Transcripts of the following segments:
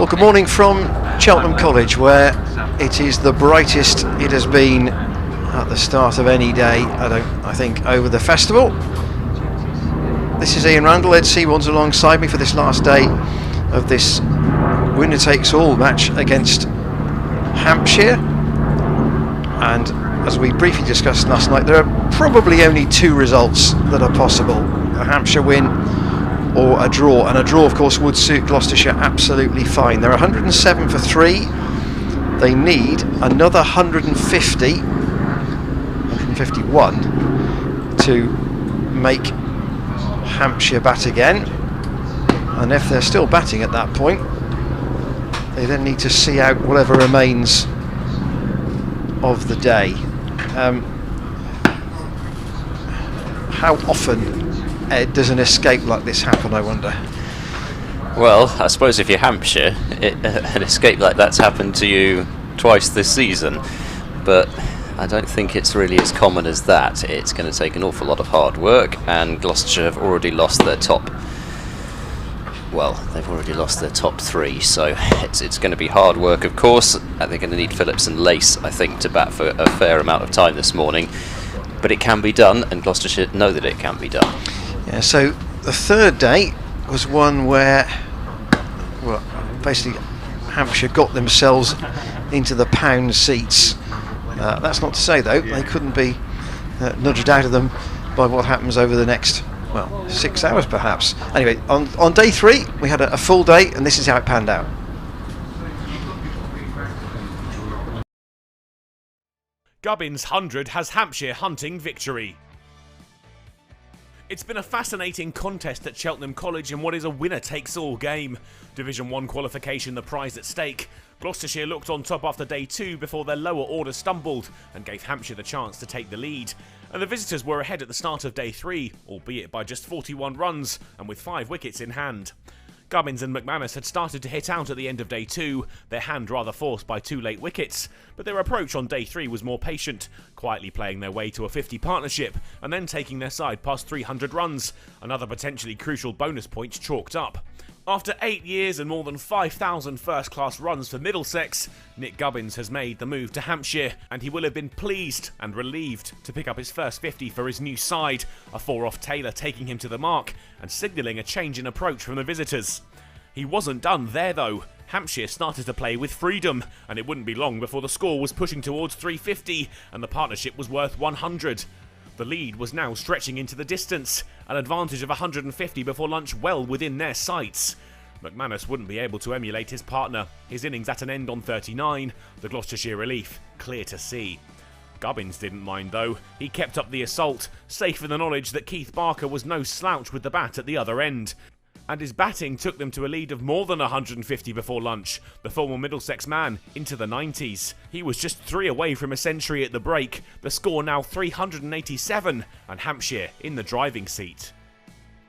Well, good morning from Cheltenham College, where it is the brightest it has been at the start of any day, I think, over the festival. This is Ian Randall, Ed Seaborn's alongside me for this last day of this winner-takes-all match against Hampshire. And as we briefly discussed last night, there are probably only two results that are possible: a Hampshire win or a draw, and a draw of course would suit Gloucestershire absolutely fine. They're 107 for 3. They need another 151 to make Hampshire bat again, and if they're still batting at that point, they then need to see out whatever remains of the day. How often, Ed, does an escape like this happen, I wonder? Well, I suppose if you're Hampshire, an escape like that's happened to you twice this season, but I don't think it's really as common as that. It's going to take an awful lot of hard work, and Gloucestershire have already lost their top. Well, they've already lost their top 3, so it's going to be hard work, of course. They're going to need Phillips and Lace, I think, to bat for a fair amount of time this morning. But it can be done, and Gloucestershire know that it can be done. Yeah, so the third day was one where, well, basically Hampshire got themselves into the pound seats. That's not to say, though, they couldn't be nudged out of them by what happens over the next, well, 6 hours perhaps. Anyway, on day 3 we had a full day, and this is how it panned out. Gubbins' 100 has Hampshire hunting victory. It's been a fascinating contest at Cheltenham College in what is a winner-takes-all game. Division 1 qualification the prize at stake. Gloucestershire looked on top after day 2 before their lower order stumbled and gave Hampshire the chance to take the lead. And the visitors were ahead at the start of day 3, albeit by just 41 runs and with 5 wickets in hand. Gubbins and McManus had started to hit out at the end of day 2, their hand rather forced by 2 late wickets, but their approach on day 3 was more patient, quietly playing their way to a 50 partnership and then taking their side past 300 runs, another potentially crucial bonus point chalked up. After 8 years and more than 5,000 first-class runs for Middlesex, Nick Gubbins has made the move to Hampshire, and he will have been pleased and relieved to pick up his first 50 for his new side, a 4-off Taylor taking him to the mark and signalling a change in approach from the visitors. He wasn't done there though. Hampshire started to play with freedom, and it wouldn't be long before the score was pushing towards 350 and the partnership was worth 100. The lead was now stretching into the distance, an advantage of 150 before lunch well within their sights. McManus wouldn't be able to emulate his partner, his innings at an end on 39, the Gloucestershire relief clear to see. Gubbins didn't mind though, he kept up the assault, safe in the knowledge that Keith Barker was no slouch with the bat at the other end. And his batting took them to a lead of more than 150 before lunch, the former Middlesex man into the 90s. He was just 3 away from a century at the break, the score now 387, and Hampshire in the driving seat.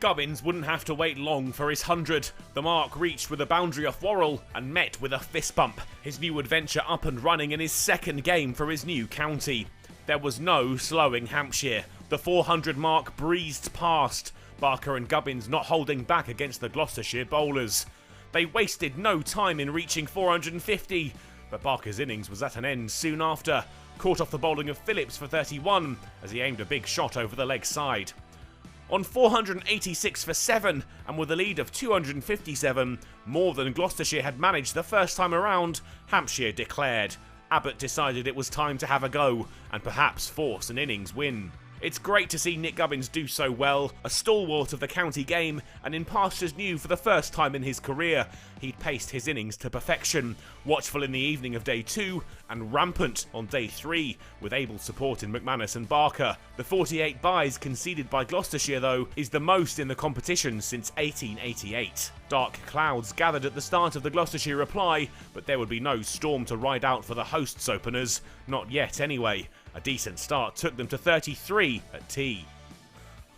Gubbins wouldn't have to wait long for his 100. The mark reached with a boundary off Worrell and met with a fist bump, his new adventure up and running in his second game for his new county. There was no slowing Hampshire. The 400 mark breezed past, Barker and Gubbins not holding back against the Gloucestershire bowlers. They wasted no time in reaching 450, but Barker's innings was at an end soon after, caught off the bowling of Phillips for 31 as he aimed a big shot over the leg side. On 486 for 7, and with a lead of 257, more than Gloucestershire had managed the first time around, Hampshire declared. Abbott decided it was time to have a go, and perhaps force an innings win. It's great to see Nick Gubbins do so well, a stalwart of the county game, and in pastures new for the first time in his career. He'd paced his innings to perfection, watchful in the evening of day 2, and rampant on day 3, with able support in McManus and Barker. The 48 byes conceded by Gloucestershire, though, is the most in the competition since 1888. Dark clouds gathered at the start of the Gloucestershire reply, but there would be no storm to ride out for the hosts' openers, not yet anyway. A decent start took them to 33 at tea.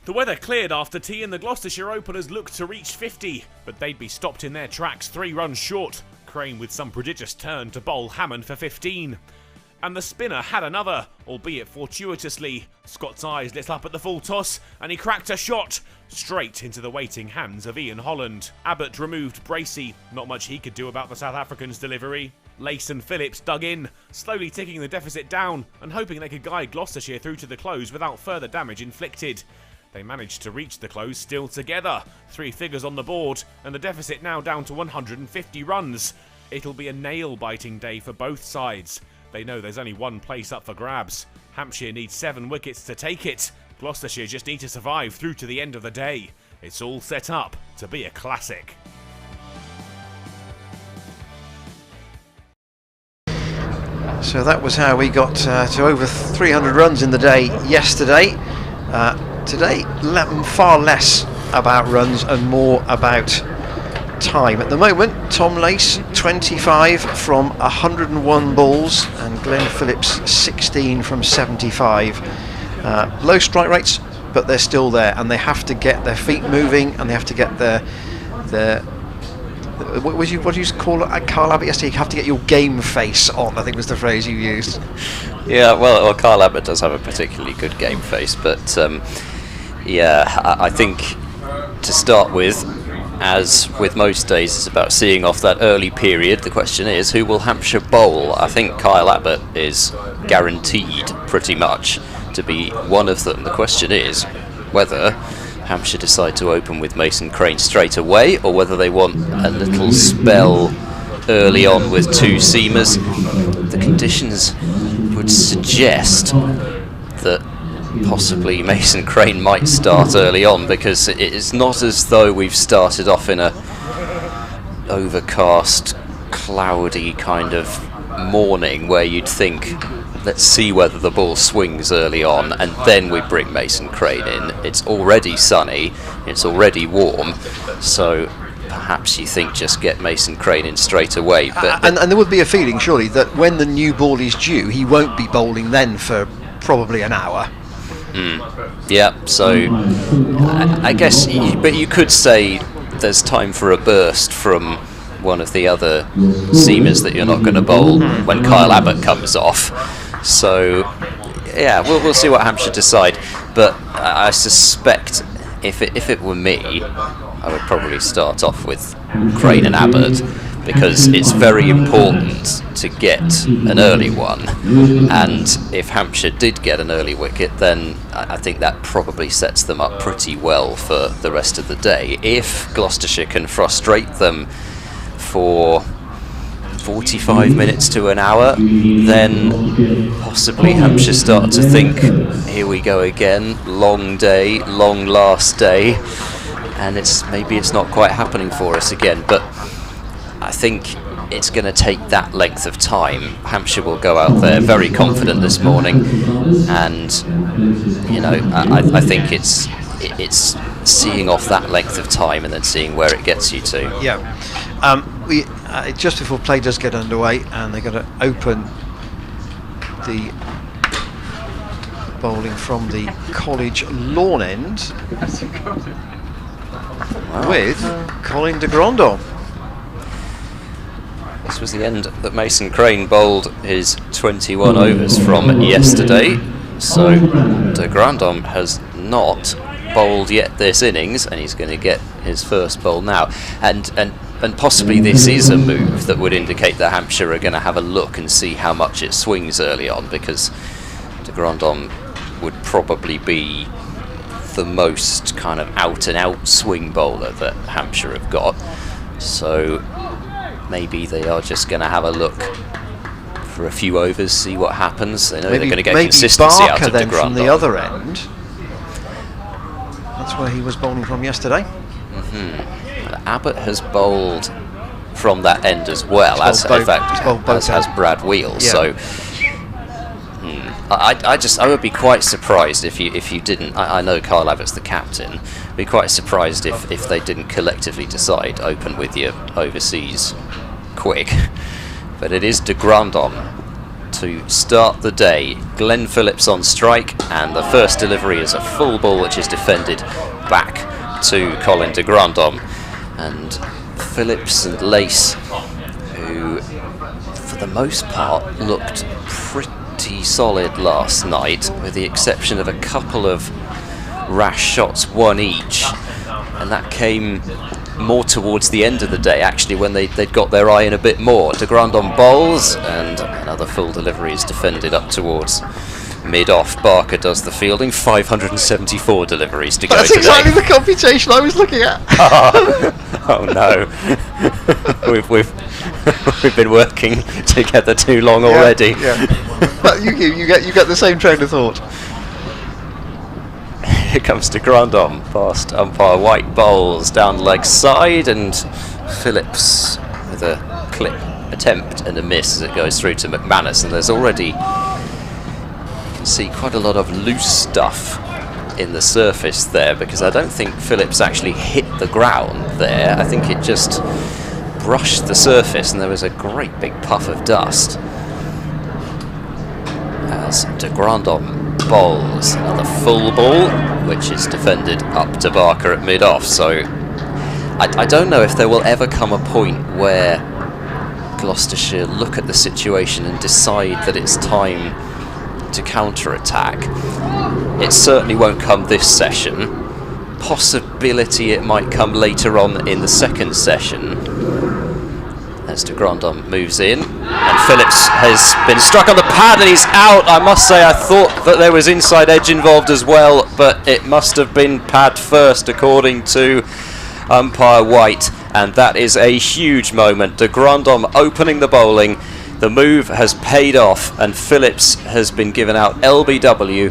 The weather cleared after tea and the Gloucestershire openers looked to reach 50, but they'd be stopped in their tracks 3 runs short. Crane with some prodigious turn to bowl Hammond for 15. And the spinner had another, albeit fortuitously. Scott's eyes lit up at the full toss, and he cracked a shot straight into the waiting hands of Ian Holland. Abbott removed Bracey, not much he could do about the South African's delivery. Lace and Phillips dug in, slowly ticking the deficit down and hoping they could guide Gloucestershire through to the close without further damage inflicted. They managed to reach the close still together, 3 figures on the board, and the deficit now down to 150 runs. It'll be a nail-biting day for both sides. They know there's only one place up for grabs. Hampshire needs 7 wickets to take it. Gloucestershire just need to survive through to the end of the day. It's all set up to be a classic. So that was how we got to over 300 runs in the day yesterday. Today, far less about runs and more about time. At the moment, Tom Lace 25 from 101 balls and Glenn Phillips 16 from 75. Low strike rates, but they're still there, and they have to get their feet moving, and they have to get their what do you call it, Carl Abbott yesterday? You have to get your game face on, I think was the phrase you used. Yeah, well, Carl Abbott does have a particularly good game face, but I think to start with, as with most days, it's about seeing off that early period. The question is, who will Hampshire bowl? I think Kyle Abbott is guaranteed pretty much to be one of them. The question is whether Hampshire decide to open with Mason Crane straight away, or whether they want a little spell early on with 2 seamers. The conditions would suggest that possibly Mason Crane might start early on, because it's not as though we've started off in a overcast, cloudy kind of morning where you'd think, let's see whether the ball swings early on and then we bring Mason Crane in. It's already sunny, it's already warm, so perhaps you think just get Mason Crane in straight away. But and there would be a feeling, surely, that when the new ball is due, he won't be bowling then for probably an hour. Yeah, so I guess, but you could say there's time for a burst from one of the other seamers that you're not going to bowl when Kyle Abbott comes off. So yeah, we'll see what Hampshire decide, but I suspect if it were me, I would probably start off with Crane and Abbott, because it's very important to get an early one, and if Hampshire did get an early wicket, then I think that probably sets them up pretty well for the rest of the day. If Gloucestershire can frustrate them for 45 minutes to an hour, then possibly Hampshire start to think, here we go again, long day, long last day, and maybe it's not quite happening for us again. But I think it's going to take that length of time. Hampshire will go out there very confident this morning, and I think it's seeing off that length of time and then seeing where it gets you to. Yeah. We just before play does get underway, and they're going to open the bowling from the college lawn end with Colin de Grandon. This was the end that Mason Crane bowled his 21 overs from yesterday, so de Grandon has not bowled yet this innings, and he's going to get his first bowl now, and possibly this is a move that would indicate that Hampshire are going to have a look and see how much it swings early on, because de Grandon would probably be the most kind of out and out swing bowler that Hampshire have got, so maybe they are just going to have a look for a few overs, see what happens. They know they're going to get consistency Barker out of de then from Grandon. the other end. That's where he was bowling from yesterday. Abbott has bowled from that end as well, as has Brad Wheels. Yeah. So I would be quite surprised if you didn't. I know Kyle Abbott's the captain. Be quite surprised if they didn't collectively decide open with your overseas quick. But it is de Grandon to start the day. Glenn Phillips on strike, and the first delivery is a full ball which is defended back to Colin de Grandon. And Phillips and Lace, who for the most part, looked pretty solid last night, with the exception of a couple of rash shots, one each, and that came more towards the end of the day, actually, when they'd got their eye in a bit more. De Grandon bowls, and another full delivery is defended up towards mid-off. Barker does the fielding. 574 deliveries to go today. That's exactly the computation I was looking at. Oh no. we've been working together too long already. Yeah. But you get the same train of thought. Here comes De Grandon past umpire White, bowls down leg side, and Phillips with a clip attempt and a miss as it goes through to McManus. And there's already, you can see quite a lot of loose stuff in the surface there, because I don't think Phillips actually hit the ground there. I think it just brushed the surface, and there was a great big puff of dust. As De Grandon bowls another full ball, which is defended up to Barker at mid-off. So I don't know if there will ever come a point where Gloucestershire look at the situation and decide that it's time to counter-attack. It certainly won't come this session. Possibility it might come later on in the second session, as De Grandon moves in, and Phillips has been struck on the pad and he's out. I must say, I thought that there was inside edge involved as well, but it must have been pad first according to umpire White, and that is a huge moment. De Grandon opening the bowling. The move has paid off, and Phillips has been given out LBW. You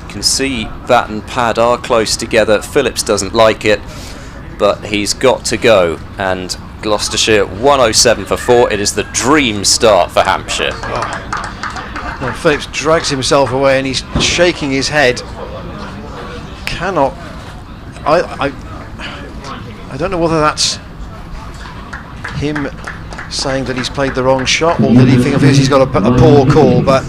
can see bat and pad are close together. Phillips doesn't like it, but he's got to go, and Gloucestershire 107 for 4. It is the dream start for Hampshire. Oh. Well, Phillips drags himself away and he's shaking his head. Cannot. I don't know whether that's him saying that he's played the wrong shot, or that he thinks he's got a poor call, but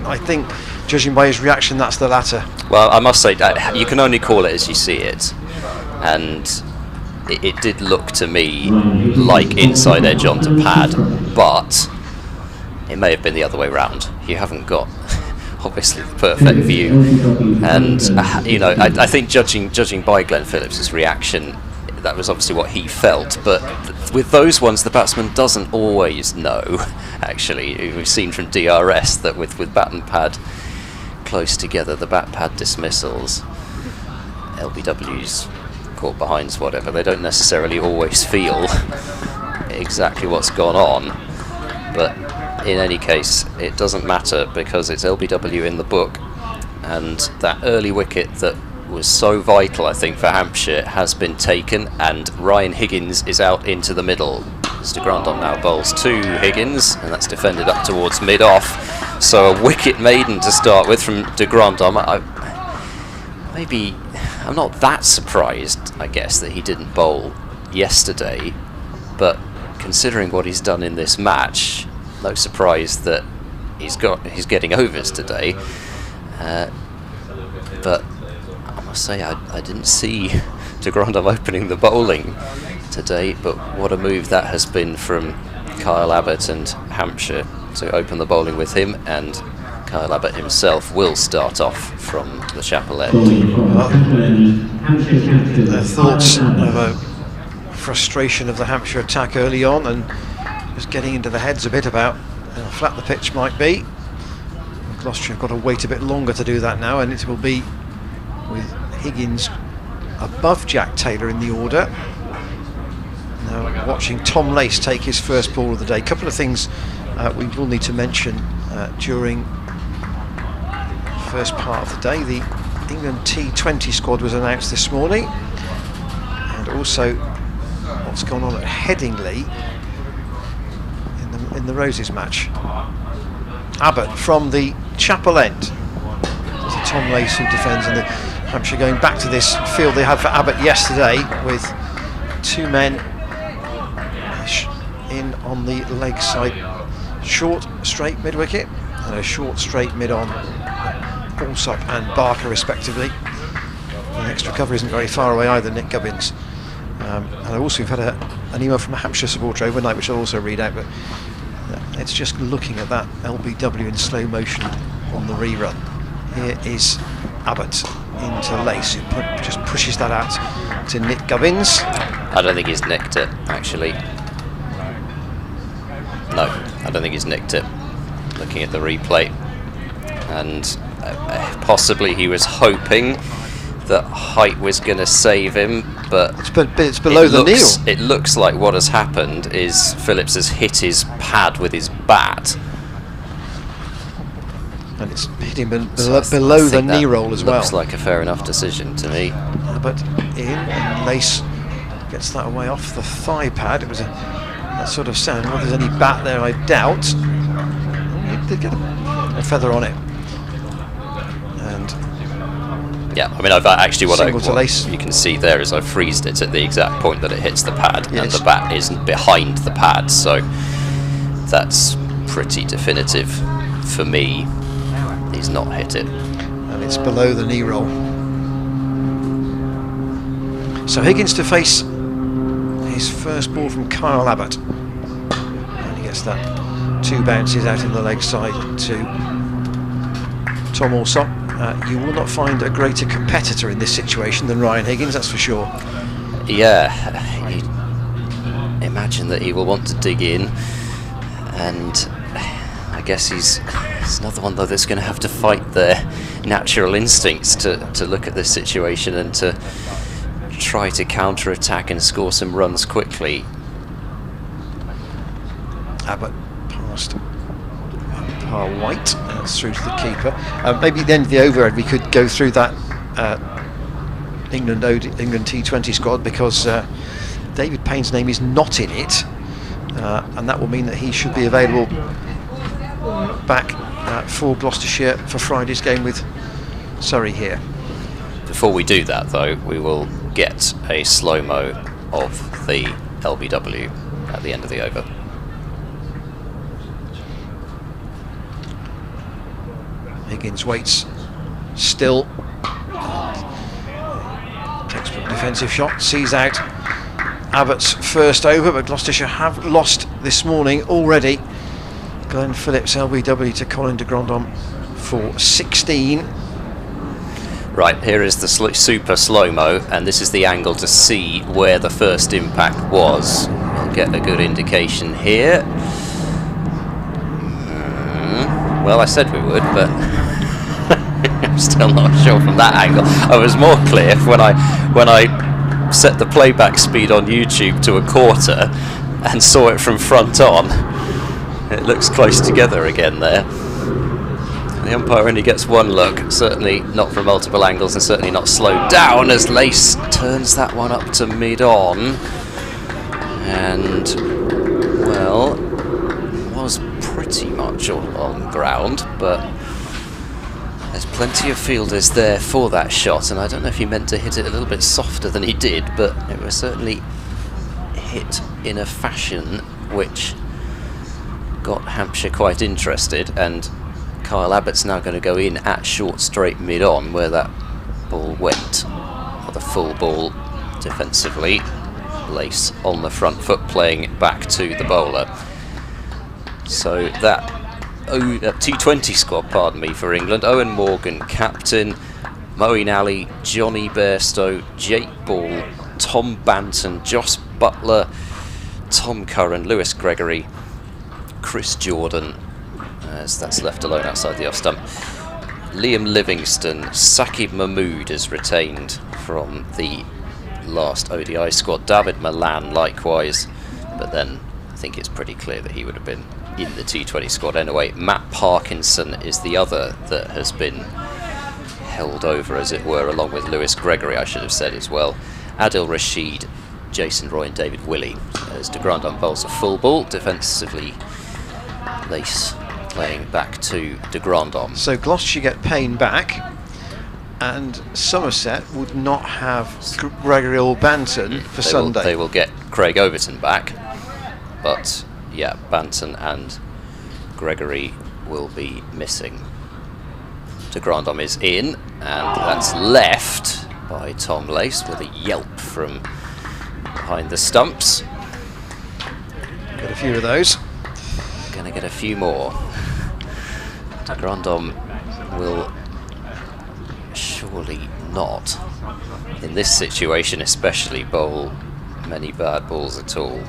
I think, judging by his reaction, that's the latter. Well, I must say that you can only call it as you see it, and it did look to me like inside edge onto pad, but it may have been the other way round. You haven't got obviously the perfect view, and you know, I think judging by Glenn Phillips' reaction, that was obviously what he felt, but with those ones the batsman doesn't always know. Actually, we've seen from DRS that with bat and pad close together, the bat pad dismissals, LBWs, caught behinds, whatever, they don't necessarily always feel exactly what's gone on, but in any case it doesn't matter, because it's LBW in the book, and that early wicket that was so vital, I think, for Hampshire has been taken, and Ryan Higgins is out into the middle. De Grandon now bowls to Higgins, and that's defended up towards mid-off, so a wicket maiden to start with from De Grandon. I'm not that surprised, I guess, that he didn't bowl yesterday, but considering what he's done in this match, no surprise that he's getting overs today. But I must say, I didn't see De Grandon opening the bowling today, but what a move that has been from Kyle Abbott and Hampshire to open the bowling with him, and Kyle Abbott himself will start off from the chapel end. Their thoughts of a frustration of the Hampshire attack early on, and just getting into the heads a bit about how flat the pitch might be. Gloucestershire have got to wait a bit longer to do that now, and it will be with Higgins above Jack Taylor in the order. Now watching Tom Lace take his first ball of the day. A couple of things we will need to mention during the first part of the day. The England T20 squad was announced this morning, and also what's gone on at Headingley in the Roses match. Abbott from the chapel end. It's Tom Lace who defends, and the Hampshire going back to this field they had for Abbott yesterday, with two men in on the leg side, short straight mid wicket and a short straight mid on Allsop and Barker respectively. The next recovery isn't very far away either, Nick Gubbins. And also we've had an email from a Hampshire supporter overnight, which I'll also read out, but It's just looking at that LBW in slow motion on the rerun. Here is Abbott into Lace, who just pushes that out to Nick Gubbins. I don't think he's nicked it, actually. No, I don't think he's nicked it. Looking at the replay. And possibly he was hoping that height was going to save him, but it's below the kneel. It looks like what has happened is Phillips has hit his pad with his bat. And it's hitting below the knee roll as well. Looks like a fair enough decision to me. But in, and Lace gets that away off the thigh pad. It was that sort of sound. Whether there's any bat there, I doubt. He did get a feather on it. And yeah, I mean, I've actually what Lace. You can see there is I've freezed it at the exact point that it hits the pad, and the bat isn't behind the pad, so that's pretty definitive for me. He's not hit it, and it's below the knee roll. So Higgins to face his first ball from Kyle Abbott, and he gets that 2 bounces out in the leg side to Tom Alsop. You will not find a greater competitor in this situation than Ryan Higgins, that's for sure. Yeah, you imagine that he will want to dig in, and I guess he's another one though that's going to have to fight their natural instincts to look at this situation and to try to counter-attack and score some runs quickly. Abbott past White through to the keeper. Maybe at the end of the overhead we could go through that England T20 squad, because David Payne's name is not in it, and that will mean that he should be available back for Gloucestershire for Friday's game with Surrey here. Before we do that though, we will get a slow-mo of the LBW at the end of the over. Higgins waits still. Textbook defensive shot, sees out Abbott's first over, but Gloucestershire have lost this morning already. Glenn Phillips LBW to Colin de Grandhomme for 16. Right, here is the super slow-mo, and this is the angle to see where the first impact was. We'll get a good indication here. Well, I said we would, but I'm still not sure from that angle. I was more clear when I set the playback speed on YouTube to a quarter and saw it from front on. It looks close together again there. The umpire only gets one look, certainly not from multiple angles and certainly not slowed down as Lace turns that one up to mid-on. And, well, was pretty much on ground, but there's plenty of fielders there for that shot, and I don't know if he meant to hit it a little bit softer than he did, but it was certainly hit in a fashion which got Hampshire quite interested, and Kyle Abbott's now going to go in at short straight mid-on where that ball went, or the full ball defensively. Lace on the front foot playing back to the bowler. So that T20 squad, pardon me, for England: Owen Morgan captain, Moeen Ali, Johnny Bairstow, Jake Ball, Tom Banton, Joss Butler, Tom Curran, Lewis Gregory, Chris Jordan, as that's left alone outside the off stump, Liam Livingston, Saqib Mahmood is retained from the last ODI squad, David Milan likewise, but then I think it's pretty clear that he would have been in the T20 squad anyway. Matt Parkinson is the other that has been held over, as it were, along with Lewis Gregory, I should have said as well. Adil Rashid, Jason Roy and David Willey, as de Grandhomme bowls a full ball. Defensively, Lace playing back to de Grandhomme. So Gloucestershire get Payne back, and Somerset would not have Gregory or Banton for Sunday. They will get Craig Overton back, but yeah, Banton and Gregory will be missing. De Grandhomme is in, and that's left by Tom Lace with a yelp from behind the stumps. Got a few of those. Going going to get a few more. De Grandhomme will surely not, in this situation especially, bowl many bad balls at all.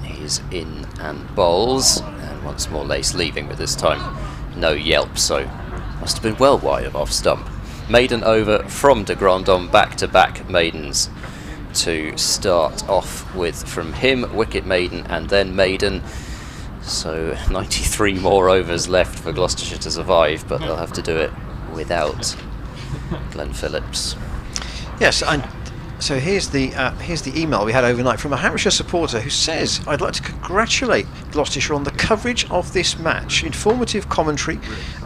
He's in and bowls, and once more Lace leaving, but this time no yelp, so must have been well wide of off stump. Maiden over from De Grandhomme, back-to-back maidens to start off with from him, wicket maiden and then maiden. So 93 more overs left for Gloucestershire to survive, but they'll have to do it without Glenn Phillips. Yes, and so here's the email we had overnight from a Hampshire supporter who says, "I'd like to congratulate Gloucestershire on the coverage of this match. Informative commentary,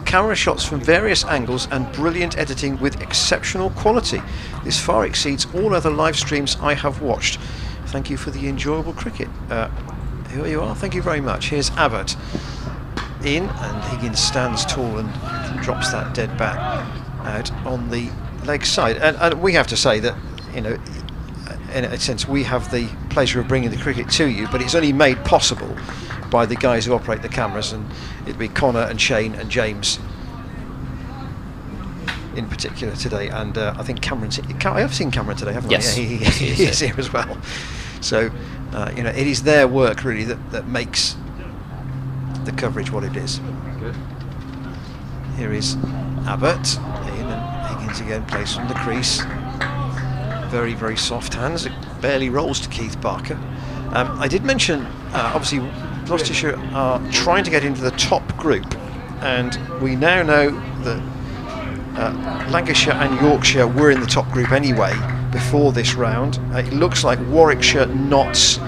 camera shots from various angles and brilliant editing with exceptional quality. This far exceeds all other live streams I have watched. Thank you for the enjoyable cricket." Here you are, thank you very much. Here's Abbott in, and Higgins stands tall and drops that dead bat out on the leg side. And we have to say that, you know, in a sense, we have the pleasure of bringing the cricket to you, but it's only made possible by the guys who operate the cameras, and it'd be Connor and Shane and James in particular today, and I think Cameron's. I have seen Cameron today, haven't yes. I? Yeah, he is here as well. So, you know, it is their work really that makes the coverage what it is. Good. Here is Abbott in, and Higgins again plays from the crease. Very, very soft hands. It barely rolls to Keith Barker. I did mention, obviously, Gloucestershire are trying to get into the top group, and we now know that Lancashire and Yorkshire were in the top group anyway before this round. It looks like Warwickshire, Notts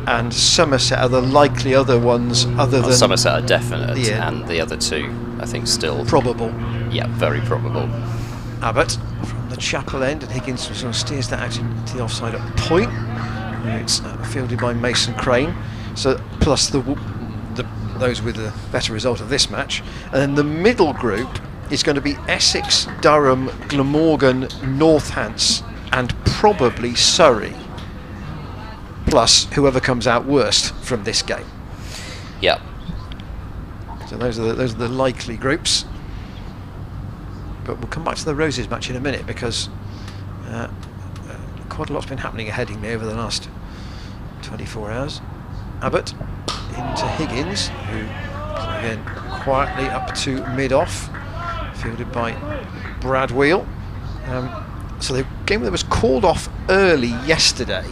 and Somerset are the likely other ones, other than Somerset are definite, yeah, and the other two I think still probable. Yeah, very probable. Abbott from the chapel end, and Higgins sort of steers that out into the offside at point. It's fielded by Mason Crane. So plus those with the better result of this match, and then the middle group is going to be Essex, Durham, Glamorgan, Northants, and probably Surrey, plus whoever comes out worst from this game. Yeah. So those are the likely groups. But we'll come back to the Roses match in a minute, because quite a lot's been happening at Headingley over the last 24 hours. Abbott into Higgins, who again quietly up to mid-off, fielded by Brad Wheel. So the game that was called off early yesterday,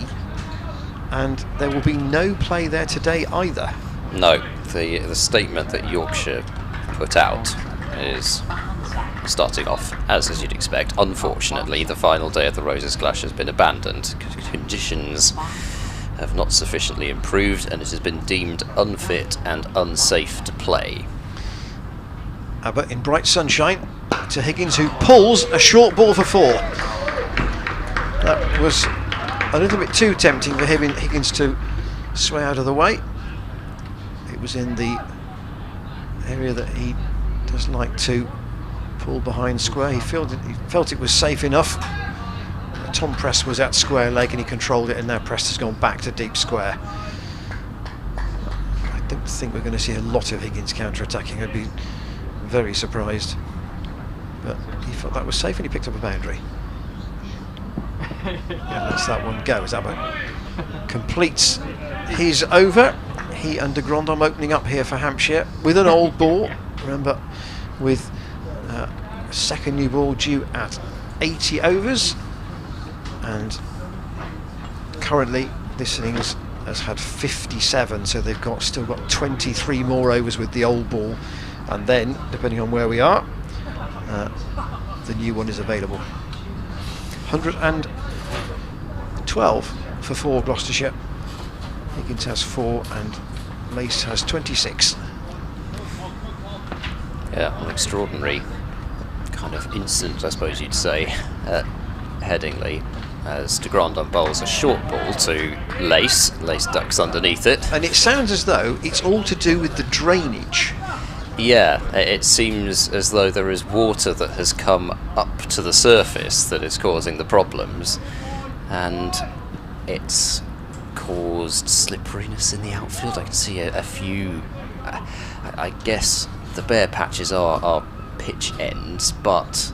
and there will be no play there today either. No, the statement that Yorkshire put out is starting off as you'd expect. Unfortunately, the final day of the Roses Clash has been abandoned. Conditions have not sufficiently improved, and it has been deemed unfit and unsafe to play. Abbott in bright sunshine to Higgins, who pulls a short ball for 4. That was a little bit too tempting for Higgins to sway out of the way. It was in the area that he does like to pull behind square. He felt it was safe enough. Tom Prest was at square leg and he controlled it, and now Prest has gone back to deep square. I don't think we're going to see a lot of Higgins counter-attacking. I'd be very surprised. But he felt that was safe and he picked up a boundary. Yeah, lets that one go as Abbott completes his over. He and De Grandhomme opening up here for Hampshire with an old ball. Remember, with second new ball due at 80 overs. And currently this innings has had 57, so they've still got 23 more overs with the old ball, and then depending on where we are, the new one is available. 112 for 4 Gloucestershire. Higgins has 4 and Lace has 26. Yeah, an extraordinary kind of incident, I suppose you'd say, at Headingley, as De Grandhomme bowls a short ball to Lace. Lace ducks underneath it. And it sounds as though it's all to do with the drainage. Yeah, it seems as though there is water that has come up to the surface that is causing the problems, and it's caused slipperiness in the outfield. I can see a few. I guess the bare patches are pitch ends, but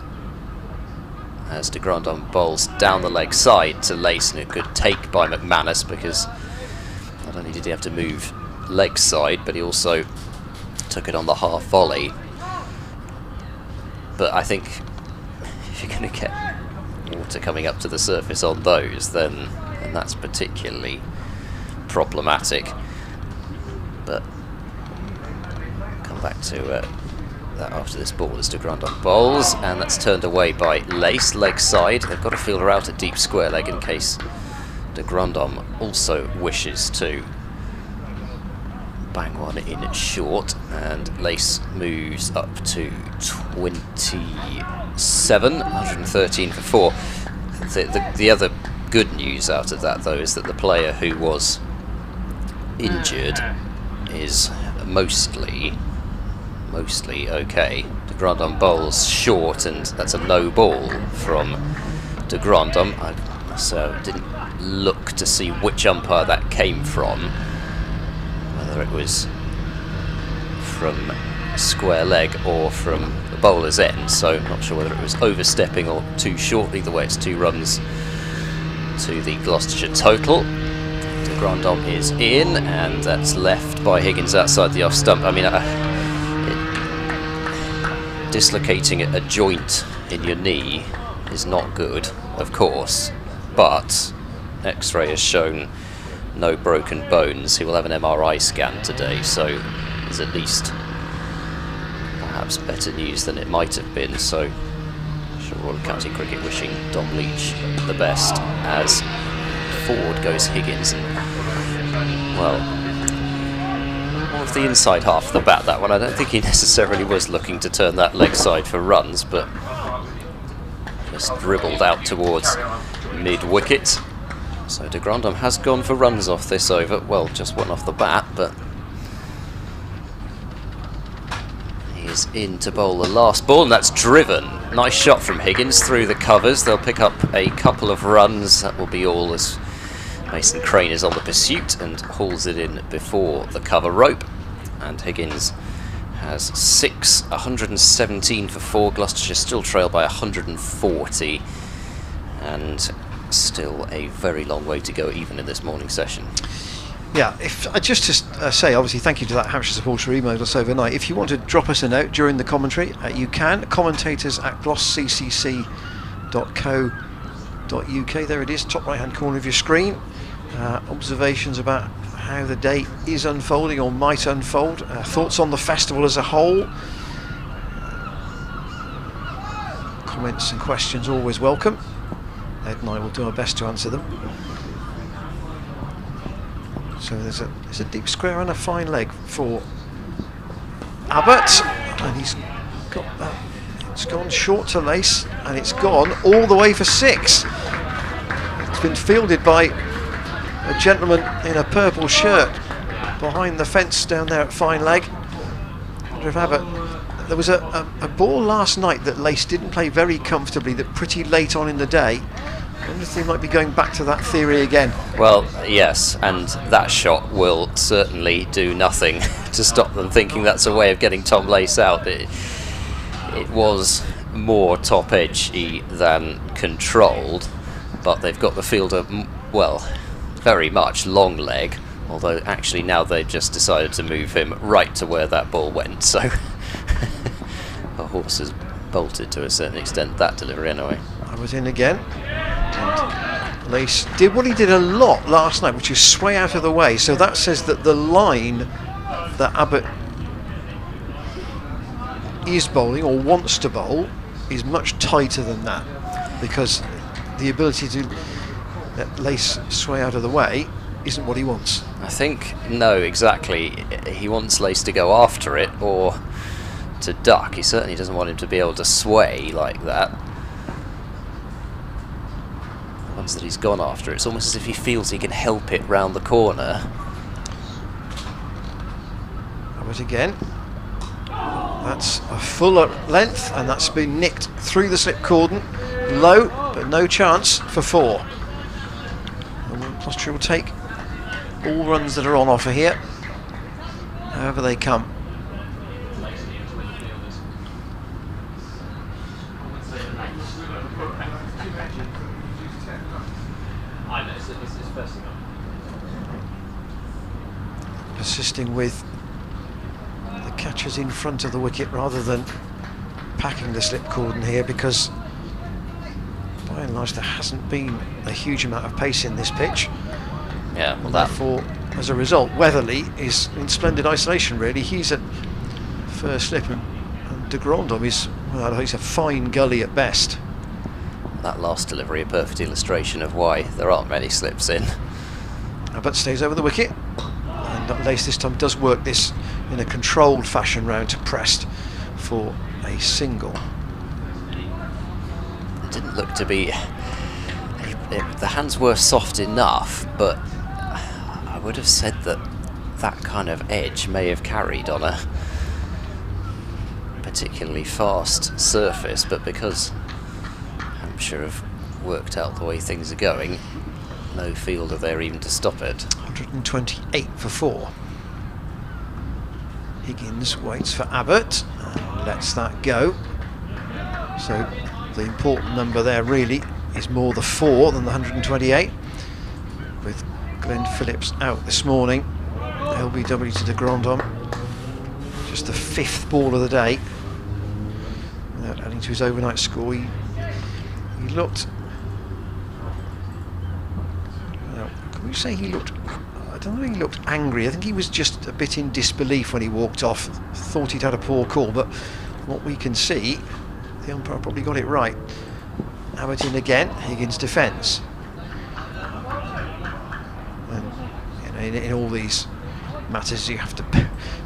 as de Grandhomme bowls down the leg side to Lace, and a good take by McManus, because not only did he have to move leg side, but he also took it on the half volley. But I think if you're going to get water coming up to the surface on those, then that's particularly problematic. But come back to that after this ball as de Grandhomme bowls, and that's turned away by Lace, leg side. They've got a fielder out at deep square leg in case de Grandhomme also wishes to bang one in short, and Lace moves up to 27, 113 for 4. The other good news out of that, though, is that the player who was injured is mostly okay. De Grandhomme bowls short, and that's a no ball from de Grandhomme. So didn't look to see which umpire that came from, whether it was from square leg or from the bowler's end, so not sure whether it was overstepping or too short. Either way, it's 2 runs to the Gloucestershire total. De Grandhomme is in, and that's left by Higgins outside the off stump. I mean, dislocating a joint in your knee is not good, of course, but X-ray has shown no broken bones. He will have an MRI scan today, so there's at least perhaps better news than it might have been. So I'm sure Royal County Cricket wishing Dom Leach the best as forward goes Higgins. And, well, more of the inside half of the bat, that one. I don't think he necessarily was looking to turn that leg side for runs, but just dribbled out towards mid-wicket. So de Grandhomme has gone for runs off this over. Well, just one off the bat, but he is in to bowl the last ball, and that's driven. Nice shot from Higgins through the covers. They'll pick up a couple of runs. That will be all, as Mason Crane is on the pursuit and hauls it in before the cover rope. And Higgins has 6, 117 for 4. Gloucestershire still trail by 140, and still a very long way to go even in this morning session. Yeah, if just to say, obviously, thank you to that Hampshire supporter who emailed us overnight. If you want to drop us a note during the commentary, you can. Commentators at glossccc.co.uk. There it is, top right hand corner of your screen. Observations about how the day is unfolding or might unfold. Thoughts on the festival as a whole. Comments and questions always welcome. Ed and I will do our best to answer them. So there's a deep square and a fine leg for Abbott, and he's got that. It's gone short to Lace, and it's gone all the way for 6. It's been fielded by a gentleman in a purple shirt behind the fence down there at fine leg. I wonder if Abbott. There was a ball last night that Lace didn't play very comfortably, that pretty late on in the day. I wonder if they might be going back to that theory again. Well, yes, and that shot will certainly do nothing to stop them thinking that's a way of getting Tom Lace out. It was more top edgy than controlled, but they've got the fielder, well, very much long leg, although actually now they've just decided to move him right to where that ball went, so the horse has bolted to a certain extent that delivery anyway. I was in again, and Lace did what he did a lot last night, which is sway out of the way. So that says that the line that Abbott is bowling or wants to bowl is much tighter than that, because the ability to let Lace sway out of the way isn't what he wants. I think, no, exactly. He wants Lace to go after it or to duck. He certainly doesn't want him to be able to sway like that. The ones that he's gone after, it's almost as if he feels he can help it round the corner. But again, that's a fuller length, and that's been nicked through the slip cordon. Low, but no chance for 4. And Gloucestershire will take all runs that are on offer here, however they come. Persisting with the catchers in front of the wicket rather than packing the slip cordon here, because by and large there hasn't been a huge amount of pace in this pitch. Yeah, well, and therefore, as a result, Weatherly is in splendid isolation, really. He's at first slip, and de Grandhomme is, well, he's a fine gully at best. That last delivery, a perfect illustration of why there aren't many slips in. Abbott stays over the wicket, and Lace this time does work this in a controlled fashion round to Prest for a single. It didn't look to be... the hands were soft enough, but I would have said that that kind of edge may have carried on a particularly fast surface, but because Hampshire have worked out the way things are going, no fielder there even to stop it. 128 for 4. Higgins waits for Abbott and lets that go. So the important number there really is more the 4 than the 128. With Glenn Phillips out this morning, LBW to de Grandhomme. Just the 5th ball of the day. Without adding to his overnight score, he looked... Well, can we say he looked... I don't think he looked angry. I think he was just a bit in disbelief when he walked off. Thought he'd had a poor call, but what we can see, the umpire probably got it right. Abbott in again, Higgins defends. And you know, in all these matters you have to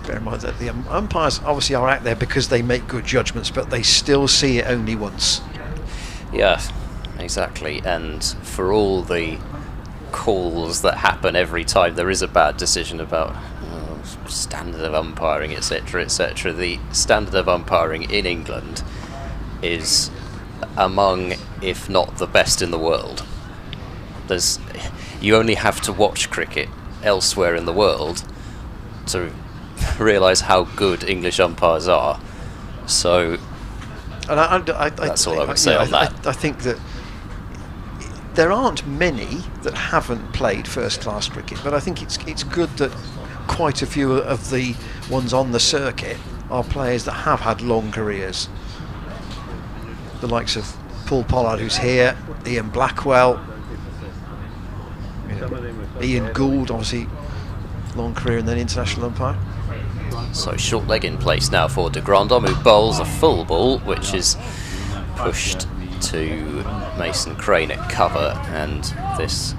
bear in mind that the umpires obviously are out there because they make good judgments, but they still see it only once. Yeah, exactly. And for all the calls that happen every time there is a bad decision about standard of umpiring, etc., etc., the standard of umpiring in England is among, if not the best in the world. You only have to watch cricket elsewhere in the world to realise how good English umpires are. So that's all I would say on that. I think that there aren't many that haven't played first-class cricket, but I think it's good that quite a few of the ones on the circuit are players that have had long careers. The likes of Paul Pollard, who's here, Ian Blackwell, Ian Gould, obviously long career and then international umpire. So short leg in place now for de Grandhomme, who bowls a full ball, which is pushed to Mason Crane at cover, and this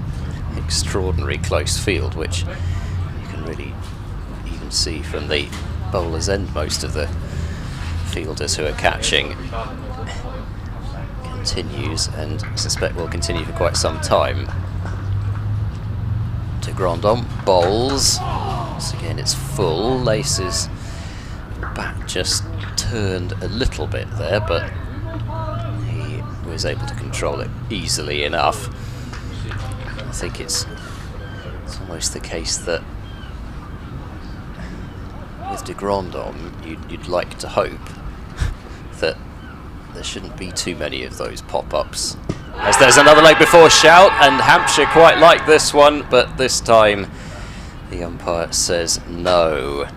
extraordinary close field, which you can really even see from the bowler's end. Most of the fielders who are catching continues, and I suspect will continue for quite some time. De Grandhomme bowls. Once again, it's full. Lace's back just turned a little bit there, but he was able to control it easily enough. I think it's almost the case that with de Grandhomme, you'd like to hope that there shouldn't be too many of those pop-ups. As there's another leg before shout, and Hampshire quite like this one, but this time the umpire says no.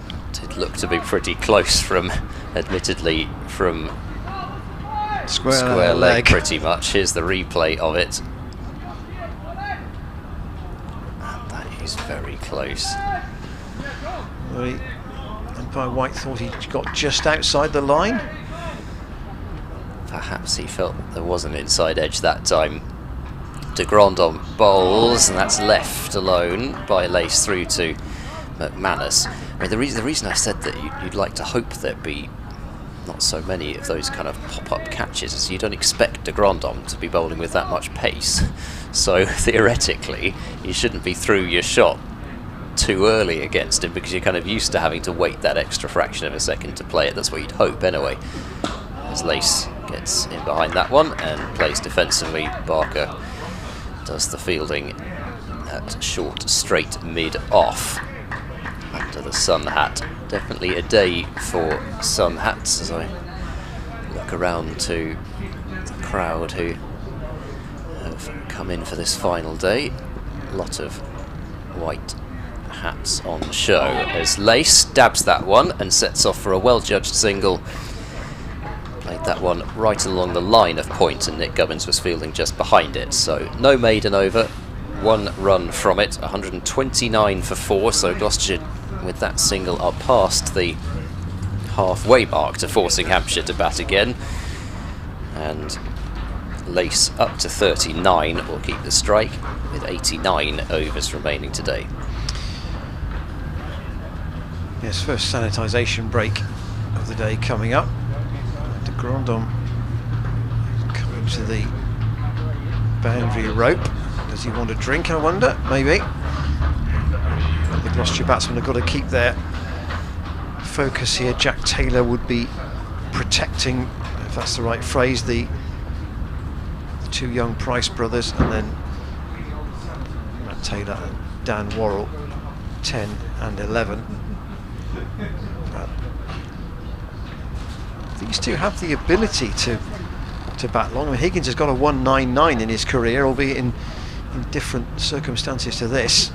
It did look to be pretty close from, admittedly, from square leg pretty much. Here's the replay of it. And that is very close. Well, umpire White thought he got just outside the line. Perhaps he felt there was an inside edge that time. De Grandhomme bowls, and that's left alone by Lace through to McManus. I mean, the reason I said that you'd like to hope there'd be not so many of those kind of pop-up catches is you don't expect de Grandhomme to be bowling with that much pace. So theoretically, you shouldn't be through your shot too early against him, because you're kind of used to having to wait that extra fraction of a second to play it. That's what you'd hope anyway. As Lace gets in behind that one and plays defensively, Barker does the fielding at short straight mid off under the sun hat. Definitely a day for sun hats as I look around to the crowd who have come in for this final day. A lot of white hats on show as Lace dabs that one and sets off for a well-judged single. Played that one right along the line of point and Nick Gubbins was fielding just behind it, so no maiden over, 1 run from it, 129 for 4, so Gloucestershire with that single are past the halfway mark to forcing Hampshire to bat again, and Lace up to 39 will keep the strike with 89 overs remaining today. Yes, first sanitisation break of the day coming up. De Grandon coming to the boundary rope. Does he want a drink, I wonder? Maybe. The Gloucestershire batsmen have got to keep their focus here. Jack Taylor would be protecting, if that's the right phrase, the 2 young Price brothers, and then Matt Taylor and Dan Worrell, 10 and 11. These two have the ability to bat long. I mean, Higgins has got a 199 in his career, albeit in different circumstances to this.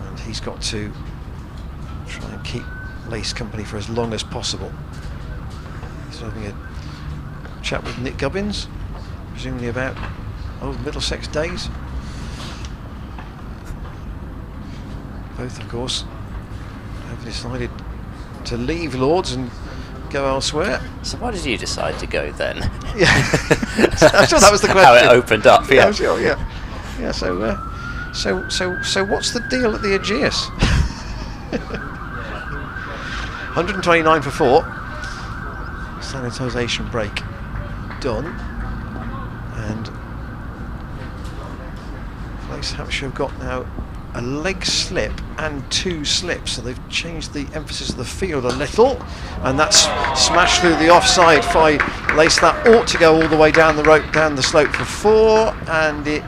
And he's got to try and keep Lace company for as long as possible. He's having a chat with Nick Gubbins, presumably about old Middlesex days. Both, of course, have decided to leave Lords and go elsewhere. So why did you decide to go then? Yeah, I'm sure that was the question. How it opened up, yeah. I'm sure, yeah. Yeah, so what's the deal at the Aegeus? 129 for 4. Sanitisation break done. And Place Hampshire have got now a leg slip and 2 slips, so they've changed the emphasis of the field a little, and that's smashed through the offside by Lace. That ought to go all the way down the rope, down the slope for 4, and it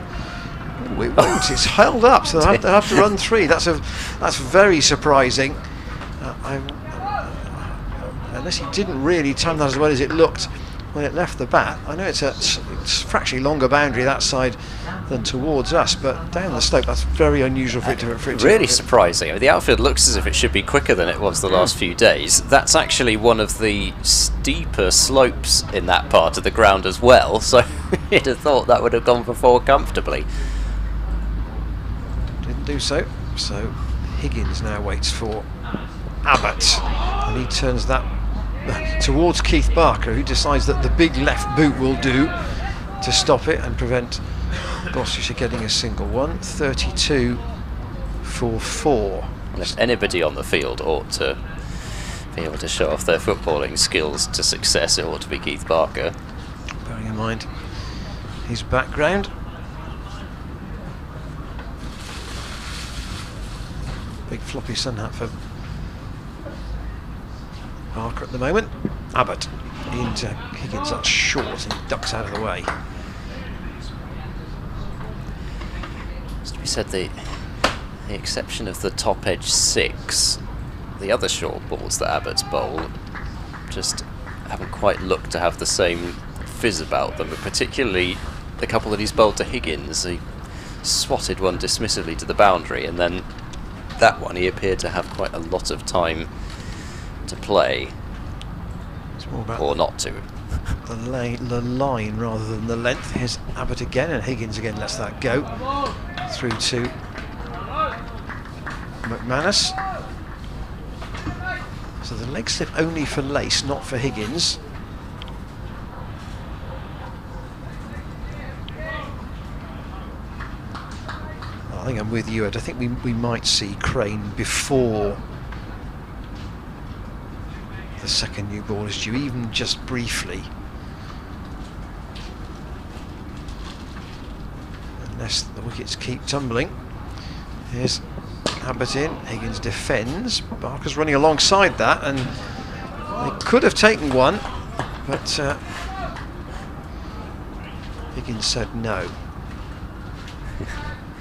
won't. It's held up, so they'll have to run 3. That's very surprising. Unless he didn't really time that as well as it looked when it left the bat. I know it's fractionally longer boundary that side than towards us, but down the slope, that's very unusual for it to really surprising. I mean, the outfield looks as if it should be quicker than it was the last few days. That's actually one of the steeper slopes in that part of the ground as well, so you'd have thought that would have gone for 4 comfortably. Didn't do so. So Higgins now waits for Abbott, and he turns that towards Keith Barker, who decides that the big left boot will do to stop it and prevent Gloucestershire getting a single one. 32 for 4. And if anybody on the field ought to be able to show off their footballing skills to success, it ought to be Keith Barker. Bearing in mind his background. Big floppy sun hat for Barker at the moment. Abbott into Higgins, that's short, and he ducks out of the way. As we said, the exception of the top edge 6, the other short balls that Abbott's bowl just haven't quite looked to have the same fizz about them, but particularly the couple that he's bowled to Higgins. He swatted one dismissively to the boundary, and then that one he appeared to have quite a lot of time to play, or not to. The line rather than the length. Here's Abbott again, and Higgins again lets that go through to McManus. So the leg slip only for Lace, not for Higgins. I think I'm with you, Ed. I think we might see Crane before the second new ball is due, even just briefly. Unless the wickets keep tumbling. Here's Abbott in, Higgins defends, Barker's running alongside that, and they could have taken one, but Higgins said no.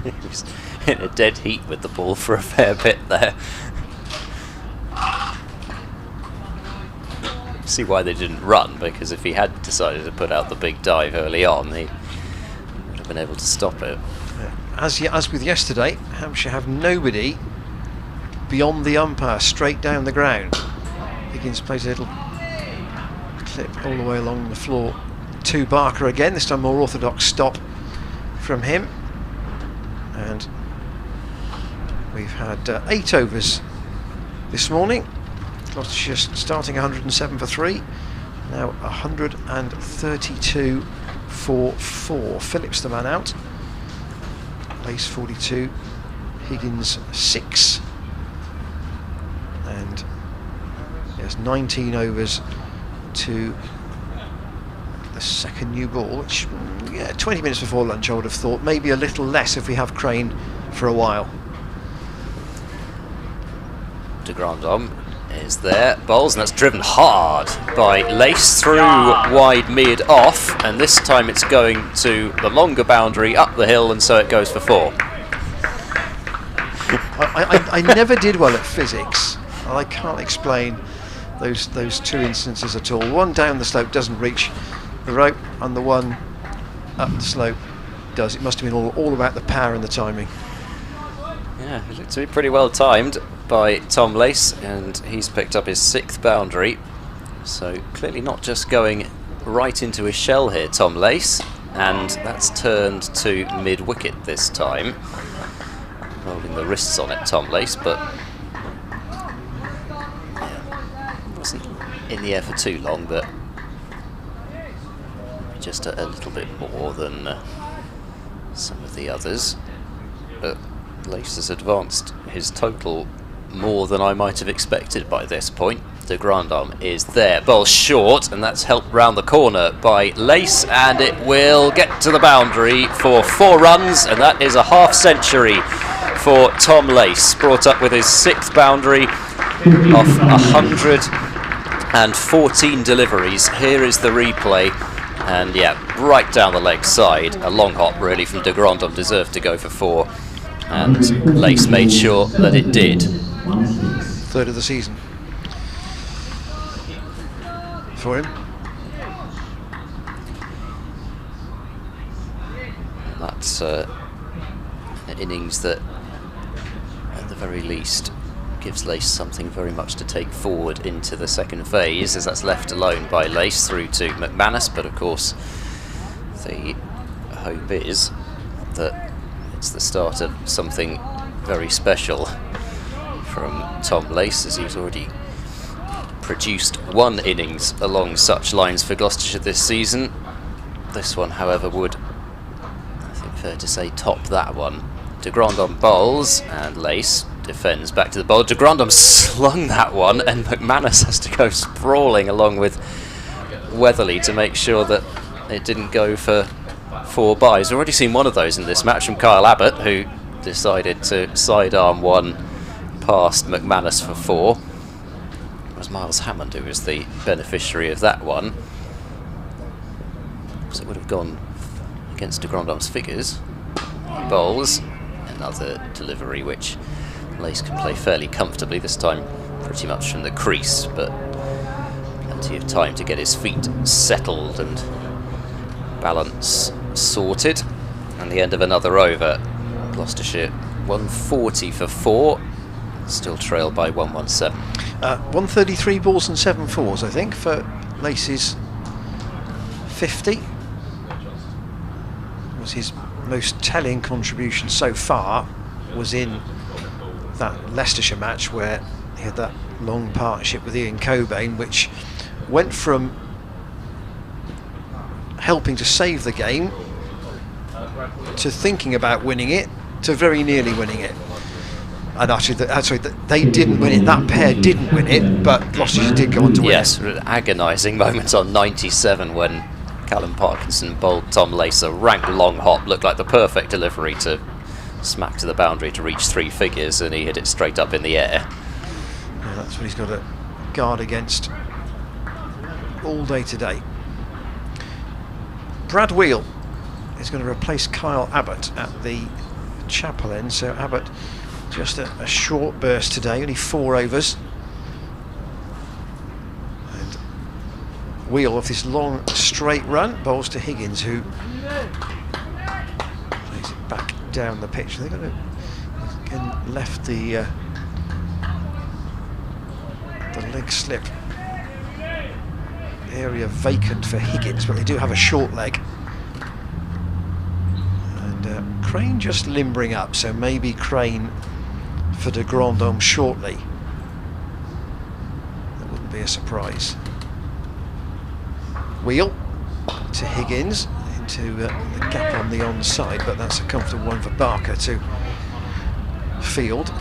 He was in a dead heat with the ball for a fair bit there. See why they didn't run, because if he had decided to put out the big dive early on, he would have been able to stop it. As with yesterday, Hampshire have nobody beyond the umpire, straight down the ground. Higgins plays a little clip all the way along the floor to Barker again, this time more orthodox stop from him. And we've had 8 overs this morning. Gloucestershire starting 107 for 3, now 132 for 4. Phillips the man out, Lace 42, Higgins 6, and yes, 19 overs to the second new ball, which 20 minutes before lunch I would have thought, maybe a little less if we have Crane for a while. De Grandhomme is there, bowls, and that's driven hard by Lace through wide mid off, and this time it's going to the longer boundary up the hill, and so it goes for 4. I never did well at physics, and I can't explain those 2 instances at all. One down the slope doesn't reach the rope, and the one up the slope does. It must have been all about the power and the timing. Yeah, it looked to be pretty well timed by Tom Lace, and he's picked up his 6th boundary. So clearly not just going right into his shell here, Tom Lace, and that's turned to mid-wicket this time. Rolling the wrists on it, Tom Lace, but yeah, wasn't in the air for too long, but just a little bit more than some of the others. But Lace has advanced his total more than I might have expected by this point. De Grandhomme is there, ball short, and that's helped round the corner by Lace, and it will get to the boundary for 4 runs, and that is a half century for Tom Lace, brought up with his 6th boundary off 114 deliveries. Here is the replay, and yeah, right down the leg side, a long hop really from De Grandhomme, deserved to go for 4, and Lace made sure that it did. 3rd of the season for him. And that's an innings that at the very least gives Lace something very much to take forward into the second phase, as that's left alone by Lace through to McManus. But of course the hope is that it's the start of something very special from Tom Lace, as he's already produced 1 innings along such lines for Gloucestershire this season. This one, however, would, I think fair to say, top that one. De Grandhomme bowls, and Lace defends back to the bowl. De Grandhomme slung that one, and McManus has to go sprawling along with Weatherly to make sure that it didn't go for 4 byes. We've already seen one of those in this match from Kyle Abbott, who decided to sidearm one past McManus for 4. It was Miles Hammond who was the beneficiary of that one. So it would have gone against De Grandhomme's figures. He bowls, another delivery which Lace can play fairly comfortably, this time pretty much from the crease, but plenty of time to get his feet settled and balance sorted. And the end of another over, Gloucestershire 140 for 4, still trailed by 117. 133 balls and 7 fours, I think, for Lace's 50. Was his most telling contribution so far, was in that Leicestershire match where he had that long partnership with Ian Cobain, which went from helping to save the game to thinking about winning it to very nearly winning it. And actually, they didn't win it. That pair didn't win it, but Gloucestershire did go on to win yes, it. Yes, agonising moments on 97 when Callum Parkinson bowled Tom Lace a rank long hop, looked like the perfect delivery to smack to the boundary to reach 3 figures, and he hit it straight up in the air. Yeah, that's what he's got to guard against all day today. Brad Wheel is going to replace Kyle Abbott at the chapel end. So Abbott just a short burst today, only 4 overs. And Wheel of this long straight run bowls to Higgins, who plays it back down the pitch. They're going to again left the leg slip area vacant for Higgins, but they do have a short leg. And Crane just limbering up, so maybe Crane for de Grand Homme shortly. That wouldn't be a surprise. Wheel to Higgins into the gap on the onside, but that's a comfortable one for Barker to field.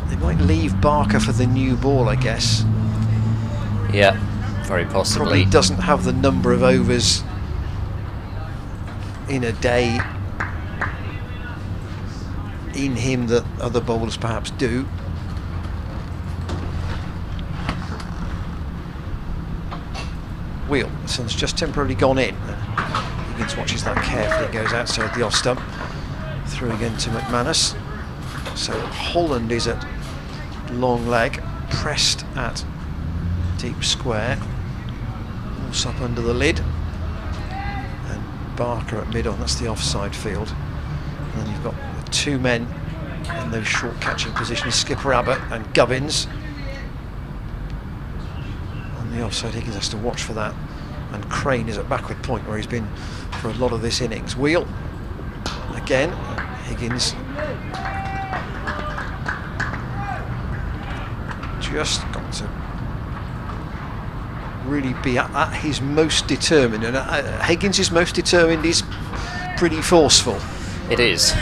They might leave Barker for the new ball, I guess. Yeah, very possibly. Probably doesn't have the number of overs in a day in him that other bowlers perhaps do. Wheel, the sun's just temporarily gone in. Higgins watches that carefully, goes outside the off stump. Through again to McManus. So Holland is at long leg, pressed at deep square. Also up under the lid. And Barker at mid on, that's the offside field. And then you've got the 2 men in those short catching positions, Skipper Abbott and Gubbins. On the offside, Higgins has to watch for that. And Crane is at backward point where he's been for a lot of this innings. Wheel again, Higgins just got to really be at his most determined, and Higgins is most determined is pretty forceful. It is.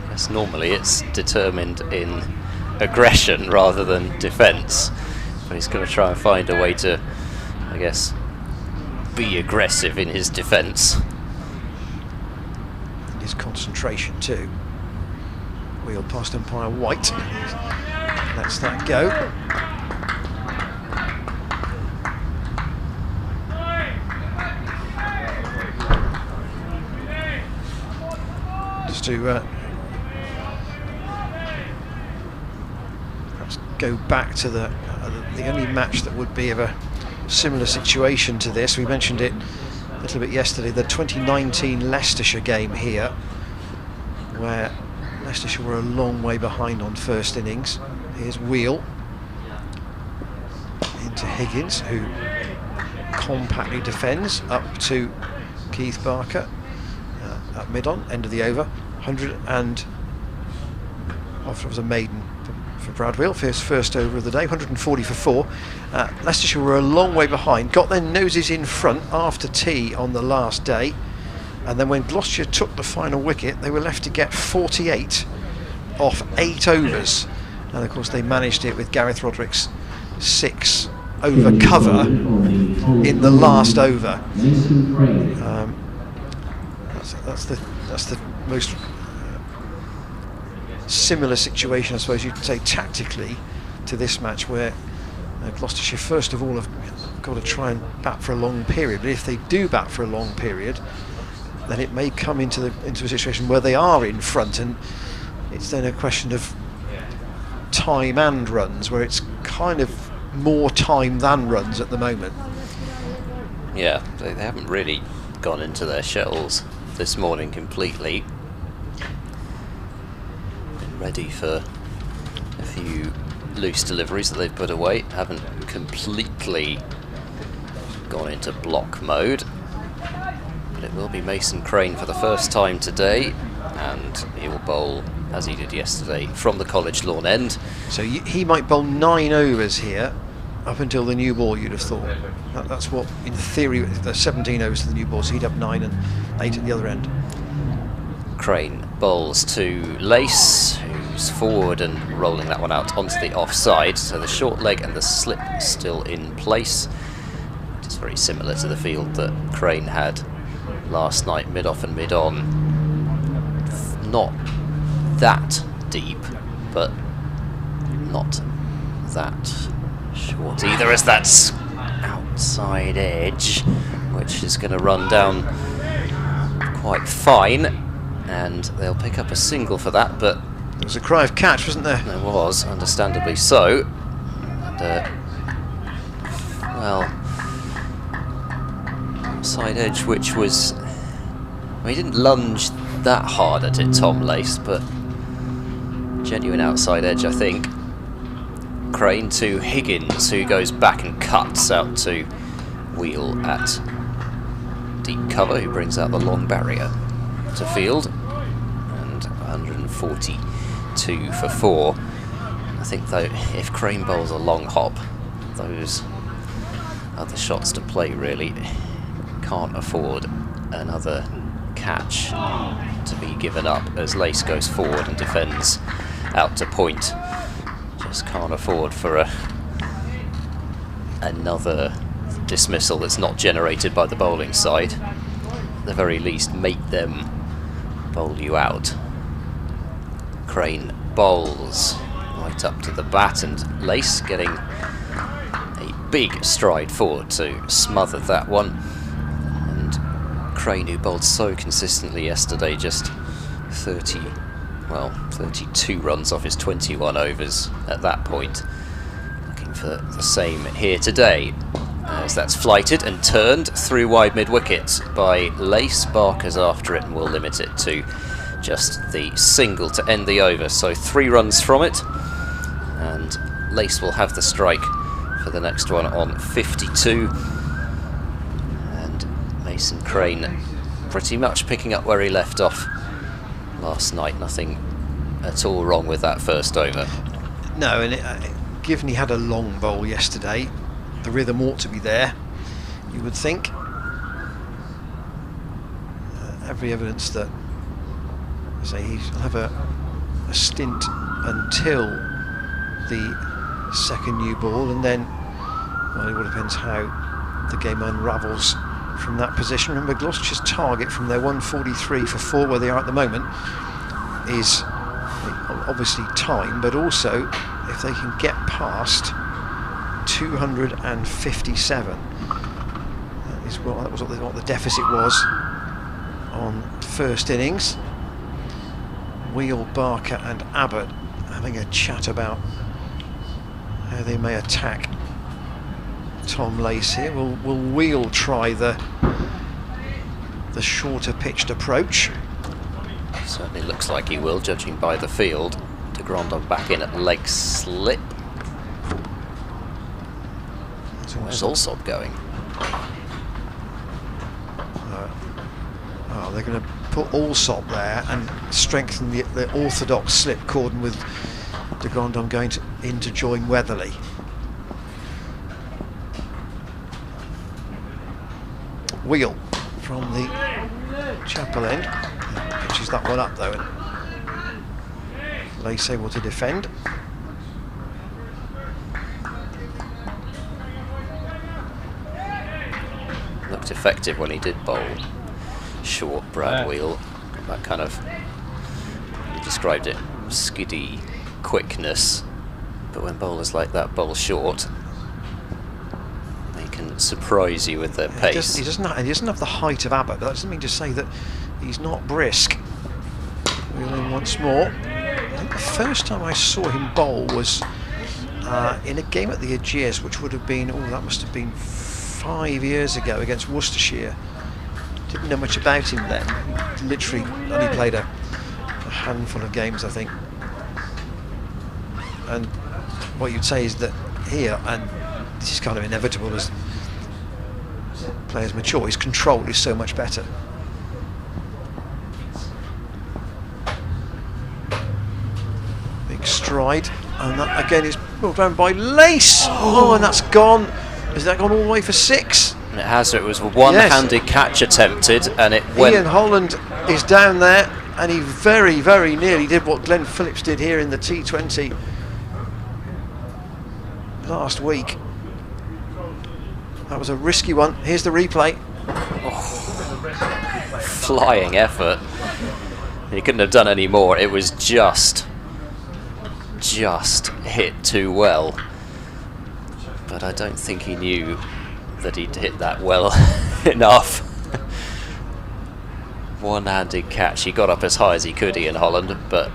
Yes, normally it's determined in aggression rather than defence, but he's going to try and find a way to, I guess, be aggressive in his defence. And his concentration too. Wheel past umpire White. Lets that go. Just to perhaps go back to the only match that would be of a similar situation to this. We mentioned it a little bit yesterday, the 2019 Leicestershire game here, where Leicestershire were a long way behind on first innings. Here's Wheel into Higgins, who compactly defends up to Keith Barker at mid-on, end of the over. 100 and after it was a maiden for Brad Wheel, first over of the day, 140 for 4. Leicestershire were a long way behind, got their noses in front after tea on the last day, and then when Gloucestershire took the final wicket, they were left to get 48 off 8 overs. And of course they managed it with Gareth Roderick's 6 over cover in the last over. That's the most similar situation, I suppose you'd say, tactically to this match, where Gloucestershire first of all have got to try and bat for a long period. But if they do bat for a long period, then it may come into a situation where they are in front, and it's then a question of time and runs, where it's kind of more time than runs at the moment. Yeah, they haven't really gone into their shells this morning completely. Been ready for a few loose deliveries that they've put away. Haven't completely gone into block mode. But it will be Mason Crane for the first time today, and he will bowl as he did yesterday from the College Lawn end. So he might bowl 9 overs here up until the new ball, you'd have thought. That's what, in theory, there's 17 overs to the new ball, so he'd have 9 and 8 at the other end. Crane bowls to Lace, who's forward and rolling that one out onto the offside, so the short leg and the slip still in place. It's very similar to the field that Crane had last night, mid-off and mid-on. Not that deep, but not that short either, as that's outside edge, which is going to run down quite fine, and they'll pick up a single for that, but There was a cry of catch, wasn't there? there was, understandably so. And, well, outside edge, which was, I mean, he didn't lunge that hard at it, Tom Lace, but genuine outside edge, I think. Crane to Higgins, who goes back and cuts out to Wheel at deep cover, who brings out the long barrier to field, and 142 for 4. I think though, if Crane bowls a long hop, those other shots to play really can't afford another catch to be given up, as Lace goes forward and defends out to point. Just can't afford for another dismissal that's not generated by the bowling side. At the very least, make them bowl you out. Crane bowls right up to the bat, and Lace getting a big stride forward to smother that one. And Crane, who bowled so consistently yesterday, just 32 runs off his 21 overs at that point. Looking for the same here today, as that's flighted and turned through wide mid-wicket by Lace. Barker's after it and will limit it to just the single to end the over, so 3 runs from it, and Lace will have the strike for the next one on 52. And Mason Crane pretty much picking up where he left off last night. Nothing at all wrong with that first over. No, and given he had a long bowl yesterday, the rhythm ought to be there, you would think. Every evidence that, say, he'll have a stint until the second new ball, and then, well, it all depends how the game unravels from that position. Remember, Gloucestershire's target from their 143 for 4, where they are at the moment, is obviously time, but also if they can get past 257. That was what the deficit was on first innings. Wheel, Barker and Abbott having a chat about how they may attack Tom Lace here. Will Wheel try the shorter pitched approach? Certainly looks like he will, judging by the field. De Grandon back in at leg slip. Where's Alsop going? They're going to put Alsop there and strengthen the orthodox slip cordon, with De Grandon going in to join Weatherly. Wheel from the chapel end. Pitches that one up though, and Lace able to defend. Looked effective when he did bowl short Brad Wheel. That kind of, you described it, skiddy quickness. But when bowlers like that bowl short, they can surprise you with their pace. He doesn't have the height of Abbott, but that doesn't mean to say that he's not brisk. Wheel in once more. I think the first time I saw him bowl was in a game at the Aegeus, which would have been, that must have been 5 years ago, against Worcestershire. Didn't know much about him then. He literally only played a handful of games, I think. And what you'd say is that here, and this is kind of inevitable as players mature, his control is so much better. Big stride, and that again is brought down by Lace. Oh, and that's gone. Has that gone all the way for 6? It has. It was a one-handed catch attempted, and it went. Ian Holland is down there, and he very, very nearly did what Glenn Phillips did here in the T20 last week. That was a risky one. Here's the replay. Oh, flying effort. He couldn't have done any more. It was just hit too well. But I don't think he knew that he'd hit that well enough. One-handed catch. He got up as high as he could, Ian Holland, but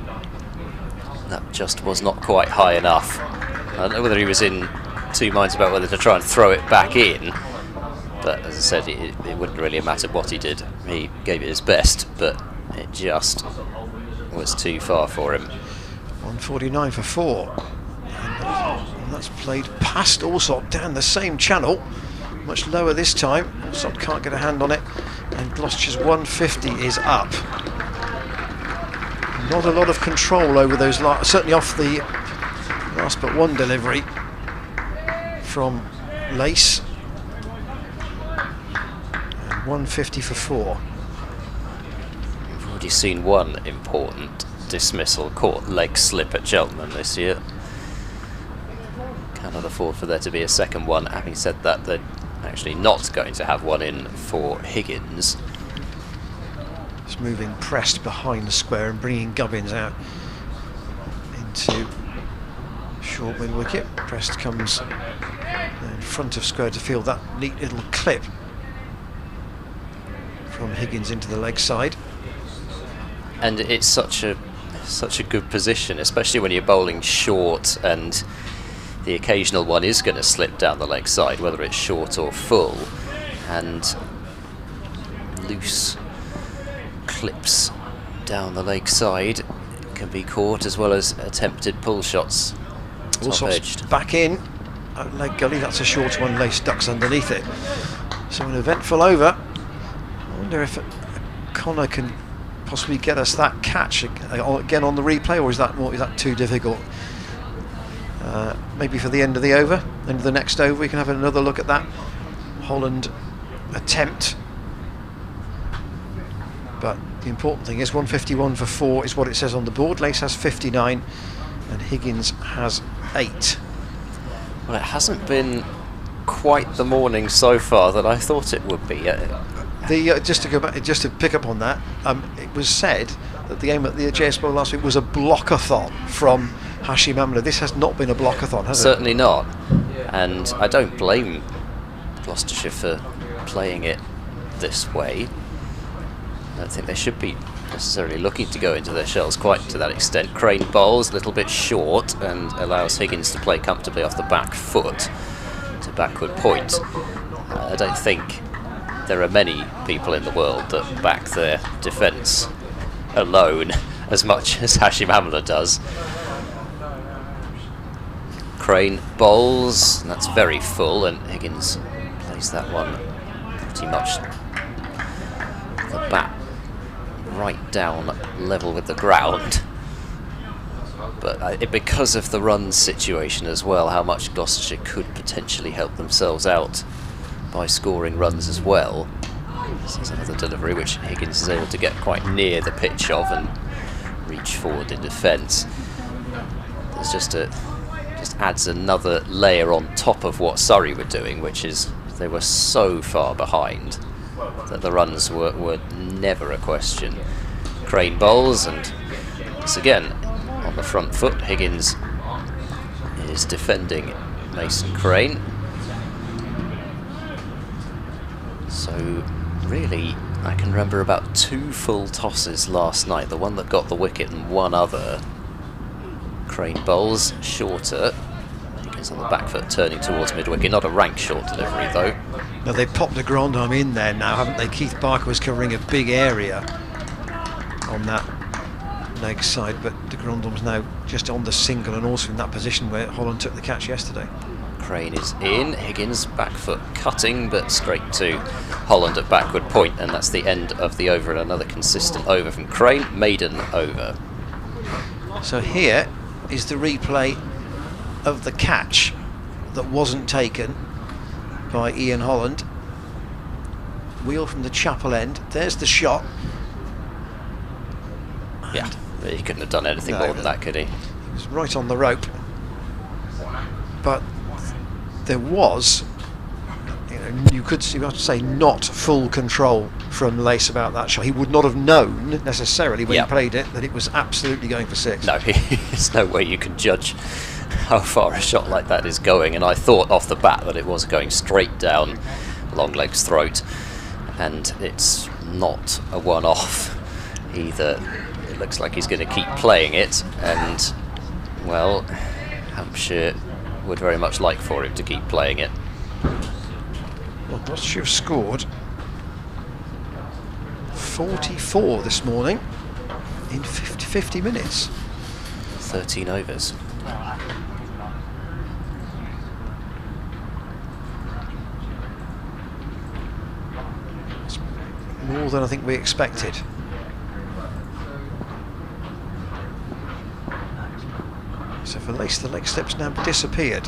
that just was not quite high enough. I don't know whether he was in two minds about whether to try and throw it back in, but as I said, it wouldn't really have mattered what he did. He gave it his best, but it just was too far for him. 149 for 4. And that's played past Alsop down the same channel, much lower this time. Alsop can't get a hand on it, and Gloucestershire's 150 is up. Not a lot of control over those, certainly off the last but one delivery from Lace. And 150 for 4. We've already seen one important dismissal, caught leg slip at Cheltenham this year. Cannot afford for there to be a second one. Having said that, they're actually not going to have one in for Higgins. Just moving Prest behind the square and bringing Gubbins out into short mid wicket. Prest comes in front of square to field that neat little clip from Higgins into the leg side. And it's such a good position, especially when you're bowling short and the occasional one is going to slip down the leg side, whether it's short or full, and loose clips down the leg side can be caught, as well as attempted pull shots. Also back in at leg gully. That's a short one. Lace ducks underneath it. So an eventful over. I wonder if Connor can possibly get us that catch again on the replay, or is that too difficult? Maybe for the end of the over, end of the next over, we can have another look at that Holland attempt. But the important thing is 151 for 4 is what it says on the board. Lace has 59 and Higgins has 8. Well, it hasn't been quite the morning so far that I thought it would be. Just to go back, just to pick up on that, it was said that the aim at the JS Bowl last week was a blockathon from Hashim Amla. This has not been a blockathon, has it? Certainly not. And I don't blame Gloucestershire for playing it this way. I don't think they should be necessarily looking to go into their shells quite to that extent. Crane bowls a little bit short and allows Higgins to play comfortably off the back foot to backward point. I don't think there are many people in the world that back their defence alone as much as Hashim Amla does. Crane bowls, and that's very full, and Higgins plays that one pretty much the bat right down level with the ground. But because of the run situation as well, how much Gloucestershire could potentially help themselves out by scoring runs as well. This is another delivery which Higgins is able to get quite near the pitch of and reach forward in defence. There's just adds another layer on top of what Surrey were doing, which is they were so far behind that the runs were never a question. Crane bowls, and once again on the front foot, Higgins is defending Mason Crane. So really, I can remember about 2 full tosses last night, the one that got the wicket and one other. Crane bowls shorter. Higgins on the back foot turning towards mid-wicket. Not a rank short delivery though. Now they've popped the Grand Arm in there now, haven't they? Keith Barker was covering a big area on that leg side, but de Grandhomme's now just on the single and also in that position where Holland took the catch yesterday. Crane is in. Higgins back foot cutting, but straight to Holland at backward point, and that's the end of the over, and another consistent over from Crane. Maiden over. So here is the replay of the catch that wasn't taken by Ian Holland. Wheel from the chapel end. There's the shot. Yeah, he couldn't have done anything more than that, could he? He was right on the rope. But there was, you could have to say, not full control from Lace about that shot. He would not have known necessarily when he played it that it was absolutely going for 6. No, there's no way you can judge how far a shot like that is going, and I thought off the bat that it was going straight down Longleg's throat, and it's not a one-off either. It looks like he's going to keep playing it, and well, Hampshire would very much like for him to keep playing it. Well, Gloucestershire have scored 44 this morning in 50 minutes. 13 overs. It's more than I think we expected. So for Lace, the leg slip's now disappeared.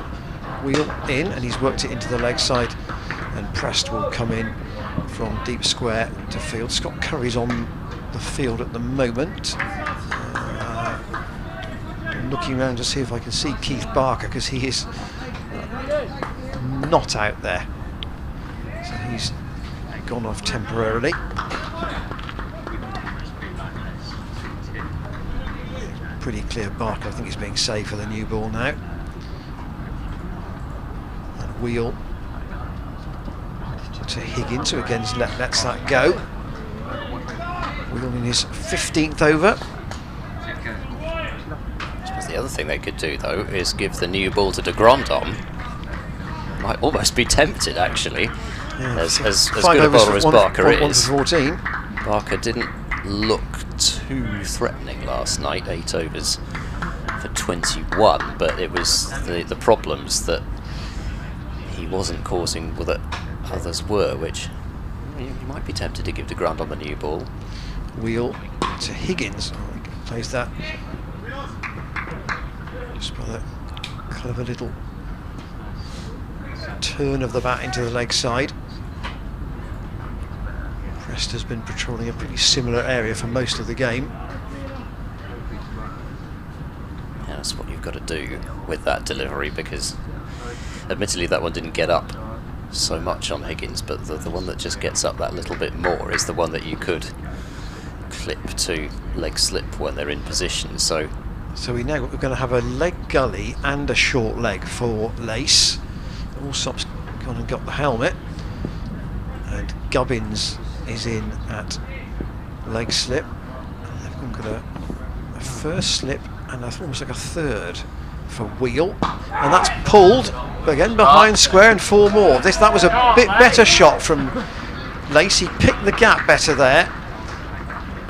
Wheel in, and he's worked it into the leg side, and Prest will come in from deep square to field. Scott Curry's on the field at the moment. I'm looking around to see if I can see Keith Barker, because he is not out there. So he's gone off temporarily. Pretty clear Barker, I think he's being saved for the new ball now. And Wheel to Higgins, who again lets that go. Wheel in his 15th over. The other thing they could do, though, is give the new ball to de Grandhomme. Might almost be tempted, actually. Yeah, as good a bowler as Barker is. 14. Barker didn't look too threatening last night, 8 overs for 21, but it was the problems that he wasn't causing that others were, which you might be tempted to give de Grandhomme a new ball. Wheel to Higgins. Plays that. Just by that clever little turn of the bat into the leg side. Prest has been patrolling a pretty similar area for most of the game. Yeah, that's what you've got to do with that delivery, because admittedly that one didn't get up so much on Higgins, but the one that just gets up that little bit more is the one that you could clip to leg slip when they're in position. So we're going to have a leg gully and a short leg for Lace. Allsop's gone and got the helmet, and Gubbins is in at leg slip. And they've got a first slip and almost like a third for Wheel, and that's pulled again behind square, and 4 more. That was a bit better shot from Lace. He picked the gap better there,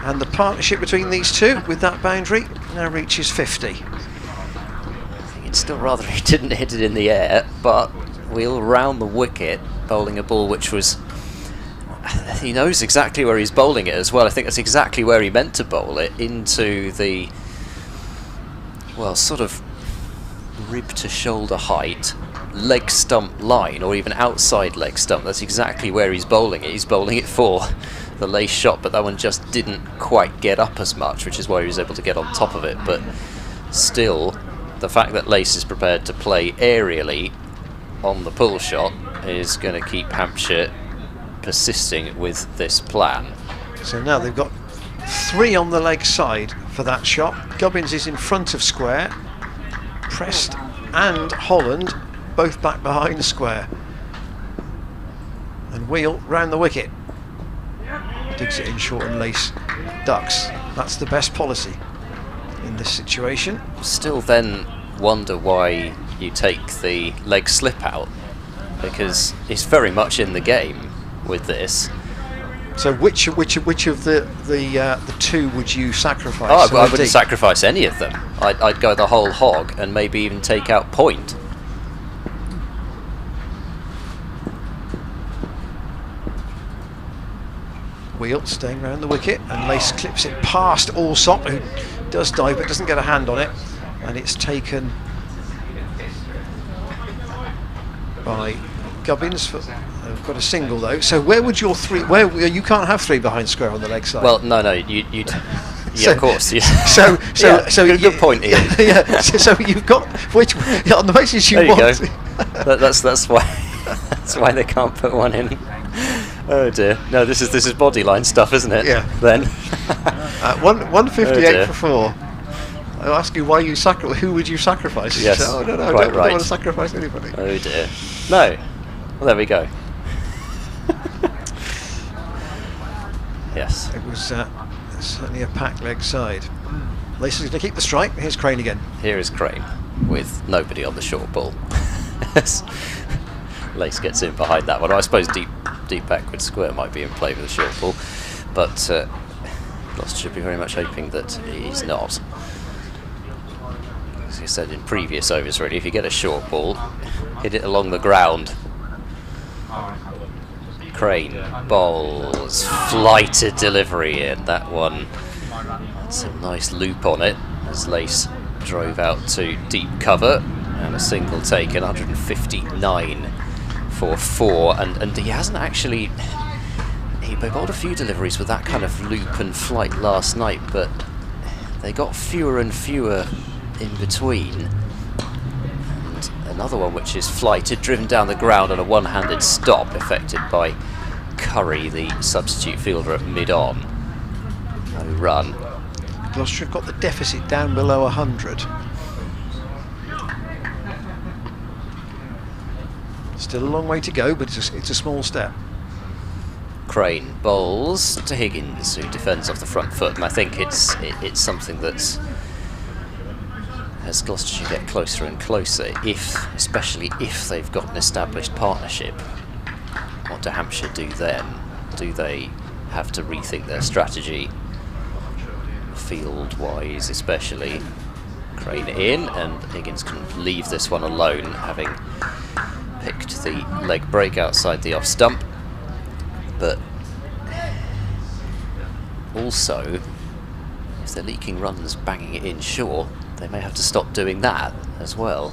and the partnership between these two with that boundary now reaches 50. I think it's still rather he didn't hit it in the air, but Wheel round the wicket, bowling a ball which was, he knows exactly where he's bowling it as well. I think that's exactly where he meant to bowl it, into the, well, sort of rib to shoulder height leg stump line, or even outside leg stump. That's exactly where he's bowling it. He's bowling it for the Lace shot, but that one just didn't quite get up as much, which is why he was able to get on top of it. But still, the fact that Lace is prepared to play aerially on the pull shot is going to keep Hampshire persisting with this plan. So now they've got 3 on the leg side for that shot. Gubbins is in front of square. Prest and Holland both back behind square. And Wheel round the wicket. Digs it in short, and Lace ducks. That's the best policy in this situation. Still then wonder why you take the leg slip out, because it's very much in the game with this. So which of the 2 would you sacrifice? Oh, I wouldn't sacrifice any of them. I'd go the whole hog and maybe even take out point. Wheel staying round the wicket, and Lace clips it past Allsop, who does dive but doesn't get a hand on it, and it's taken by Gubbins. They've got a single though. So where would your 3? Where you can't have 3 behind square on the leg side. Well, no, you yeah, of course. Yeah. So good point, Ian. Yeah. So you've got which on the basis you there want. You go. That's why that's why they can't put one in. Oh dear. No, this is bodyline stuff, isn't it? Yeah. Then. 158 for 4. I'll ask you why you who would you sacrifice? Yes, You say, oh, no, I quite don't right. want to sacrifice anybody. Oh dear. No. Well, there we go. Yes. It was certainly a packed leg side. Lace is going to keep the strike. Here's Crane again. Here is Crane with nobody on the short ball. Lace gets in behind that one. I suppose deep backward square might be in play with the short ball, but Gloucester should be very much hoping that he's not. As you said in previous overs, really, if you get a short ball, hit it along the ground. Crane bowls, flighted delivery in that one. That's a nice loop on it as Lace drove out to deep cover, and a single taken, 159 for 4, and he hasn't actually, he bowled a few deliveries with that kind of loop and flight last night, but they got fewer and fewer in between. And another one which is flighted, driven down the ground on a one-handed stop, effected by Curry, the substitute fielder at mid-on. No run. Gloucester have got the deficit down below 100. Still a long way to go, but it's a small step. Crane bowls to Higgins, who defends off the front foot, and I think it's something that's, as Gloucestershire get closer and closer, especially if they've got an established partnership, what do Hampshire do then? Do they have to rethink their strategy, field-wise especially? Crane in, and Higgins can leave this one alone, having picked the leg break outside the off stump. But also, if they're leaking runs, banging it in short, they may have to stop doing that as well.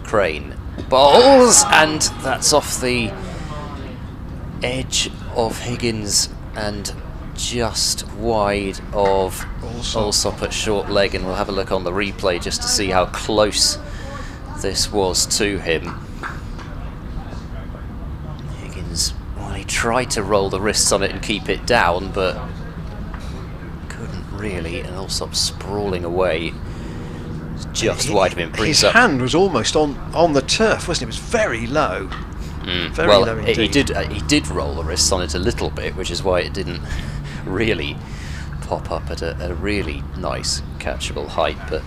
Crane bowls, and that's off the edge of Higgins and just wide of Allsop at short leg, and we'll have a look on the replay just to see how close this was to him. Higgins, well, he tried to roll the wrists on it and keep it down, but couldn't really, and Allsop sprawling away just wide of him. His hand was almost on the turf, wasn't it? It was very low. Very well, low indeed. he did roll the wrists on it a little bit, which is why it didn't really pop up at a really nice catchable height, but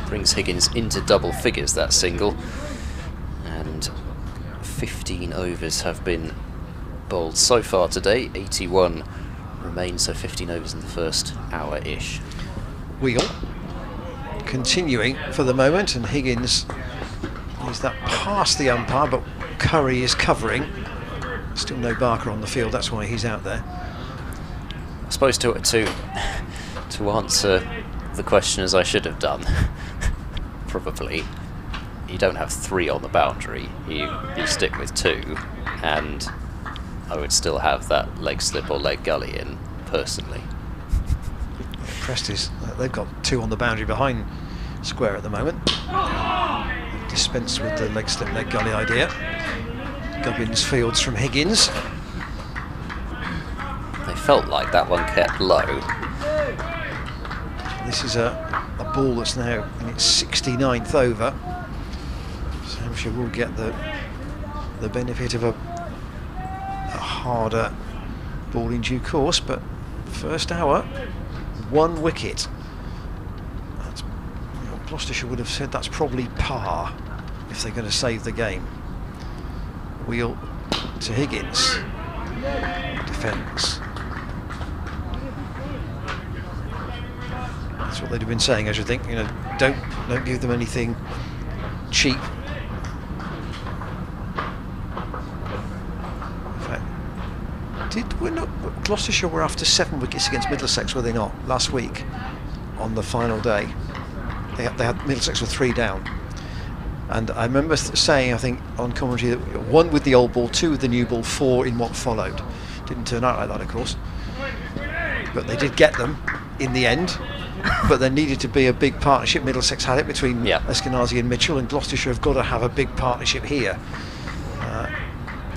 brings Higgins into double figures, that single, and 15 overs have been bowled so far today. 81 remain, so 15 overs in the first hour-ish. Wheel continuing for the moment, and Higgins is that past the umpire, but Curry is covering. Still no Barker on the field, that's why he's out there. I suppose to answer the question as I should have done, probably, you don't have 3 on the boundary, you stick with 2, and I would still have that leg slip or leg gully in, personally. Prestes, they've got 2 on the boundary behind square at the moment. Dispense with the leg slip, leg gully idea. Gubbins fields from Higgins. They felt like that one kept low. This is a ball that's now in its 69th over. So Hampshire will get the benefit of a harder ball in due course, but first hour, 1 wicket. That's, Gloucestershire would have said that's probably par if they're going to save the game. Wheel to Higgins. Defence. That's what they'd have been saying, I should think. You know, don't give them anything cheap. In fact, Gloucestershire were after 7 wickets against Middlesex, were they not? Last week, on the final day, they had Middlesex were 3 down. And I remember saying, I think, on commentary, that 1 with the old ball, 2 with the new ball, 4 in what followed. Didn't turn out like that, of course. But they did get them in the end. But there needed to be a big partnership. Middlesex had it between Eskenazi and Mitchell, and Gloucestershire have got to have a big partnership here.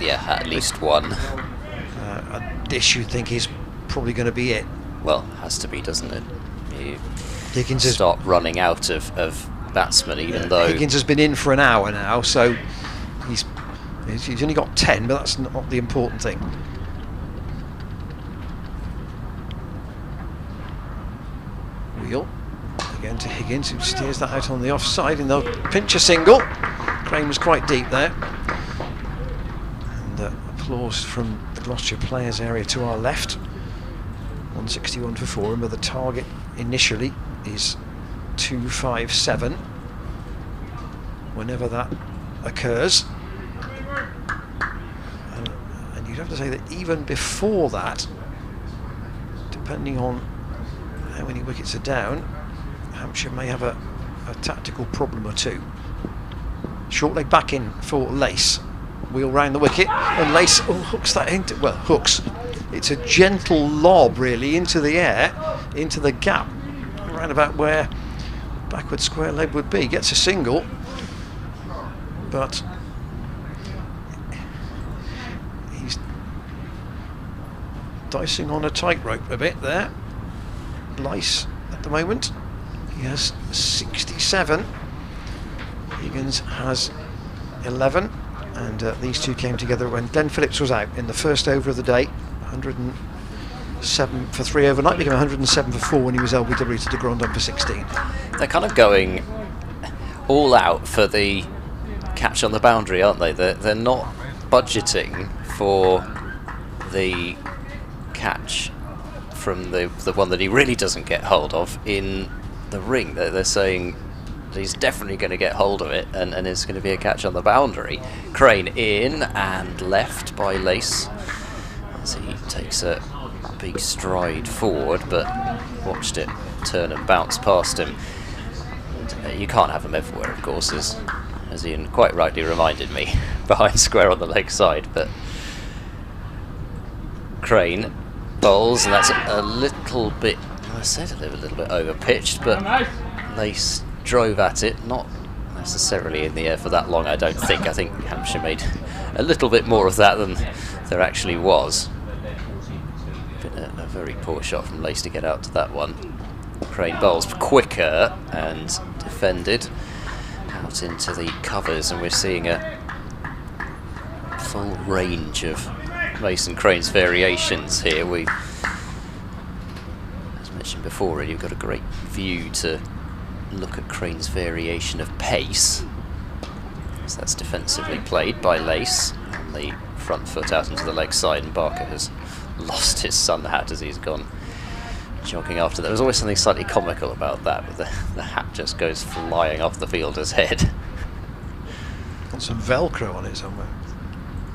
Yeah, at least one. This, you'd think, is probably going to be it. Well, has to be, doesn't it? Higgins has, start running out of batsmen, even though Higgins has been in for an hour now, so he's only got 10, but that's not the important thing. Wheel again to Higgins, who steers that out on the offside, and they'll pinch a single. Crane was quite deep there. And applause from the Gloucestershire players area to our left. 161 for 4, but the target initially is 257 whenever that occurs. And you'd have to say that even before that, depending on how many wickets are down, Hampshire may have a tactical problem or two. Short leg back in for Lace. Wheel round the wicket, and Lace hooks that into, well, hooks. It's a gentle lob really into the air, into the gap, around about where backward square leg would be. Gets a single, but he's dicing on a tightrope a bit there. Lace at the moment, he has 67. Higgins has 11, and these two came together when Glenn Phillips was out in the first over of the day. 107 for 3 overnight, became 107 for 4 when he was LBW to de Grandon for 16. They're kind of going all out for the catch on the boundary, aren't they? They're not budgeting for the catch from the one that he really doesn't get hold of in the ring. They're saying he's definitely going to get hold of it, and it's going to be a catch on the boundary. Crane in and left by Lace as he takes a big stride forward, but watched it turn and bounce past him. And, you can't have them everywhere, of course, as Ian quite rightly reminded me, behind square on the leg side. But Crane bowls, and that's a little bit, I said a little bit over pitched, but Lace drove at it, not necessarily in the air for that long, I don't think. I think Hampshire made a little bit more of that than there actually was. Been a very poor shot from Lace to get out to that one. Crane bowls quicker and defended out into the covers, and we're seeing a full range of Mason Crane's variations here. We, as mentioned before, really, we've got a great view to look at Crane's variation of pace. So that's defensively played by Lace on the front foot out into the leg side, and Barker has lost his sun hat as he's gone jogging after that. There's always something slightly comical about that, but the hat just goes flying off the fielder's head. Got some Velcro on it somewhere.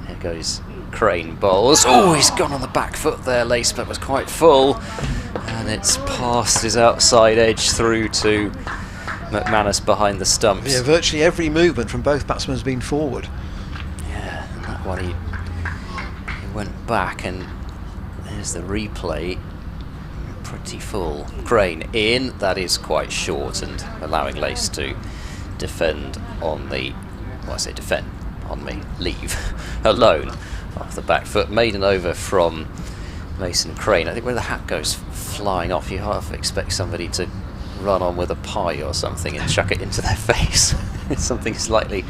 Here goes Crane bowls. Oh, he's gone on the back foot there. Lace, but was quite full, and it's past his outside edge through to McManus behind the stumps. Yeah, virtually every movement from both batsmen has been forward. Yeah, and that one he went back, and there's the replay. Pretty full. Crane in, that is quite short, and allowing Lace to defend on the, well, I say defend, on me, leave alone off the back foot. Maiden over from Mason Crane. I think when the hat goes flying off, you half expect somebody to run on with a pie or something and chuck it into their face. There's something slightly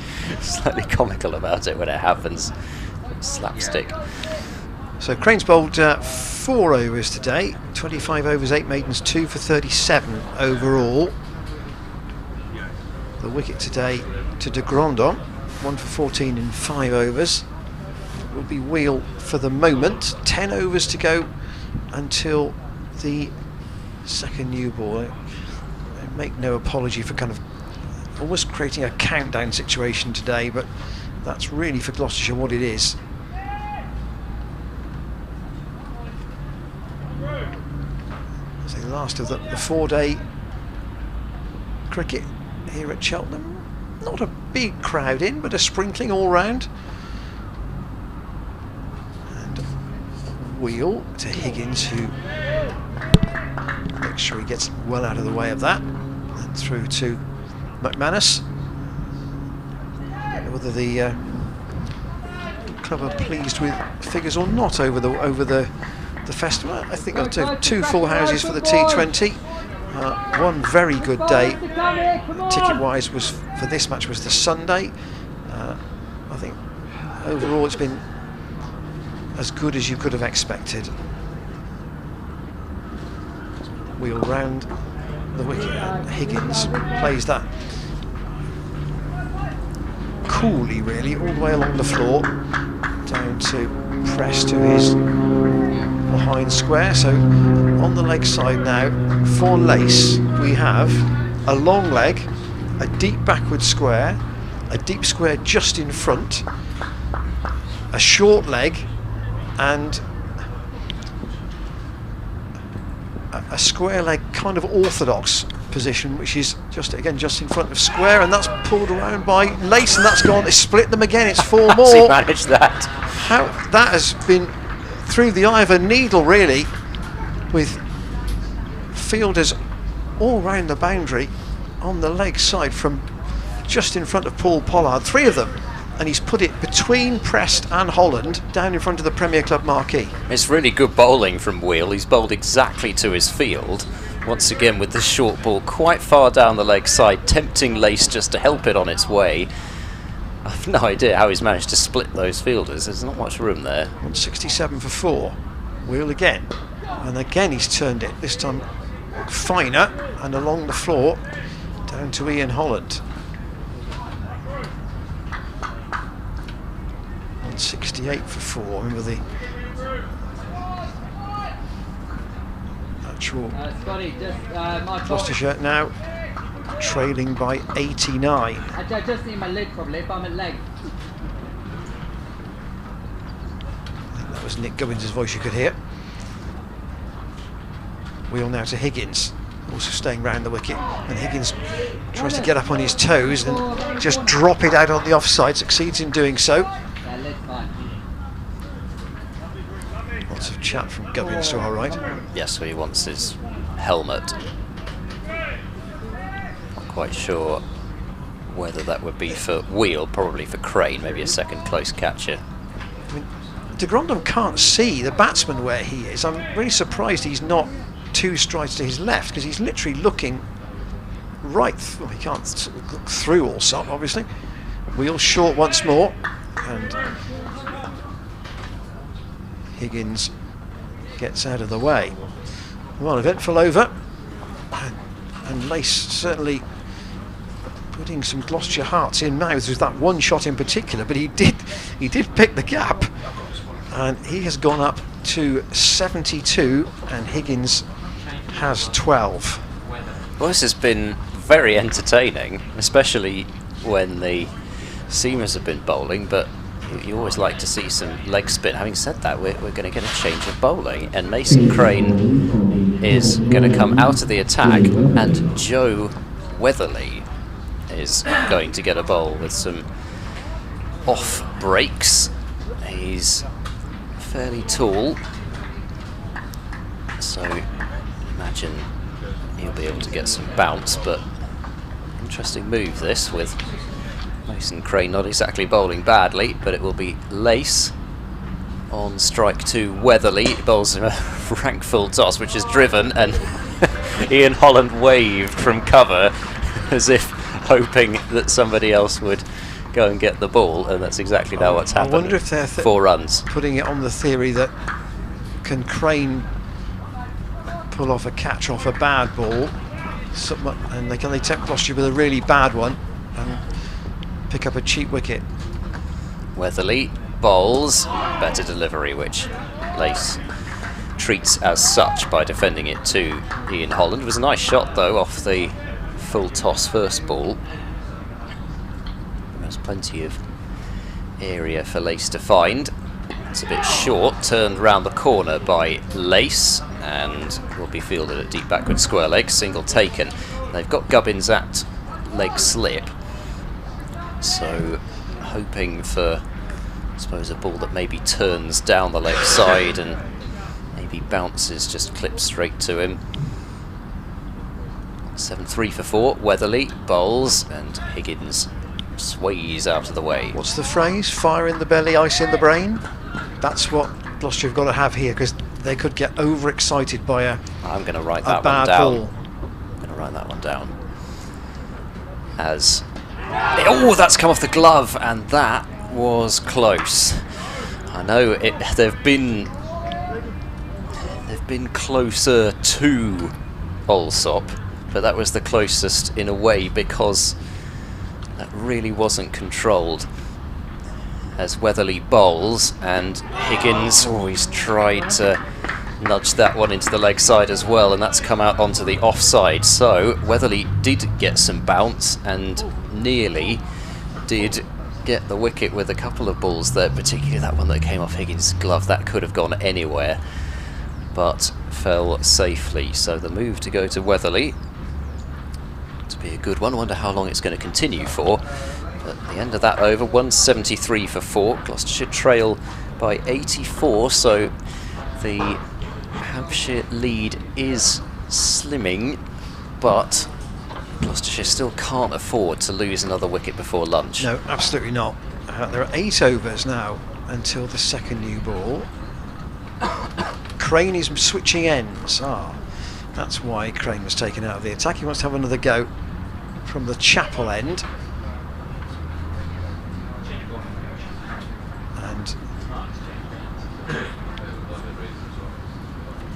comical about it when it happens. Slapstick. So Crane's bowled 4 overs today, 25 overs, 8 maidens, 2 for 37 overall. The wicket today to de Grandon, 1 for 14 in 5 overs. It will be Wheel for the moment. 10 overs to go until the second new ball. I make no apology for kind of almost creating a countdown situation today, but that's really for Gloucestershire what it is. It's the last of the 4-day cricket here at Cheltenham. Not a big crowd in, but a sprinkling all round. And Wheel to Higgins, who makes sure he gets well out of the way of that. And through to McManus. I don't know whether the club are pleased with figures or not over the festival. I think I'll do 2 full houses for the T20, One very good day, ticket-wise, was for this match was the Sunday. I think overall it's been as good as you could have expected. Wheel round the wicket, and Higgins plays that coolly, really, all the way along the floor, down to press to his behind square. So on the leg side now, for Lace, we have a long leg, a deep backward square, a deep square just in front, a short leg, and a square leg kind of orthodox position, which is just again just in front of square, and that's pulled around by Lace, and that's gone. It's split them again. It's 4 more. How's he managed that? How that has been through the eye of a needle, really, with fielders all round the boundary on the leg side from just in front of Paul Pollard, 3 of them, and he's put it between Prest and Holland, down in front of the Premier Club marquee. It's really good bowling from Wheel. He's bowled exactly to his field. Once again with the short ball quite far down the leg side, tempting Lace just to help it on its way. I've no idea how he's managed to split those fielders. There's not much room there. 167 for 4. Wheel again. And again he's turned it, this time finer, and along the floor, down to Ian Holland. 168 for 4. Remember the actual Gloucestershire now trailing by 89. I just need my lid probably, if I'm at leg. I think that was Nick Gubbins' voice you could hear. Wheel now to Higgins, also staying round the wicket, and Higgins tries to get up on his toes and just drop it out on the offside, succeeds in doing so. Yeah, lid's fine. Lots of chat from Gubbins to our right. Yes, so he wants his helmet. Not quite sure whether that would be for Wheel, probably for Crane, maybe a second close catcher. I mean, de Grandhomme can't see the batsman where he is. I'm really surprised he's not 2 strides to his left, because he's literally looking right. Well, he can't look through Allsop, obviously. Wheel short once more, and Higgins gets out of the way. Well, eventful over, and Lace certainly putting some Gloucestershire hearts in mouths with that one shot in particular, but he did pick the gap, and he has gone up to 72, and Higgins has 12. Well, this has been very entertaining, especially when the seamers have been bowling, but you always like to see some leg spin. Having said that, we're going to get a change of bowling, and Mason Crane is going to come out of the attack, and Joe Weatherly is going to get a bowl with some off breaks. He's fairly tall, so imagine he'll be able to get some bounce, but interesting move this, with Mason Crane not exactly bowling badly, but it will be Lace on strike to Weatherly. Bowls him a rank full toss, which is driven, and Ian Holland waved from cover as if hoping that somebody else would go and get the ball, and that's exactly now what's happened. I wonder if they're 4 runs. Putting it on the theory that can Crane pull off a catch off a bad ball, and they tempt Gloucestershire with a really bad one and pick up a cheap wicket. Weatherly bowls, better delivery, which Lace treats as such by defending it to Ian Holland. It was a nice shot though off the full toss first ball. There's plenty of area for Lace to find. It's a bit short, turned round the corner by Lace, and will be fielded at deep backward square leg, single taken. They've got Gubbins at leg slip, so hoping for, I suppose, a ball that maybe turns down the leg side and maybe bounces, just clips straight to him. 7-3 for 4. Weatherly bowls, and Higgins sways out of the way. What's the phrase? Fire in the belly, ice in the brain? That's what Gloucestershire have got to have here, because they could get overexcited by I'm going to write that bad one down. ball. write that one down. As oh, that's come off the glove, and that was close. I know they've been closer to Allsop, but that was the closest in a way because that really wasn't controlled. As Weatherly bowls, and Higgins always tried to nudge that one into the leg side as well, and that's come out onto the offside. So Weatherly did get some bounce and nearly did get the wicket with a couple of balls there, particularly that one that came off Higgins' glove. That could have gone anywhere, but fell safely. So the move to go to Weatherly to be a good one. I wonder how long it's going to continue for. At the end of that over, 173 for 4. Gloucestershire trail by 84, so the Hampshire lead is slimming, but Gloucestershire still can't afford to lose another wicket before lunch. No, absolutely not. There are 8 overs now until the second new ball. Crane is switching ends. That's why Crane was taken out of the attack. He wants to have another go from the Chapel end. And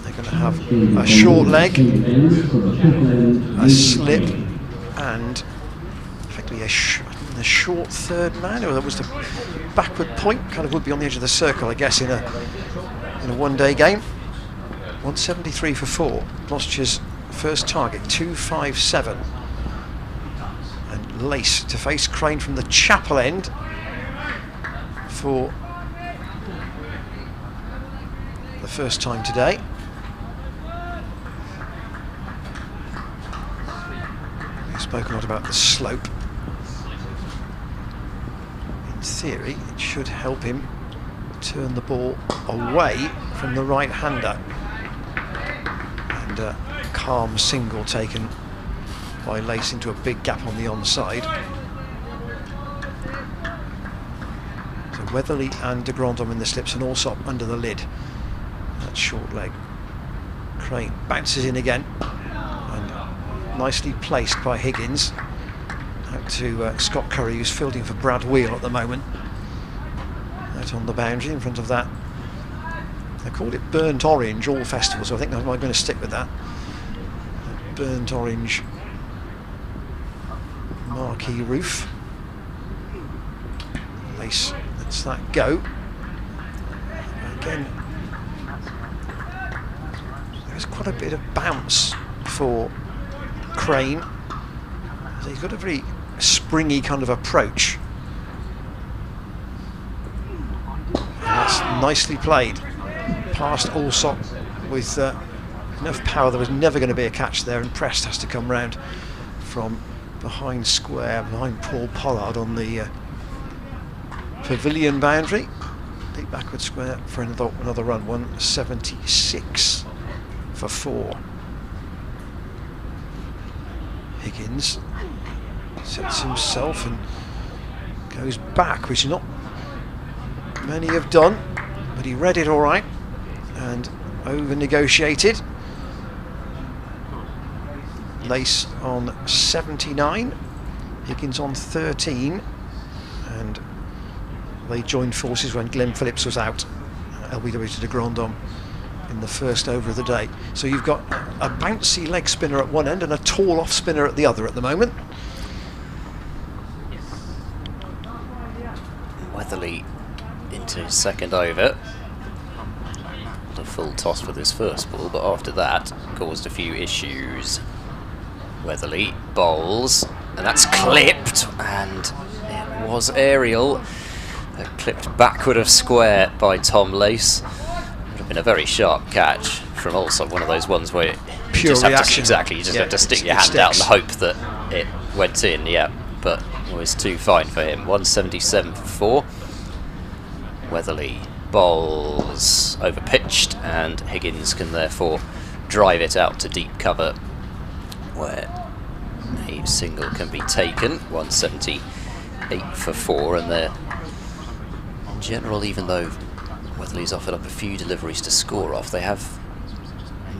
they're going to have a short leg, a slip, and effectively a short third man. Or that was the backward point, kind of would be on the edge of the circle, I guess, in a one-day game. 173 for 4. Gloucestershire's first target, 257. And Lace to face Crane from the Chapel end for the first time today. We've spoken a lot about the slope. In theory, it should help him turn the ball away from the right-hander. And a calm single taken by Lace into a big gap on the onside. So Weatherly and de Grandhomme in the slips and Allsop under the lid. That short leg. Crane bounces in again, and nicely placed by Higgins. Out to Scott Curry, who's fielding for Brad Wheel at the moment. Out on the boundary in front of that. They called it burnt orange all festival, so I think I'm going to stick with that. Burnt orange marquee roof. Lace lets that go. Again, there's quite a bit of bounce for Crane. So he's got a very springy kind of approach. And that's nicely played. Past Allsop with enough power. There was never going to be a catch there, and Prest has to come round from behind square, behind Paul Pollard on the pavilion boundary. Deep backward square for another run. 176 for 4. Higgins sets himself and goes back, which not many have done, but he read it all right and over negotiated. Lace on 79, Higgins on 13, and they joined forces when Glenn Phillips was out. LBW to de Grandhomme in the first over of the day. So you've got a bouncy leg spinner at one end and a tall off spinner at the other at the moment. Weatherly into his second over. Not a full toss for this first ball, but after that caused a few issues. Weatherly bowls, and that's clipped, and it was aerial. Clipped backward of square by Tom Lace. Would have been a very sharp catch from also one of those ones where you pure just have reaction. To, exactly, you just have to stick your hand out and hope that it went in. Yeah, but it was too fine for him. 177 for 4. Weatherly bowls over pitched, and Higgins can therefore drive it out to deep cover, where a single can be taken. 178 for 4, and they're in general, even though Weatherly's offered up a few deliveries to score off, they have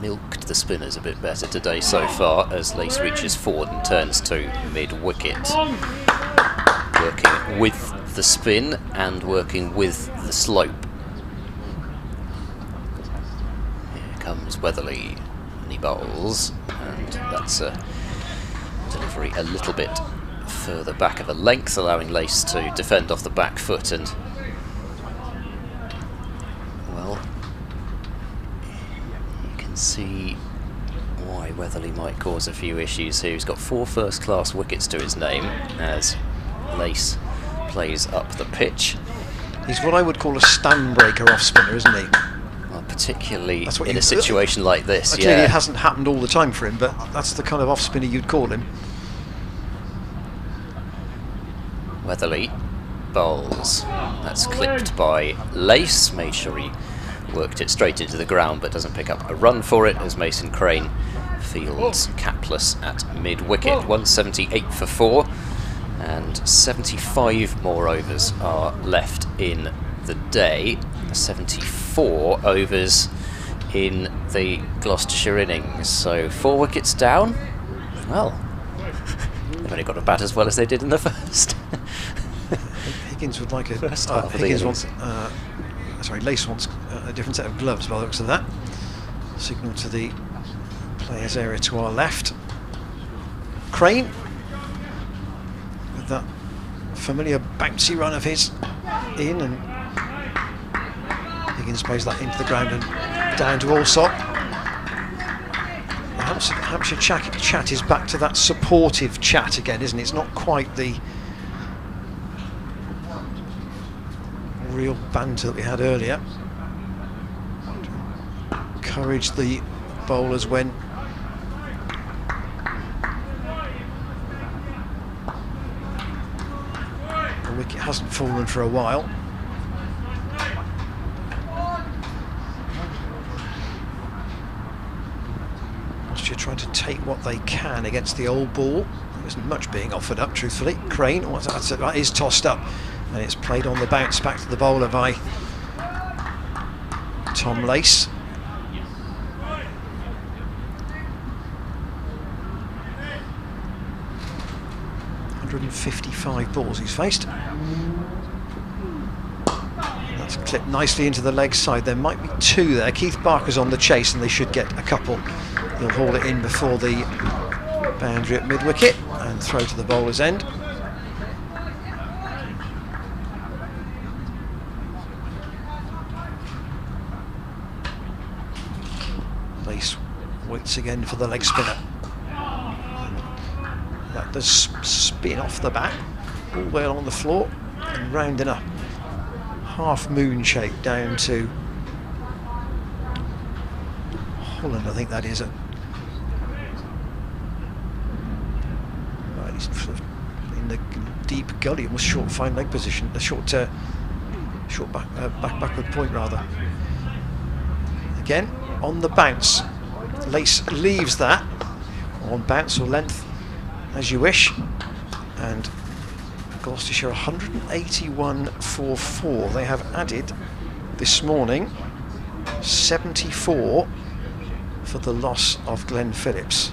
milked the spinners a bit better today so far, as Lace reaches forward and turns to mid-wicket. Working with the spin and working with the slope. Here comes Weatherly, and he bowls, and that's a delivery a little bit further back of a length, allowing Lace to defend off the back foot, and well, you can see why Weatherly might cause a few issues here. He's got 4 first-class wickets to his name as Lace plays up the pitch. He's what I would call a stand-breaker off-spinner, isn't he? Well, particularly in a situation like this, clearly it hasn't happened all the time for him, but that's the kind of off-spinner you'd call him. Weatherly bowls. That's clipped by Lace. Made sure he worked it straight into the ground, but doesn't pick up a run for it, as Mason Crane fields capless at mid-wicket. 178 for 4, and 75 more overs are left in the day. 74 overs in the Gloucestershire innings, so 4 wickets down. Well, they've only got to bat as well as they did in the first. Higgins would like a... Higgins wants... Lace wants a different set of gloves by the looks of that. Signal to the players' area to our left. Crane, with that familiar bouncy run of his in, and Higgins plays that into the ground and down to Allsop. The Hampshire chat is back to that supportive chat again, isn't it? It's not quite the real banter that we had earlier. Encourage the bowlers when the wicket hasn't fallen for a while. You're trying to take what they can against the old ball. There isn't much being offered up, truthfully. Crane, that is tossed up, and it's played on the bounce back to the bowler by Tom Lace. .155 balls he's faced. That's clipped nicely into the leg side. There might be 2 there. Keith Barker's on the chase, and they should get a couple. He'll haul it in before the boundary at mid-wicket and throw to the bowler's end. Lace waits again for the leg spinner. That does spin off the bat, all the way along the floor and round in a half moon shape down to Holland, I think that is. He's sort of in the deep gully, almost short fine leg position, a short backward point rather. Again on the bounce, Lace leaves that on bounce or length as you wish, and Gloucestershire 181 for 4. They have added this morning 74 for the loss of Glenn Phillips.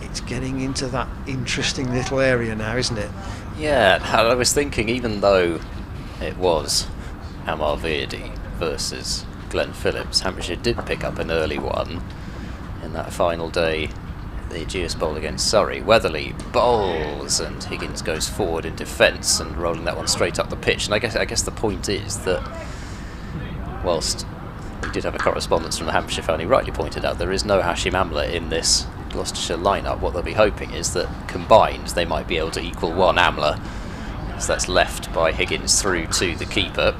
It's getting into that interesting little area now, isn't it? Yeah, I was thinking, even though it was Amar Virdi versus Glenn Phillips, Hampshire did pick up an early one in that final day, the Ageas Bowl against Surrey. Weatherly bowls, and Higgins goes forward in defence and rolling that one straight up the pitch. And I guess the point is that whilst we did have a correspondence from the Hampshire fan who rightly pointed out there is no Hashim Amla in this Gloucestershire lineup, what they'll be hoping is that combined they might be able to equal 1 Amla, so that's left by Higgins through to the keeper.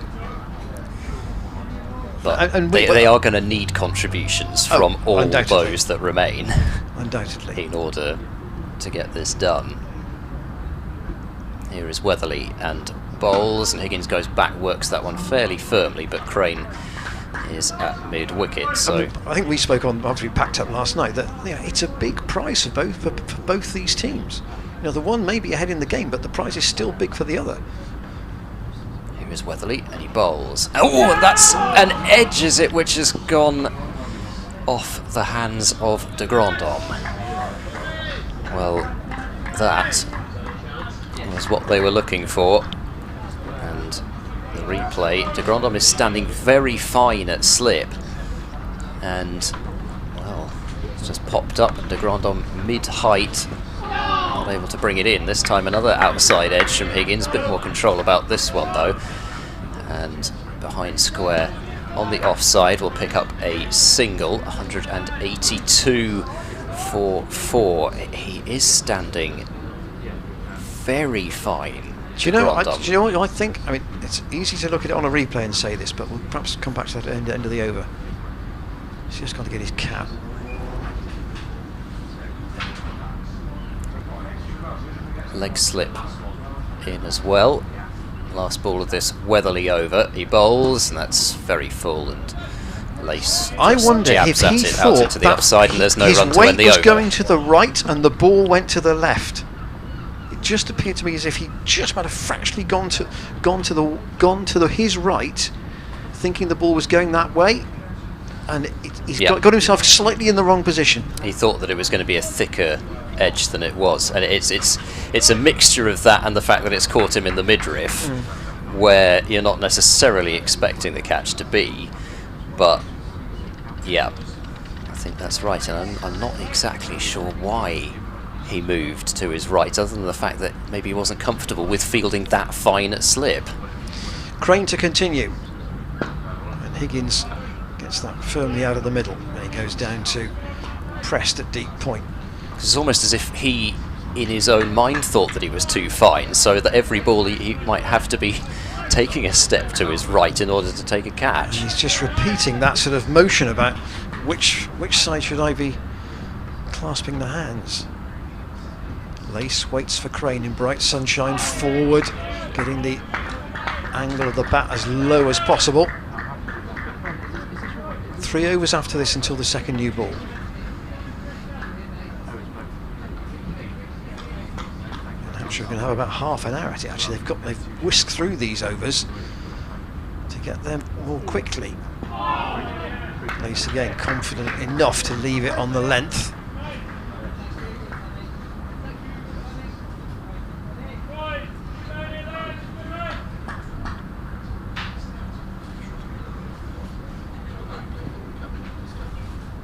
But they are going to need contributions from all those that remain, undoubtedly, in order to get this done. Here is Weatherly and bowls, and Higgins goes back, works that one fairly firmly, but Crane is at mid-wicket. So I think we spoke on after we packed up last night that it's a big prize for both these teams. The one may be ahead in the game, but the prize is still big for the other. Here's Weatherly, and he bowls. Oh, and that's an edge, is it, which has gone off the hands of de Grandhomme. Well, that was what they were looking for. And the replay, de Grandhomme is standing very fine at slip. And, well, it's just popped up. De Grandhomme mid-height, not able to bring it in. This time another outside edge from Higgins. A bit more control about this one, though. And behind square on the offside will pick up a single. 182 for 4. He is standing very fine. Do you know what I think? I mean, it's easy to look at it on a replay and say this, but we'll perhaps come back to that at the end of the over. He's just got to get his cap. Leg slip in as well. Last ball of this Weatherly over. He bowls, and that's very full, and Lace I wonder if he out into the offside, and there's no run to end the over. His weight was going to the right, and the ball went to the left. It just appeared to me as if he just might have fractionally gone to his right, thinking the ball was going that way, and he's got himself slightly in the wrong position. He thought that it was going to be a thicker edge than it was, and it's a mixture of that and the fact that it's caught him in the midriff, where you're not necessarily expecting the catch to be. But yeah, I think that's right, and I'm not exactly sure why he moved to his right, other than the fact that maybe he wasn't comfortable with fielding that fine at slip. Crane to continue, and Higgins gets that firmly out of the middle, and he goes down to pressed at deep point. It's almost as if he, in his own mind, thought that he was too fine, so that every ball he might have to be taking a step to his right in order to take a catch. And he's just repeating that sort of motion about which side should I be clasping the hands. Lace waits for Crane in bright sunshine, forward, getting the angle of the bat as low as possible. 3 overs after this until the second new ball. Hampshire are going to have about half an hour at it. Actually, they've whisked through these overs to get them more quickly. Lace again confident enough to leave it on the length.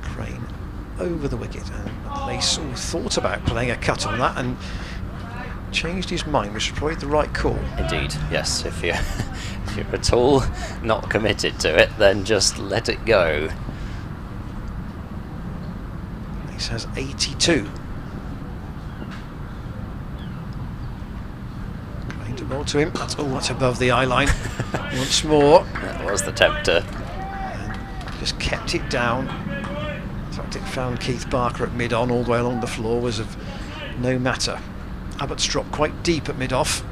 Crane over the wicket, and Lace thought about playing a cut on that and changed his mind, which was probably the right call. Indeed, yes. If you're at all not committed to it, then just let it go. Lace has 82. Going to bowl to him. That's above the eye line. Once more. That was the tempter. And just kept it down. In fact, it found Keith Barker at mid-on, all the way along the floor, was of no matter. Abbott's dropped quite deep at mid-off.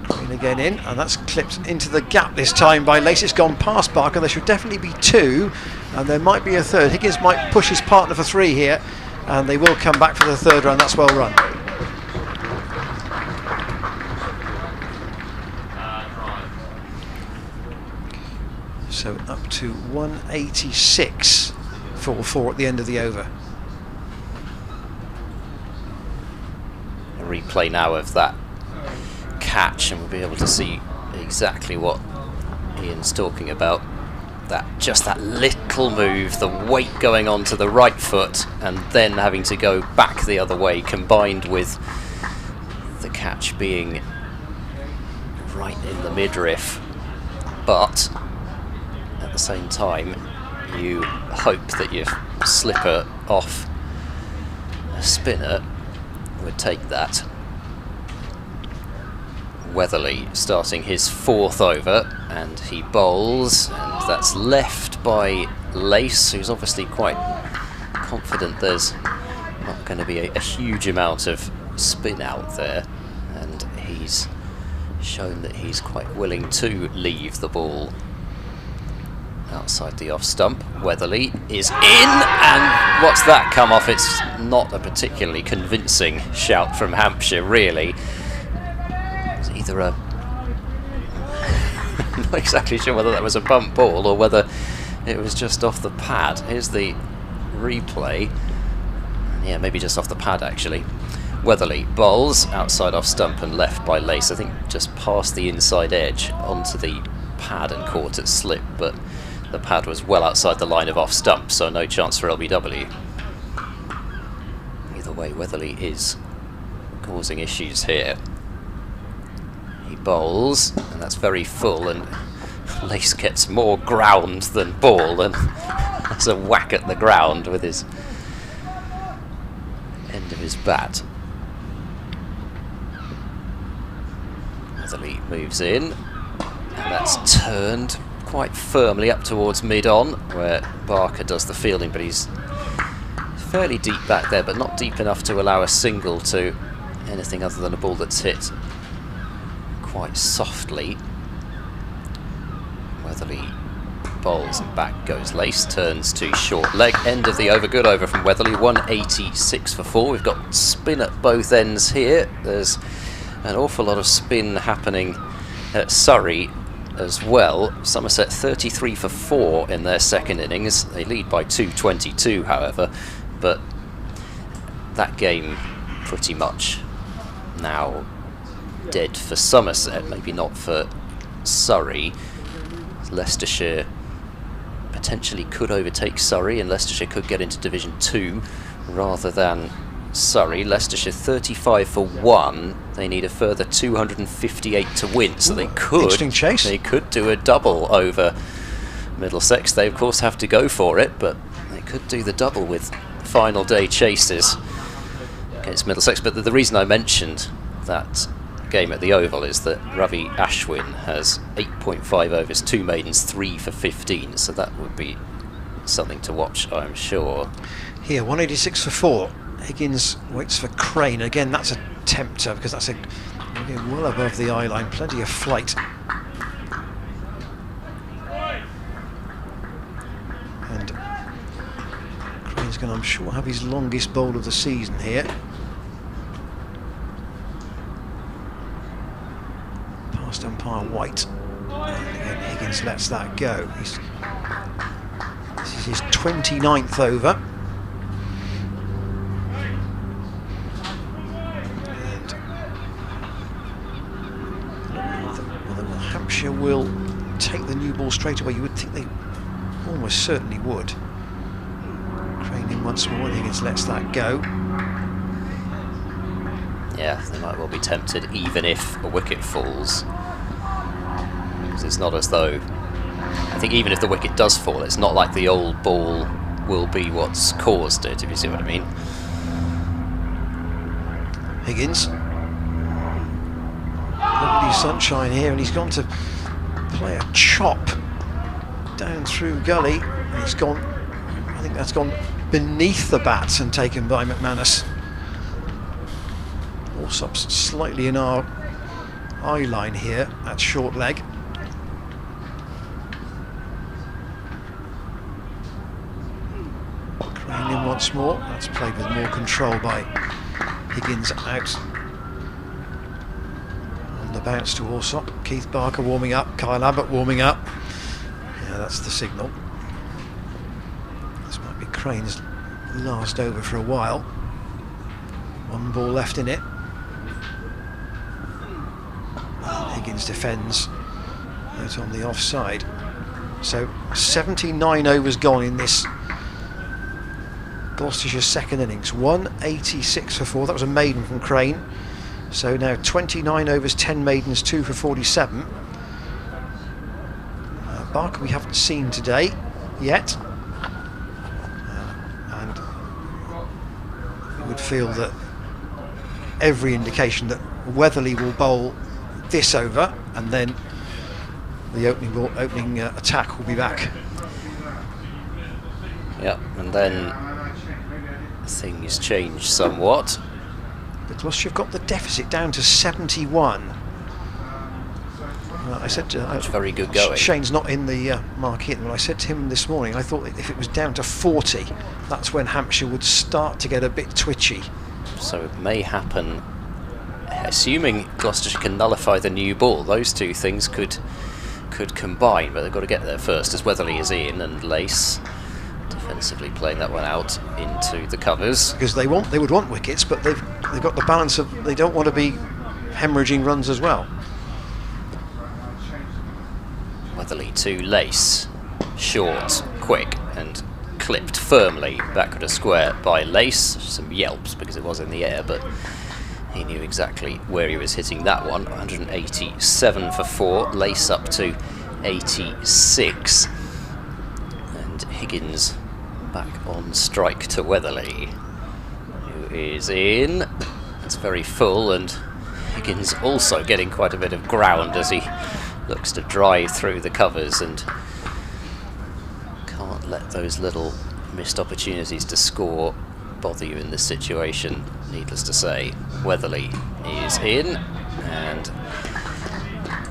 Crane again in, and that's clipped into the gap this time by Lace. It's gone past Barker. There should definitely be 2, and there might be a third. Higgins might push his partner for 3 here, and they will come back for the third run. That's well run. So up to 186 for 4 at the end of the over. A replay now of that catch, and we'll be able to see exactly what Ian's talking about. Just that little move, the weight going on to the right foot and then having to go back the other way, combined with the catch being right in the midriff. But at the same time, you hope that your slipper off a spinner would take that. Weatherly starting his 4th over, and he bowls, and that's left by Lace, who's obviously quite confident there's not going to be a huge amount of spin out there, and he's shown that he's quite willing to leave the ball outside the off stump. Weatherly is in, and what's that come off? It's not a particularly convincing shout from Hampshire, really. It's either a... I'm not exactly sure whether that was a bump ball or whether it was just off the pad. Here's the replay. Yeah, maybe just off the pad, actually. Weatherly bowls outside off stump and left by Lace. I think just past the inside edge onto the pad and caught it slip, but the pad was well outside the line of off stump, so no chance for LBW. Either way, Weatherly is causing issues here. He bowls, and that's very full, and Lace gets more ground than ball, and has a whack at the ground with his end of his bat. Weatherly moves in, and that's turned quite firmly up towards mid-on, where Barker does the fielding, but he's fairly deep back there, but not deep enough to allow a single to anything other than a ball that's hit quite softly. Weatherly bowls and back goes Lace, turns to short leg, end of the over, good over from Weatherly, 186 for 4. We've got spin at both ends here. There's an awful lot of spin happening at Surrey as well. Somerset 33 for 4 in their second innings. They lead by 222, however, but that game pretty much now dead for Somerset, maybe not for Surrey. Leicestershire potentially could overtake Surrey, and Leicestershire could get into Division 2 rather than Surrey. Leicestershire 35 for 1. They need a further 258 to win, so they could interesting chase. They could do a double over Middlesex. They of course have to go for it, but they could do the double with final day chases against Middlesex. But the reason I mentioned that game at the Oval is that Ravi Ashwin has 8.5 overs, 2 maidens, 3 for 15, so that would be something to watch, I'm sure. Here, 186 for 4. Higgins waits for Crane. Again, that's a tempter because that's well above the eye line. Plenty of flight. And Crane's going to, I'm sure, have his longest bowl of the season here. Past umpire White. And again, Higgins lets that go. This is his 29th over. Hampshire will take the new ball straight away. You would think they almost certainly would. Crane in once more, and Higgins lets that go. Yeah, they might well be tempted even if a wicket falls, because it's not as though, I think even if the wicket does fall, it's not like the old ball will be what's caused it, if you see what I mean. Higgins, lovely sunshine here, and he's gone to play a chop down through gully, and it's gone, I think that's gone beneath the bats and taken by McManus. Allsop's slightly in our eye line here at short leg. Crane in once more. That's played with more control by Higgins out. On the bounce to Allsop. Keith Barker warming up. Kyle Abbott warming up. Yeah, that's the signal. This might be Crane's last over for a while. One ball left in it. Higgins defends out on the offside. So 79 overs gone in this Gloucestershire second innings. 186 for 4. That was a maiden from Crane. So now 29 overs, 10 maidens, 2 for 47. Barker we haven't seen today yet. And we would feel that every indication that Weatherly will bowl this over, and then the opening attack will be back. Yep, and then things change somewhat. But Gloucestershire have got the deficit down to 71. I said That's very good going. Shane's not in the marquee, and I said to him this morning, I thought if it was down to 40, that's when Hampshire would start to get a bit twitchy. So it may happen, assuming Gloucestershire can nullify the new ball. Those two things could combine, but they've got to get there first, as Weatherly is in, and Lace defensively playing that one out into the covers. Because they would want wickets, but they've got the balance of, they don't want to be hemorrhaging runs as well. Weatherly to Lace, short, quick, and clipped firmly backward a square by Lace. Some yelps because it was in the air, but he knew exactly where he was hitting that one. 187 for 4, Lace up to 86, and Higgins back on strike to Weatherly, who is in. It's very full, and Higgins also getting quite a bit of ground as he looks to drive through the covers, and can't let those little missed opportunities to score bother you in this situation, needless to say. Weatherly is in, and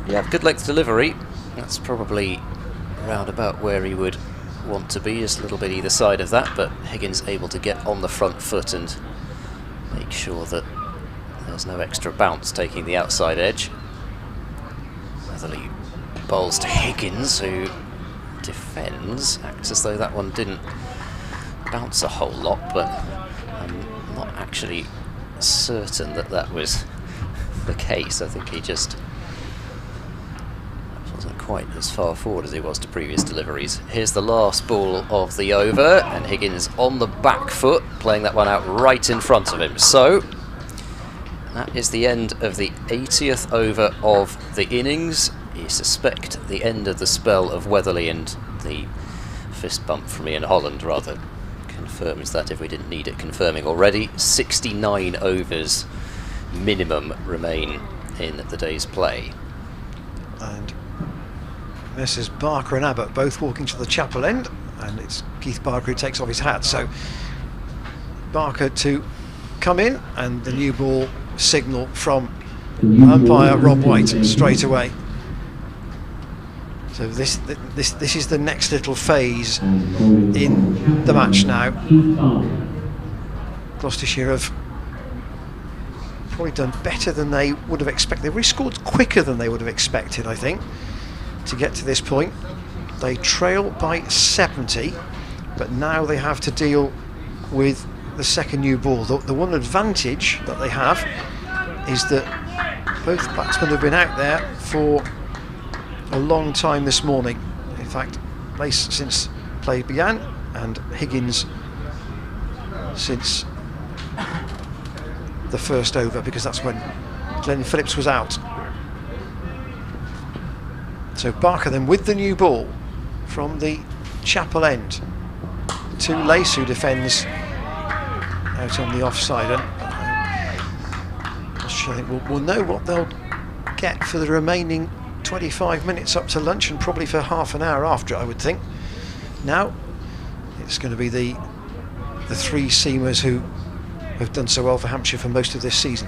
yeah, good length delivery. That's probably round about where he would want to be, just a little bit either side of that, but Higgins able to get on the front foot and make sure that there's no extra bounce taking the outside edge. Weatherly bowls to Higgins, who defends, acts as though that one didn't bounce a whole lot, but I'm not actually certain that that was the case. I think he just wasn't quite as far forward as he was to previous deliveries. Here's the last ball of the over, and Higgins on the back foot, playing that one out right in front of him. So that is the end of the 80th over of the innings. You suspect the end of the spell of Weatherly, and the fist bump from Ian Holland rather confirms that if we didn't need it confirming already. 69 overs minimum remain in the day's play. And Messrs Barker and Abbott both walking to the chapel end, and it's Keith Barker who takes off his hat. So Barker to come in, and the new ball signal from umpire Rob White straight away. So this is the next little phase in the match now. Gloucestershire have probably done better than they would have expected. They've rescored quicker than they would have expected, I think, to get to this point. They trail by 70, but now they have to deal with the second new ball. The one advantage that they have is that both batsmen have been out there for a long time this morning. In fact, Lace since play began, and Higgins since the first over, because that's when Glenn Phillips was out. So Barker then with the new ball from the chapel end to Lace, who defends out on the offside, and I think we'll know what they'll get for the remaining 25 minutes up to lunch, and probably for half an hour after, I would think. Now it's going to be the three seamers who have done so well for Hampshire for most of this season.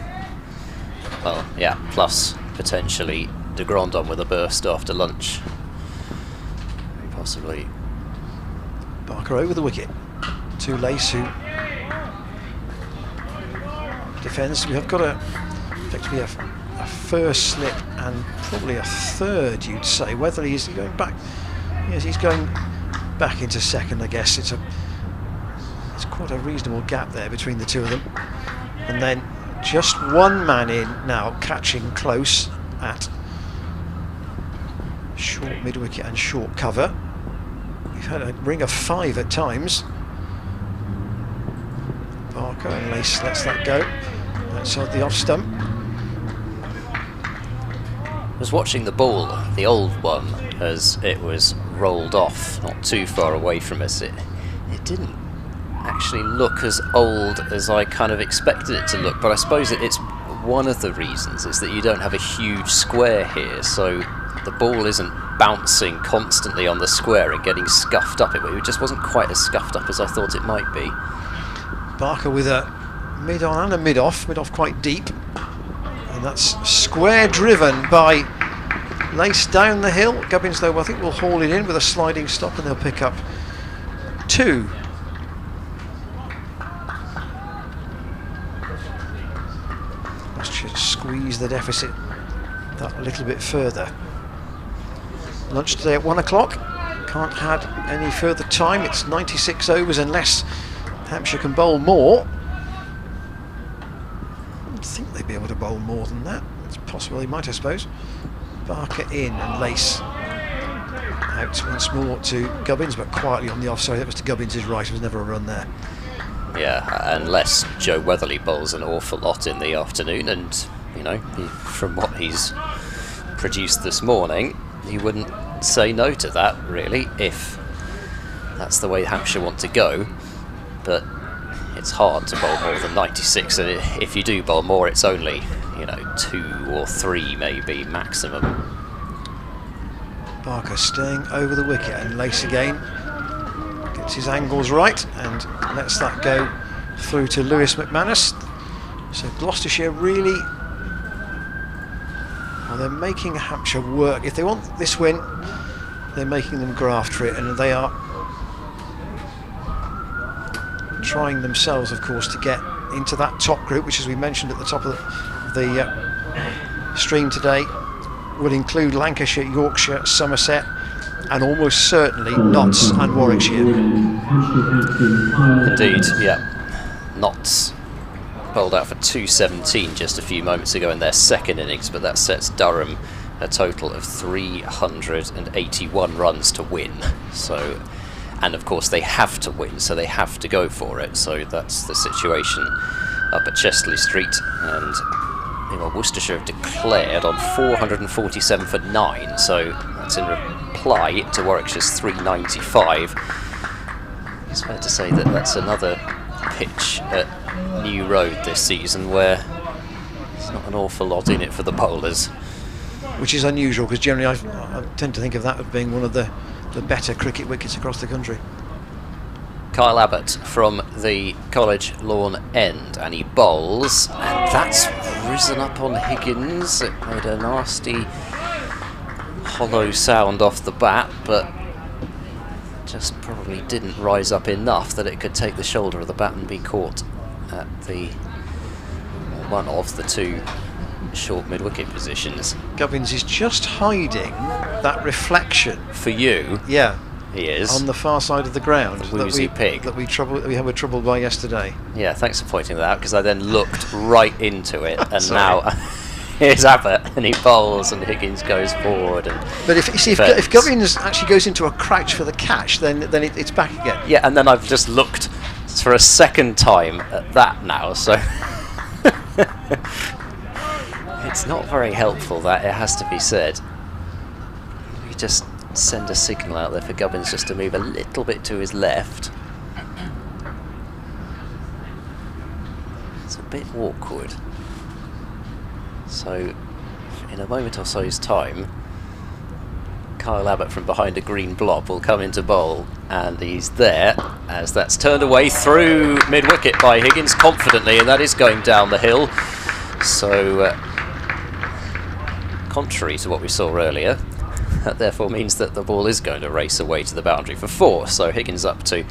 Well, yeah, plus potentially de Grandon with a burst after lunch. Possibly. Barker over the wicket to Lace, who defends. We have got effectively a first slip and probably a third, you'd say. Weatherly is going back. Yes, he's going back into second, I guess. It's quite a reasonable gap there between the two of them. And then just one man in now, catching close at short mid-wicket and short cover. We've had a ring of 5 at times. Barker, and Lace lets that go outside the off stump. I was watching the ball, the old one, as it was rolled off not too far away from us. It didn't actually look as old as I kind of expected it to look, but I suppose it's one of the reasons is that you don't have a huge square here, so the ball isn't bouncing constantly on the square and getting scuffed up. It just wasn't quite as scuffed up as I thought it might be. Barker with a mid-on and a mid-off quite deep, and that's square driven by Lace down the hill. Gubbins, though, I think will haul it in with a sliding stop, and they'll pick up 2. Let's just squeeze the deficit that little bit further. Lunch today at 1 o'clock. Can't add any further time. It's 96 overs unless Hampshire can bowl more. I think they'd be able to bowl more than that. It's possible they might, I suppose. Barker in and Lace out once more to Gubbins, but quietly on the offside. That was to Gubbins' right. There was never a run there. Yeah, unless Joe Weatherly bowls an awful lot in the afternoon, and you know, from what he's produced this morning, you wouldn't say no to that, really, if that's the way Hampshire want to go. But it's hard to bowl more than 96, and if you do bowl more, it's only, you know, 2 or 3 maybe maximum. Barker staying over the wicket, and Lace again gets his angles right and lets that go through to Lewis McManus. So Gloucestershire really, well, they're making Hampshire work. If they want this win, they're making them graft for it, and they are trying themselves, of course, to get into that top group, which, as we mentioned at the top of the stream today, would include Lancashire, Yorkshire, Somerset, and almost certainly Notts and Warwickshire. Indeed, yeah. Notts bowled out for 217 just a few moments ago in their second innings, but that sets Durham a total of 381 runs to win. So, and of course they have to win, so they have to go for it. So that's the situation up at Chesley Street, and Worcestershire have declared on 447 for 9, so that's in reply to Warwickshire's 395. It's fair to say that that's another pitch at New Road this season where there's not an awful lot in it for the bowlers. Which is unusual, because generally I tend to think of that as being one of the better cricket wickets across the country. Kyle Abbott from the College Lawn end, and he bowls, and that's risen up on Higgins. It made a nasty hollow sound off the bat, but just probably didn't rise up enough that it could take the shoulder of the bat and be caught at the one of the 2 short mid-wicket positions. Gubbins is just hiding that reflection. For you, yeah, he is on the far side of the ground. The woozy pig that we were troubled by yesterday. Yeah, thanks for pointing that out, because I then looked right into it, and Sorry. now here's Abbott, and he bowls, and Higgins goes forward. And but if Gubbins actually goes into a crouch for the catch, then it's back again. yeah, and then I've just looked for a second time at that now, so it's not very helpful, that, it has to be said. We just send a signal out there for Gubbins just to move a little bit to his left. It's a bit awkward. So, in a moment or so's time, Kyle Abbott from behind a green blob will come into bowl, and he's there as that's turned away through mid-wicket by Higgins confidently, and that is going down the hill. So, contrary to what we saw earlier, that therefore means that the ball is going to race away to the boundary for 4. So Higgins up to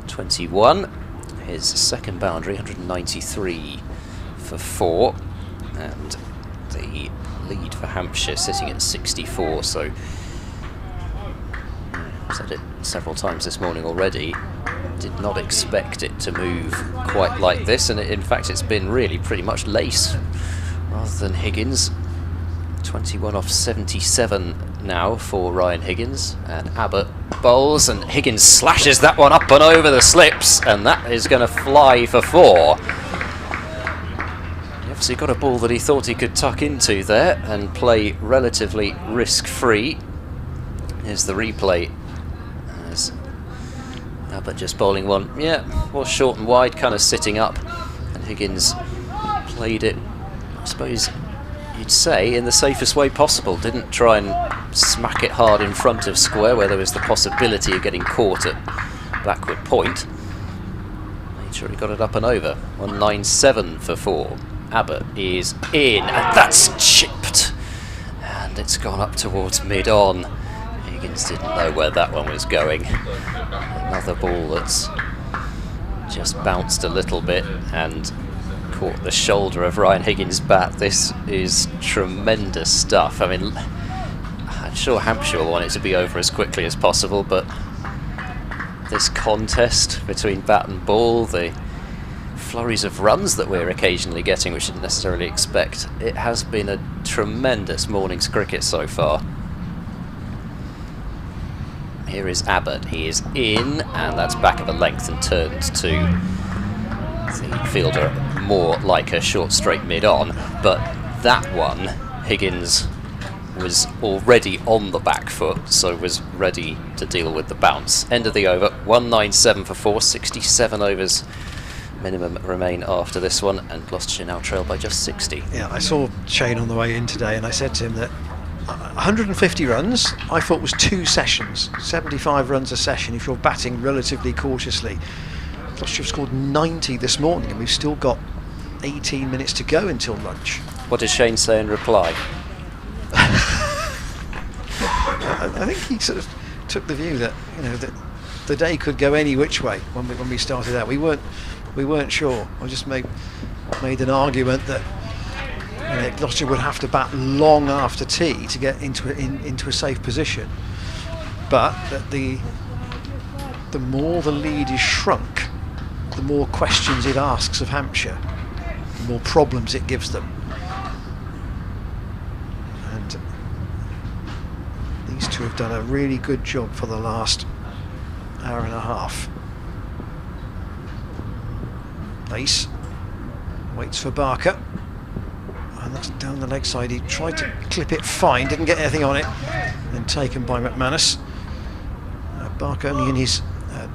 21, his second boundary, 193 for 4, and the lead for Hampshire sitting at 64. So I've said it several times this morning already, did not expect it to move quite like this, and in fact it's been really pretty much Lace rather than Higgins. 21 off 77 now for Ryan Higgins, and Abbott bowls, and Higgins slashes that one up and over the slips, and that is going to fly for 4. He obviously got a ball that he thought he could tuck into there and play relatively risk-free. Here's the replay as Abbott just bowling one, was short and wide, kind of sitting up, and Higgins played it, I suppose you'd say, in the safest way possible. Didn't try and smack it hard in front of square where there was the possibility of getting caught at backward point. Made sure he got it up and over. 197 for 4. Abbott is in, and that's chipped. And And it's gone up towards mid-on. Higgins didn't know where that one was going. Another ball that's just bounced a little bit and caught the shoulder of Ryan Higgins' bat. This is tremendous stuff. I mean, I'm sure Hampshire will want it to be over as quickly as possible, but this contest between bat and ball, the flurries of runs that we're occasionally getting, which we didn't necessarily expect, it has been a tremendous morning's cricket so far. Here is Abbott. He is in, and that's back of a length and turned to the fielder more like a short straight mid-on, but that one, Higgins was already on the back foot, so was ready to deal with the bounce. End of the over, 197 for 4, 67 overs minimum remain after this one, and Gloucestershire now trail by just 60. Yeah, I saw Shane on the way in today, and I said to him that 150 runs I thought was 2 sessions, 75 runs a session if you're batting relatively cautiously. Gloucestershire scored 90 this morning, and we've still got 18 minutes to go until lunch. What does Shane say in reply? I think he sort of took the view that, you know, that the day could go any which way when we started out. We weren't sure. I just made an argument that, you know, Gloucestershire would have to bat long after tea to get into a safe position, but that the more the lead is shrunk, the more questions it asks of Hampshire, the more problems it gives them. And these two have done a really good job for the last hour and a half. Lace waits for Barker, and that's down the leg side. He tried to clip it fine, didn't get anything on it, then taken by McManus. Barker only in his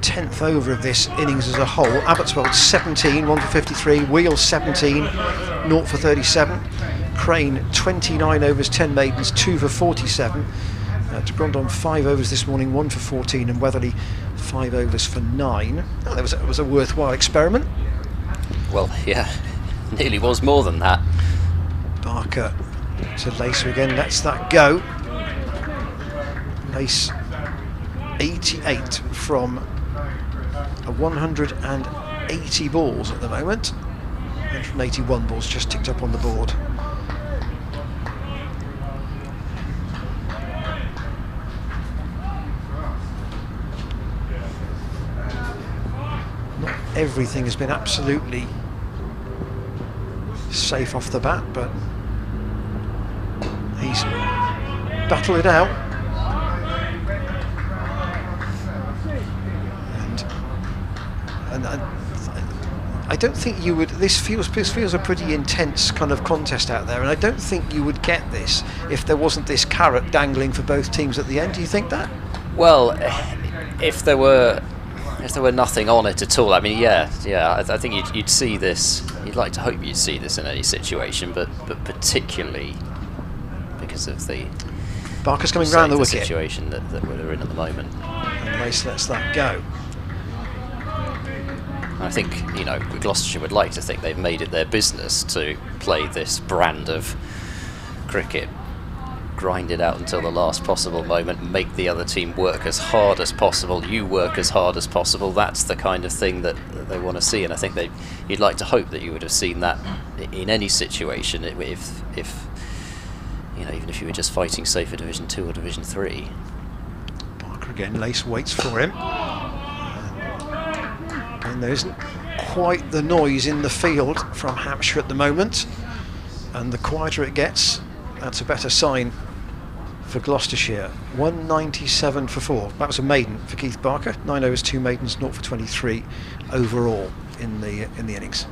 10th over of this innings as a whole. Abbott's bowled 17, 1 for 53, Wheels 17, 0 for 37, Crane 29 overs, 10 maidens, 2 for 47, de Grandon 5 overs this morning, 1 for 14, and Weatherly 5 overs for 9. Oh, that was a worthwhile experiment. Well, yeah, nearly was more than that. Barker to Lace again, lets that go. Lace 88 from 180 balls at the moment. 181 balls just ticked up on the board. Not everything has been absolutely safe off the bat, but he's battled it out. And I don't think you would. This feels a pretty intense kind of contest out there, and I don't think you would get this if there wasn't this carrot dangling for both teams at the end. Do you think that? Well, if there were nothing on it at all, I mean, yeah, I think you'd see this. You'd like to hope you'd see this in any situation, but particularly because of the Barker's coming round the wicket situation that we're in at the moment. And Lace lets that go. I think, you know, Gloucestershire would like to think they've made it their business to play this brand of cricket, grind it out until the last possible moment, make the other team work as hard as possible, you work as hard as possible. That's the kind of thing that they want to see, and I think you'd like to hope that you would have seen that in any situation, if you know, even if you were just fighting, say, for Division 2 or Division 3. Barker again, Lace waits for him. And there isn't quite the noise in the field from Hampshire at the moment, and the quieter it gets, that's a better sign for Gloucestershire. 197 for 4. That was a maiden for Keith Barker. 9 overs, 2 maidens, 0 for 23 overall in the innings.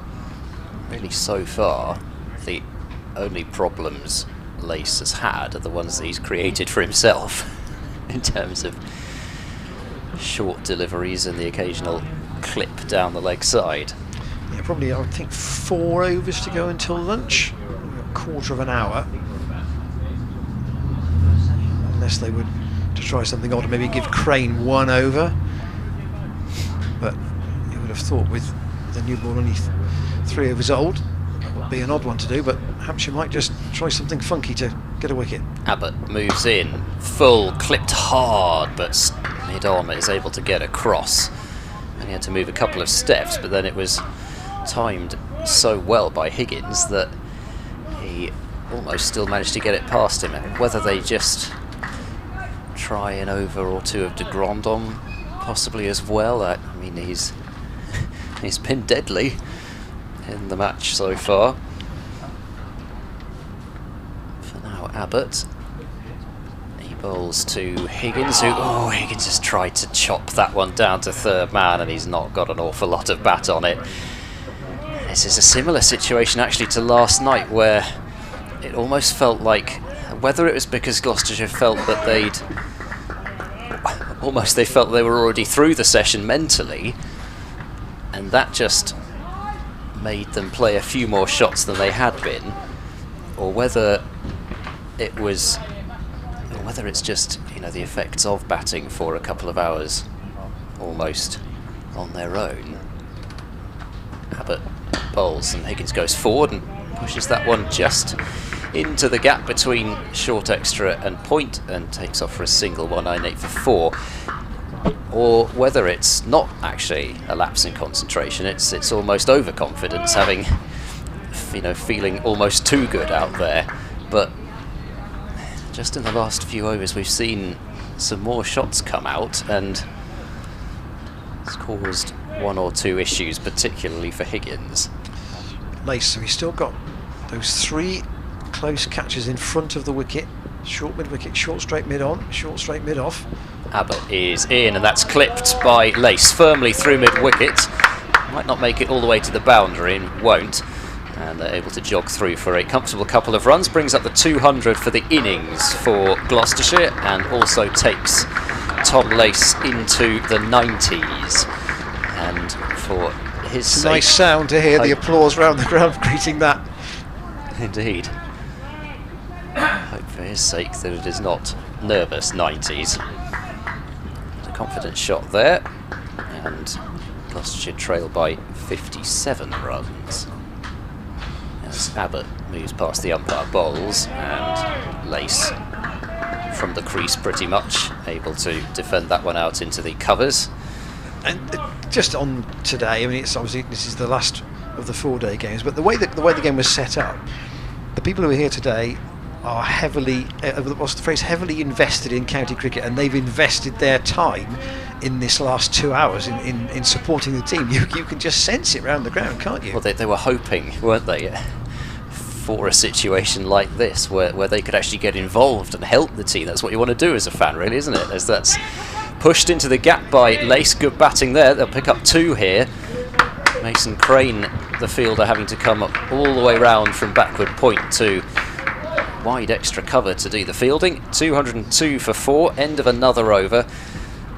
Really, so far, the only problems Lace has had are the ones that he's created for himself in terms of short deliveries and the occasional clip down the leg side. Yeah, probably I would think 4 overs to go until lunch. A quarter of an hour. Unless they would to try something odd, maybe give Crane 1 over. But you would have thought with the new ball only 3 overs old, That would be an odd one to do, but Hampshire might just try something funky to get a wicket. Abbott moves in, full, clipped hard, but mid-on is able to get across. And he had to move a couple of steps, but then it was timed so well by Higgins that he almost still managed to get it past him. Whether they just try an over or two of de Grandhomme possibly as well. I mean, he's been deadly in the match so far. For now, Abbott. He bowls to Higgins, who, Higgins has tried to chop that one down to third man, and he's not got an awful lot of bat on it. This is a similar situation actually to last night, where it almost felt like, whether it was because Gloucestershire felt that they were already through the session mentally, and that just made them play a few more shots than they had been, or whether it's just, the effects of batting for a couple of hours almost on their own. Abbott bowls and Higgins goes forward and pushes that one just into the gap between short extra and point and takes off for a single 198 for 4. Or whether it's not actually a lapse in concentration, it's almost overconfidence, having feeling almost too good out there. But just in the last few overs we've seen some more shots come out, and it's caused one or two issues, particularly for Higgins. Lace, so he's still got those 3 close catches in front of the wicket. Short mid-wicket, short straight mid-on, short straight mid-off. Abbott is in, and that's clipped by Lace firmly through mid-wicket. Might not make it all the way to the boundary, and won't. And they're able to jog through for a comfortable couple of runs. Brings up the 200 for the innings for Gloucestershire, and also takes Tom Lace into the 90s. And for his It's a sake, nice sound to hear the applause round the ground greeting that. Indeed. Hope for his sake that it is not nervous 90s. A confident shot there, and Gloucestershire trail by 57 runs. As Abbott moves past the umpire bowls, and Lace from the crease pretty much able to defend that one out into the covers. And just on today, I mean, it's obviously this is the last of the 4-day games, but the way the game was set up, the people who are here today are heavily, what's the phrase, heavily invested in county cricket, and they've invested their time in this last 2 hours in supporting the team. You can just sense it around the ground, can't you? Well, they were hoping, weren't they, for a situation like this where they could actually get involved and help the team. That's what you want to do as a fan, really, isn't it? As that's pushed into the gap by Lace. Good batting there. They'll pick up 2 here. Mason Crane, the fielder, having to come up all the way round from backward point to wide extra cover to do the fielding. 202 for 4, end of another over.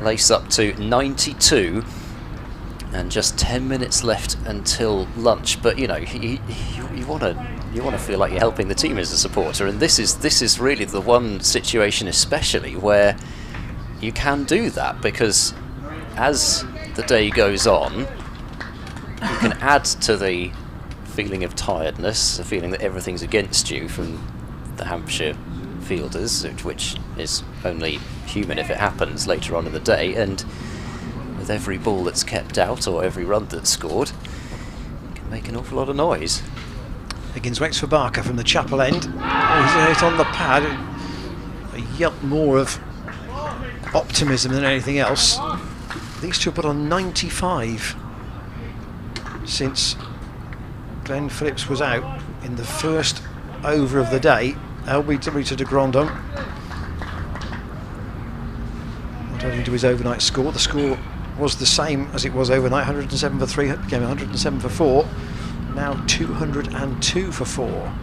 Lace up to 92, and just 10 minutes left until lunch. But you want to feel like you're helping the team as a supporter, and this is really the one situation especially where you can do that, because as the day goes on, you can add to the feeling of tiredness, the feeling that everything's against you from the Hampshire fielders, which is only human if it happens later on in the day, and with every ball that's kept out or every run that's scored, it can make an awful lot of noise. Higgins waits for Barker from the chapel end. He's out on the pad. A yelp more of optimism than anything else. These two put on 95 since Glenn Phillips was out in the first over of the day. LB to de Grandhomme, not adding to his overnight score. The score was the same as it was overnight, 107 for 3, became 107 for 4, now 202 for 4.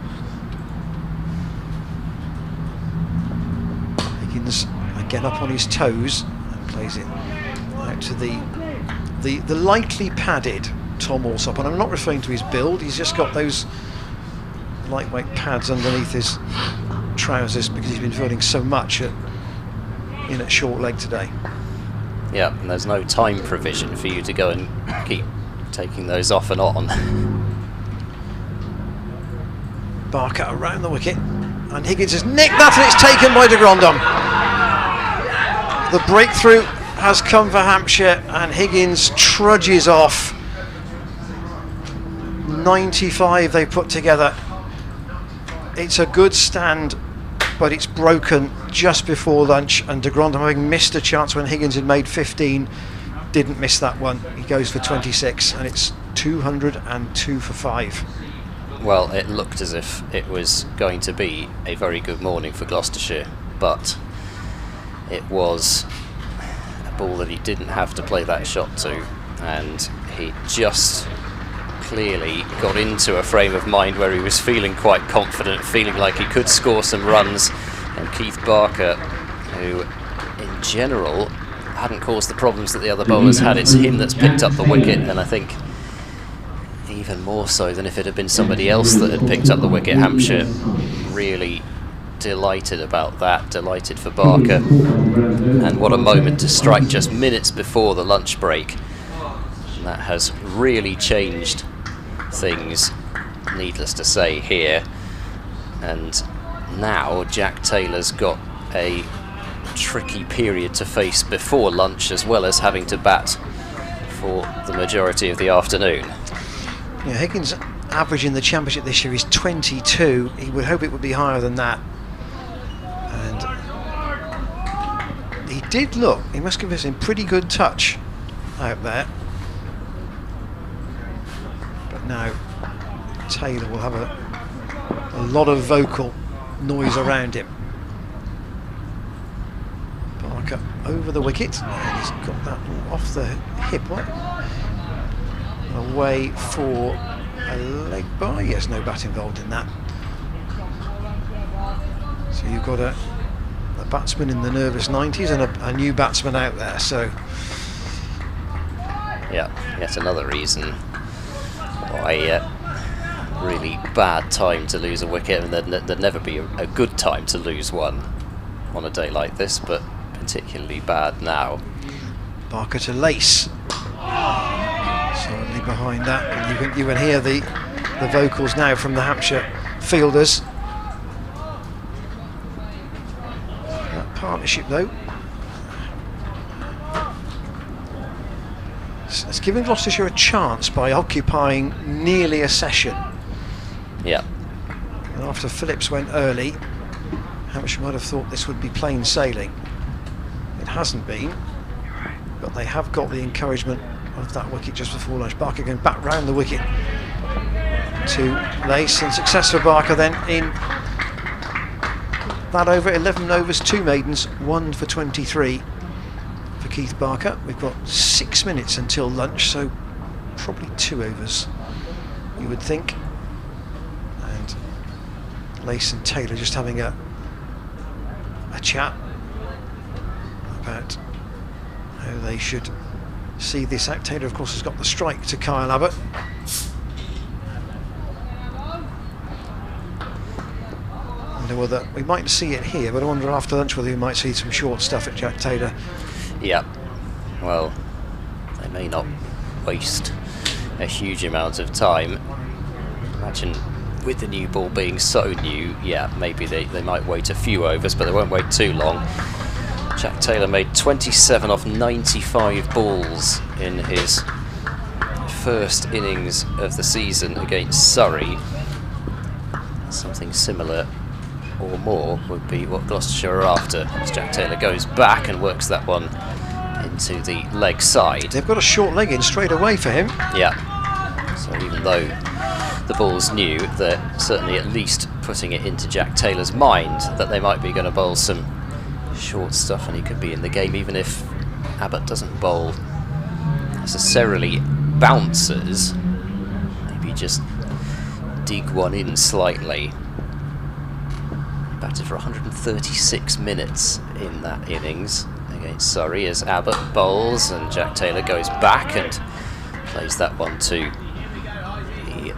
Higgins again up on his toes and plays it out to the lightly padded Tom Alsop, and I'm not referring to his build, he's just got those lightweight pads underneath his trousers because he's been fielding so much in at short leg today. Yeah, and there's no time provision for you to go and keep taking those off and on. Barker around the wicket, and Higgins has nicked that, and it's taken by de Grandhomme. The breakthrough has come for Hampshire, and Higgins trudges off. 95 they put together. It's a good stand, but it's broken just before lunch, and de Grandhomme, having missed a chance when Higgins had made 15, didn't miss that one. He goes for 26, and it's 202 for 5. Well, it looked as if it was going to be a very good morning for Gloucestershire, but it was a ball that he didn't have to play that shot to, and he just clearly got into a frame of mind where he was feeling quite confident, feeling like he could score some runs, and Keith Barker, who in general hadn't caused the problems that the other bowlers had, it's him that's picked up the wicket, and I think even more so than if it had been somebody else that had picked up the wicket. Hampshire really delighted about that, delighted for Barker, and what a moment to strike just minutes before the lunch break. And that has really changed things, needless to say, here. And now Jack Taylor's got a tricky period to face before lunch, as well as having to bat for the majority of the afternoon. Yeah, Higgins' average in the championship this year is 22. He would hope it would be higher than that. And he did look, he must give us in pretty good touch out there. But now Taylor will have a lot of vocal noise around him. Barker over the wicket, and he's got that off the hip. Away for a leg bye. Yes, no bat involved in that. So you've got a batsman in the nervous 90s and a new batsman out there. So yeah, yet another reason why really bad time to lose a wicket, and there'd never be a good time to lose one on a day like this, but particularly bad now. Barker to Lace. Slightly behind that, and you can hear the vocals now from the Hampshire fielders. That partnership, though, it's given Gloucestershire a chance by occupying nearly a session. Yeah. And after Phillips went early, Hampshire might have thought this would be plain sailing. It hasn't been, but they have got the encouragement of that wicket just before lunch. Barker going back round the wicket to Lace, and success for Barker then in that over. 11 overs, 2 maidens, 1 for 23 for Keith Barker. We've got 6 minutes until lunch, so probably 2 overs, you would think. And Lace and Taylor just having a chat about how they should see this out. Taylor, of course, has got the strike to Kyle Abbott. I wonder whether we might see it here, but I wonder after lunch whether we might see some short stuff at Jack Taylor. Yeah, well, they may not waste a huge amount of time. Imagine with the new ball being so new, yeah, maybe they might wait a few overs, but they won't wait too long. Jack Taylor made 27 off 95 balls in his first innings of the season against Surrey. Something similar or more would be what Gloucestershire are after, as Jack Taylor goes back and works that one into the leg side. They've got a short leg in straight away for him. Yeah, so even though the ball's new, they're certainly at least putting it into Jack Taylor's mind that they might be going to bowl some short stuff and he could be in the game, even if Abbott doesn't bowl necessarily bouncers, maybe just dig one in slightly. Batted for 136 minutes in that innings against Surrey as Abbott bowls, and Jack Taylor goes back and plays that one to the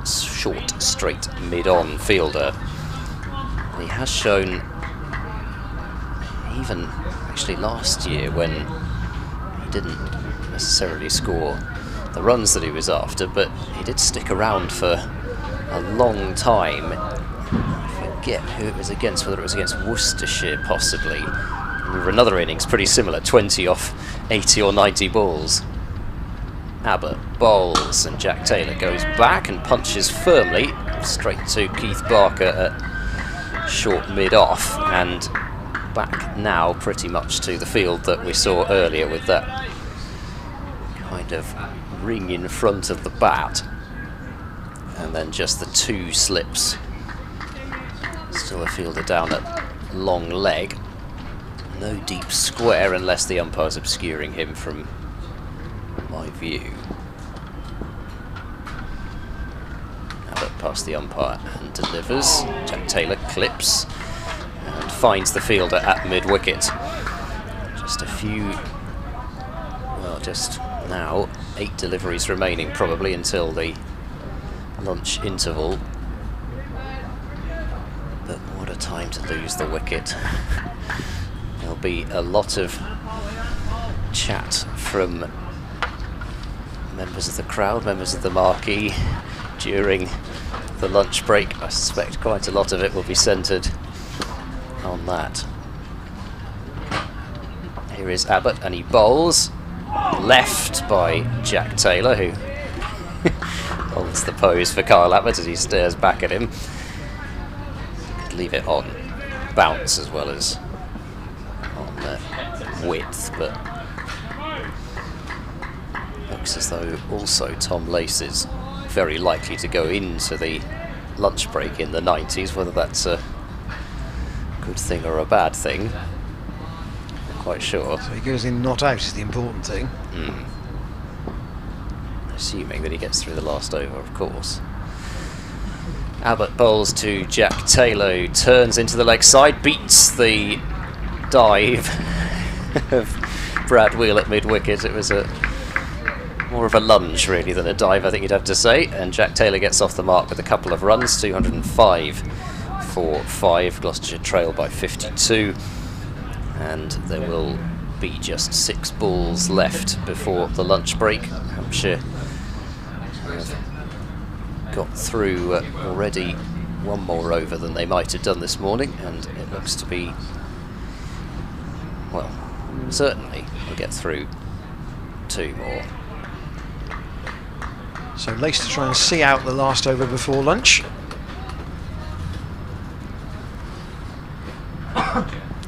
short, straight mid-on fielder. And he has shown, even actually last year when he didn't necessarily score the runs that he was after, but he did stick around for a long time. I forget who it was against, whether it was against Worcestershire possibly. Remember another innings pretty similar, 20 off 80 or 90 balls. Abbott bowls and Jack Taylor goes back and punches firmly straight to Keith Barker at short mid-off, and back now pretty much to the field that we saw earlier with that kind of ring in front of the bat, and then just the 2 slips. Still a fielder down at long leg. No deep square unless the umpire's obscuring him from my view. Abbott past the umpire and delivers. Jack Taylor clips and finds the fielder at mid-wicket. Just a few, well, just now 8 deliveries remaining probably until the lunch interval. But what a time to lose the wicket. There'll be a lot of chat from members of the crowd, members of the marquee during the lunch break. I suspect quite a lot of it will be centred on that. Here is Abbott, and he bowls. Left by Jack Taylor, who holds the pose for Kyle Abbott as he stares back at him. Could leave it on bounce as well as on the width, but looks as though also Tom Lace is very likely to go into the lunch break in the 90s. Whether that's a good thing or a bad thing, not quite sure. So he goes in not out is the important thing. Assuming that he gets through the last over, of course. Abbott bowls to Jack Taylor, who turns into the leg side, beats the dive of Brad Wheel at mid-wicket. It was more of a lunge really than a dive, I think you'd have to say, and Jack Taylor gets off the mark with a couple of runs, 205 for 5. Gloucestershire trail by 52, and there will be just 6 balls left before the lunch break. Hampshire have got through already 1 more over than they might have done this morning, and it looks to be, well, certainly we'll get through 2 more. So Lace to try and see out the last over before lunch.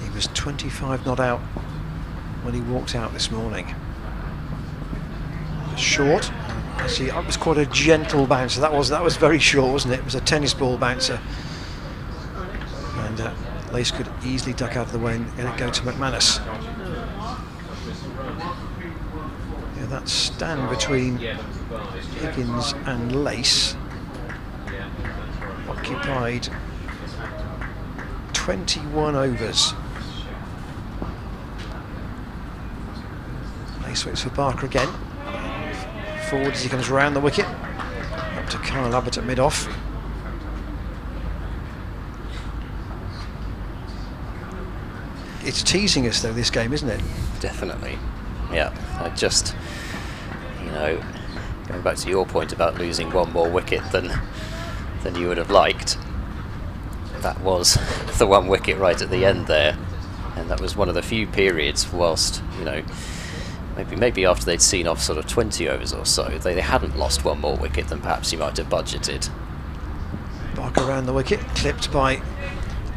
He was 25 not out when he walked out this morning. Short. Actually, it was quite a gentle bouncer. That was very short, wasn't it? It was a tennis ball bouncer. And Lace could easily duck out of the way and let it go to McManus. Yeah, that stand between Higgins and Lace occupied 21 overs. Lace waits for Barker again. Forward as he comes round the wicket. Up to Kyle Abbott at mid-off. It's teasing us though, this game, isn't it? Definitely. Yeah, I just, you know, going back to your point about losing 1 more wicket than you would have liked, that was the 1 wicket right at the end there, and that was one of the few periods whilst, you know, maybe after they'd seen off sort of 20 overs or so, they hadn't lost 1 more wicket than perhaps you might have budgeted. Barker around the wicket, clipped by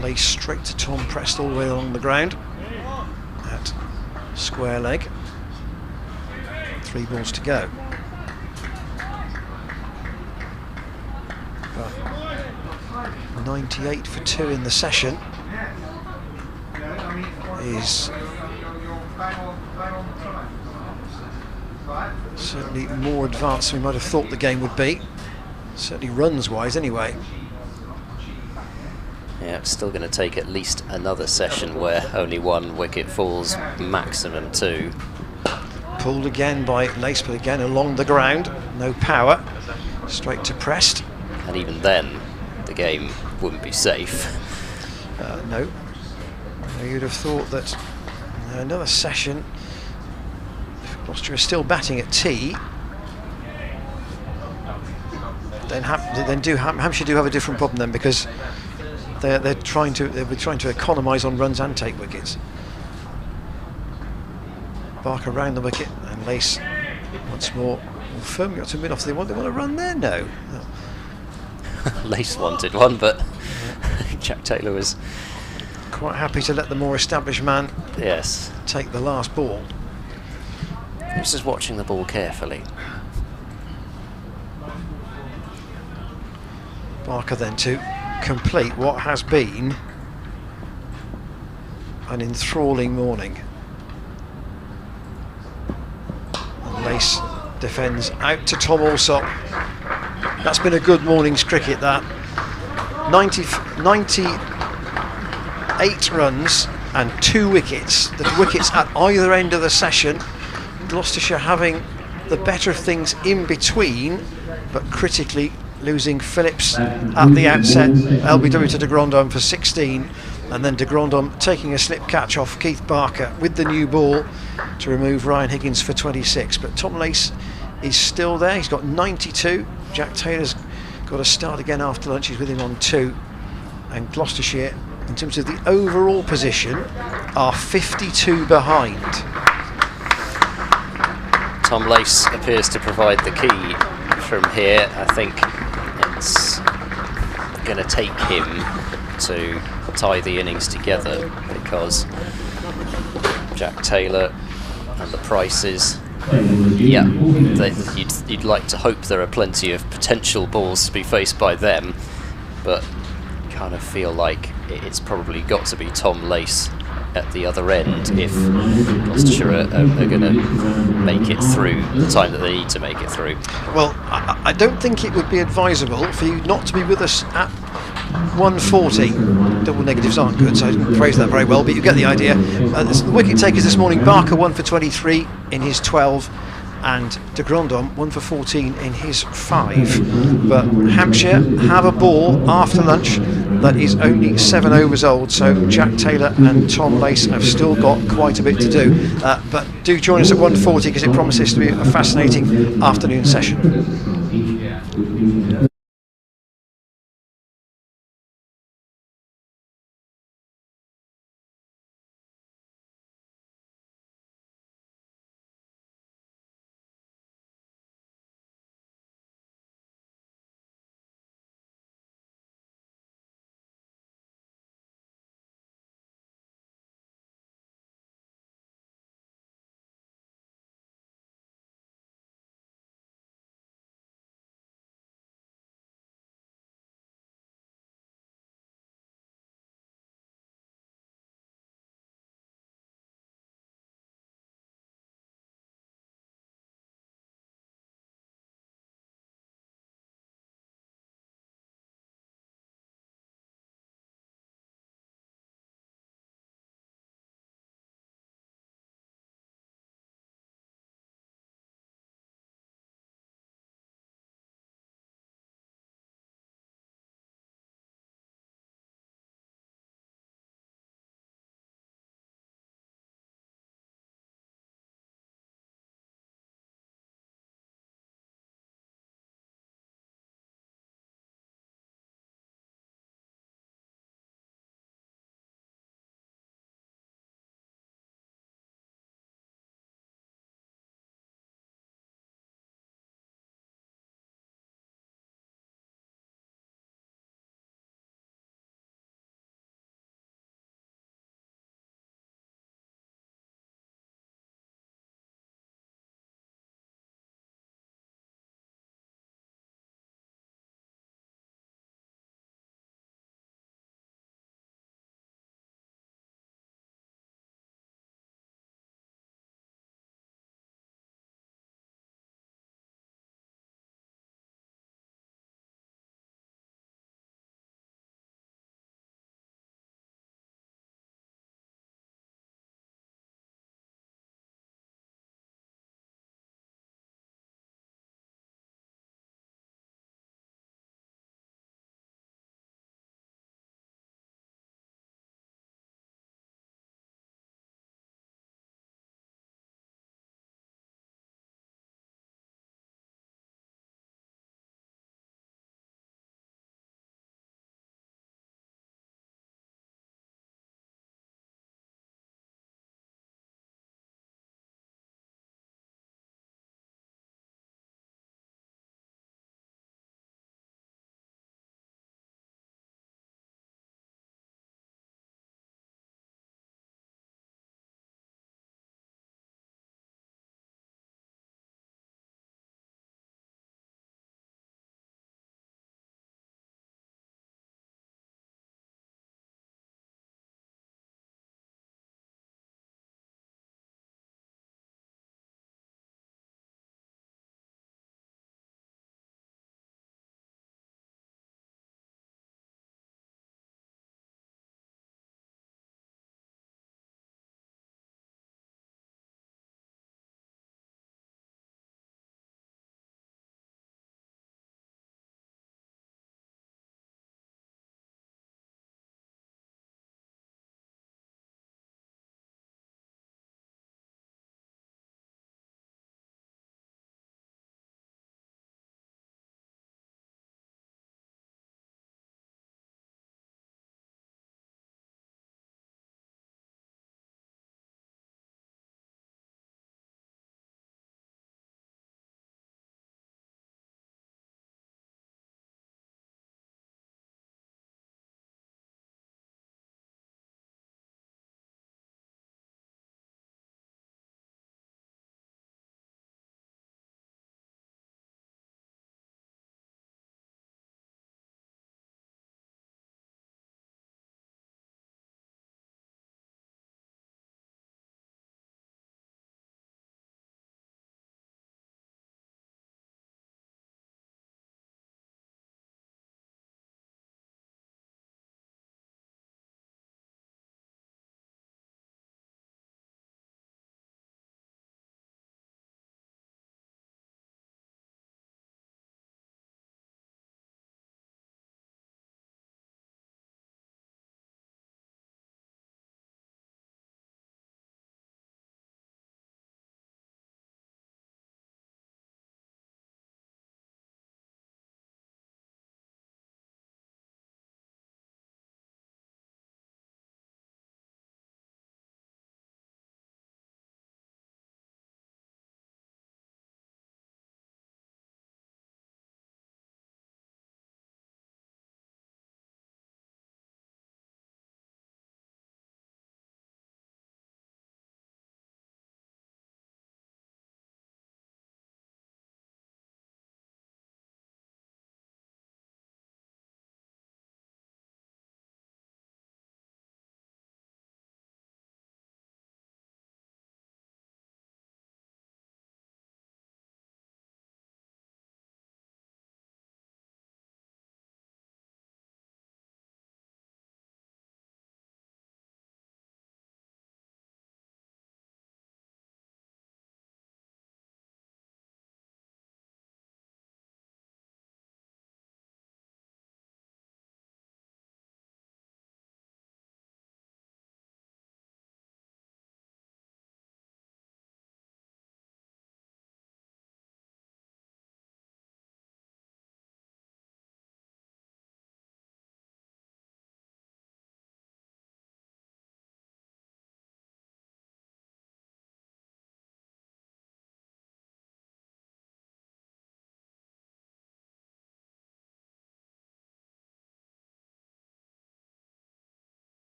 Lace straight to Tom Prest all the way along the ground at square leg. 3 balls to go. But 98 for 2 in the session is certainly more advanced than we might have thought the game would be. Certainly runs wise anyway. Yeah, it's still going to take at least another session where only 1 wicket falls, maximum 2. Pulled again by Lace, but again along the ground, no power, straight to Prest. And even then, the game wouldn't be safe. No. You'd have thought that another session, if Gloucester is still batting at tea, then Hampshire do have a different problem then, because they're trying to economise on runs and take wickets. Barker round the wicket, and Lace once more. Well, firmly got to mid off. They want to run there? No. Lace wanted one, but Jack Taylor was quite happy to let the more established man take the last ball. He was just watching the ball carefully. Barker then to complete what has been an enthralling morning. And Lace defends out to Tom Alsop. That's been a good morning's cricket, that. 98 runs and 2 wickets. The wickets at either end of the session. Gloucestershire having the better of things in between, but critically losing Phillips at the outset. LBW to de Grandhomme for 16, and then de Grandhomme taking a slip catch off Keith Barker with the new ball to remove Ryan Higgins for 26. But Tom Lace is still there. He's got 92. Jack Taylor's got to start again after lunch. He's with him on 2. And Gloucestershire, in terms of the overall position, are 52 behind. Tom Lace appears to provide the key from here. I think it's going to take him to tie the innings together, because Jack Taylor and the Prices, you'd like to hope there are plenty of potential balls to be faced by them, but kind of feel like it's probably got to be Tom Lace at the other end if Gloucestershire are going to make it through the time that they need to make it through. Well, I don't think it would be advisable for you not to be with us at 140. Double negatives aren't good, so I didn't phrase that very well, but you get the idea. The wicket takers this morning: Barker 1 for 23 in his 12, and de Grandhomme 1 for 14 in his 5. But Hampshire have a ball after lunch that is only 7 overs old, so Jack Taylor and Tom Lace have still got quite a bit to do. But do join us at 140, because it promises to be a fascinating afternoon session.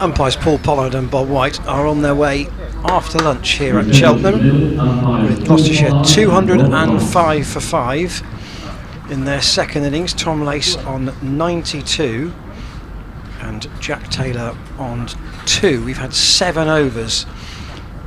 Umpires Paul Pollard and Bob White are on their way after lunch here at Cheltenham, with Gloucestershire 205 for 5 in their second innings. Tom Lace on 92 and Jack Taylor on 2. We've had 7 overs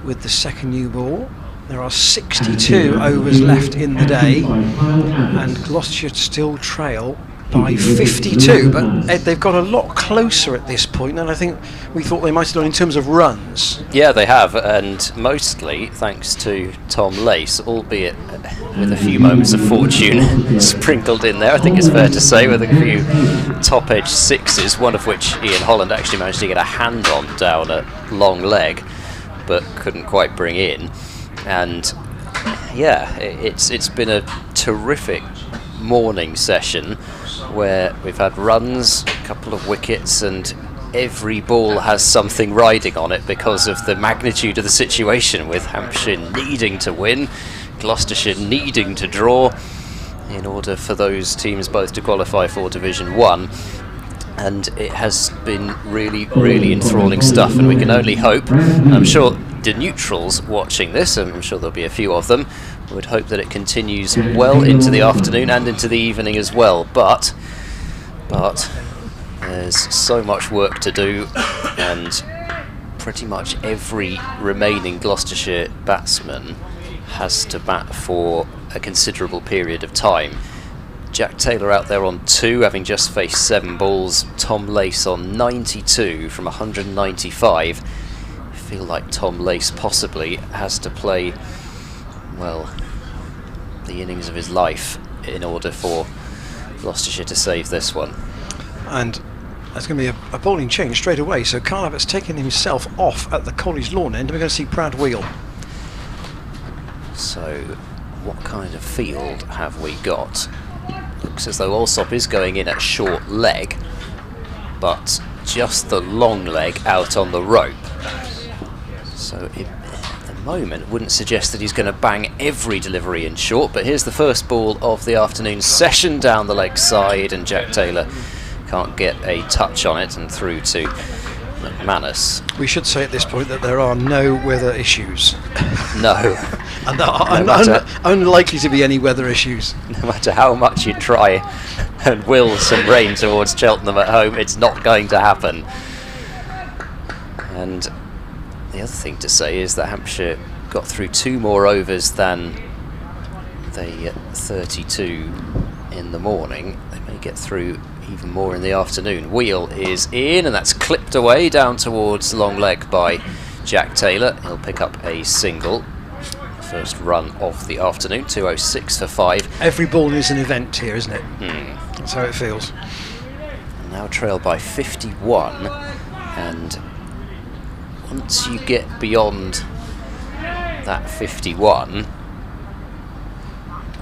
with the second new ball. There are 62 overs left in the day, and Gloucestershire still trail by 52, but Ed, they've got a lot closer at this point than I think we thought they might have done in terms of runs. Yeah, they have, and mostly thanks to Tom Lace, albeit with a few moments of fortune sprinkled in there, I think it's fair to say, with a few top-edge sixes, one of which Ian Holland actually managed to get a hand on down a long leg, but couldn't quite bring in. And yeah, it's been a terrific morning session where we've had runs, a couple of wickets, and every ball has something riding on it because of the magnitude of the situation, with Hampshire needing to win, Gloucestershire needing to draw in order for those teams both to qualify for Division 1. And it has been really, really enthralling stuff, and we can only hope, I'm sure the neutrals watching this, and I'm sure there'll be a few of them, would hope that it continues well into the afternoon and into the evening as well, but there's so much work to do, and pretty much every remaining Gloucestershire batsman has to bat for a considerable period of time. Jack Taylor out there on 2, having just faced 7 balls. Tom Lace on 92 from 195. I feel like Tom Lace possibly has to play, well, the innings of his life in order for Gloucestershire to save this one. And there's going to be a bowling change straight away, so Carl Abbott's taken himself off at the College Lawn end, and we're going to see Brad Wheel. So what kind of field have we got? Looks as though Alsop is going in at short leg, but just the long leg out on the rope. So at the moment wouldn't suggest that he's going to bang every delivery in short, but here's the first ball of the afternoon session down the leg side, and Jack Taylor can't get a touch on it and through to McManus. We should say at this point that there are no weather issues. No. And there are unlikely to be any weather issues. No matter how much you try and will some rain towards Cheltenham at home, it's not going to happen. And the other thing to say is that Hampshire got through 2 more overs than the 32 in the morning. They may get through even more in the afternoon. Wheel is in, and that's clipped away down towards long leg by Jack Taylor. He'll pick up a single. First run of the afternoon, 206 for 5. Every ball is an event here, isn't it? That's how it feels. Now trailed by 51, and once you get beyond that 51,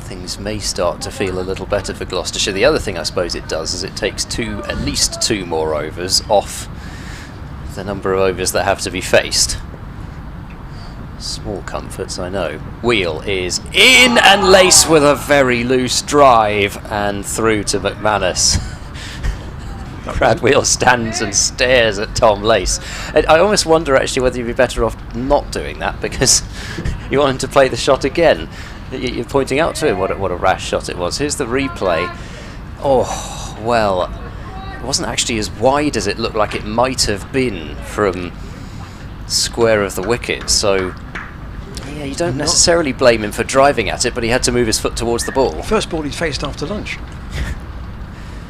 things may start to feel a little better for Gloucestershire. The other thing I suppose it does is it takes at least 2 more overs off the number of overs that have to be faced. Small comforts, I know. Wheel is in, and Lace with a very loose drive and through to McManus. Brad Wheel stands and stares at Tom Lace. And I almost wonder actually whether you'd be better off not doing that, because you want him to play the shot again. You're pointing out to him what a rash shot it was. Here's the replay. Oh, well, it wasn't actually as wide as it looked like it might have been from square of the wicket, so yeah, you don't necessarily blame him for driving at it, but he had to move his foot towards the ball. First ball he'd faced after lunch.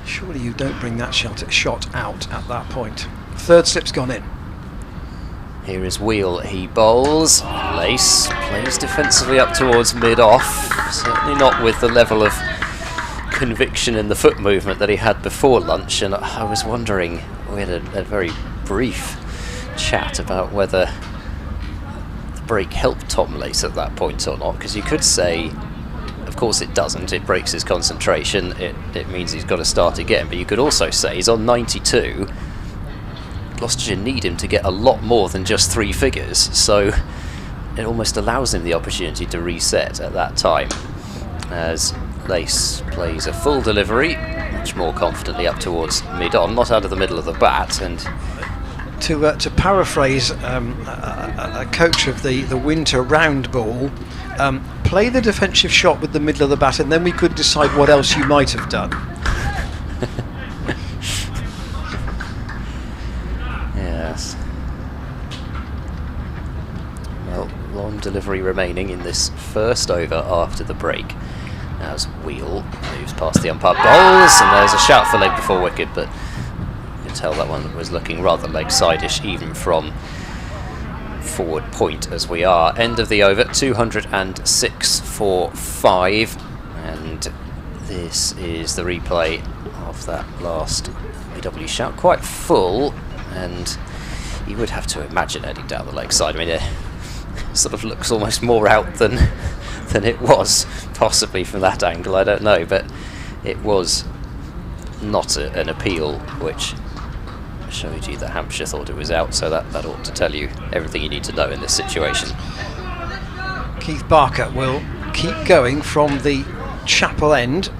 Surely you don't bring that shot out at that point. Third slip's gone in. Here is Wheel, he bowls. Lace plays defensively up towards mid-off, certainly not with the level of conviction in the foot movement that he had before lunch, and I was wondering, we had a very brief chat about whether the break helped Tom Lace at that point or not, because you could say, of course it doesn't, it breaks his concentration, it means he's got to start again, but you could also say he's on 92, Gloucestershire need him to get a lot more than just 3 figures, so it almost allows him the opportunity to reset at that time, as Lace plays a full delivery, much more confidently up towards mid-on, not out of the middle of the bat, and to paraphrase a coach of the winter round ball, play the defensive shot with the middle of the bat, and then we could decide what else you might have done. Yes. Well, long delivery remaining in this first over after the break. As Wheel moves past the umpire bowls, and there's a shout for leg before wicket, but you can tell that one was looking rather leg side-ish even from forward point as we are. End of the over, 206 for 5, and this is the replay of that last AW shout. Quite full, and you would have to imagine heading down the leg side. I mean, it sort of looks almost more out than it was, possibly from that angle, I don't know, but it was not an appeal which showed you that Hampshire thought it was out, so that ought to tell you everything you need to know in this situation. Keith Barker will keep going from the chapel end.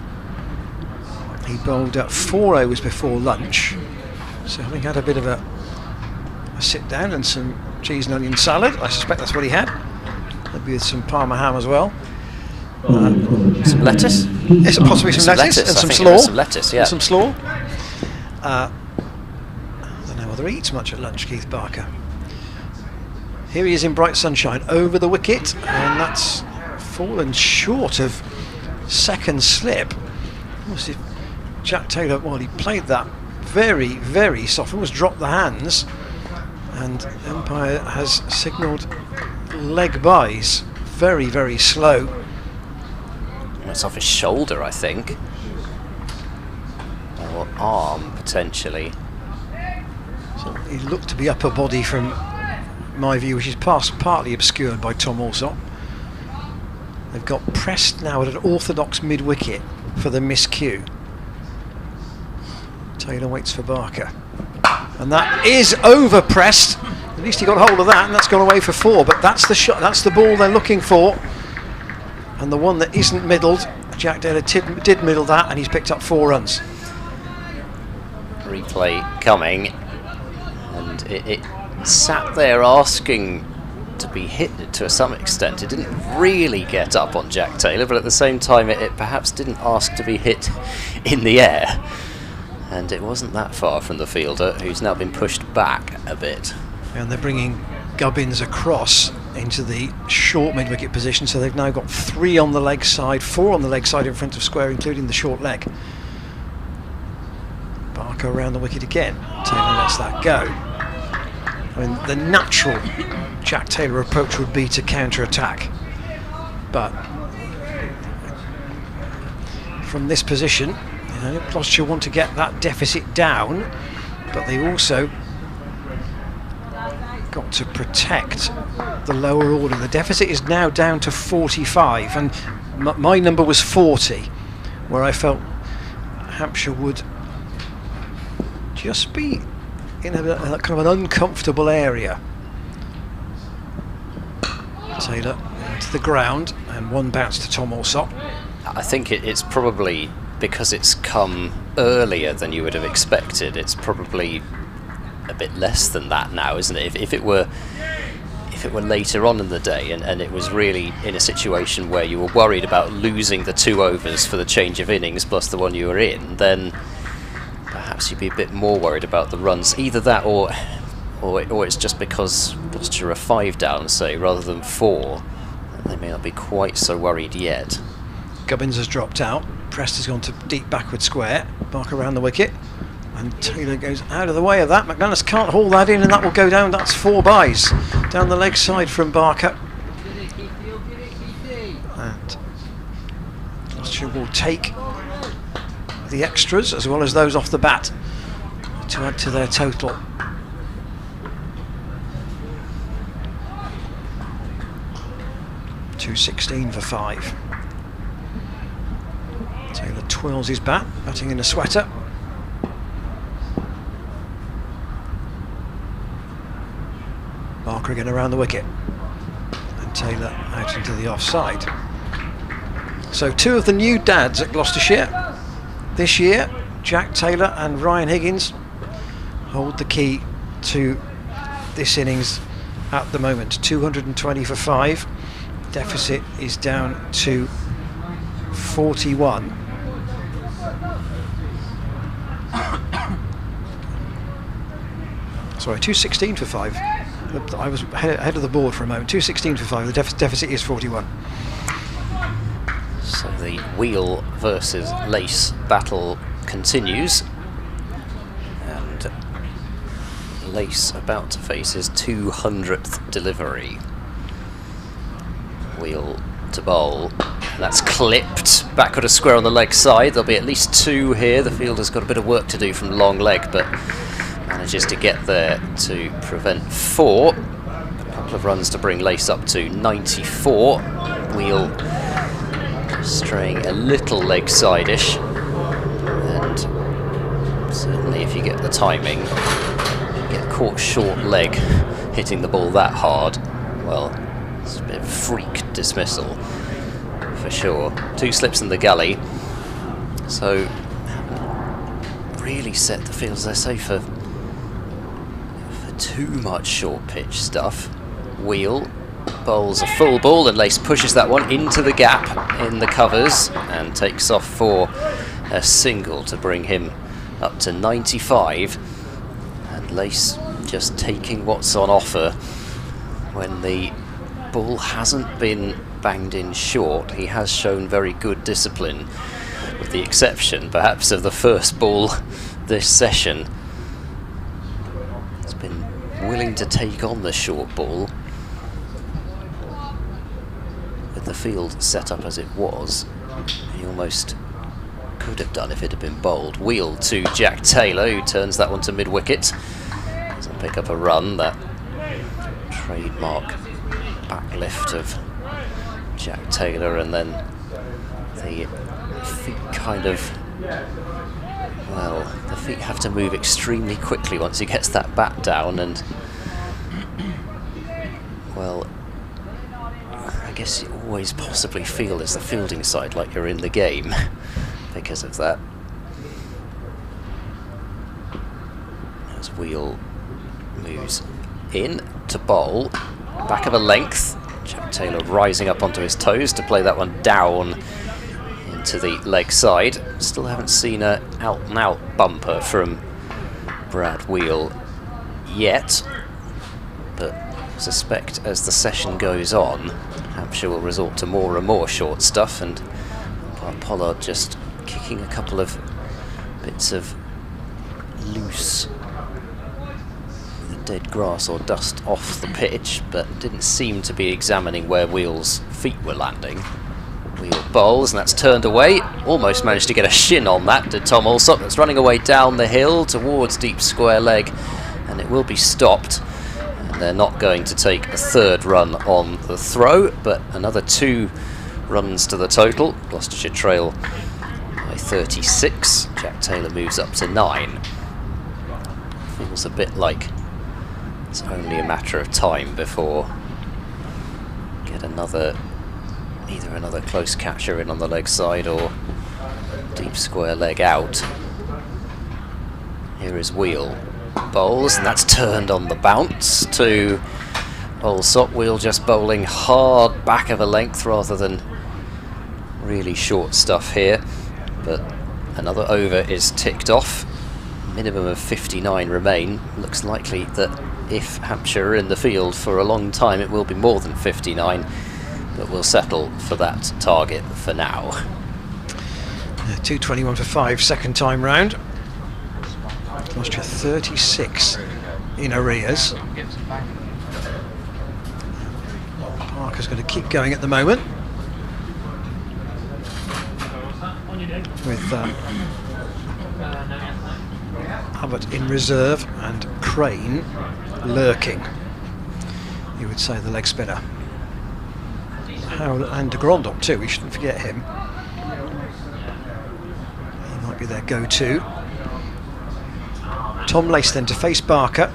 He bowled 4 overs before lunch, so having had a bit of a sit down and some cheese and onion salad, I suspect that's what he had. Maybe with some Parma ham as well. Some lettuce? Yes, possibly some lettuce and some slaw. Some lettuce, yeah. And some slaw. I don't know whether he eats much at lunch, Keith Barker. Here he is in bright sunshine over the wicket, and that's fallen short of second slip. Almost if Jack Taylor, well, he played that very, very soft, almost dropped the hands, and the umpire has signalled leg byes. Very, very slow. It's off his shoulder, I think. Or arm, potentially. So he looked to be upper body from my view, which is partly obscured by Tom Alsop. They've got pressed now at an orthodox mid-wicket for the miscue. Taylor waits for Barker. And that is over-pressed. At least he got hold of that, and that's gone away for 4. But that's the shot. That's the ball they're looking for. And the one that isn't middled, Jack Taylor did middle that, and he's picked up 4 runs. Replay coming, and it sat there asking to be hit to some extent. It didn't really get up on Jack Taylor, but at the same time it perhaps didn't ask to be hit in the air. And it wasn't that far from the fielder, who's now been pushed back a bit. And they're bringing Gubbins across into the short mid-wicket position, so they've now got 3 on the leg side, 4 on the leg side in front of square, including the short leg. Barker around the wicket again. Taylor lets that go. I mean, the natural Jack Taylor approach would be to counter-attack, but from this position, you know, Gloucestershire want to get that deficit down, but they also got to protect the lower order. The deficit is now down to 45, and my number was 40, where I felt Hampshire would just be in a kind of an uncomfortable area. Taylor to the ground, and 1 bounce to Tom Alsop. I think it's probably because it's come earlier than you would have expected. It's probably a bit less than that now, isn't it? If it were later on in the day, and it was really in a situation where you were worried about losing the 2 overs for the change of innings plus the one you were in, then perhaps you'd be a bit more worried about the runs. Either that, or it's just because Gloucestershire are 5 down, say, rather than 4. They may not be quite so worried yet. Gubbins has dropped out. Prest has gone to deep backward square. Barker around the wicket, and Taylor goes out of the way of that. McManus can't haul that in, and that will go down. That's 4 byes down the leg side from Barker. And Gloucestershire will take the extras as well as those off the bat to add to their total. .216 for 5. Taylor twirls his bat, batting in a sweater. Barker again around the wicket, and Taylor out into the offside. So two of the new dads at Gloucestershire this year, Jack Taylor and Ryan Higgins, hold the key to this innings at the moment. 220 for 5. Deficit is down to 41. Sorry, 216 for 5. I was ahead of the board for a moment. 216 for 5. The deficit is 41. So the wheel versus lace battle continues, and lace about to face his 200th delivery. Wheel to bowl. That's clipped. Backward a square on the leg side. There'll be at least 2 here. The fielder's got a bit of work to do from long leg, but manages to get there to prevent 4. A couple of runs to bring lace up to 94. Wheel straying a little leg side-ish, and certainly if you get the timing, get caught short leg hitting the ball that hard, well, it's a bit of freak dismissal for sure. 2 slips in the gully, so really set the field, as I say, for too much short pitch stuff. Wheel bowls a full ball, and Lace pushes that one into the gap in the covers and takes off for a single to bring him up to 95. And Lace just taking what's on offer when the ball hasn't been banged in short. He has shown very good discipline, with the exception perhaps of the first ball this session. He's been willing to take on the short ball. With the field set up as it was, he almost could have done if it had been bowled. Wheel to Jack Taylor, who turns that one to mid-wicket. Doesn't pick up a run. That trademark backlift of Jack Taylor, and then the feet kind of, well, the feet have to move extremely quickly once he gets that bat down, and, well, I guess you always possibly feel as the fielding side like you're in the game because of that. As Wheel moves in to bowl, back of a length. Jack Taylor rising up onto his toes to play that one down into the leg side. Still haven't seen a out-and-out bumper from Brad Wheel yet, but suspect as the session goes on, Hampshire will resort to more and more short stuff, and Pollard just kicking a couple of bits of loose dead grass or dust off the pitch, but didn't seem to be examining where Wheel's feet were landing. Wheel bowls, and that's turned away. Almost managed to get a shin on that, did Tom Alsop. That's running away down the hill towards deep square leg, and it will be stopped. And they're not going to take a third run on the throw, but another 2 runs to the total. Gloucestershire trail by 36. Jack Taylor moves up to 9. Feels a bit like it's only a matter of time before get another, either another close catcher in on the leg side or deep square leg out. Here is Wheel. Bowls, and that's turned on the bounce to Alsop. Wheel just bowling hard back of a length rather than really short stuff here. But another over is ticked off. Minimum of 59 remain. Looks likely that if Hampshire are in the field for a long time, it will be more than 59, but we'll settle for that target for now. 221 for 5, second time round. Gloucestershire 36 in arrears. Parker's going to keep going at the moment, with Abbott in reserve and Crane lurking. You would say the leg spinner. And de Grandon too, we shouldn't forget him. He might be their go-to. Tom Lace then to face Barker.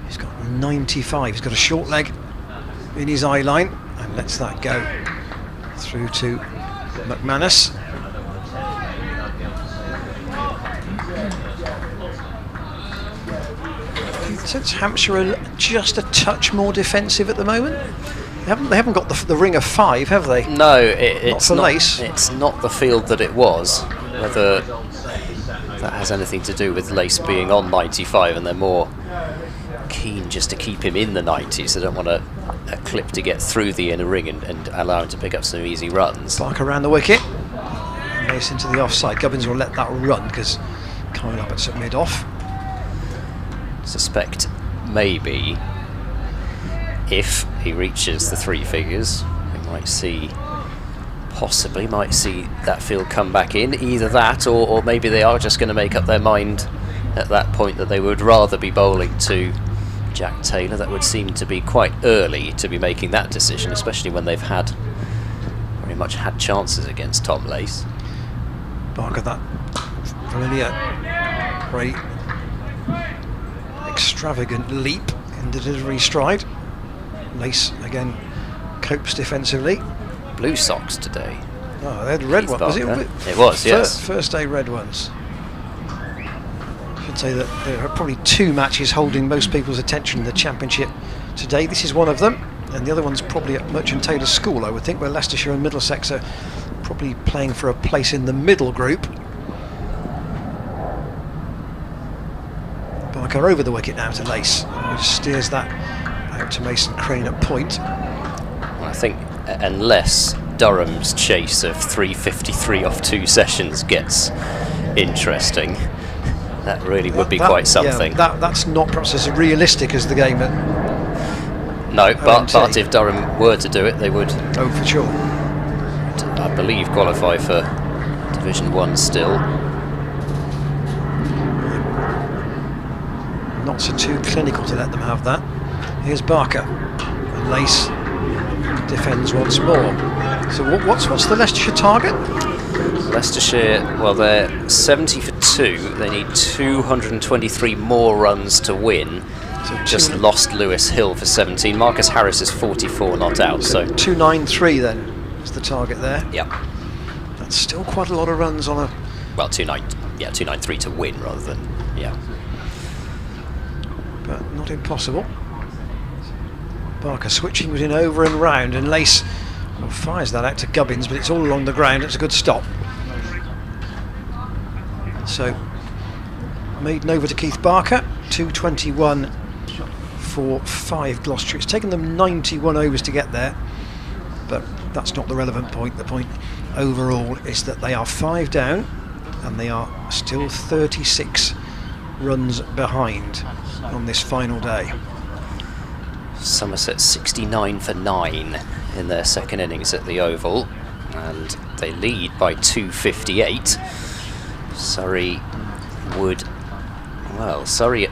He's got 95, he's got a short leg in his eye line and lets that go Through to McManus. Since Hampshire are just a touch more defensive at the moment. They haven't got the ring of 5, have they? No, it's not for Lace. It's not the field that it was. Whether that has anything to do with Lace being on 95 and they're more keen just to keep him in the 90s. They don't want a clip to get through the inner ring and allow him to pick up some easy runs. Barker around the wicket. Lace into the offside. Gubbins will let that run because Kyle Abbott's at mid-off. Suspect maybe if he reaches the 3 figures, we possibly might see that field come back in. Either that or maybe they are just going to make up their mind at that point that they would rather be bowling to Jack Taylor. That would seem to be quite early to be making that decision, especially when they've very much had chances against Tom Lace. Barker, that familiar, very extravagant leap in the delivery stride. Lace again copes defensively. Blue socks today. Oh, they had red ones. Was it? It was, yes. First day red ones. I should say that there are probably 2 matches holding most people's attention in the championship today. This is one of them, and the other one's probably at Merchant Taylor School, I would think, where Leicestershire and Middlesex are probably playing for a place in the middle group. Barker over the wicket now to Lace, which steers that out to Mason Crane at point. Well, I think unless Durham's chase of 353 off 2 sessions gets interesting, that really would be quite something. Yeah, that's not perhaps as realistic as the game at no, but if Durham were to do it, they would. Oh, for sure. I believe qualify for Division 1 still. Not so too clinical to let them have that. Here's Barker, and Lace defends once more. So what's the Leicestershire target? Leicestershire, well, they're 70 for 2. They need 223 more runs to win. So just lost Lewis Hill for 17. Marcus Harris is 44 not out. So 293 then is the target there. Yep. That's still quite a lot of runs on a. Well, 293 to win rather than But not impossible. Barker switching within over and round, and Lace fires that out to Gubbins, but it's all along the ground. It's a good stop. So maiden over to Keith Barker, 221 for 5 Gloucestershire. It's taken them 91 overs to get there, but that's not the relevant point. The point overall is that they are 5 down and they are still 36 runs behind on this final day. Somerset 69 for 9 in their second innings at the Oval, and they lead by 258. Surrey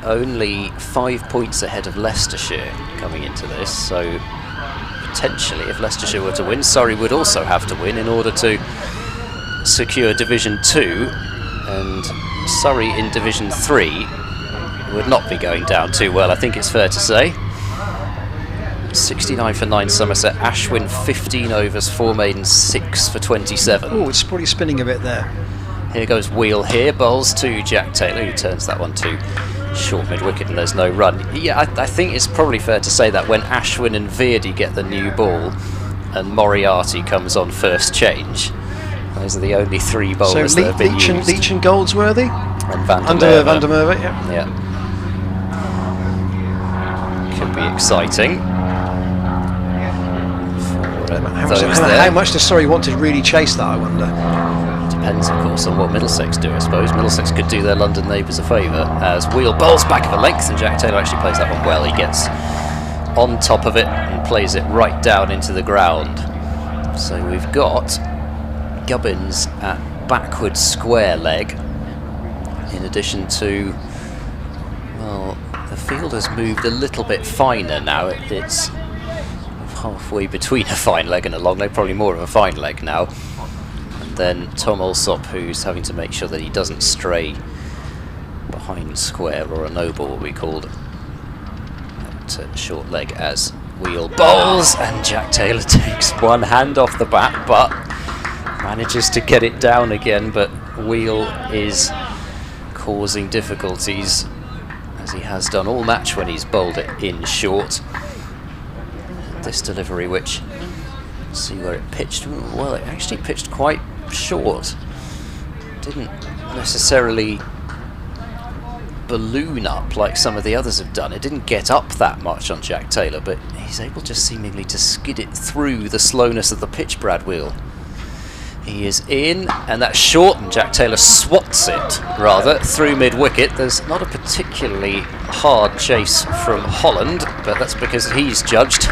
only 5 points ahead of Leicestershire coming into this, so potentially if Leicestershire were to win, Surrey would also have to win in order to secure Division 2, and Surrey in Division 3 would not be going down too well, I think it's fair to say. 69 for 9 Somerset. Ashwin 15 overs, 4 maidens, 6 for 27. Oh, it's probably spinning a bit there. Here goes Wheel here, bowls to Jack Taylor, who turns that one to short mid-wicket and there's no run. Yeah, I think it's probably fair to say that when Ashwin and Veerdy get the new ball and Moriarty comes on first change, those are the only 3 bowlers that have been used. Leach and Goldsworthy? And Van der Merwe, yeah. Yeah. Could be exciting. How much does Surrey want to really chase that, I wonder? Depends, of course, on what Middlesex do, I suppose. Middlesex could do their London neighbours a favour, as Wheel bowls back of a length, and Jack Taylor actually plays that one well. He gets on top of it and plays it right down into the ground. So we've got Gubbins at backward square leg, in addition to, well, the field has moved a little bit finer now. It's halfway between a fine leg and a long leg, probably more of a fine leg now. And then Tom Alsop, who's having to make sure that he doesn't stray behind square, or a no ball we called at short leg, as Wheel bowls, and Jack Taylor takes one hand off the bat, but manages to get it down again. But Wheel is causing difficulties, as he has done all match when he's bowled it in short. This delivery, which, let's see where it pitched. Well, it actually pitched quite short. Didn't necessarily balloon up like some of the others have done. It didn't get up that much on Jack Taylor, but he's able just seemingly to skid it through the slowness of the pitch, Brad Wheel. He is in, and that's short, and Jack Taylor swats it, rather, through mid-wicket. There's not a particularly hard chase from Holland, but that's because he's judged,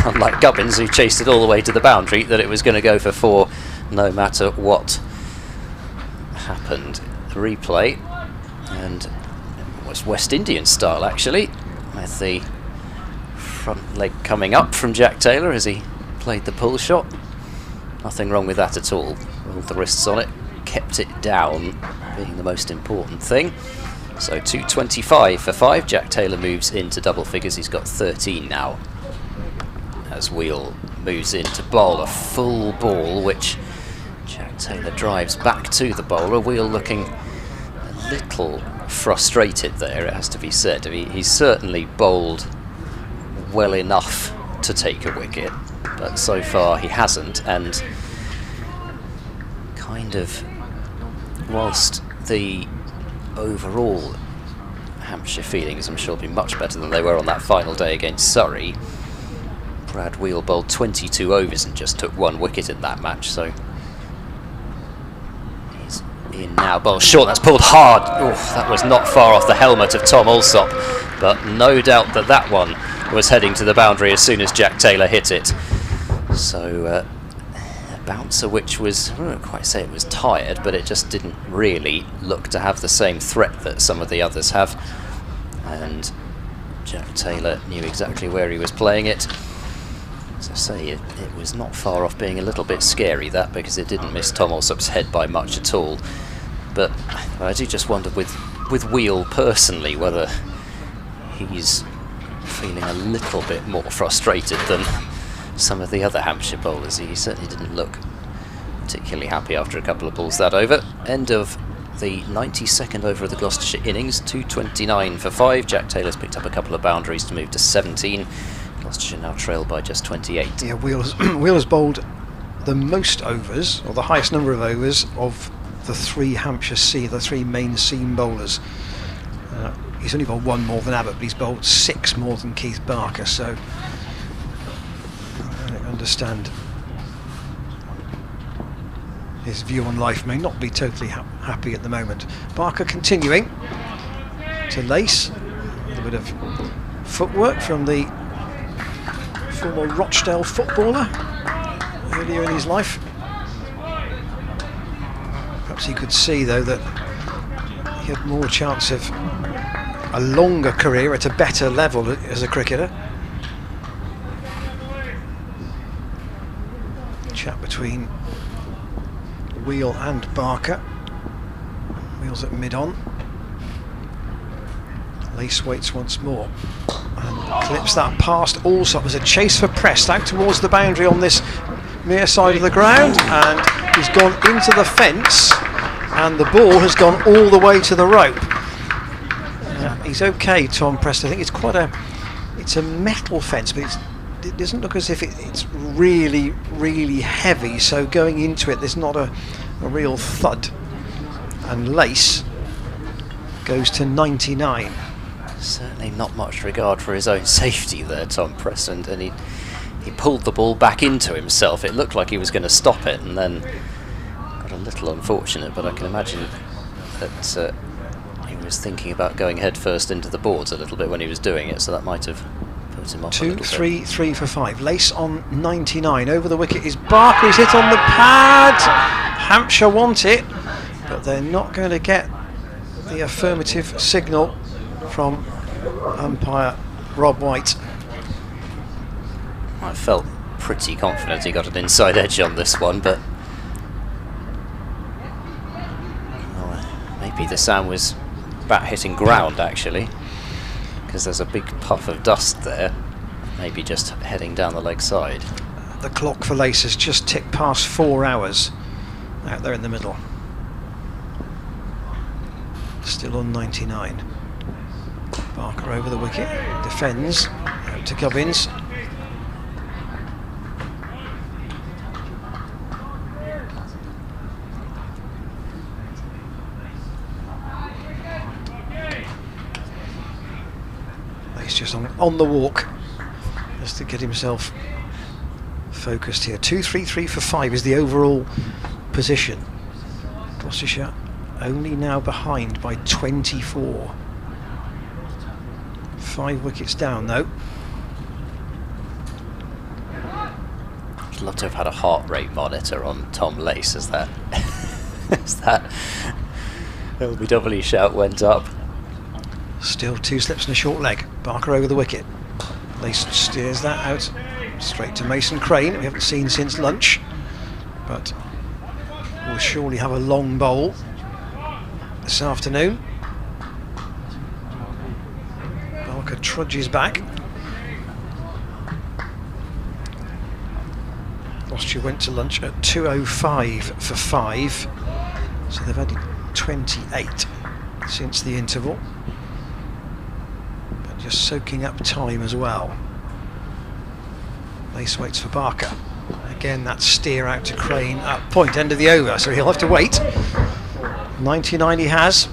unlike Gubbins, who chased it all the way to the boundary, that it was going to go for 4 no matter what happened. The replay, and it was West Indian style, actually, with the front leg coming up from Jack Taylor as he played the pull shot. Nothing wrong with that at all. Rolled the wrists on it, kept it down, being the most important thing. So 225 for 5. Jack Taylor moves into double figures. He's got 13 now. As Wheel moves in to bowl a full ball, which Jack Taylor drives back to the bowler. Wheel looking a little frustrated there, it has to be said. I mean, he's certainly bowled well enough to take a wicket, but so far he hasn't, and kind of, whilst the overall Hampshire feelings I'm sure will be much better than they were on that final day against Surrey, Brad Wheel bowled 22 overs and just took 1 wicket in that match, so he's in now. Bowled short, that's pulled hard. Oof, that was not far off the helmet of Tom Alsop, but no doubt that that one was heading to the boundary as soon as Jack Taylor hit it. So a bouncer which was, I wouldn't quite say it was tired, but it just didn't really look to have the same threat that some of the others have. And Jack Taylor knew exactly where he was playing it. As I say, it was not far off being a little bit scary, that, because it didn't miss Tom Alsop's head by much at all. But I do just wonder with Wheel personally whether he's feeling a little bit more frustrated than some of the other Hampshire bowlers. He certainly didn't look particularly happy after a couple of balls that over. End of the 92nd over of the Gloucestershire innings, 229 for 5. Jack Taylor's picked up a couple of boundaries to move to 17. Gloucestershire now trailed by just 28. Yeah, Wheel has bowled the most overs, or the highest number of overs, of the 3 Hampshire the 3 main seam bowlers. He's only bowled 1 more than Abbott, but he's bowled 6 more than Keith Barker, so I understand his view on life may not be totally happy at the moment. Barker continuing to lace. A little bit of footwork from the former Rochdale footballer earlier in his life. Perhaps he could see, though, that he had more chance of a longer career at a better level as a cricketer. Chat between Wheel and Barker. Wheel's at mid-on. Lace waits once more and clips that past Alsop. There's a chase for Prest out towards the boundary on this near side of the ground, and he's gone into the fence, and the ball has gone all the way to the rope. He's okay, Tom Prest. I think it's a metal fence, but it doesn't look as if it's really, really heavy, so going into it there's not a real thud. And Lace goes to 99. Certainly not much regard for his own safety there, Tom Preston, and he pulled the ball back into himself. It looked like he was going to stop it, and then got a little unfortunate, but I can imagine that he was thinking about going head first into the boards a little bit when he was doing it, so that might have put him off a little bit. 3 for 5. Lace on 99. Over the wicket is Barker. He's hit on the pad. Hampshire want it, but they're not going to get the affirmative signal from umpire Rob White. I felt pretty confident he got an inside edge on this one, but maybe the sound was bat hitting ground, actually, because there's a big puff of dust there, maybe just heading down the leg side. The clock for Lace has just ticked past 4 hours out there in the middle. Still on 99. Barker over the wicket, defends, out to Gubbins. He's just on the walk, just to get himself focused here. 2-3-3 for 5 is the overall position. Gloucestershire only now behind by 24. 5 wickets down though. I'd love to have had a heart rate monitor on Tom Lace as that as that LBW shout went up. Still 2 slips and a short leg. Barker over the wicket. Lace steers that out straight to Mason Crane, we haven't seen since lunch, but we'll surely have a long bowl this afternoon. Barker trudges back. Gloucestershire went to lunch at 2:05 for 5, so they've added 28 since the interval. Just soaking up time as well. Lace waits for Barker. Again, that steer out to Crane at point, end of the over, so he'll have to wait. 99 he has.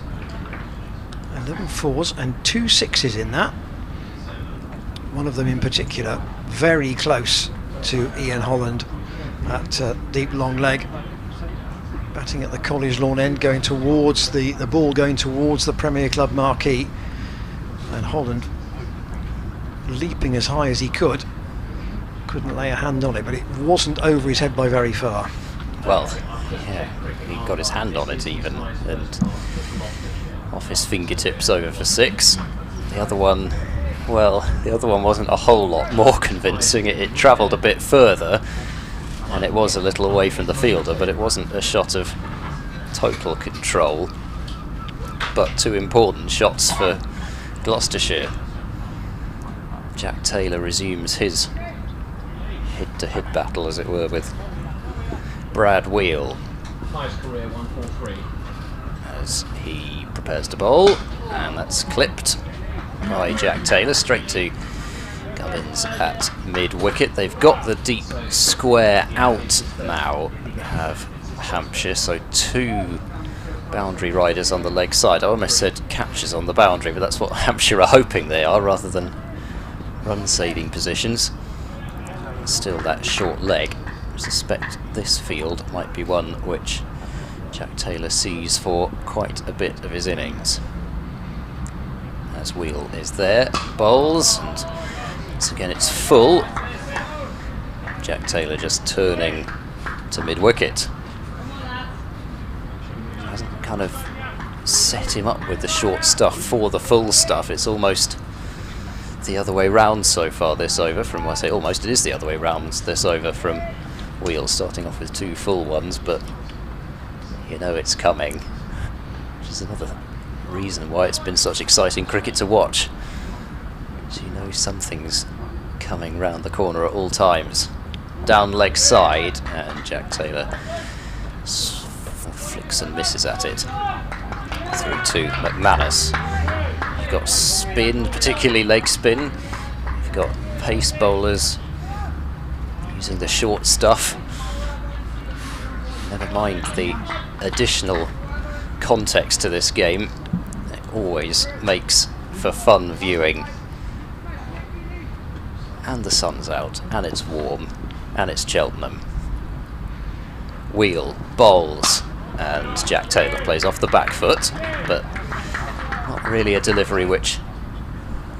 11 fours and 2 sixes in that. One of them in particular very close to Ian Holland at deep long leg. Batting at the College Lawn end, going towards the ball going towards the Premier Club marquee. And Holland leaping as high as he couldn't lay a hand on it, but it wasn't over his head by very far. Well, yeah, he got his hand on it even, and off his fingertips over for 6. The other one, well, the other one wasn't a whole lot more convincing. It travelled a bit further, and it was a little away from the fielder, but it wasn't a shot of total control. But 2 important shots for Gloucestershire. Jack Taylor resumes his head-to-head battle, as it were, with Brad Wheel. Highest career 143. As he prepares to bowl, and that's clipped by Jack Taylor straight to Gubbins at mid-wicket. They've got the deep square out now, have Hampshire, so 2 boundary riders on the leg side. I almost said catchers on the boundary, but that's what Hampshire are hoping they are, rather than run-saving positions. Still that short leg. I suspect this field might be one which Jack Taylor sees for quite a bit of his innings. As Wheel is there, bowls, and once again it's full. Jack Taylor just turning to mid-wicket. Hasn't kind of set him up with the short stuff for the full stuff. It's almost the other way round so far this over. From, I say almost, it is the other way round this over from Wheel, starting off with 2 full ones, but you know it's coming, which is another reason why it's been such exciting cricket to watch. So you know something's coming round the corner at all times. Down leg side, and Jack Taylor flicks and misses at it. Through to McManus. You've got spin, particularly leg spin. You've got pace bowlers using the short stuff. Never mind the additional context to this game. It always makes for fun viewing. And the sun's out, and it's warm, and it's Cheltenham. Wheel bowls, and Jack Taylor plays off the back foot, but not really a delivery which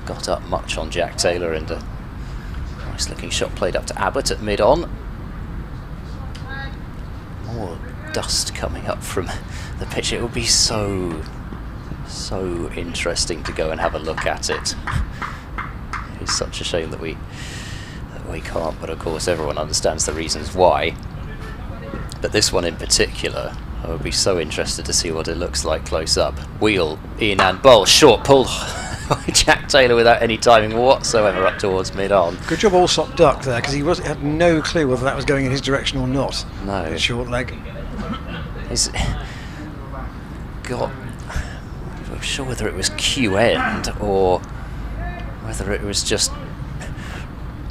got up much on Jack Taylor, and a nice looking shot played up to Abbott at mid-on. More dust coming up from the pitch. It would be so interesting to go and have a look at it. It's such a shame that we can't, but of course everyone understands the reasons why. But this one in particular, I would be so interested to see what it looks like close up. Wheel in and bowl, short pull by Jack Taylor without any timing whatsoever up towards mid-on. Good job Allsop ducked there, because he had no clue whether that was going in his direction or not. No. Short leg. He's got... I'm not sure whether it was Q end or whether it was just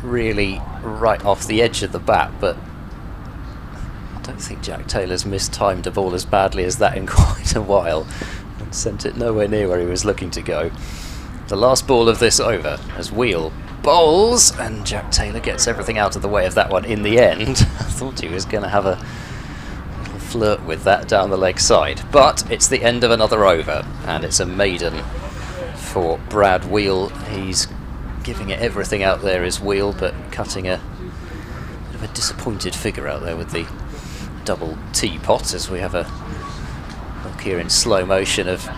really right off the edge of the bat, but I don't think Jack Taylor's mistimed a ball as badly as that in quite a while and sent it nowhere near where he was looking to go. The last ball of this over as Wheel bowls, and Jack Taylor gets everything out of the way of that one in the end. I thought he was going to have a little flirt with that down the leg side, but it's the end of another over, and it's a maiden for Brad Wheel. He's giving it everything out there as Wheel, but cutting a bit of a disappointed figure out there with the double teapot, as we have a look here in slow motion of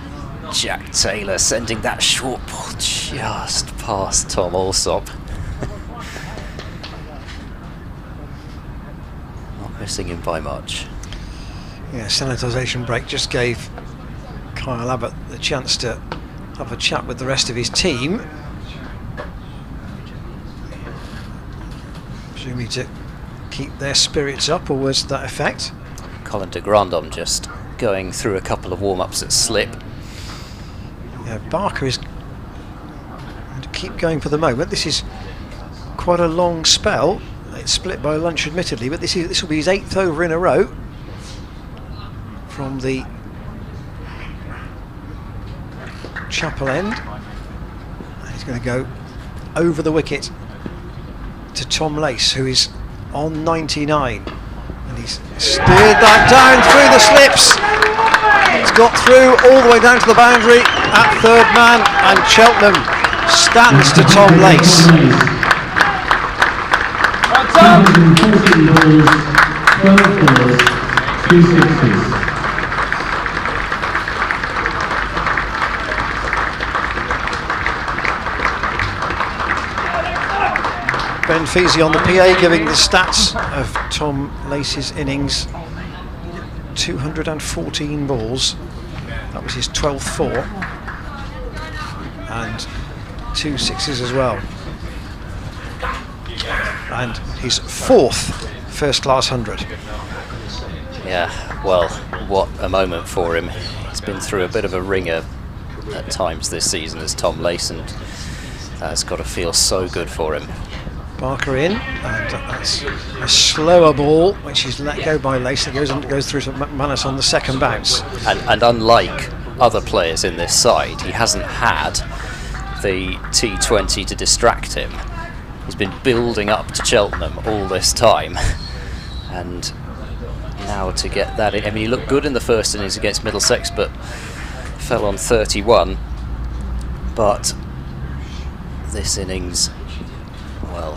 Jack Taylor sending that short ball just past Tom Allsop. Not missing him by much. Yeah, sanitisation break just gave Kyle Abbott the chance to have a chat with the rest of his team. Presumably to keep their spirits up, or was that effect? Colin de Grandhomme just going through a couple of warm-ups at slip. Yeah, Barker is going to keep going for the moment. This is quite a long spell. It's split by lunch, admittedly, but this will be his 8th over in a row from the chapel end. And he's going to go over the wicket to Tom Lace, who is on 99, and he's steered that down through the slips. It's got through all the way down to the boundary at third man, and Cheltenham stands to Tom Lace. 12 balls, 12 balls, 2 sixes. Ben Feasey on the PA giving the stats of Tom Lace's innings. 214 balls. That was his 12th four. And 2 sixes as well. And his 4th first-class 100. Yeah, well, what a moment for him. He's been through a bit of a ringer at times this season as Tom Lace, and that's got to feel so good for him. Barker in, and that's a slower ball which is let go by Lace. It goes through to McManus on the second bounce. And unlike other players in this side, he hasn't had the T20 to distract him. He's been building up to Cheltenham all this time, and now to get that in. I mean, he looked good in the first innings against Middlesex, but fell on 31. But this innings, well,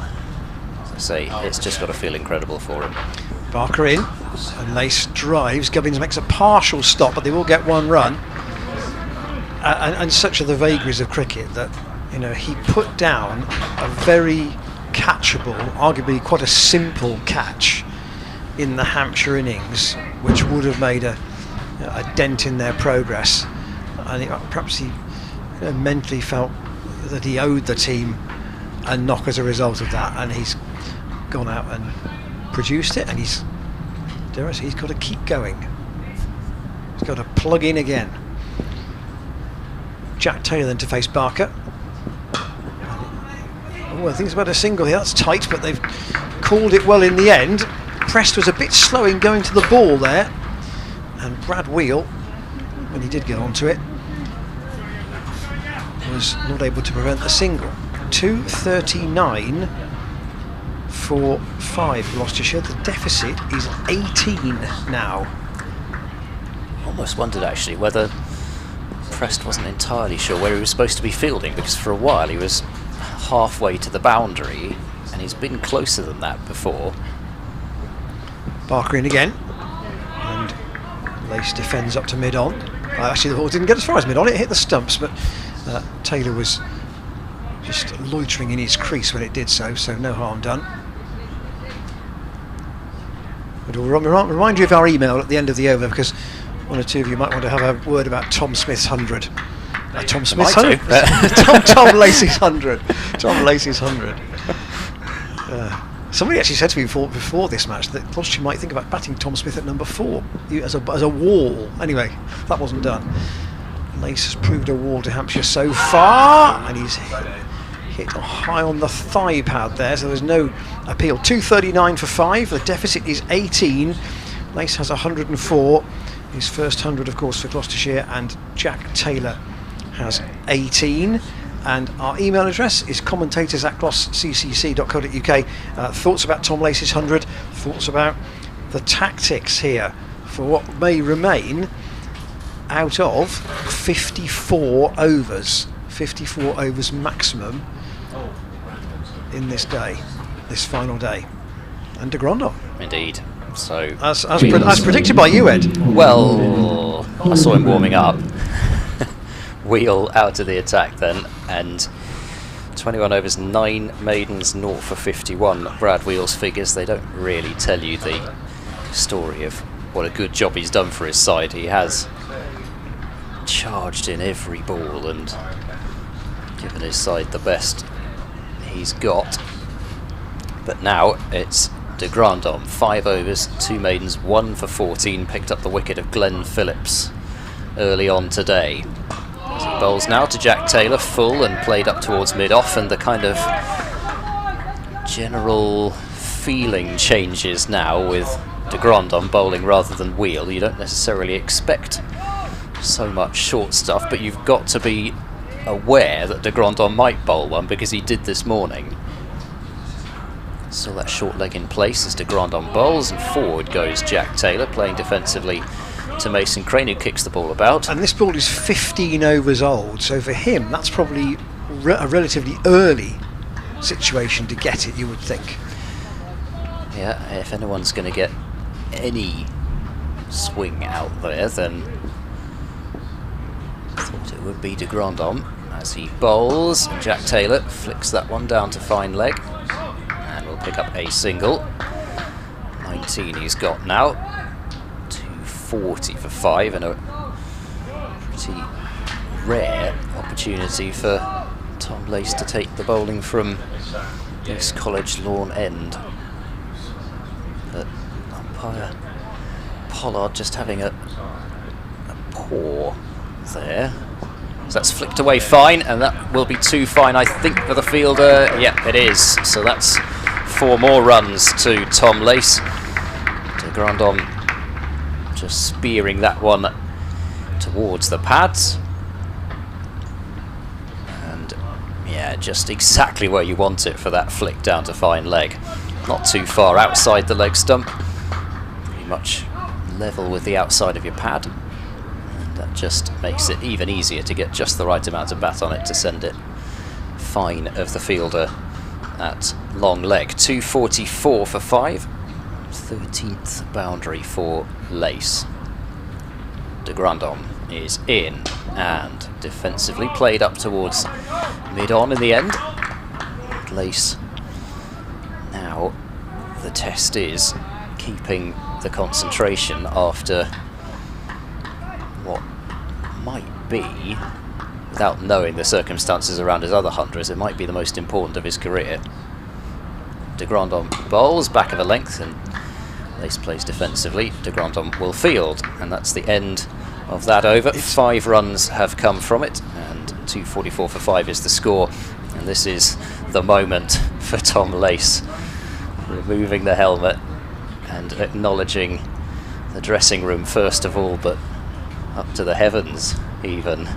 as I say, it's just got to feel incredible for him. Barker in, and Lace drives. Gubbins makes a partial stop, but they will get one run. And such are the vagaries of cricket that, you know, he put down a very catchable, arguably quite a simple catch in the Hampshire innings, which would have made a dent in their progress. And perhaps he mentally felt that he owed the team a knock as a result of that, and he's gone out and produced it, and he's got to keep going. He's got to plug in again. Jack Taylor then to face Barker. Oh, I think it's about a single here. That's tight, but they've called it well in the end. Prest was a bit slow in going to the ball there, and Brad Wheel, when he did get onto it, was not able to prevent the single. 239 for 5 Gloucestershire. The deficit is 18 now. Almost wondered actually whether Prest wasn't entirely sure where he was supposed to be fielding, because for a while he was halfway to the boundary, and he's been closer than that before. Barker in again, and Lace defends up to mid-on. Actually, the ball didn't get as far as mid-on, it hit the stumps, but Taylor was just loitering in his crease when it did so no harm done. But we'll remind you of our email at the end of the over, because one or two of you might want to have a word about Tom Smith's 100 Tom Smith's might 100. do. Tom Lacey's 100. Tom Lacey's 100. Somebody actually said to me before this match that Gloucestershire might think about batting Tom Smith at number 4 as a wall. Anyway, that wasn't done. Lace has proved a wall to Hampshire so far, and he's hit high on the thigh pad there, so there's no appeal. 239 for 5. The deficit is 18. Lace has 104. His first 100, of course, for Gloucestershire, and Jack Taylor has 18. And our email address is commentators@glossccc.co.uk. Thoughts about Tom Lacey's 100, thoughts about the tactics here for what may remain out of 54 overs. 54 overs maximum in this day, this final day. And de Grandon. Indeed. So As predicted by you, Ed. well, I saw him warming up. Wheel out of the attack then, and 21 overs, 9 maidens, 0 for 51. Brad Wheel's figures, they don't really tell you the story of what a good job he's done for his side. He has charged in every ball and given his side the best he's got. But now it's de Grandon, 5 overs, 2 maidens, 1 for 14, picked up the wicket of Glenn Phillips early on today. As he bowls now to Jack Taylor, full and played up towards mid-off, and the kind of general feeling changes now with de Grandon bowling rather than Wheel. You don't necessarily expect so much short stuff, but you've got to be aware that de Grandon might bowl one, because he did this morning. Still that short leg in place as de Grandon bowls, and forward goes Jack Taylor, playing defensively to Mason Crane, who kicks the ball about. And this ball is 15 overs old, so for him that's probably a relatively early situation to get it, you would think. Yeah, if anyone's going to get any swing out there, then I thought it would be de Grandon as he bowls, and Jack Taylor flicks that one down to fine leg and will pick up a single. 19 he's got now. 240 for 5, and a pretty rare opportunity for Tom Lace to take the bowling from this College lawn end. But umpire Pollard just having a paw there. So that's flicked away fine, and that will be 2 fine, I think, for the fielder. Yep, it is. So that's 4 more runs to Tom Lace. De Grandon just spearing that one towards the pads. And yeah, just exactly where you want it for that flick down to fine leg. Not too far outside the leg stump. Pretty much level with the outside of your pad. And that just makes it even easier to get just the right amount of bat on it to send it fine of the fielder at long leg. 244 for 5. 13th boundary for Lace. De Grandon is in and defensively played up towards mid-on in the end. Lace, now the test is keeping the concentration after what might be, without knowing the circumstances around his other hundreds, it might be the most important of his career. De Grandon bowls back of a length, and Lace plays defensively. De Grandon will field, and that's the end of that over. 5 runs have come from it, and 244 for 5 is the score. And this is the moment for Tom Lace, removing the helmet and acknowledging the dressing room first of all, but up to the heavens even.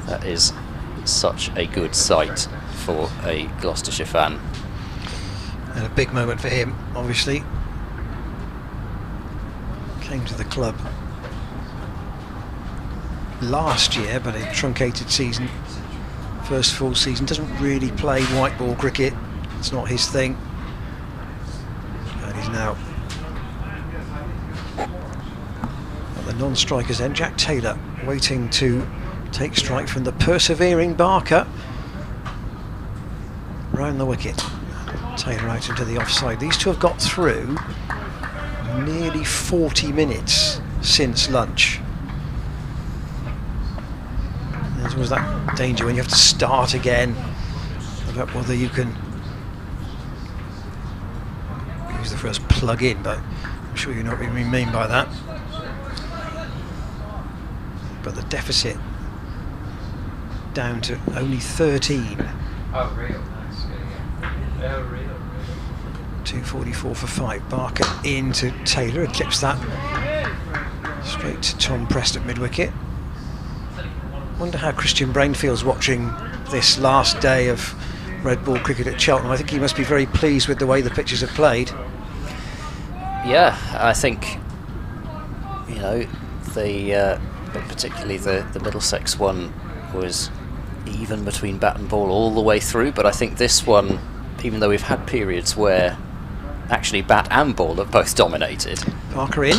That is such a good sight for a Gloucestershire fan. And a big moment for him, obviously. Came to the club last year, but a truncated season. First full season, doesn't really play white ball cricket. It's not his thing. And he's now at the non-strikers end. Jack Taylor waiting to take strike from the persevering Barker. Round the wicket. Taylor out into the offside. These two have got through nearly 40 minutes since lunch. There's always that danger when you have to start again about whether you can use the phrase plug in, but I'm sure you know what we mean by that. But the deficit down to only 13. Oh, real nice. Yeah. Oh, real. 2:44 for 5. Barker into Taylor, eclipsed that straight to Tom Prest at mid-wicket. Wonder how Christian Brain feels watching this last day of red ball cricket at Cheltenham. I think he must be very pleased with the way the pitches have played. Yeah, I think, you know, but particularly the Middlesex one was even between bat and ball all the way through, but I think this one, even though we've had periods where actually bat and ball have both dominated. Barker in,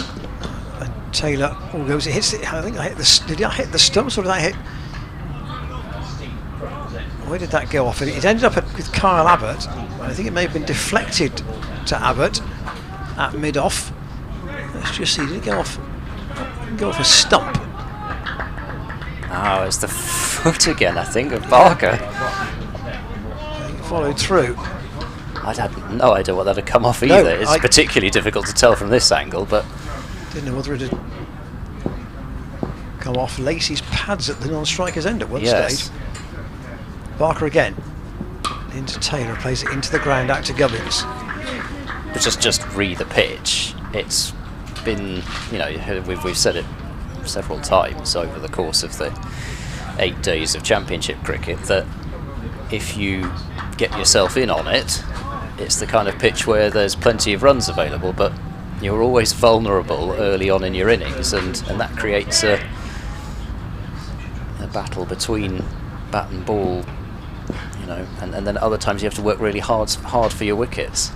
and Taylor all goes. It hits it. I think I hit the. Did I hit the stumps or did I hit? Where did that go off? It ended up with Kyle Abbott. I think it may have been deflected to Abbott at mid-off. Let's just see. Did it go off? Go off a stump. Oh, it's the foot again, I think, of Barker. He followed through. I'd had no idea what that had come off either. It's particularly difficult to tell from this angle, but didn't know whether it had come off Lacey's pads at the non-striker's end at one stage. Barker again into Taylor, plays it into the ground out to Gubbins. But just read the pitch. It's been, you know, we've said it several times over the course of the 8 days of Championship cricket that if you get yourself in on it, it's the kind of pitch where there's plenty of runs available, but you're always vulnerable early on in your innings, and that creates a battle between bat and ball, you know, and then at other times you have to work really hard for your wickets.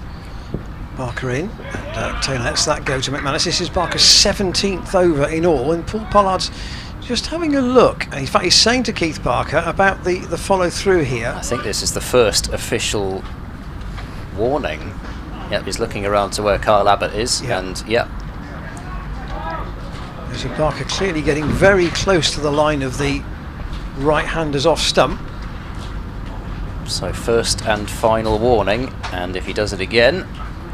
Barker in, and Taylor lets that go to McManus. This is Barker's 17th over in all, and Paul Pollard's just having a look. In fact, he's saying to Keith Barker about the follow through here. I think this is the first official warning. Yep, he's looking around to where Kyle Abbott is, and yep. There's a Barker clearly getting very close to the line of the right-hander's off stump. So first and final warning, and if he does it again,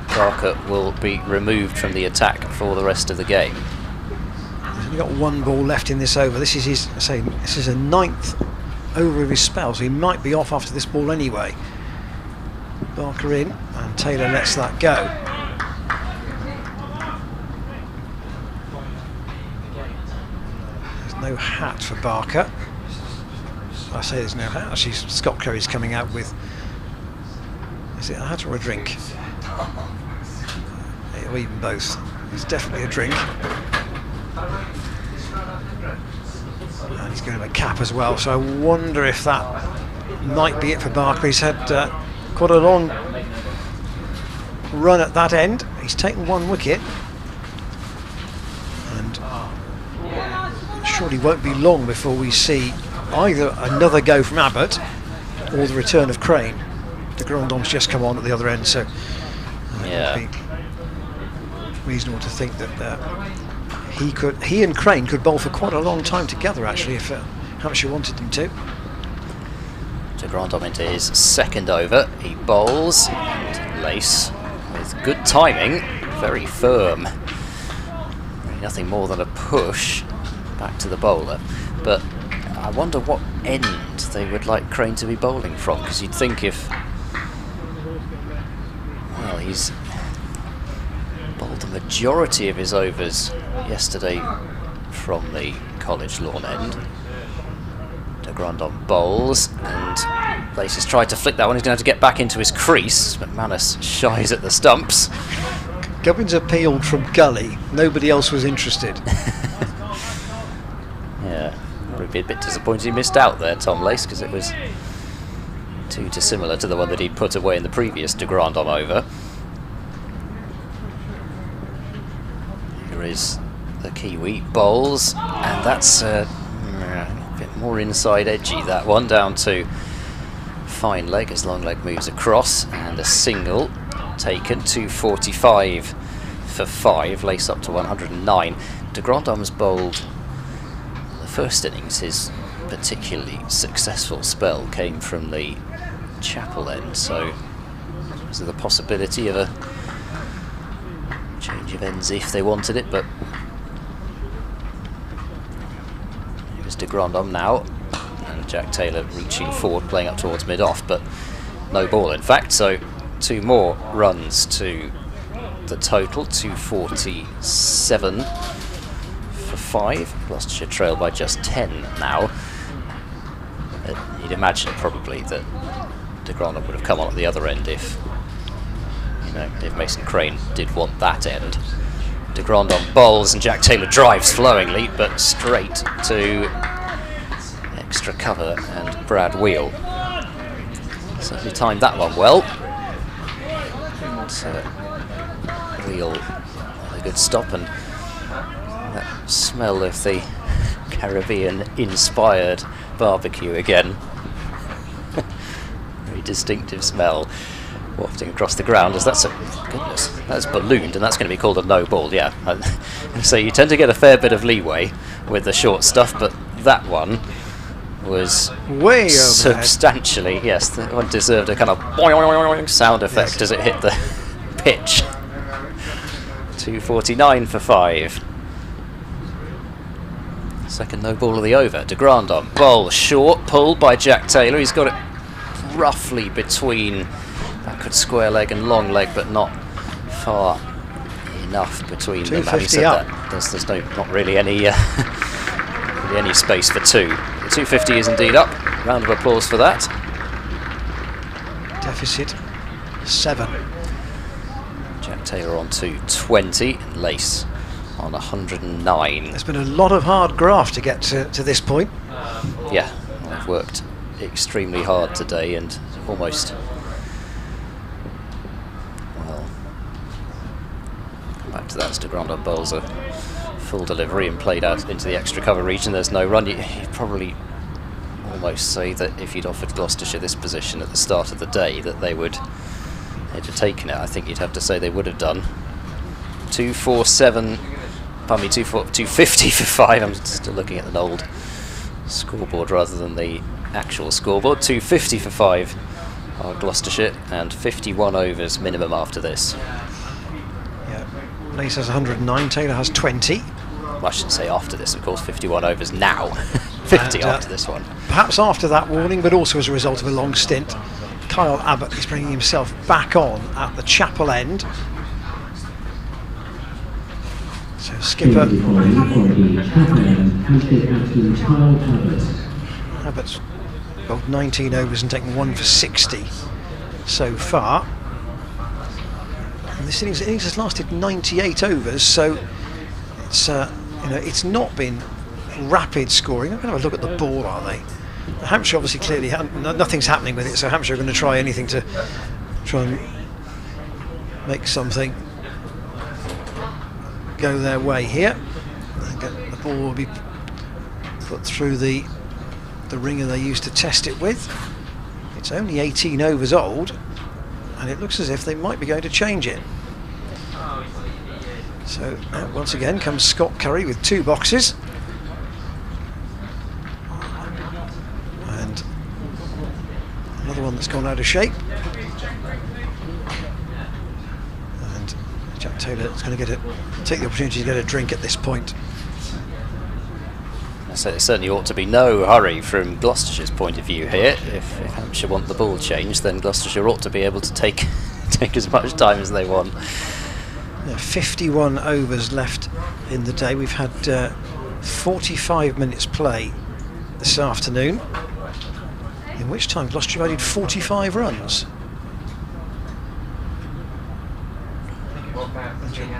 Barker will be removed from the attack for the rest of the game. He's only got one ball left in this over. This is his, this is a 9th over of his spell, so he might be off after this ball anyway. Barker in, and Taylor lets that go. There's no hat for Barker. I say there's no hat. Actually, Scott Curry's coming out with, is it a hat or a drink? Or even both. It's definitely a drink. And he's going to have a cap as well, so I wonder if that might be it for Barker. He's had quite a long run at that end. He's taken 1 wicket, and it surely won't be long before we see either another go from Abbott or the return of Crane. De Grandom's just come on at the other end, so it would be reasonable to think that he and Crane could bowl for quite a long time together, actually, if Hampshire wanted them to. De Grandom into his second over. He bowls, and Lace with good timing, very firm. Really nothing more than a push back to the bowler. But I wonder what end they would like Crane to be bowling from, because you'd think if, well, he's bowled the majority of his overs yesterday from the College lawn end. De Grandom bowls, and Lace has tried to flick that one. He's going to have to get back into his crease. McManus shies at the stumps. Gubbins appealed from gully. Nobody else was interested. Yeah, would be a bit disappointed he missed out there, Tom Lace, because it was too dissimilar to the one that he'd put away in the previous De Grandom over. Here is the Kiwi bowls, and that's a bit more inside edgy, that one, down to fine leg as long leg moves across, and a single taken. 245 for 5, Lace up to 109. De Grandom's bowled the first innings his particularly successful spell came from the chapel end, so is there the possibility of a change of ends if they wanted it? But here's de Grandhomme now, and Jack Taylor reaching forward, playing up towards mid-off, but no ball in fact, so 2 more runs to the total, 247 for 5. Gloucestershire trail by just 10 now. You'd imagine probably that de Grandhomme would have come on at the other end if, you know, if Mason Crane did want that end. De Grandhomme bowls and Jack Taylor drives flowingly, but straight to extra cover and Brad Wheel. Certainly timed that one well. Wheel a good stop, and that smell of the Caribbean-inspired barbecue again. Very distinctive smell wafting across the ground. As goodness, that's ballooned, and that's going to be called a no ball. Yeah, so you tend to get a fair bit of leeway with the short stuff, but that one was way over substantially. Yes, that one deserved a kind of boing sound effect as it hit the pitch. 249 for 5. Second no ball of the over. De Grandhomme bowl short, pulled by Jack Taylor. He's got it roughly between backward square leg and long leg, but not far enough between them. Having said that, there's not really any any space for 2. The 250 is indeed up. Round of applause for that. Deficit 7. Jack Taylor on 220, and Lace on 109. There's been a lot of hard graft to get to this point. Yeah, I've worked extremely hard today, and almost, well, come back to that as de Grandhomme bowls a full delivery and played out into the extra cover region. There's no run. You'd probably almost say that if you'd offered Gloucestershire this position at the start of the day, that they'd have taken it. I think you'd have to say they would have done. 250 for 5. I'm still looking at an old scoreboard rather than the actual scoreboard. 250 for 5 are Gloucestershire, and 51 overs minimum after this. Yeah, Lace has 109, Taylor has 20. Well, I shouldn't say after this, of course. 51 overs now. 50 after this one. Perhaps after that warning, but also as a result of a long stint, Kyle Abbott is bringing himself back on at the chapel end. So skipper Abbott's bowled 19 overs and taken 1 for 60 so far. And this innings has lasted 98 overs, so it's it's not been rapid scoring. I'm going to have a look at the ball, are they? Hampshire obviously clearly nothing's happening with it, so Hampshire are going to try anything to try and make something go their way here. The ball will be put through the ringer they used to test it with. It's only 18 overs old, and it looks as if they might be going to change it. So once again comes Scott Curry with 2 boxes. And another one that's gone out of shape. And Jack Taylor is going to take the opportunity to get a drink at this point. So there certainly ought to be no hurry from Gloucestershire's point of view here. If Hampshire want the ball changed, then Gloucestershire ought to be able to take as much time as they want. 51 overs left in the day. We've had 45 minutes play this afternoon, in which time Gloucestershire added 45 runs.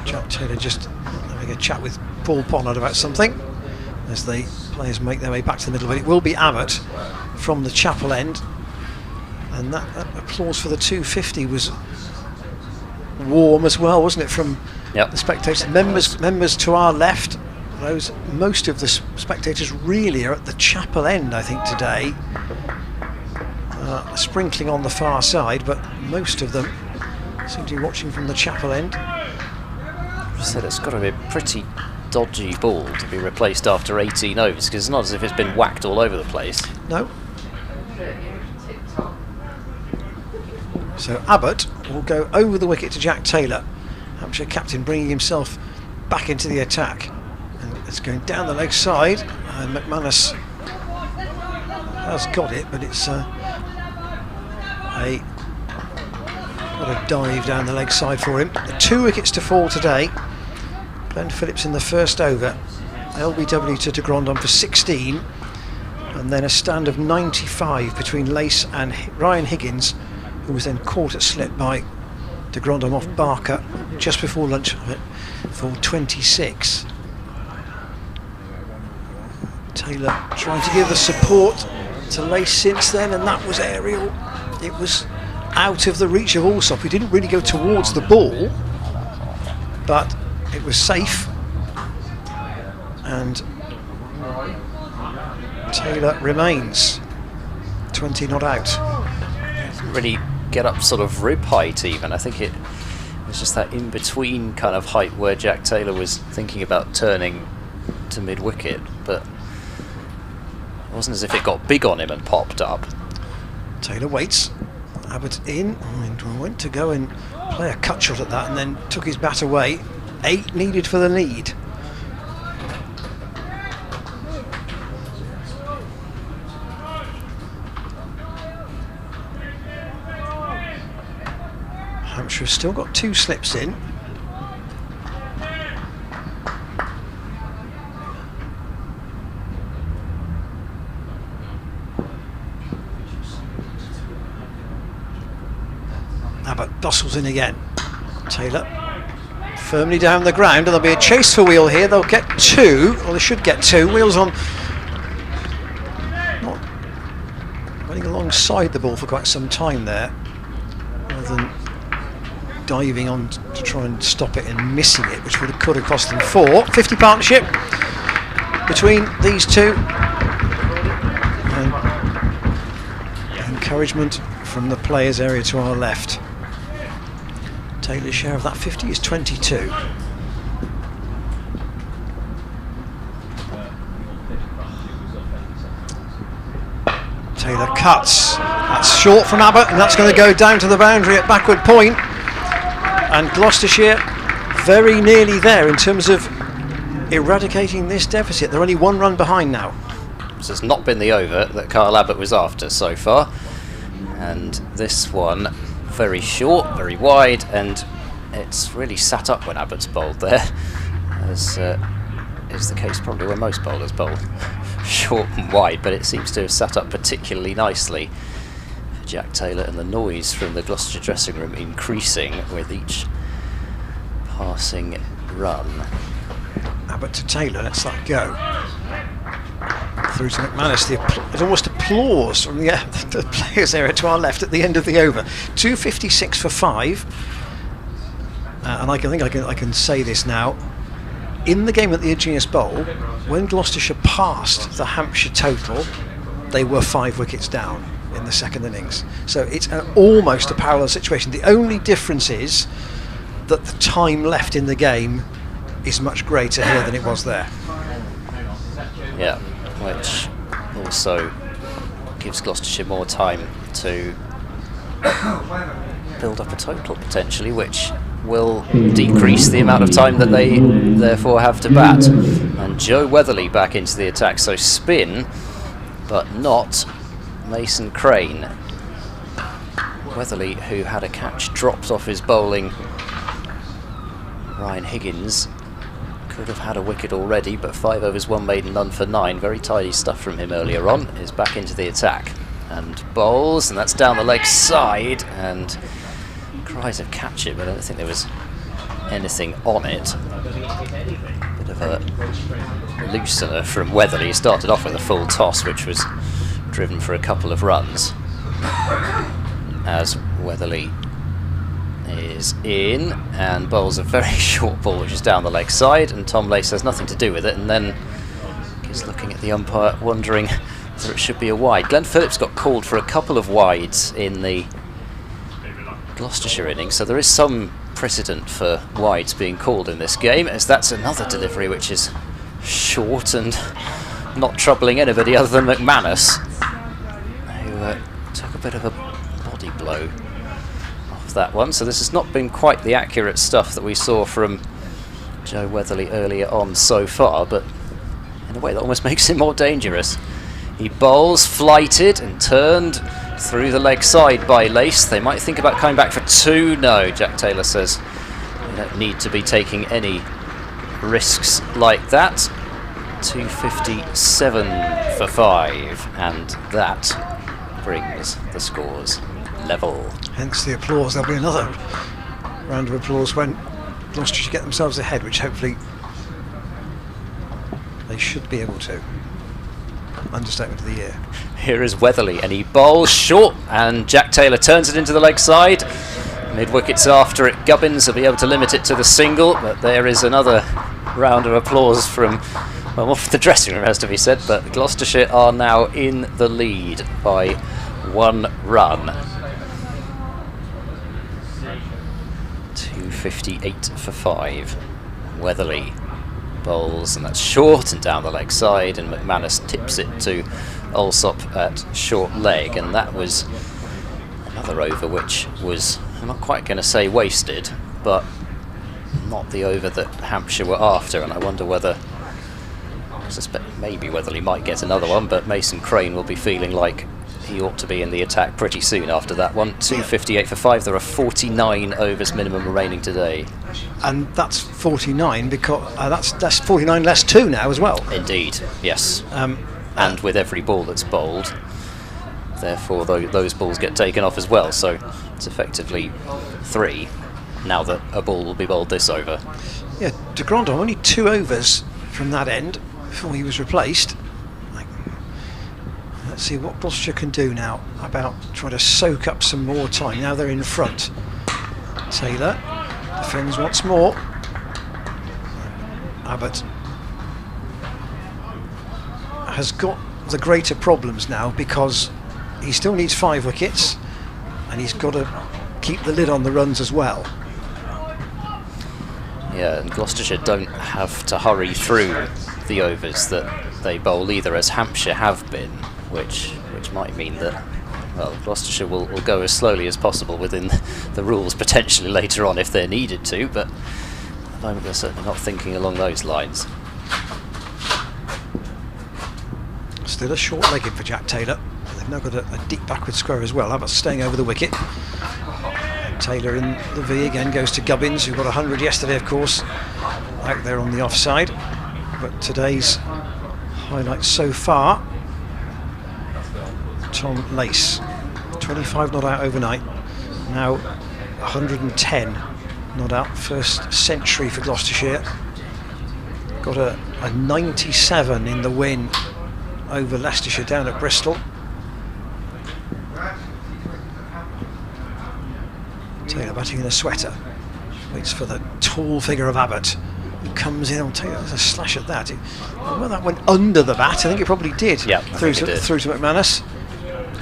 Jack Taylor just having a chat with Paul Pollard about something as the players make their way back to the middle of it. It will be Abbott from the chapel end, and that applause for the 250 was warm as well, wasn't it, from the spectators? Members to our left, most of the spectators really are at the chapel end, I think, today. Sprinkling on the far side, but most of them seem to be watching from the chapel end. I said it's got to be a pretty dodgy ball to be replaced after 18 overs, because it's not as if it's been whacked all over the place. No. So Abbott will go over the wicket to Jack Taylor. Hampshire captain bringing himself back into the attack. And it's going down the leg side. And McManus has got it, but it's got a dive down the leg side for him. 2 wickets to fall today. Glenn Phillips in the first over. LBW to de Grandon for 16. And then a stand of 95 between Lace and Ryan Higgins, who was then caught at slip by de Grandon off Barker just before lunch for 26. Taylor trying to give the support to Lace since then, and that was aerial. It was out of the reach of Alsop, who didn't really go towards the ball, but it was safe, and Taylor remains 20 not out. Didn't really get up sort of rib height even. I think it was just that in-between kind of height where Jack Taylor was thinking about turning to mid-wicket, but it wasn't as if it got big on him and popped up. Taylor waits. Abbott in and went to go and play a cut shot at that, and then took his bat away. 8 needed for the lead. Hampshire have still got 2 slips in. Abbott bustles in again. Taylor firmly down the ground, and there'll be a chase for Wheel here. They'll get 2, or they should get 2. Wheel's on, not running alongside the ball for quite some time there, rather than diving on to try and stop it and missing it, which could have cost them 4. 50 partnership between these two, and encouragement from the players area to our left. Taylor's share of that 50 is 22. Taylor cuts. That's short from Abbott, and that's going to go down to the boundary at backward point. And Gloucestershire very nearly there in terms of eradicating this deficit. They're only 1 run behind now. This has not been the over that Kyle Abbott was after so far. And this one, very short, very wide, and it's really sat up when Abbott's bowled there, as is the case probably when most bowlers bowl short and wide, but it seems to have sat up particularly nicely for Jack Taylor, and the noise from the Gloucestershire dressing room increasing with each passing run. Abbott to Taylor, let's that go. Through to McManus, there's almost applause from the players area to our left at the end of the over. 2:56 for 5, and I think I can say this now. In the game at the Aeneas Bowl, when Gloucestershire passed the Hampshire total, they were 5 wickets down in the second innings. So it's almost a parallel situation. The only difference is that the time left in the game is much greater here than it was there. Yeah, which also gives Gloucestershire more time to build up a total potentially, which will decrease the amount of time that they therefore have to bat. And Joe Weatherly back into the attack, so spin, but not Mason Crane. Weatherly, who had a catch dropped off his bowling Ryan Higgins, could have had a wicket already, but 5 overs, 1 maiden, none for 9. Very tidy stuff from him earlier on. Is back into the attack and bowls, and that's down the leg side, and cries of catch it, but I don't think there was anything on it. Bit of a loosener from Weatherly. He started off with a full toss, which was driven for a couple of runs, as Weatherly is in and bowls a very short ball which is down the leg side, and Tom Lace has nothing to do with it, and then is looking at the umpire wondering whether it should be a wide. Glenn Phillips got called for a couple of wides in the Gloucestershire innings, so there is some precedent for wides being called in this game, as that's another delivery which is short and not troubling anybody other than McManus, who took a bit of a body blow off that one. So this has not been quite the accurate stuff that we saw from Joe Weatherly earlier on so far, but in a way that almost makes him more dangerous. He bowls, flighted and turned through the leg side by Lace. They might think about coming back for 2. No, Jack Taylor says you don't need to be taking any risks like that. 257 for 5, and that brings the scores level. Hence the applause. There'll be another round of applause when Gloucestershire get themselves ahead, which hopefully they should be able to. Understatement of the year. Here is Weatherly, and he bowls short, and Jack Taylor turns it into the leg side. Mid-wickets after it. Gubbins will be able to limit it to the single, but there is another round of applause from, well, off the dressing room, has to be said, but Gloucestershire are now in the lead by 1 run. 258 for 5. Weatherly bowls, and that's short and down the leg side, and McManus tips it to Alsop at short leg, and that was another over which was, I'm not quite going to say wasted, but not the over that Hampshire were after. And I wonder whether, I suspect maybe Weatherly might get another one, but Mason Crane will be feeling like he ought to be in the attack pretty soon after that one. 258 for 5. There are 49 overs minimum remaining today. And that's 49 because that's 49 less 2 now as well. Indeed, yes. And with every ball that's bowled, therefore those balls get taken off as well. So it's effectively 3 now that a ball will be bowled this over. Yeah, de Grandon only 2 overs from that end before he was replaced. Let's see what Gloucestershire can do now about trying to soak up some more time. Now they're in front. Taylor defends once more. Abbott has got the greater problems now because he still needs 5 wickets and he's got to keep the lid on the runs as well. Yeah, and Gloucestershire don't have to hurry through the overs that they bowl either, as Hampshire have been, which might mean that, well, Gloucestershire will go as slowly as possible within the rules potentially later on if they're needed to, but at the moment they're certainly not thinking along those lines. Still a short legged for Jack Taylor. They've now got a deep backward square as well. Abbott's staying over the wicket. Taylor in the V again goes to Gubbins, who got 100 yesterday, of course, out there on the offside. But today's highlight so far, Tom Lace, 25 not out overnight, now 110 not out, first century for Gloucestershire. Got a 97 in the win over Leicestershire down at Bristol. Taylor batting in a sweater, waits for the tall figure of Abbott, who comes in on Taylor. There's a slash at that. Well, that went under the bat. I think it probably did. Yeah, through to McManus.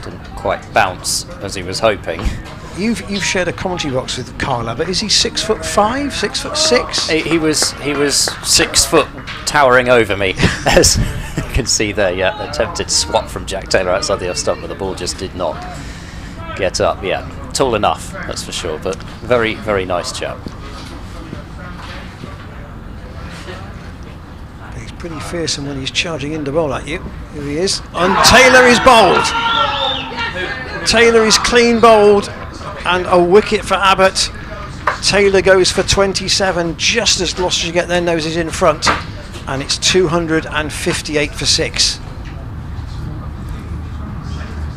Didn't quite bounce as he was hoping. You've shared a commentary box with Carl Abbott. Is he 6'5", 6'6"? He was 6 foot towering over me, as you can see there. Yeah, attempted swat from Jack Taylor outside the off stump, but the ball just did not get up. Yeah, tall enough, that's for sure, but very, very nice chap. He's pretty fearsome when he's charging in to bowl at you. Here he is, and Taylor is bowled. Taylor is clean bowled, and a wicket for Abbott. Taylor goes for 27 just as Gloucestershire get their noses in front, and it's 258 for 6.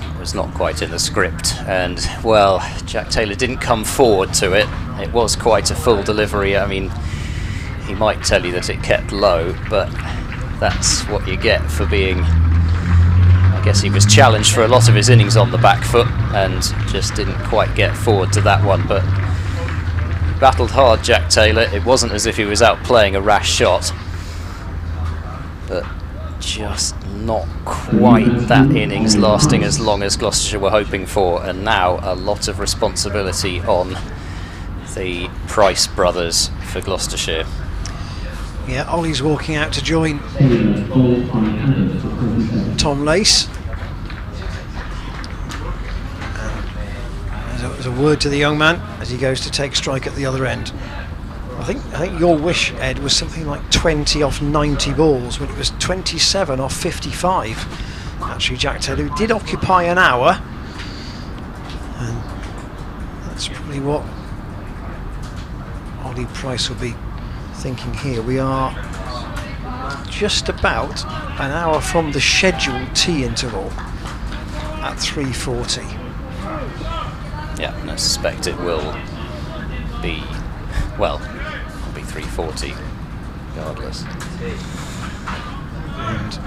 It was not quite in the script, and well, Jack Taylor didn't come forward to it. It was quite a full delivery. I mean, he might tell you that it kept low, but that's what you get for being, I guess he was challenged for a lot of his innings on the back foot and just didn't quite get forward to that one. But he battled hard, Jack Taylor. It wasn't as if he was out playing a rash shot, but just not quite that innings lasting as long as Gloucestershire were hoping for. And now a lot of responsibility on the Price brothers for Gloucestershire. Yeah, Ollie's walking out to join Taylor bowled by Abbott for 47. Tom Lace. There's a word to the young man as he goes to take strike at the other end. I think your wish, Ed, was something like 20 off 90 balls when it was 27 off 55. Actually, Jack Taylor, who did occupy an hour, and that's probably what Ollie Price will be thinking here. We are just about an hour from the scheduled tea interval at 3:40. Yeah, and I suspect it will be, well, it'll be 3:40 regardless. And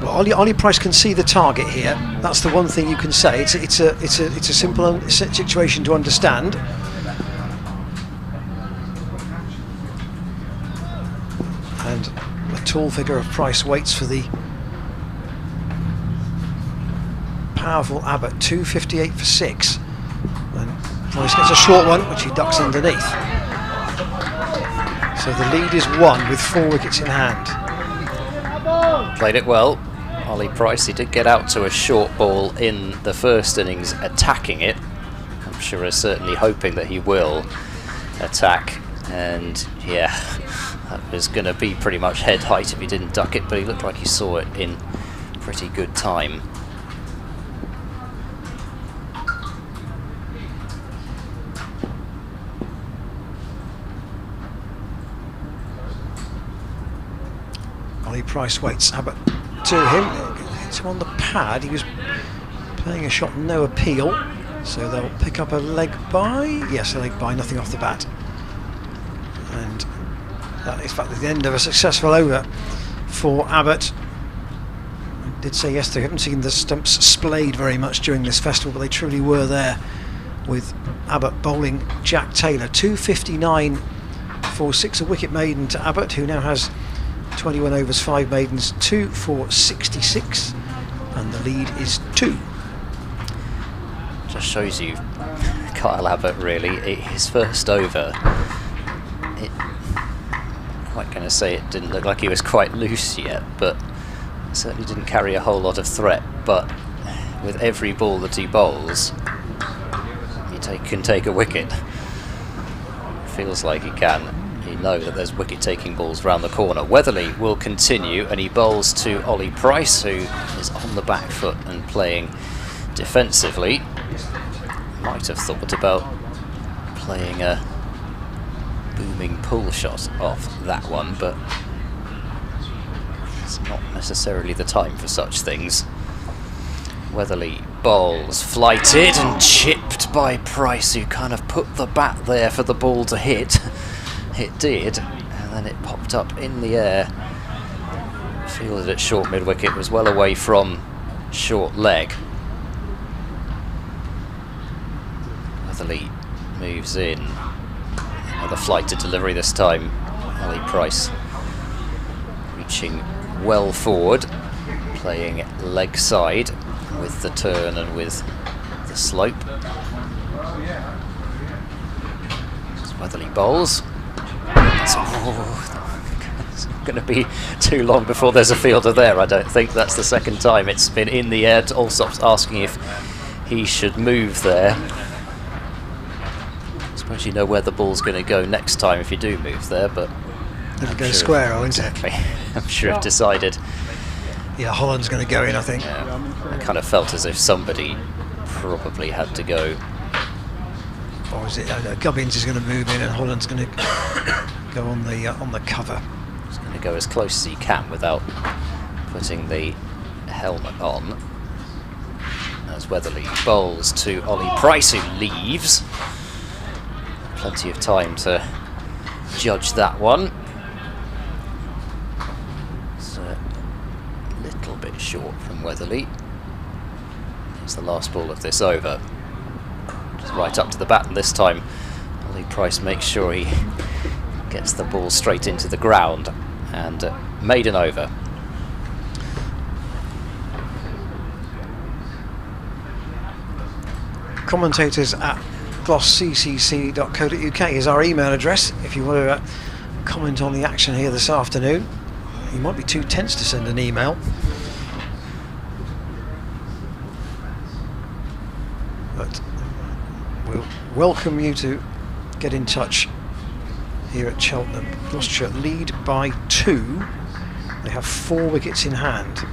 well, Ollie Price can see the target here. That's the one thing you can say. It's a simple situation to understand. And the tall figure of Price waits for the powerful Abbott. 258 for 6. And Price gets a short one, which he ducks underneath. So the lead is 1 with 4 wickets in hand. Played it well. Ollie Price, he did get out to a short ball in the first innings attacking it. I'm sure is certainly hoping that he will attack, and yeah, that was going to be pretty much head height if he didn't duck it, but he looked like he saw it in pretty good time. Ollie Price waits Abbott to him. Hits him on the pad. He was playing a shot, no appeal. So they'll pick up a leg by. Yes, a leg by, nothing off the bat. And that is, in fact, the end of a successful over for Abbott. I did say yesterday, I haven't seen the stumps splayed very much during this festival, but they truly were there, with Abbott bowling Jack Taylor. 259 for 6, a wicket maiden to Abbott, who now has 21 overs, 5 maidens, 2 for 66, and the lead is 2. Just shows you Kyle Abbott really. His first over, I'm not going to say it didn't look like he was quite loose yet, but certainly didn't carry a whole lot of threat. But with every ball that he bowls, he can take a wicket. Feels like he can. You know that there's wicket-taking balls round the corner. Weatherly will continue, and he bowls to Ollie Price, who is on the back foot and playing defensively. Might have thought about playing a booming pull shot off that one, but it's not necessarily the time for such things. Weatherly bowls, flighted and chipped by Price, who kind of put the bat there for the ball to hit. It did, and then it popped up in the air. Fielded at short mid-wicket, was well away from short leg. Weatherly moves in. Another flighted delivery this time. Ollie Price reaching well forward, playing leg side with the turn and with the slope. As Weatherly bowls. It's going to be too long before there's a fielder there, I don't think. That's the second time it's been in the air. Allsop's asking if he should move there. I suppose you know where the ball's going to go next time if you do move there, but It'll go square, won't it? Exactly. I'm sure I've decided. Yeah, Holland's going to go in, I think. Yeah, I kind of felt as if somebody probably had to go. Or is it Gubbins is going to move in and Holland's going to go on the cover. He's going to go as close as he can without putting the helmet on. As Weatherly bowls to Ollie Price, who leaves. Plenty of time to judge that one. It's a little bit short from Weatherly. It's the last ball of this over. Just right up to the bat, and this time Ollie Price makes sure he gets the ball straight into the ground and made an over. Commentators at glossccc.co.uk is our email address if you want to comment on the action here this afternoon. You might be too tense to send an email, but we'll welcome you to get in touch here at Cheltenham. Gloucestershire lead by 2. They have 4 wickets in hand.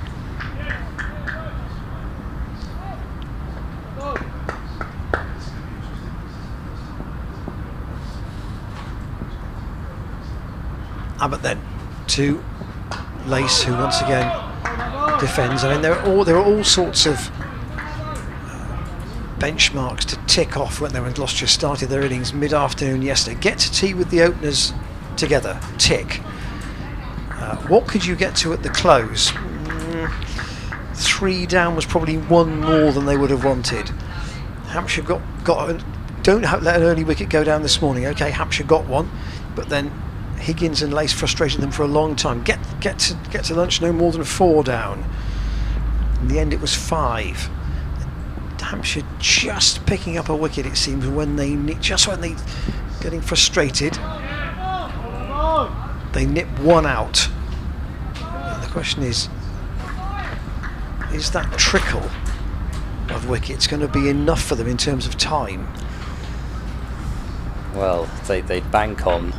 Abbott then to Lace, who once again defends. I mean, there are all sorts of benchmarks to tick off when Gloucestershire started their innings mid-afternoon yesterday. Get to tea with the openers together, tick. What could you get to at the close? 3 down was probably 1 more than they would have wanted. Hampshire don't let an early wicket go down this morning. Okay, Hampshire got one, but then Higgins and Lace frustrated them for a long time. Get to lunch no more than 4 down. In the end, it was 5. Hampshire just picking up a wicket, it seems, when they getting frustrated, they nip 1 out. And the question is that trickle of wickets going to be enough for them in terms of time? Well, they bank on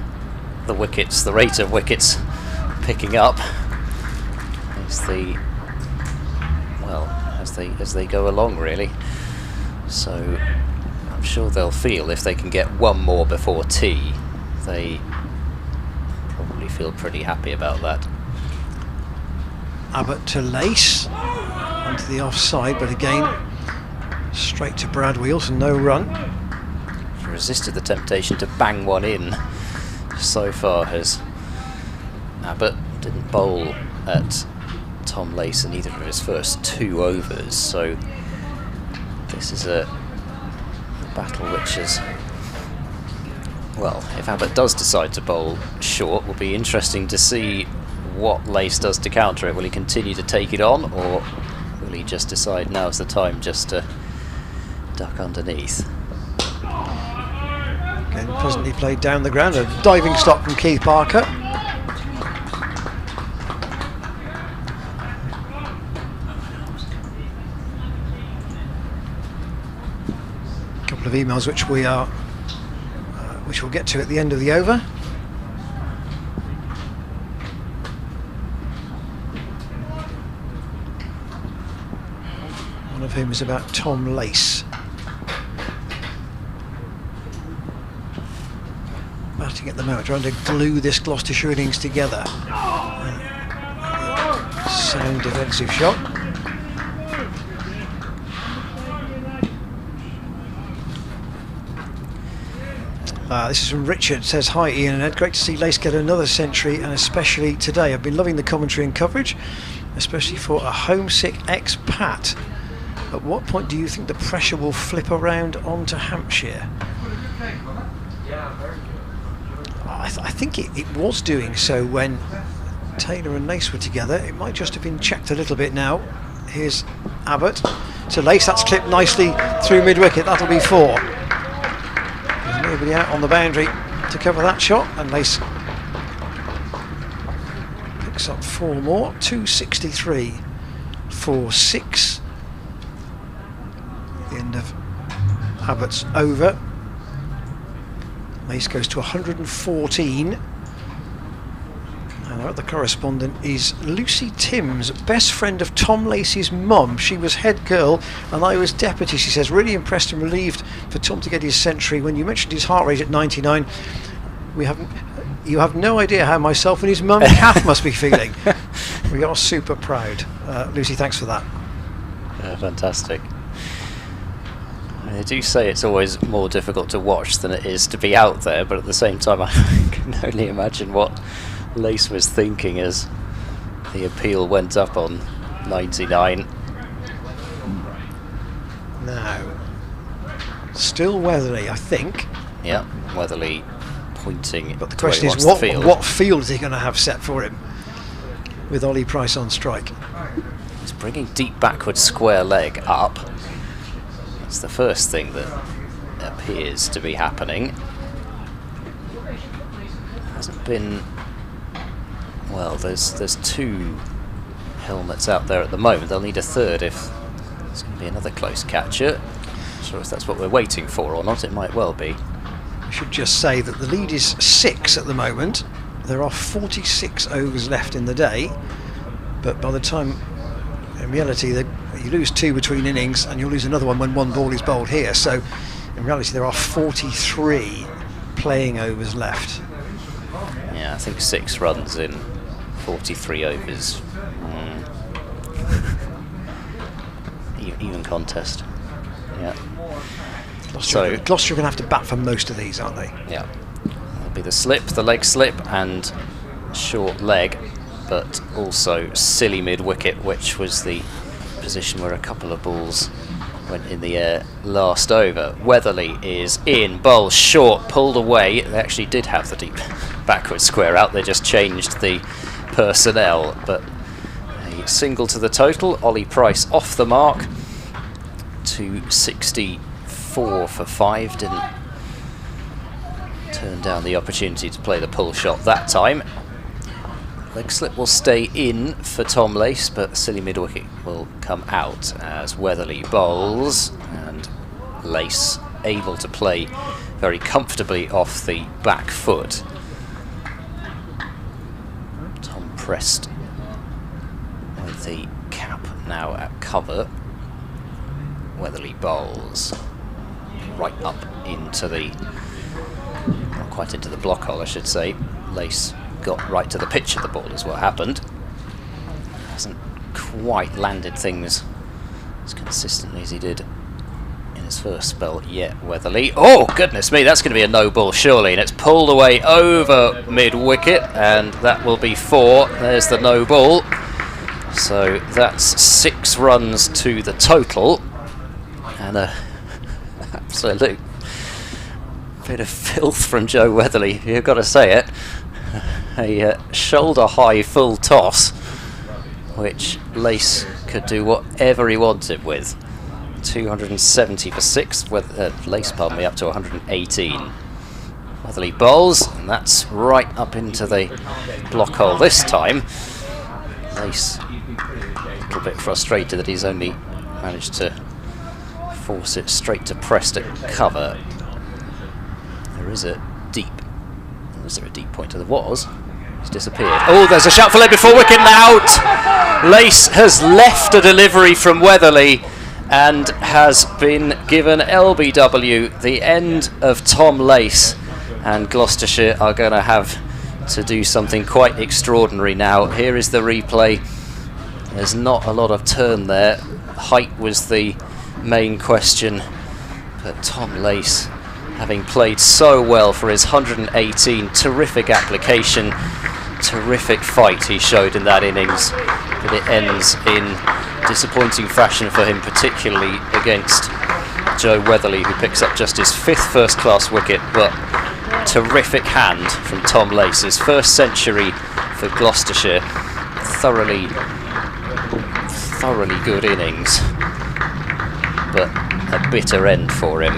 the wickets, the rate of wickets picking up as they go along, really. So I'm sure they'll feel if they can get 1 more before tea, they probably feel pretty happy about that. Abbott to Lace onto the offside, but again straight to Brad Wheels and no run. Resisted the temptation to bang one in so far has Abbott. Didn't bowl at Tom Lace in either of his first 2 overs, so this is a battle which is, well, if Abbott does decide to bowl short, will be interesting to see what Lace does to counter it. Will he continue to take it on, or will he just decide now's the time just to duck underneath? Again, pleasantly played down the ground. A diving stop from Keith Parker. A couple of emails which we'll get to at the end of the over. One of whom is about Tom Lace. Batting at the moment, trying to glue this Gloucestershire innings together. Sound defensive shot. This is from Richard. Says, hi Ian and Ed, great to see Lace get another century, and especially today. I've been loving the commentary and coverage, especially for a homesick expat. At what point do you think the pressure will flip around onto Hampshire? I think it was doing so when Taylor and Lace were together. It might just have been checked a little bit now. Here's Abbott to Lace. That's clipped nicely through mid-wicket. That'll be 4. There's nobody out on the boundary to cover that shot, and Lace picks up 4 more. 263 for 6. The end of Abbott's over. Lace goes to 114. And our other correspondent is Lucy Timms, best friend of Tom Lace's mum. She was head girl and I was deputy. She says, really impressed and relieved for Tom to get his century. When you mentioned his heart rate at 99, you have no idea how myself and his mum Kath must be feeling. We are super proud. Lucy, thanks for that. Fantastic. They do say it's always more difficult to watch than it is to be out there, but at the same time I can only imagine what Lace was thinking as the appeal went up on 99. Now, still Weatherly, I think. Yeah, Weatherly pointing. But the question is, what field is he going to have set for him with Ollie Price on strike? He's bringing deep backward square leg up. It's the first thing that appears to be happening. Hasn't been... Well, there's 2 helmets out there at the moment. They'll need a third if there's going to be another close catcher. Not sure if that's what we're waiting for or not. It might well be. I should just say that the lead is 6 at the moment. There are 46 overs left in the day, but by the time, in reality, you lose 2 between innings and you'll lose another one when 1 ball is bowled here. So in reality there are 43 playing overs left. Yeah, I think 6 runs in 43 overs. Even contest. Yeah. Gloucestershire are going to have to bat for most of these, aren't they? Yeah. That'll be the slip, the leg slip, and short leg, but also silly mid-wicket, which was the position where a couple of balls went in the air last over. Weatherly is in, bowls short, pulled away. They actually did have the deep backward square out, they just changed the personnel, but a single to the total. Ollie Price off the mark, 264 for 5, didn't turn down the opportunity to play the pull shot that time. Leg slip will stay in for Tom Lace, but silly mid-wicket will come out as Weatherly bowls, and Lace able to play very comfortably off the back foot. Tom pressed with the cap now at cover. Weatherly bowls right up into the, not quite into the block hole I should say. Lace got right to the pitch of the ball is what happened. Hasn't quite landed things as consistently as he did in his first spell yet, Weatherly. Oh, goodness me, that's going to be a no ball surely, and it's pulled away over mid-wicket, and that will be 4. There's the no ball. So that's 6 runs to the total, and a absolute bit of filth from Joe Weatherly, you've got to say it. A shoulder-high full toss, which Lace could do whatever he wanted with. 270 for 6, Lace, pardon me, up to 118. Weatherly bowls, and that's right up into the block hole this time. Lace a little bit frustrated that he's only managed to force it straight to Prest at cover. There is a deep... Was there a deep pointer? There was. It's disappeared. Oh, there's a shot for leg before wicket and out! Lace has left a delivery from Weatherly and has been given LBW. The end of Tom Lace, and Gloucestershire are going to have to do something quite extraordinary now. Here is the replay. There's not a lot of turn there. Height was the main question, but Tom Lace, having played so well for his 118, terrific application, terrific fight he showed in that innings, but it ends in disappointing fashion for him, particularly against Joe Weatherly, who picks up just his 5th first-class wicket, but terrific hand from Tom Lace. His first century for Gloucestershire. Thoroughly good innings, but a bitter end for him.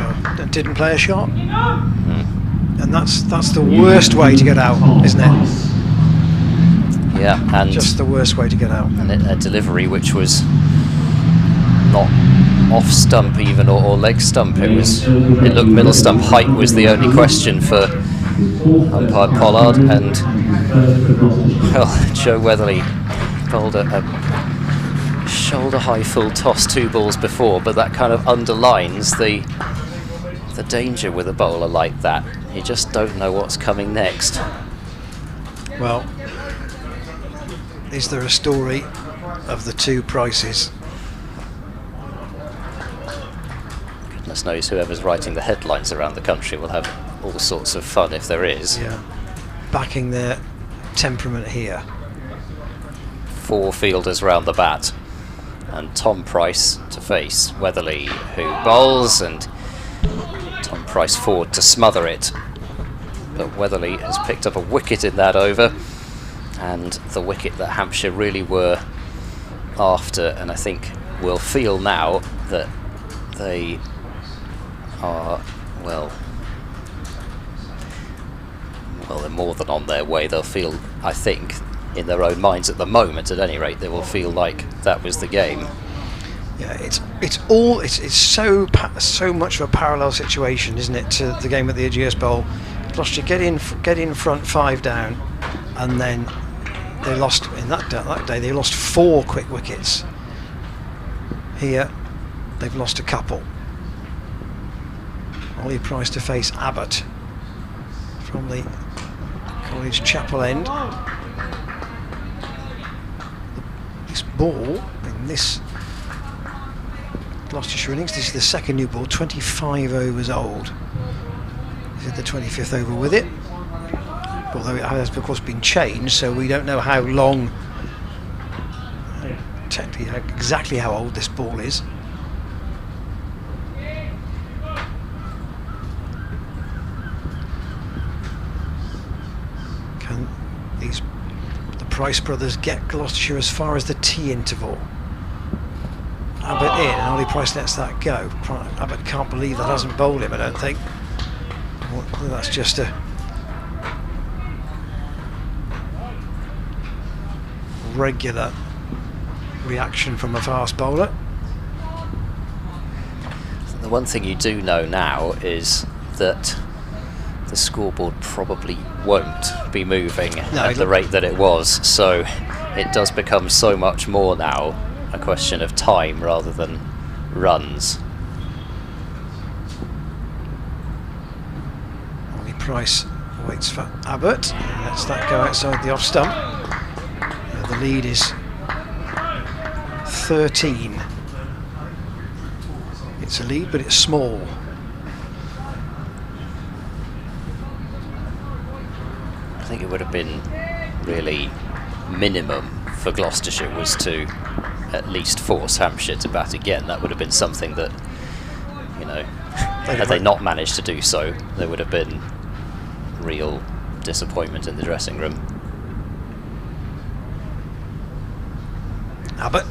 Didn't play a shot, and that's the worst way to get out, isn't it? Yeah, and just the worst way to get out. And a delivery which was not off stump even or leg stump. It looked middle stump. Height was the only question for umpire Pollard, and well, Joe Weatherly bowled a shoulder high full toss 2 balls before, but that kind of underlines the danger with a bowler like that. You just don't know what's coming next. Well, is there a story of the 2 prices? Goodness knows whoever's writing the headlines around the country will have all sorts of fun if there is. Yeah, backing their temperament here. 4 fielders round the bat, and Tom Price to face Weatherly, who bowls, and Tom Price forward to smother it. But Weatherly has picked up a wicket in that over, and the wicket that Hampshire really were after, and I think will feel now that they are well, they're more than on their way. They'll feel, I think, in their own minds at the moment, at any rate, they will feel like that was the game. Yeah, it's so much of a parallel situation, isn't it, to the game at the Ageas Bowl. Gloucestershire get in front 5 down, and then they lost in that day. They lost 4 quick wickets. Here, they've lost a couple. Ollie Price to face Abbott from the College Chapel end. This ball in this Gloucestershire innings, this is the second new ball, 25 overs old. This is the 25th over with it, although it has of course been changed, so we don't know how long, technically exactly how old this ball is. Can the Price brothers get Gloucestershire as far as the tea interval? Abbott in, and Ollie Price lets that go. Abbott can't believe that hasn't bowled him, I don't think. Well, that's just a regular reaction from a fast bowler. The one thing you do know now is that the scoreboard probably won't be moving at the rate that it was, so it does become so much more now a question of time rather than runs. Ollie Price waits for Abbott, lets that go outside the off stump. The lead is 13. It's a lead, but it's small. I think it would have been really minimum for Gloucestershire was to at least force Hampshire to bat again. That would have been something that, you know, had they not managed to do so, there would have been real disappointment in the dressing room. Abbott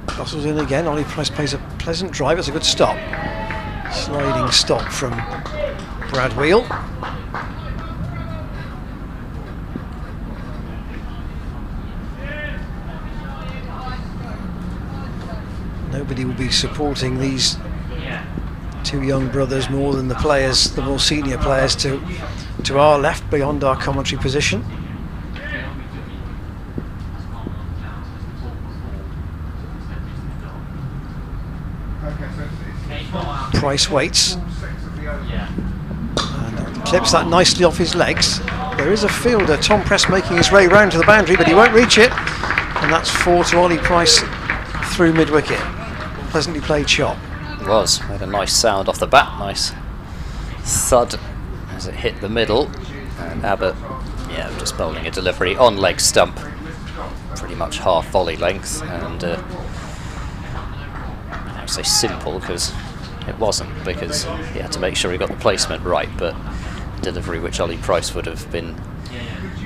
bustles in again. Ollie Price plays a pleasant drive. It's a good stop. Sliding stop from Brad Wheel. Nobody will be supporting these 2 young brothers more than the players, the more senior players to our left beyond our commentary position. Price waits and clips that nicely off his legs. There is a fielder, Tom Press, making his way round to the boundary, but he won't reach it, and that's 4 to Ollie Price through mid-wicket. Pleasantly played shot. It was. Made a nice sound off the bat, nice thud as it hit the middle, and Abbott, yeah, just bowling a delivery on leg stump, pretty much half volley length, and I would say simple because it wasn't, because he had to make sure he got the placement right, but delivery which Ollie Price would have been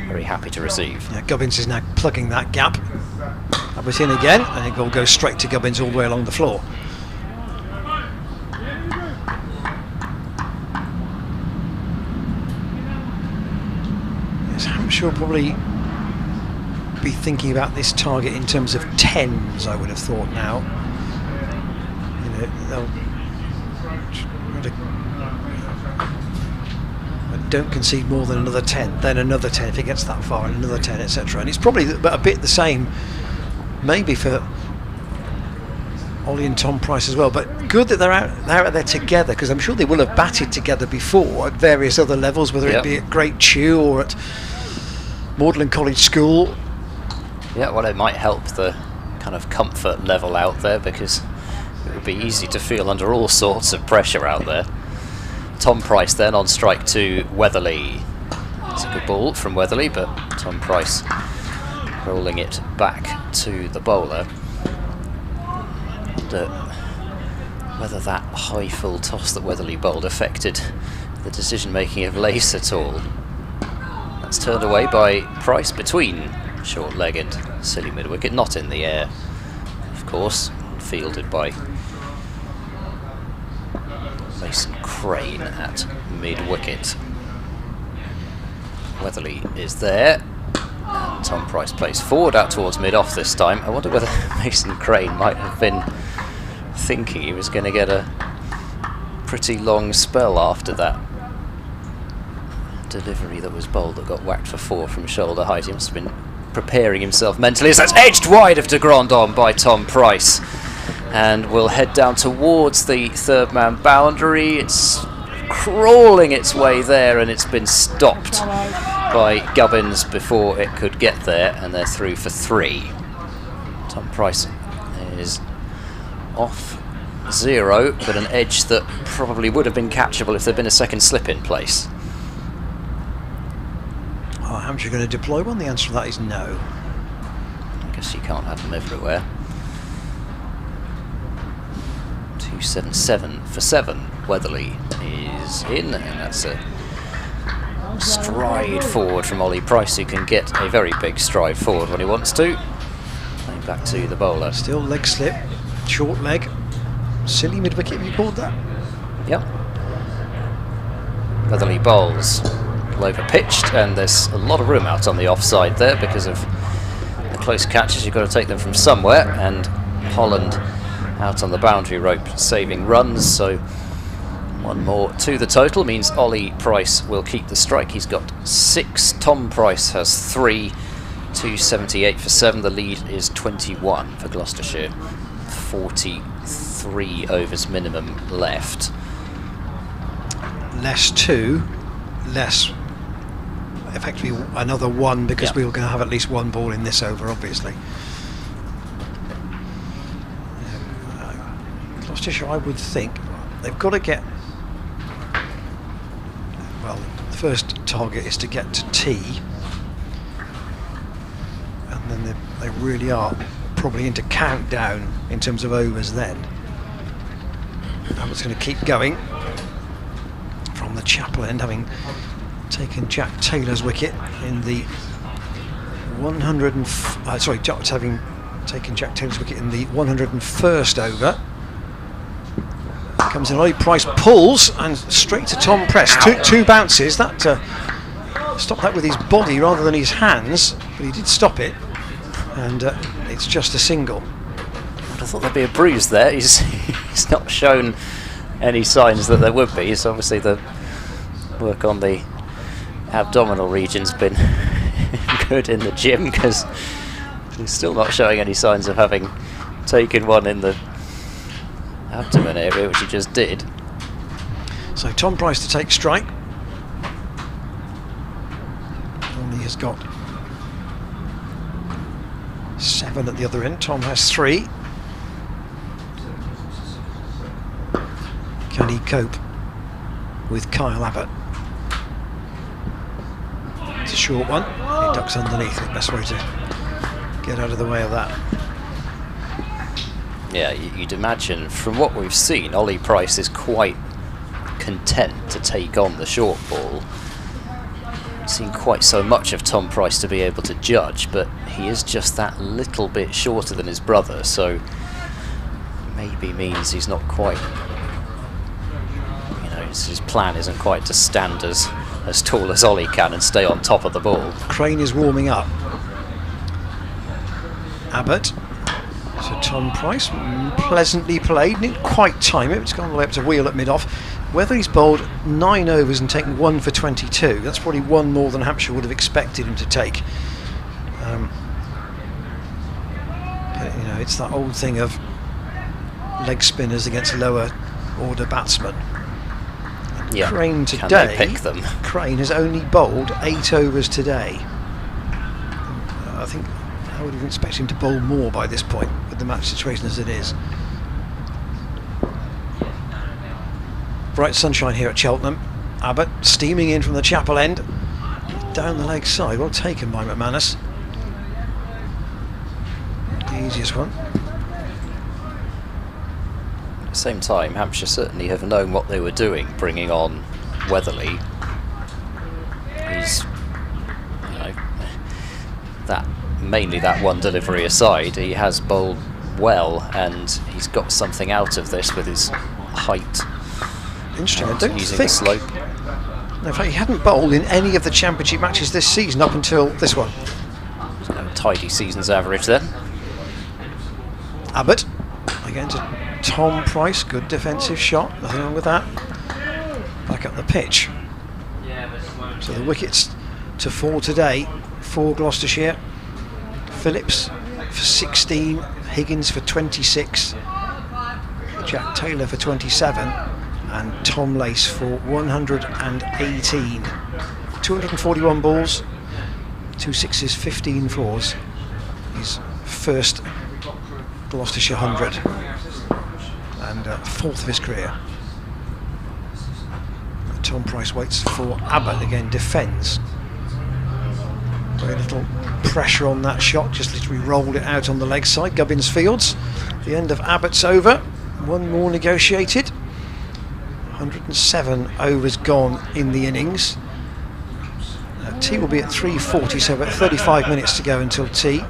very happy to receive. Yeah, Gubbins is now plugging that gap. Abbott in again, and it will go straight to Gubbins all the way along the floor. Yes, Hampshire will probably be thinking about this target in terms of 10s, I would have thought now. You know, they'll don't concede more than another 10, then another 10 if it gets that far, and another 10, etc. And it's probably a bit the same maybe for Ollie and Tom Price as well, but good that they're out there together, because I'm sure they will have batted together before at various other levels, whether it be at Great Chew or at Magdalen College School. Yeah, well, it might help the kind of comfort level out there, because it would be easy to feel under all sorts of pressure out there. Tom Price then on strike to Weatherly. It's a good ball from Weatherly, but Tom Price rolling it back to the bowler. And, whether that high full toss that Weatherly bowled affected the decision making of Lace at all. That's turned away by Price between short leg and silly mid wicket, not in the air, of course, fielded by Mason Crane at mid-wicket. Weatherly is there. And Tom Price plays forward out towards mid-off this time. I wonder whether Mason Crane might have been thinking he was going to get a pretty long spell after that delivery that was bowled that got whacked for 4 from shoulder height. He must have been preparing himself mentally as that's edged wide of de Grand on by Tom Price, and will head down towards the third man boundary. It's crawling its way there, and it's been stopped by Gubbins before it could get there, and they're through for 3. Tom Price is off 0, but an edge that probably would have been catchable if there'd been a second slip in place. Are Hampshire going to deploy one? The answer to that is no. I guess you can't have them everywhere. 277 for 7. Weatherly is in, and that's a stride forward from Ollie Price, who can get a very big stride forward when he wants to. Playing back to the bowler. Still leg slip, short leg. Silly mid-wicket, have you called that? Yep. Weatherly bowls over pitched, and there's a lot of room out on the offside there because of the close catches. You've got to take them from somewhere, and Holland out on the boundary rope saving runs, so 1 more to the total means Ollie Price will keep the strike. He's got 6. Tom Price has 3. 278 for 7. The lead is 21 for Gloucestershire. 43 overs minimum left. Less 2, less effectively another 1, because we're going to have at least 1 ball in this over, obviously. Gloucestershire, I would think, they've got to get, well, the first target is to get to tea, and then they really are probably into countdown in terms of overs then. Abbott's going to keep going from the chapel end, having taken Jack Taylor's wicket in the having taken Jack Taylor's wicket in the 101st over. Comes in, Ollie Price pulls and straight to Tom Price. Two bounces. That stopped that with his body rather than his hands, but he did stop it, and it's just a single. I thought there'd be a bruise there. He's not shown any signs that there would be. So obviously the work on the abdominal region's been good in the gym, because he's still not showing any signs of having taken one in the abdomen area, which he just did. So Tom Price to take strike. Only has got 7 at the other end. Tom has 3. Can he cope with Kyle Abbott? It's a short one. He ducks underneath it. Best way to get out of the way of that. Yeah, you'd imagine from what we've seen, Ollie Price is quite content to take on the short ball. Seen quite so much of Tom Price to be able to judge, but he is just that little bit shorter than his brother, so maybe means he's not quite, you know, his plan isn't quite to stand as tall as Ollie can and stay on top of the ball. Crane is warming up. Abbott. So Tom Price, pleasantly played, didn't quite time it, it's gone all the way up to wheel at mid-off. Weatherly's bowled 9 overs and taken 1 for 22. That's probably 1 more than Hampshire would have expected him to take. But, you know, it's that old thing of leg spinners against lower order batsmen. Yeah. Crane Can today, they pick them? Crane has only bowled 8 overs today. I think I would have expected him to bowl more by this point, with the match situation as it is. Bright sunshine here at Cheltenham. Abbott steaming in from the chapel end, down the leg side. Well taken by McManus. The easiest one. At the same time, Hampshire certainly have known what they were doing, bringing on Weatherly. He's, you know, mainly that one delivery aside, he has bowled well, and he's got something out of this with his height Interesting. I And don't using think. the slope. In fact, he hadn't bowled in any of the championship matches this season up until this one. A tidy season's average then. Abbott again to Tom Price. Good defensive shot. Nothing wrong with that. Back up the pitch. So the wickets to fall today for Gloucestershire. Phillips for 16, Higgins for 26, Jack Taylor for 27, and Tom Lace for 118. 241 balls, 2 sixes, 15 fours. His first Gloucestershire 100 and fourth of his career. Tom Price waits for Abbott again, defends. Very little pressure on that shot, just literally rolled it out on the leg side. Gubbins Fields, the end of Abbott's over, one more negotiated. 107 overs gone in the innings. Tea will be at 3:40, so about 35 minutes to go until tea.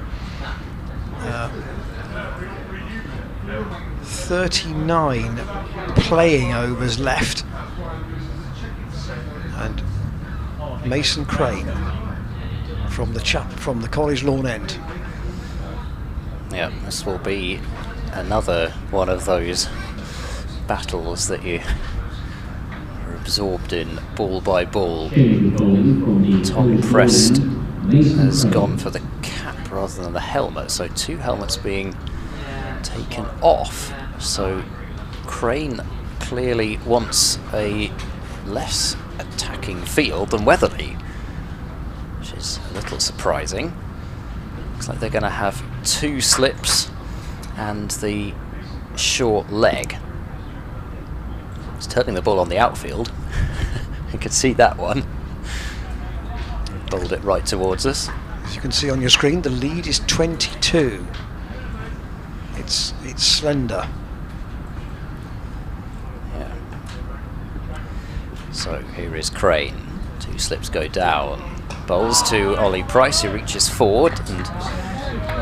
39 playing overs left, and Mason Crane from the College Lawn end. Yeah, this will be another one of those battles that you are absorbed in ball by ball. Tom Prest has gone for the cap rather than the helmet, so 2 helmets being taken off. So Crane clearly wants a less attacking field than Weatherly, which is a little surprising. Looks like they're going to have 2 slips and the short leg. It's turning the ball on the outfield. You can see that one. Bowled it right towards us. As you can see on your screen, the lead is 22. It's slender. Yeah. So here is Crane. 2 slips go down. Bowls to Ollie Price, who reaches forward and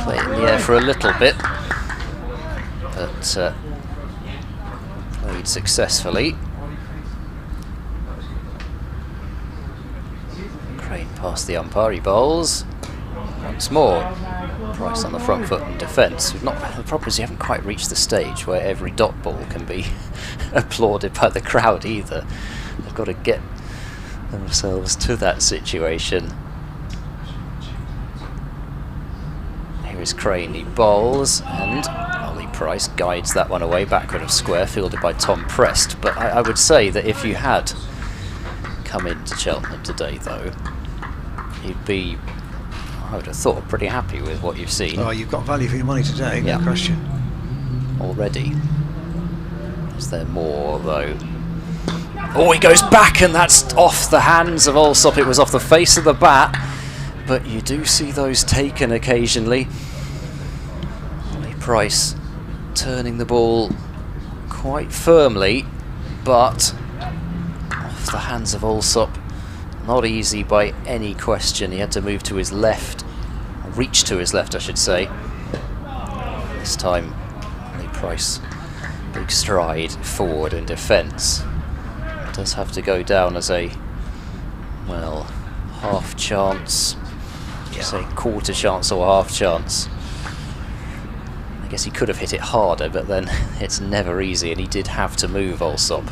play it in the air for a little bit, but played successfully. Crane past the umpire, he bowls once more. Price on the front foot in defence. The problem is you haven't quite reached the stage where every dot ball can be applauded by the crowd either. They've got to get themselves to that situation. Here is Crane, he bowls, and Ollie Price guides that one away backward of square, fielded by Tom Prest. But I would say that if you had come into Cheltenham today, though, you'd be, I would have thought, pretty happy with what you've seen. Oh, you've got value for your money today, no question. Already. Is there more, though? Oh, he goes back, and that's off the hands of Allsop. It was off the face of the bat, but you do see those taken occasionally. Ollie Price turning the ball quite firmly, but off the hands of Allsop. Not easy by any question. He had to move to his left, reach to his left, I should say. This time, Ollie Price, big stride forward in defence. Does have to go down as a, well, half chance. Say quarter chance or half chance. I guess he could have hit it harder, but then it's never easy, and he did have to move Allsop.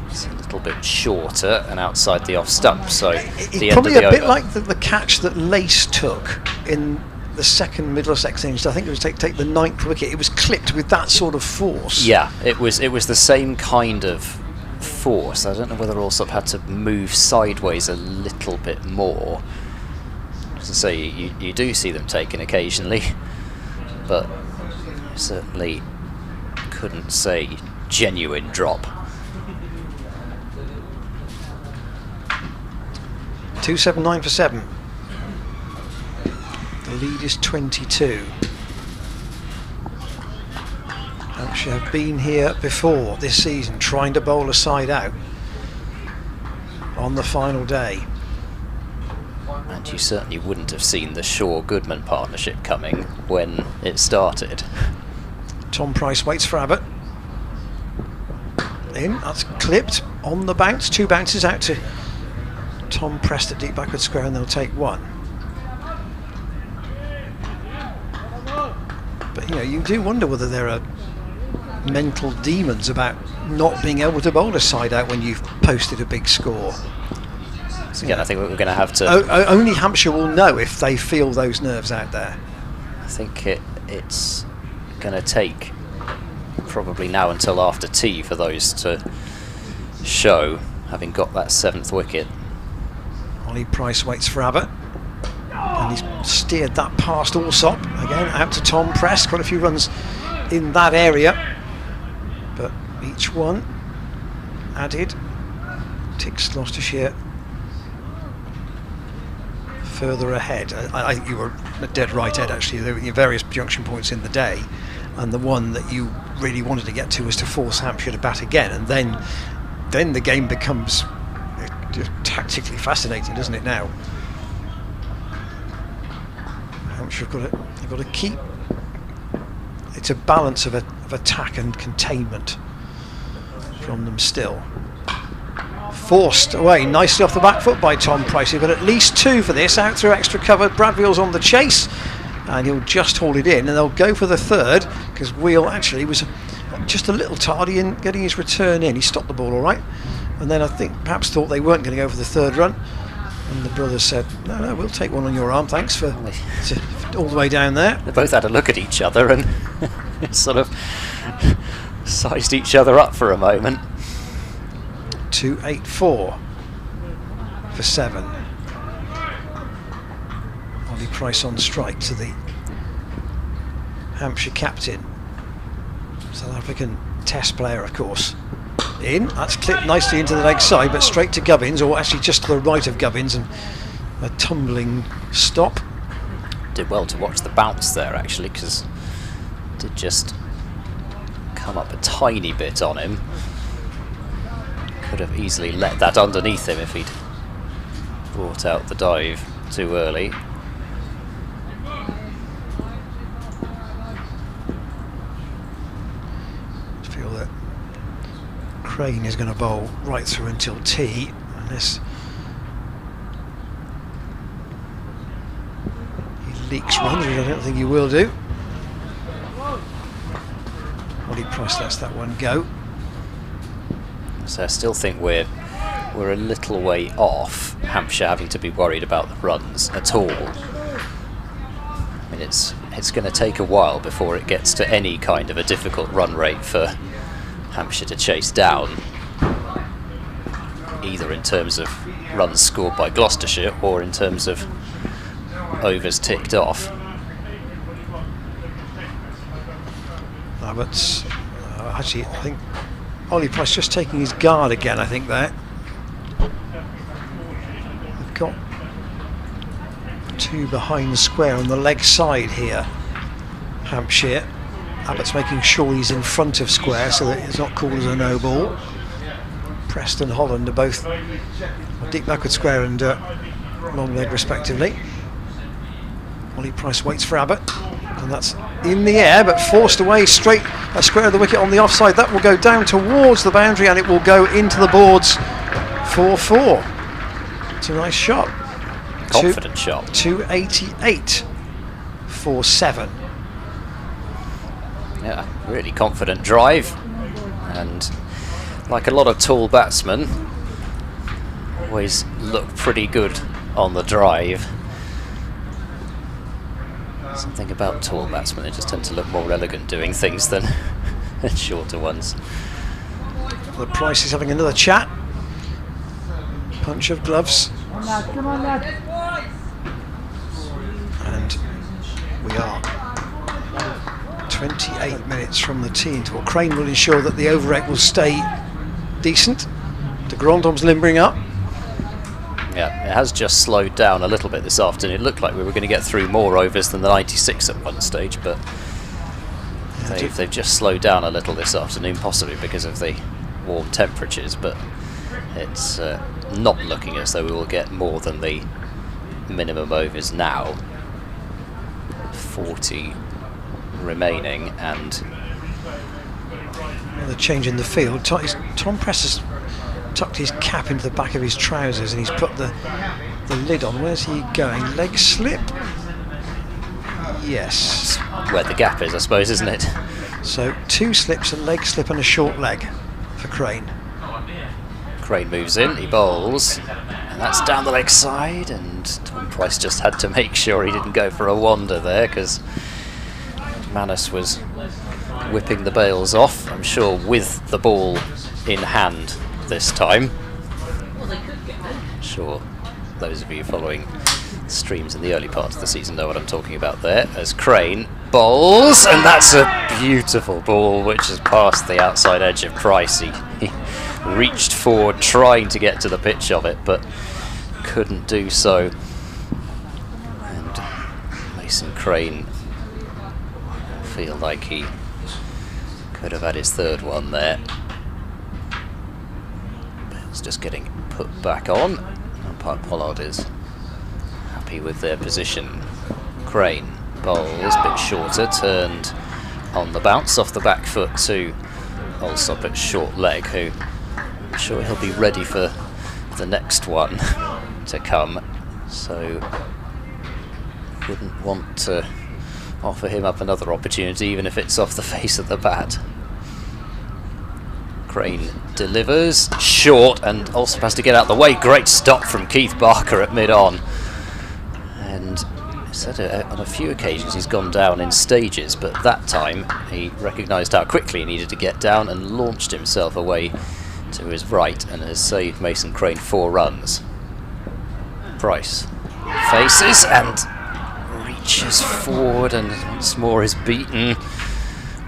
It's a little bit shorter and outside the off stump, so the end probably of the a bit over. like the catch that Lace took in the second Middlesex innings. I think it was take the 9th wicket. It was clipped with that sort of force. Yeah, it was the same kind of force. I don't know whether Allsop had to move sideways a little bit more. As I say, you do see them taken occasionally, but certainly couldn't say genuine drop. 279 for 7. The lead is 22. Hampshire have been here before this season, trying to bowl a side out on the final day. And you certainly wouldn't have seen the Shaw-Goodman partnership coming when it started. Tom Price waits for Abbott. In, that's clipped on the bounce. 2 bounces out to Tom Prest at deep backward square, and they'll take 1. But you know, you do wonder whether there are mental demons about not being able to bowl a side out when you've posted a big score. So again, I think we're going to have to... Only Hampshire will know if they feel those nerves out there. I think it's going to take probably now until after tea for those to show, having got that 7th wicket. Ollie Price waits for Abbott, and he's steered that past Allsop again out to Tom Prest. Quite a few runs in that area, but each one added takes Gloucestershire further ahead. I think you were dead right, Ed. Actually, there were various junction points in the day, and the one that you really wanted to get to was to force Hampshire to bat again, and then the game becomes just tactically fascinating, doesn't it? Now Hampshire have got to keep. It's a balance of attack and containment from them still. Forced away nicely off the back foot by Tom Price. He's got at least 2 for this, out through extra cover. Bradville's on the chase, and he'll just haul it in, and they'll go for the 3rd, because Wheel actually was just a little tardy in getting his return in. He stopped the ball all right, and then I think perhaps thought they weren't going to go for the 3rd run, and the brothers said, no, we'll take one on your arm, thanks for all the way down there. They both had a look at each other and sort of sized each other up for a moment. 284 for 7. Ollie Price on strike to the Hampshire captain, South African Test player, of course. In, that's clipped nicely into the leg side, but straight to Gubbins, or actually just to the right of Gubbins, and a tumbling stop. Did well to watch the bounce there, actually, because did just come up a tiny bit on him. Could have easily let that underneath him if he'd brought out the dive too early. I feel that Crane is going to bowl right through until tea, unless he leaks runs, which I don't think he will do. Ollie Price lets that one go. So I still think we're a little way off Hampshire having to be worried about the runs at all. I mean, it's going to take a while before it gets to any kind of a difficult run rate for Hampshire to chase down, either in terms of runs scored by Gloucestershire or in terms of overs ticked off. But actually, I think Ollie Price just taking his guard again, I think, there. They've got 2 behind square on the leg side here, Hampshire. Abbott's making sure he's in front of square so that it's not called as a no ball. Preston and Holland are both deep backward square and long leg respectively. Ollie Price waits for Abbott, and that's in the air but forced away straight square of the wicket on the offside. That will go down towards the boundary and it will go into the boards for 4. It's a nice shot. Confident shot. 288 for 7. Yeah, really confident drive, and like a lot of tall batsmen, always look pretty good on the drive. Something about tall batsmen, they just tend to look more elegant doing things than shorter ones. The Price is having another chat. Punch of gloves. Come on, lad. And we are 28 minutes from the tee interval. Crane will ensure that the overrate will stay decent. De Grandhomme's limbering up. Yeah, it has just slowed down a little bit this afternoon. It looked like we were going to get through more overs than the 96 at one stage, but they've just slowed down a little this afternoon, possibly because of the warm temperatures, but it's not looking as though we will get more than the minimum overs now. 40 remaining, and The change in the field. Tom Press has tucked his cap into the back of his trousers and he's put the lid on. Where's he going? Leg slip? Yes. Where the gap is, I suppose, isn't it? So 2 slips, a leg slip and a short leg for Crane. Crane moves in, he bowls, and that's down the leg side, and Tom Price just had to make sure he didn't go for a wander there, because Manus was whipping the bails off, I'm sure with the ball in hand this time. I'm sure those of you following streams in the early part of the season know what I'm talking about there, as Crane bowls, and that's a beautiful ball which has passed the outside edge of Price. He reached forward trying to get to the pitch of it, but couldn't do so. And Mason Crane feel like he could have had his third one there. It's just getting put back on. Umpire Pollard is happy with their position. Crane bowls, a bit shorter, turned on the bounce off the back foot to Alsop at short leg, who I'm sure he'll be ready for the next one to come, so wouldn't want to offer him up another opportunity even if it's off the face of the bat. Crane delivers, short, and Alsop has to get out the way. Great stop from Keith Barker at mid-on. And he said on a few occasions he's gone down in stages, but that time he recognised how quickly he needed to get down and launched himself away to his right and has saved Mason Crane 4 runs. Price faces and reaches forward and once more is beaten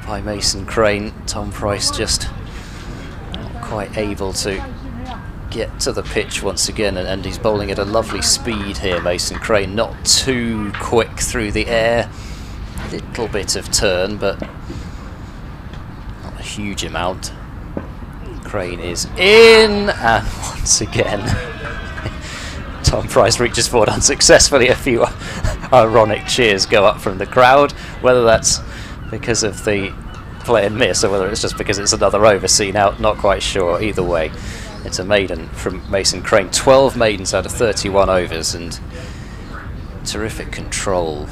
by Mason Crane. Tom Price just not quite able to get to the pitch once again, and he's bowling at a lovely speed here, Mason Crane. Not too quick through the air, a little bit of turn, but not a huge amount. Crane is in, and once again Tom Price reaches forward unsuccessfully. A few ironic cheers go up from the crowd, whether that's because of the play and miss or whether it's just because it's another over seen out, not quite sure. Either way, it's a maiden from Mason Crane. 12 maidens out of 31 overs, and terrific control.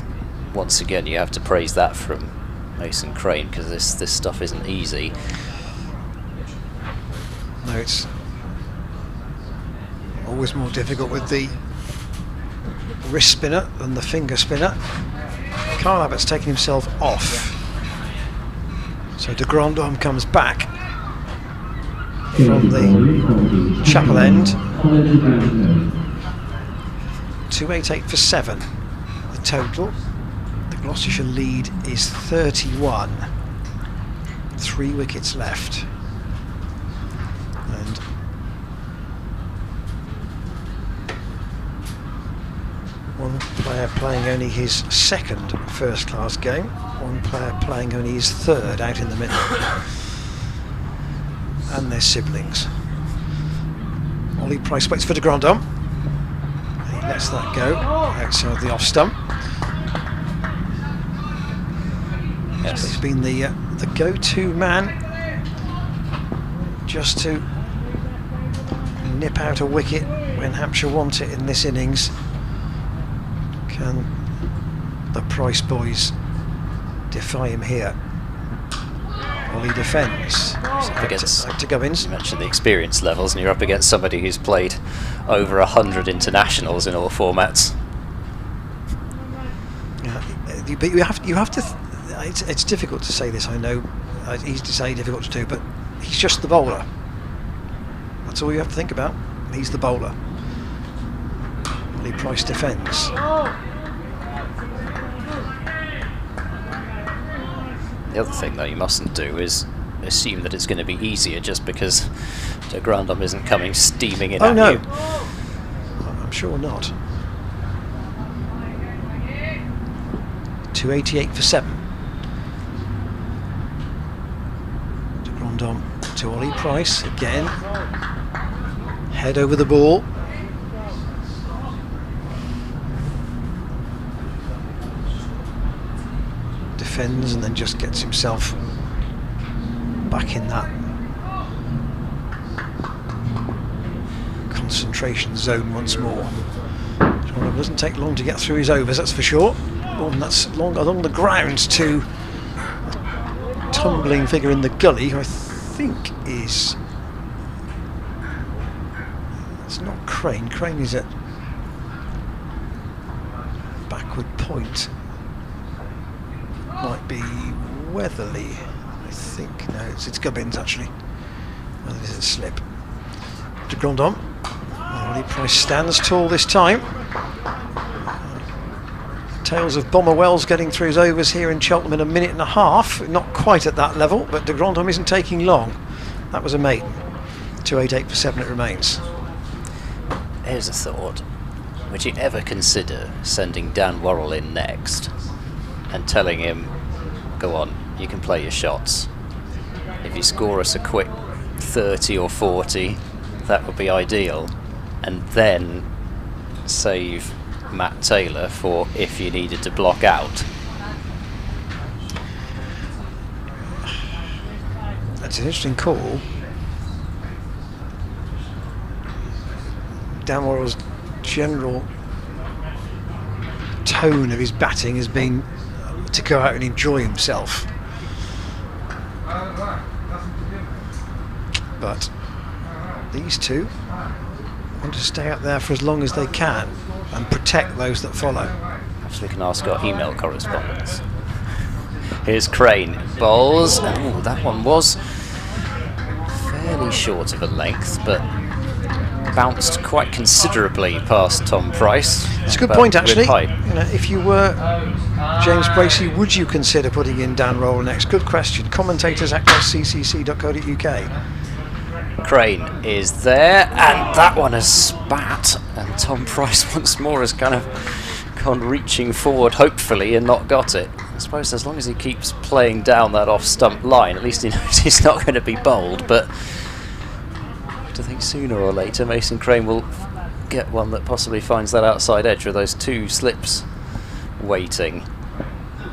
Once again, you have to praise that from Mason Crane, because this stuff isn't easy. No, it's always more difficult with the wrist spinner than the finger spinner. Carl Abbott's taken himself off, so de Grandhomme comes back from the chapel end. 288 for 7 the total. The Gloucestershire lead is 31, 3 wickets left. And one player playing only his second first-class game, one player playing only his third out in the middle, and their siblings. Ollie Price waits for de Grandhomme, and he lets that go outside the off stump. Yes. He's been the go-to man just to nip out a wicket when Hampshire want it in this innings. Can the Price boys defy him here? Ollie defends. Back to Gubbins. You mentioned the experience levels, and you're up against somebody who's played over 100 internationals in all formats. Yeah, but you have to. It's difficult to say this. I know, easy to say, difficult to do, but he's just the bowler. That's all you have to think about. He's the bowler. Ollie Price defends. The other thing, though, you mustn't do is assume that it's going to be easier just because de Grandhomme isn't coming steaming in at no. you. I'm sure not. 288 for 7. De Grandhomme to Ollie Price again. Head over the ball. Defends and then just gets himself back in that concentration zone once more. It doesn't take long to get through his overs, that's for sure. And that's along the ground to a tumbling figure in the gully, who I think is... It's not Crane. Crane is at backward point. Might be Weatherly, I think. No, it's Gubbins actually. Well, this is a slip. De Grandon. Ollie Price stands tall this time. Tales of Bomber Wells getting through his overs here in Cheltenham in a minute and a half. Not quite at that level, but De Grandon isn't taking long. That was a maiden. 288 for 7 it remains. Here's a thought. Would you ever consider sending Dan Worrell in next and telling him, go on, you can play your shots. If you score us a quick 30 or 40, that would be ideal. And then save Matt Taylor for if you needed to block out. That's an interesting call. Dan Worrell's general tone of his batting has been to go out and enjoy himself. But these two want to stay up there for as long as they can and protect those that follow. Perhaps we can ask our email correspondence. Here's Crane. Bowls. Oh, that one was fairly short of a length, but bounced quite considerably past Tom Price. It's a good point, actually. You know, if you were James Bracey, would you consider putting in Dan Worrell next? Good question. Commentators at ccc.co.uk. Crane is there, and that one has spat, and Tom Price once more has kind of gone reaching forward, hopefully, and not got it. I suppose as long as he keeps playing down that off-stump line, at least he knows he's not going to be bowled, but I think sooner or later Mason Crane will get one that possibly finds that outside edge with those two slips waiting.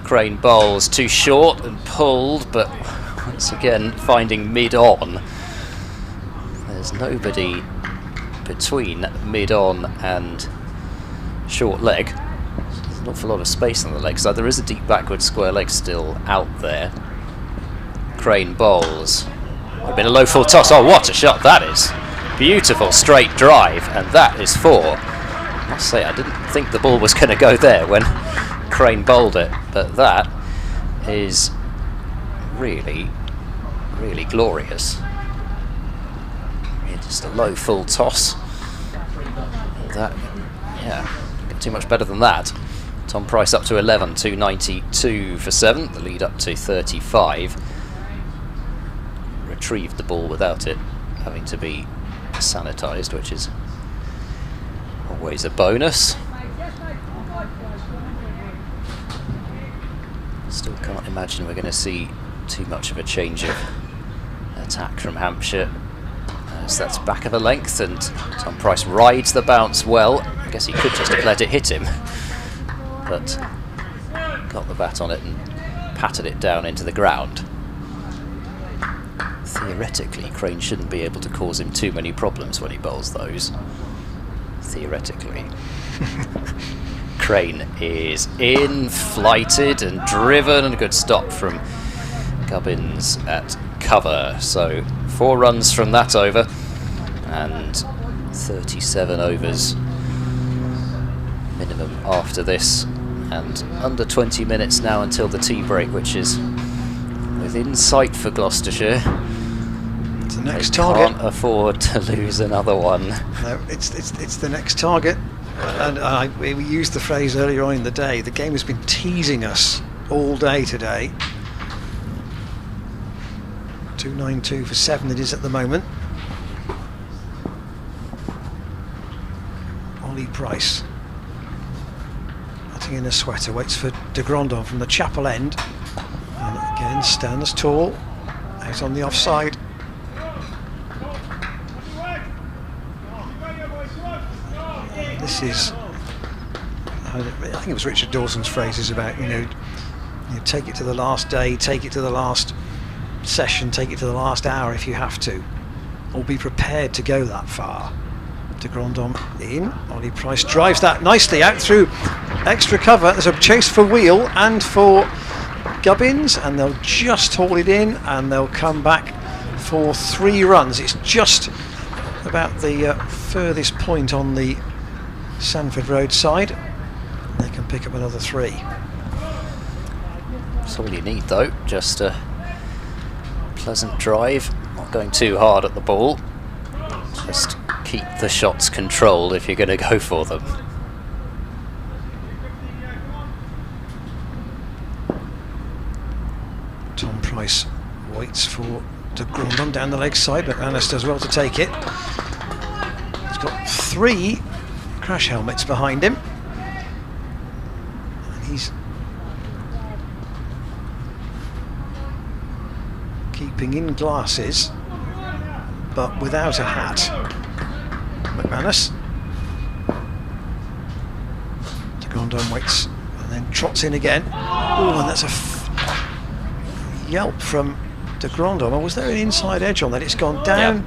Crane bowls too short and pulled, but once again finding mid-on. There's nobody between mid-on and short leg. There's an awful lot of space on the leg, so there is a deep backward square leg still out there. Crane bowls. Might have been a low full toss. Oh, what a shot that is! Beautiful straight drive, and that is 4. I must say, I didn't think the ball was going to go there when Crane bowled it, but that is really, really glorious. Just a low full toss. That, yeah, get too much better than that. Tom Price up to 11, 292 for 7. The lead up to 35. Retrieved the ball without it having to be sanitised, which is always a bonus. Still can't imagine we're going to see too much of a change of attack from Hampshire. So that's back of a length, and Tom Price rides the bounce well. I guess he could just have let it hit him, but got the bat on it and patted it down into the ground. Theoretically, Crane shouldn't be able to cause him too many problems when he bowls those. Theoretically. Crane is in, flighted and driven, and a good stop from Gubbins at cover. So 4 runs from that over, and 37 overs minimum after this, and under 20 minutes now until the tea break, which is within sight for Gloucestershire. It's the next target. Can't afford to lose another one. No, it's the next target, and we used the phrase earlier on in the day. The game has been teasing us all day today. 292 for 7 it is at the moment. Ollie Price batting in a sweater, waits for De Grandon from the chapel end, and again stands tall, out on the offside. This is, I think it was Richard Dawson's phrases about, you know, take it to the last day, take it to the last session, take it to the last hour if you have to, or be prepared to go that far. De Grandhomme in. Ollie Price drives that nicely out through extra cover. There's a chase for Wheel and for Gubbins, and they'll just haul it in, and they'll come back for 3 runs. It's just about the furthest point on the Sanford Road side. They can pick up another 3. That's all you need though, just a pleasant drive, not going too hard at the ball, just keep the shots controlled if you're going to go for them. Tom Price waits for De Grandhomme down the leg side, but McManus does well to take it. He's got 3 crash helmets behind him, and he's keeping in glasses but without a hat. McManus. De Grandhomme waits and then trots in again. Oh, and that's a yelp from De Grandhomme. Oh, was there an inside edge on that? It's gone down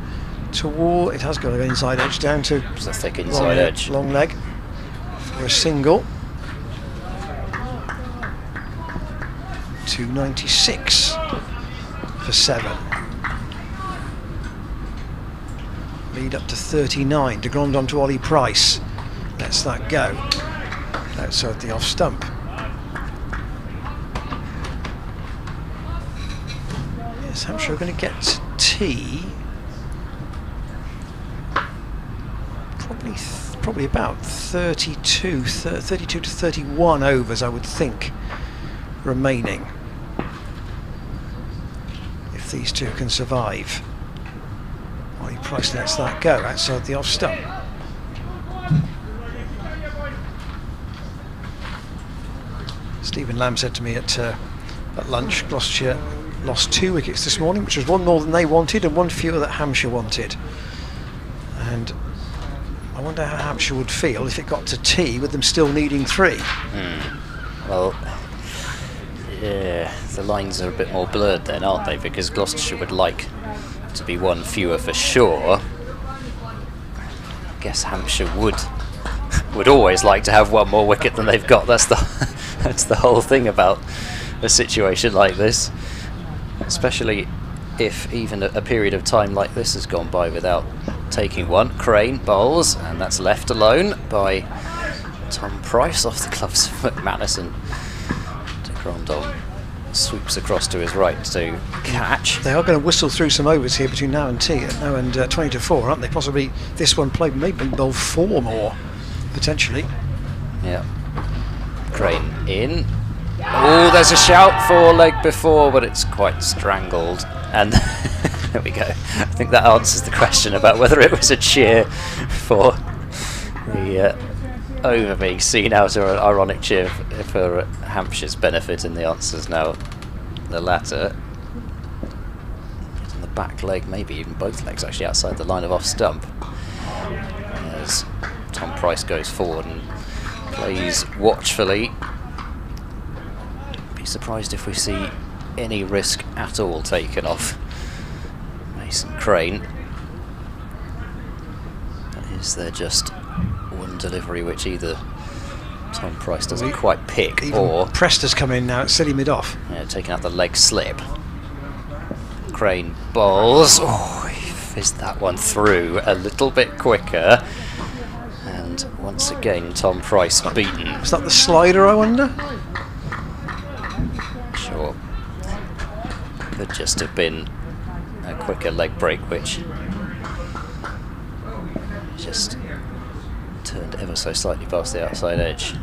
toward. It has got an inside edge down to. It's a thick inside edge. Long leg for a single. 296 for 7. Lead up to 39. De Grandhomme to Ollie Price. Lets that go. Outside the off stump. Yes, Hampshire are going to get tea. Probably about 32 to 31 overs, I would think, remaining. If these two can survive. Ollie Price lets that go outside the off stump. Stephen Lamb said to me at lunch, Gloucestershire lost 2 wickets this morning, which was 1 more than they wanted and 1 fewer that Hampshire wanted. And I wonder how Hampshire would feel if it got to tea with them still needing 3. Well, yeah, the lines are a bit more blurred then, aren't they? Because Gloucestershire would like to be 1 fewer for sure. I guess Hampshire would always like to have 1 more wicket than they've got. That's the whole thing about a situation like this, especially if even a period of time like this has gone by without taking 1. Crane bowls, and that's left alone by Tom Price off the gloves of McManus, and De Grandhomme swoops across to his right to catch. They are going to whistle through some overs here between now and tea. Now and 20 to 4, aren't they? Possibly this one played maybe bowl 4 more potentially. Yeah. Crane in. Oh, there's a shout for leg before, but it's quite strangled. And there we go. I think that answers the question about whether it was a cheer for the over being seen out, or an ironic cheer for Hampshire's benefit, and the answer's now the latter. On the back leg, maybe even both legs actually outside the line of off stump. As Tom Price goes forward and plays watchfully. Be surprised if we see any risk at all taken off Mason Crane. Is there just one delivery which either Tom Price doesn't quite pick, even or Prester's come in now at silly mid-off. Yeah, taking out the leg slip. Crane bowls. Oh, he fizzed that one through a little bit quicker. And once again, Tom Price beaten. Is that the slider, I wonder? Sure. Could just have been a quicker leg break, which just turned ever so slightly past the outside edge.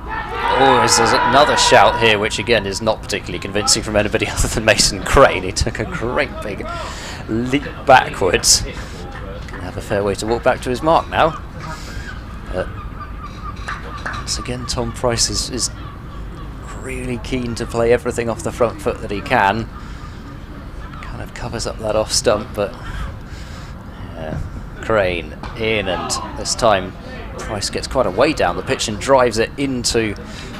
Oh, there's another shout here, which again is not particularly convincing from anybody other than Mason Crane. He took a great big leap backwards. Gonna have a fair way to walk back to his mark now. Once again, Tom Price is really keen to play everything off the front foot that he can. Kind of covers up that off stump, but yeah, Crane in, and this time Price gets quite a way down the pitch and drives it into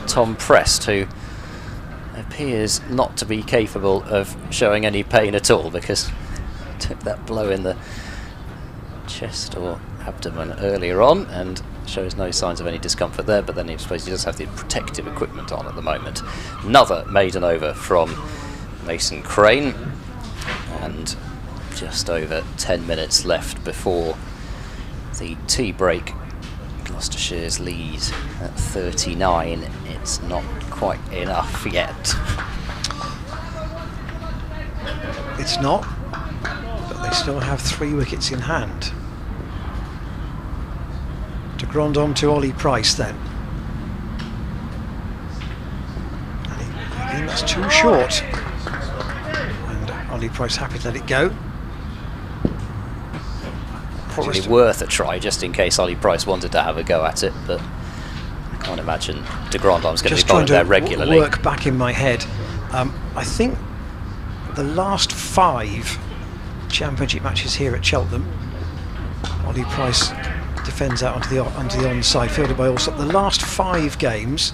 Tom Prest, who appears not to be capable of showing any pain at all, because took that blow in the chest or abdomen earlier on and shows no signs of any discomfort there, but then I suppose he does have the protective equipment on at the moment. Another maiden over from Mason Crane, and just over 10 minutes left before the tea break. Gloucestershire's lead at 39. It's not quite enough yet. It's not, but they still have 3 wickets in hand. De Grandhomme to Ollie Price then. And again, that's too short. And Ollie Price happy to let it go. Probably worth a try, just in case Ollie Price wanted to have a go at it, but I can't imagine De Grandhomme's going to be bowling there regularly. Work back in my head. I think the last 5 championship matches here at Cheltenham, Ollie Price defends out onto the onside, fielded by Allsop. The last 5 games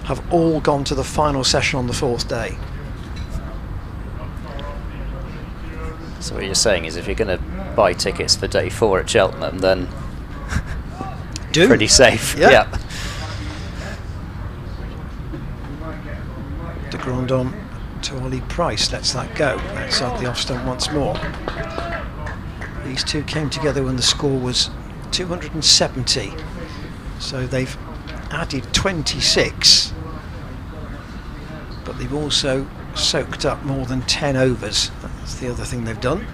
have all gone to the final session on the 4th day. So what you're saying is, if you're going to buy tickets for day 4 at Cheltenham, then pretty safe. Yeah. De Grandhomme to Ollie Price lets that go outside the off stump once more. These two came together when the score was 270, so they've added 26, but they've also soaked up more than 10 overs. That's the other thing they've done.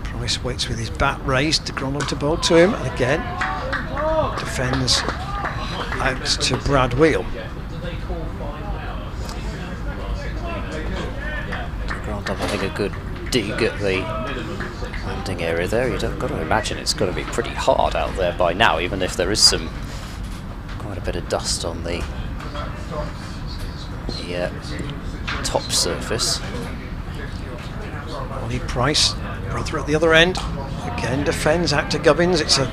Price waits with his bat raised. De Grandhomme to bowl to him, and again defends out to Brad Wheel. De Grandhomme having a good dig at the landing area there. You've got to imagine it's got to be pretty hard out there by now, even if there is quite a bit of dust on the top surface. Ollie Price, brother at the other end, again defends out to Gubbins. It's a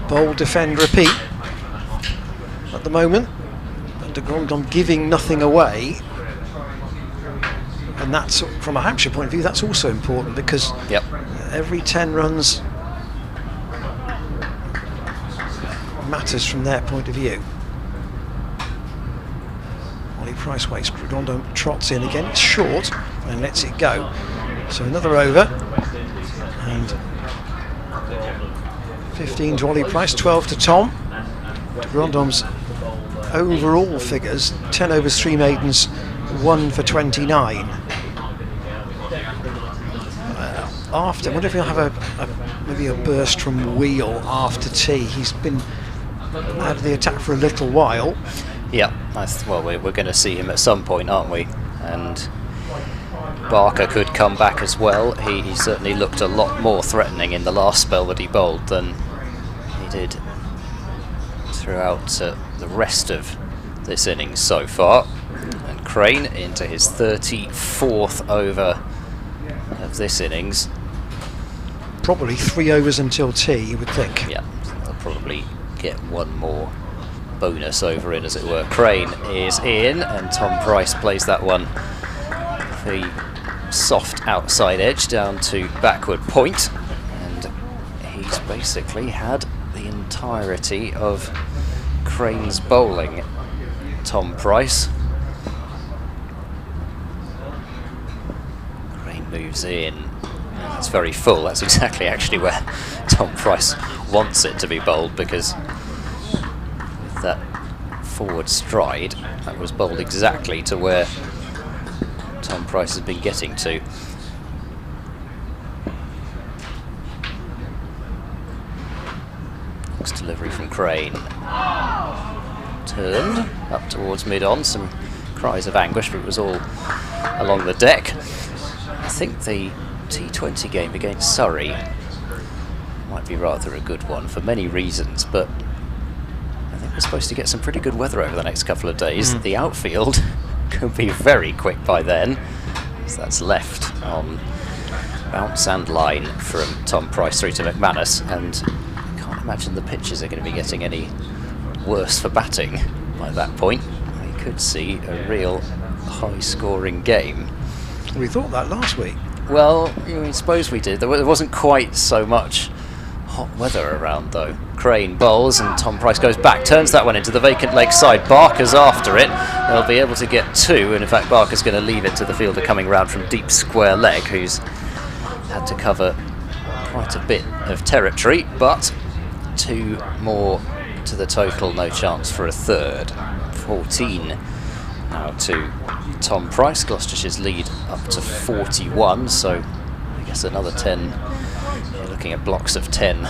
bold defend repeat at the moment, and De Grandhomme giving nothing away, and that's, from a Hampshire point of view, that's also important, because every 10 runs matters from their point of view. Ollie Price waits, De Grandhomme trots in again, it's short and lets it go. So another over, and 15 to Ollie Price, 12 to Tom. De Grandhomme's overall figures: 10 overs, 3 maidens, 1 for 29. After, I wonder if he'll have maybe a burst from Wheel after tea. He's been out of the attack for a little while. Yeah, well, we're going to see him at some point, aren't we? And Barker could come back as well. He certainly looked a lot more threatening in the last spell that he bowled than he did throughout the rest of this innings so far. And Crane into his 34th over of this innings. Probably 3 overs until tea, you would think. Yeah, they'll probably get one more bonus over in, as it were. Crane is in, and Tom Price plays that one the soft outside edge down to backward point, and he's basically had the entirety of Crane's bowling, Tom Price. Crane moves in, and it's very full. That's exactly actually where Tom Price wants it to be bowled, because with that forward stride, that was bowled exactly to where Tom Price has been getting to. Next delivery from Crane. Turned up towards mid-on, some cries of anguish, but it was all along the deck. I think the T20 game against Surrey might be rather a good one for many reasons, but I think we're supposed to get some pretty good weather over the next couple of days. The outfield could be very quick by then, so that's left on bounce and line from Tom Price through to McManus, and I can't imagine the pitches are going to be getting any worse for batting by that point. We could see a real high-scoring game. We thought that last week. Well, I suppose we did. There wasn't quite so much hot weather around, though. Crane bowls and Tom Price goes back, turns that one into the vacant leg side. Barker's after it. They'll be able to get 2, and in fact Barker's going to leave it to the fielder coming round from deep square leg, who's had to cover quite a bit of territory, but 2 more to the total, no chance for a third. 14 now to Tom Price. Gloucestershire's lead up to 41, so I guess another 10. You're looking at blocks of 10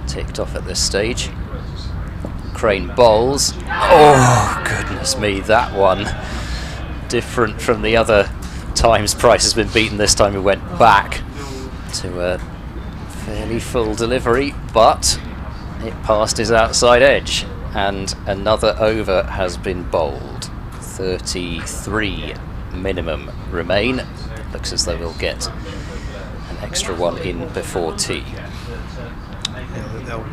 ticked off at this stage. Crane bowls. Oh, goodness me, that one. Different from the other times Price has been beaten. This time he went back to a fairly full delivery, but it passed his outside edge, and another over has been bowled. 33 minimum remain. Looks as though we'll get an extra one in before tea. Yeah, they'll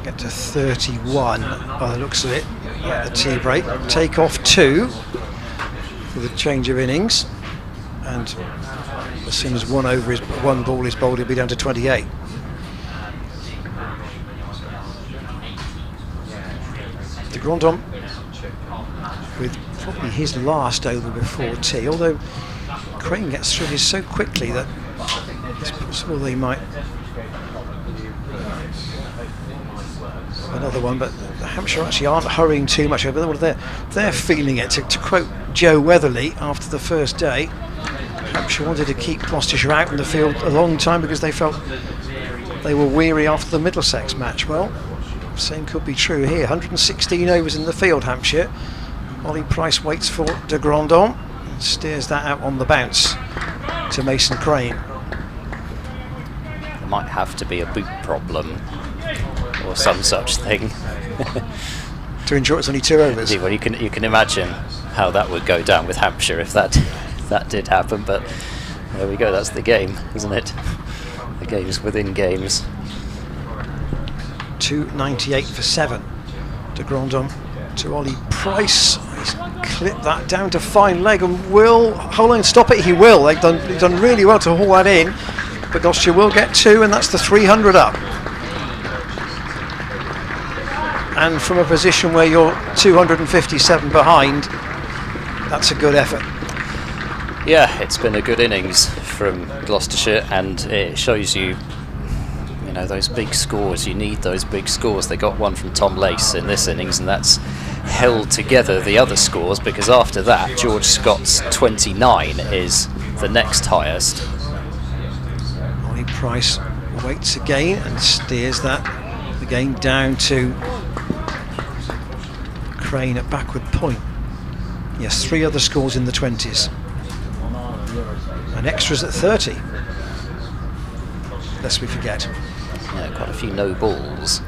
get to 31 by the looks of it at the tea break. Take off 2 for the change of innings, and as soon as one ball is bowled, it'll be down to 28. De Grandon with probably his last over before tea, although Crane gets through this so quickly that it's possible they might another one, but the Hampshire actually aren't hurrying too much over there. They're feeling it. To quote Joe Weatherly after the first day, Hampshire wanted to keep Gloucestershire out in the field a long time because they felt they were weary after the Middlesex match. Well, same could be true here. 116 overs in the field, Hampshire. Ollie Price waits for De Grandon and steers that out on the bounce to Mason Crane. There might have to be a boot problem or some such thing. To ensure it's only 2 overs. Well, you can imagine how that would go down with Hampshire if that did happen, but there we go, that's the game, isn't it? The game's within games. 298 for 7. De Grandon to Ollie Price. He's clipped that down to fine leg and will hold on and stop it. He will. They've done really well to haul that in, but Gloucestershire will get 2, and that's the 300 up. And from a position where you're 257 behind, that's a good effort. Yeah, it's been a good innings from Gloucestershire, and it shows you, those big scores. You need those big scores. They got one from Tom Lace in this innings, and that's held together the other scores, because after that, George Scott's 29 is the next highest. Ollie Price waits again and steers that again down to Crane at backward point. Yes, 3 other scores in the 20s. And extras at 30. Lest we forget. Yeah, quite a few no balls.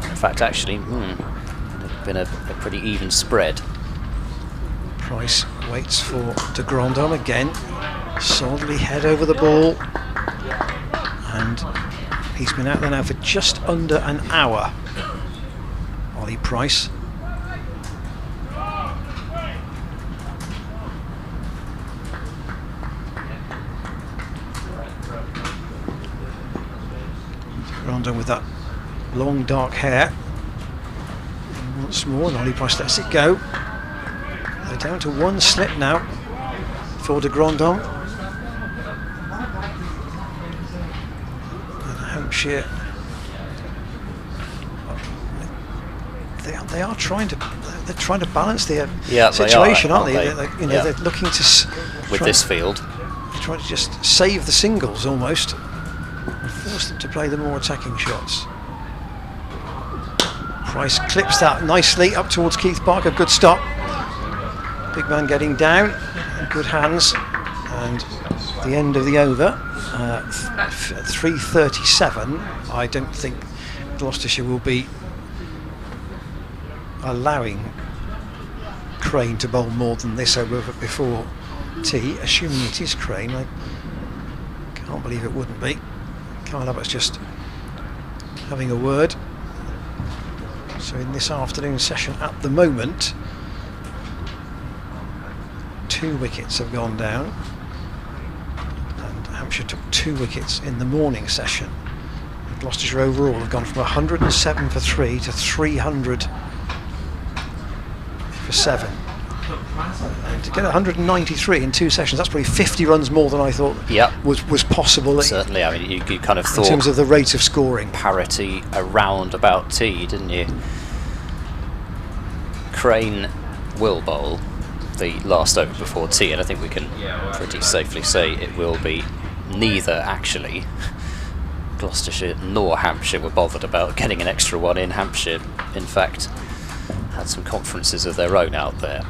In fact, actually, it's been a pretty even spread. Price waits for De Grandon again. Solidly head over the ball. And he's been out there now for just under an hour. Ollie Price. Grandon with that long dark hair. And once more, and Ollie Price lets it go. They're down to 1 slip now for De Grandon. And Hampshire, they are trying to balance their situation, aren't they? They're looking to with this field, trying to just save the singles almost. Force them to play the more attacking shots. Price clips that nicely up towards Keith Barker. Good stop. Big man getting down. Good hands. And the end of the over. 3:37. I don't think Gloucestershire will be allowing Crane to bowl more than this over before tea. Assuming it is Crane. I can't believe it wouldn't be. Kyle Abbott's just having a word So in this afternoon session at the moment, 2 wickets have gone down, and Hampshire took 2 wickets in the morning session. And Gloucestershire overall have gone from 107 for 3 to 300 for 7. And to get 193 in 2 sessions, that's probably 50 runs more than I thought was possible. Certainly, I mean, you kind of thought in terms of the rate of scoring. Parity around about tea, didn't you? Crane will bowl the last over before tea, and I think we can pretty safely say it will be neither, actually. Gloucestershire nor Hampshire were bothered about getting an extra one in. Hampshire, in fact, had some conferences of their own out there.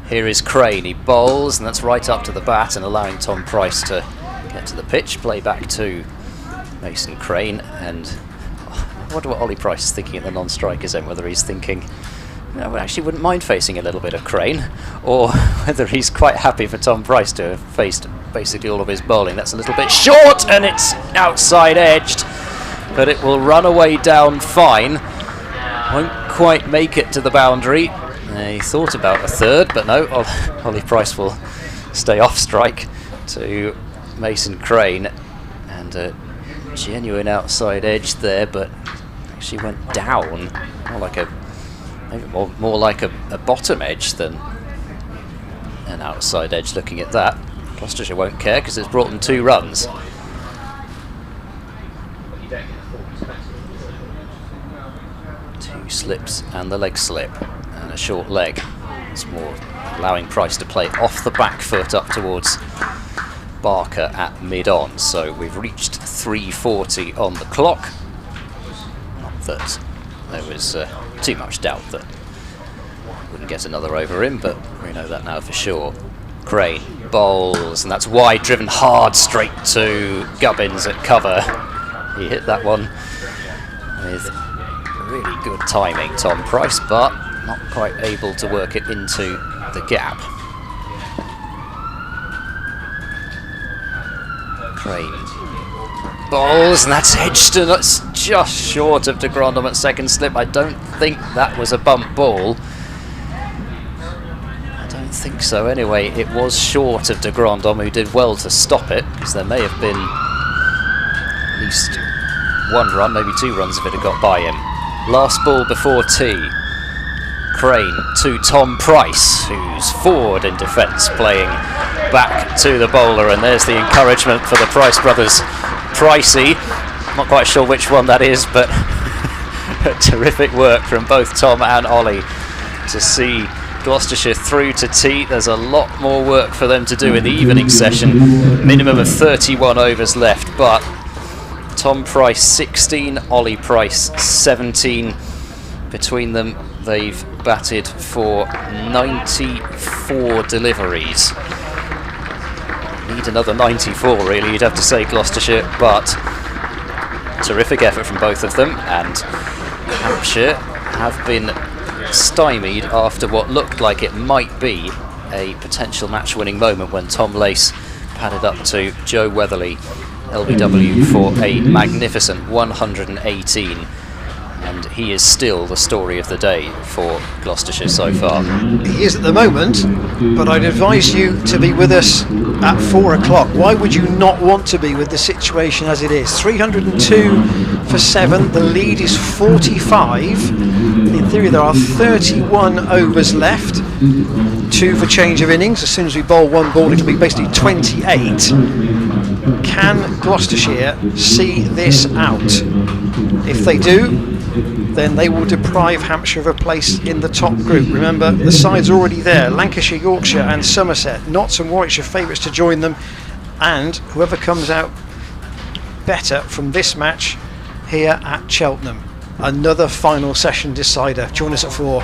Here is Crane, he bowls, and that's right up to the bat and allowing Tom Price to get to the pitch. Play back to Mason Crane, and I wonder what Ollie Price is thinking at the non-strikers end, whether he's thinking, I actually wouldn't mind facing a little bit of Crane, or whether he's quite happy for Tom Price to have faced basically all of his bowling. That's a little bit short, and it's outside edged, but it will run away down fine. Won't quite make it to the boundary. He thought about a third, but no, Ollie Price will stay off strike to Mason Crane, and a genuine outside edge there, but actually went down, more like a bottom edge than an outside edge. Looking at that, Gloucestershire won't care because it's brought them 2 runs. 2 slips and the leg slip, and a short leg. It's more allowing Price to play off the back foot up towards Barker at mid-on. So we've reached 3:40 on the clock. Not that there was too much doubt that wouldn't get another over in, but we know that now for sure. Crane bowls, and that's wide, driven hard straight to Gubbins at cover. He hit that one with really good timing, Tom Price, but not quite able to work it into the gap. Crane bowls, and that's edged, and that's just short of de Grandhomme at second slip. I don't think that was a bump ball. I don't think so anyway. It was short of de Grandhomme, who did well to stop it, because there may have been at least 1 run, maybe 2 runs if it had got by him. Last ball before tea. Crane to Tom Price, who's forward in defence, playing back to the bowler, and there's the encouragement for the Price brothers. Pricey, not quite sure which one that is, but terrific work from both Tom and Ollie to see Gloucestershire through to tea. There's a lot more work for them to do in the evening session. Minimum of 31 overs left, but Tom Price 16, Ollie Price 17. Between them, they've batted for 94 deliveries. Need another 94, really, you'd have to say, Gloucestershire, but terrific effort from both of them, and Hampshire have been stymied after what looked like it might be a potential match-winning moment when Tom Lace padded up to Joe Weatherly, LBW, for a magnificent 118. And he is still the story of the day for Gloucestershire so far. He is at the moment, but I'd advise you to be with us at 4 o'clock. Why would you not want to be with the situation as it is? 302 for 7, the lead is 45. In theory there are 31 overs left, 2 for change of innings. As soon as we bowl 1 ball it'll be basically 28. Can Gloucestershire see this out? If they do, then they will deprive Hampshire of a place in the top group. Remember, the sides are already there: Lancashire, Yorkshire and Somerset. Notts and Warwickshire favourites to join them, and whoever comes out better from this match here at Cheltenham. Another final session decider. Join us at 4.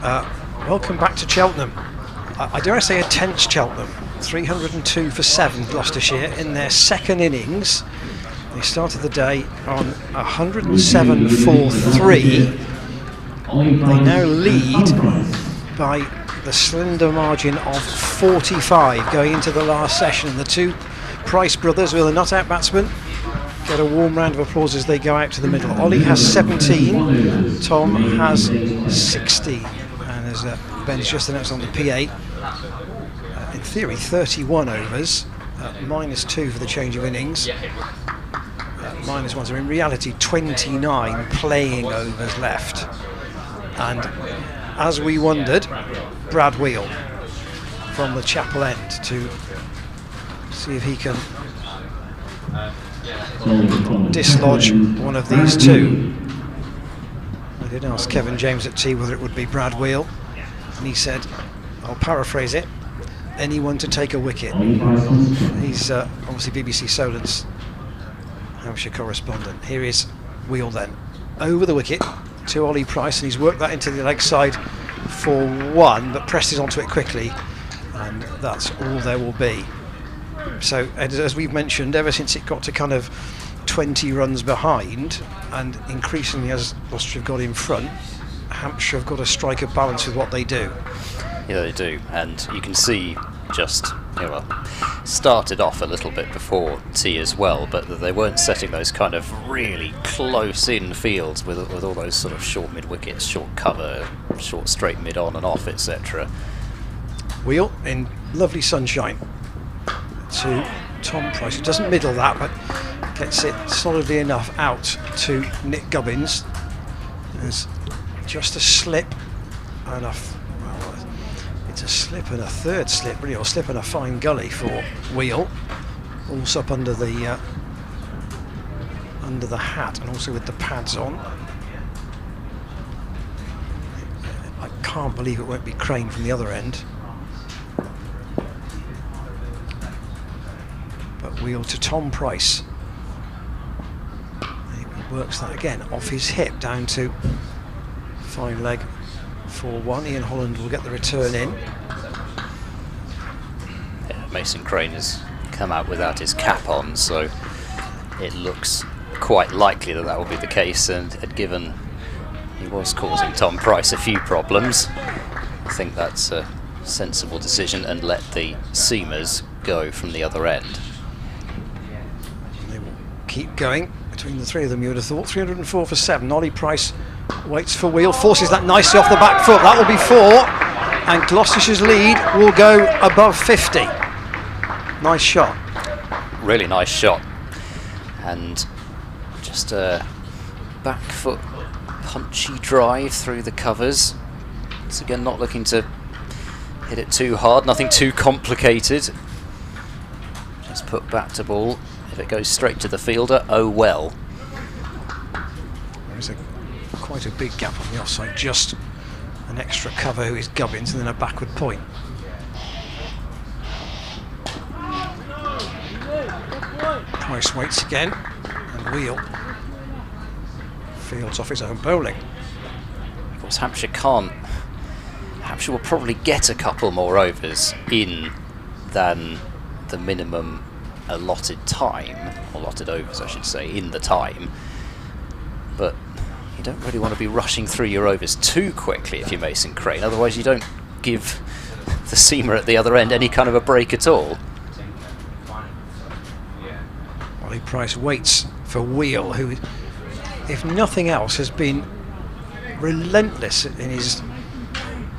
welcome back to Cheltenham. I dare say a tense Cheltenham. 302 for 7 Gloucestershire in their second innings. They started the day on 107 for 3. They now lead by the slender margin of 45 going into the last session. The two Price brothers, who are the not-out batsmen, get a warm round of applause as they go out to the middle. Ollie has 17, Tom has 16, and as Ben's just announced on the PA, in theory 31 overs, -2 for the change of innings, -1, so in reality 29 playing overs left. And as we wondered, Brad Wheel from the Chapel End to see if he can dislodge one of these two. I did ask Kevin James at tea whether it would be Brad Wheel, and he said, I'll paraphrase it, anyone to take a wicket. He's obviously BBC Solent's Hampshire correspondent. Here is Wheel then, over the wicket to Ollie Price, and he's worked that into the leg side for 1, but pressed it onto it quickly, and that's all there will be. So as we've mentioned, ever since it got to kind of 20 runs behind, and increasingly as Gloucestershire have got in front, Hampshire have got to strike a balance with what they do. Yeah, they do, and you can see just, started off a little bit before tea as well, but they weren't setting those kind of really close-in fields with all those sort of short mid-wickets, short cover, short straight mid-on and off, etc. Wheel in lovely sunshine to Tom Price, who doesn't middle that, but gets it solidly enough out to Nick Gubbins. There's just a slip and it's a slip and a third slip, really, or slip and a fine gully for Wheel. Also up under the hat, and also with the pads on. I can't believe it won't be Crane from the other end. But Wheel to Tom Price. He works that again off his hip down to fine leg for 1. Ian Holland will get the return in. Yeah, Mason Crane has come out without his cap on, so it looks quite likely that will be the case, and given he was causing Tom Price a few problems, I think that's a sensible decision, and let the seamers go from the other end. They will keep going between the three of them, you would have thought. 304 for 7. Ollie Price waits for Wheel, forces that nicely off the back foot. That will be 4, and Gloucestershire's lead will go above 50. Nice shot. Really nice shot, and just a back foot punchy drive through the covers. Once again, not looking to hit it too hard, nothing too complicated. Just put back to ball. If it goes straight to the fielder, oh well. There's quite a big gap on the offside, just an extra cover who is Gubbins, and then a backward point. Price waits again, and Wheel fields off his own bowling. Of course, Hampshire will probably get a couple more overs in than the minimum allotted time, allotted overs I should say, in the time, but you don't really want to be rushing through your overs too quickly if you're Mason Crane, otherwise you don't give the seamer at the other end any kind of a break at all. Ollie Price waits for Wheel, who, if nothing else, has been relentless in his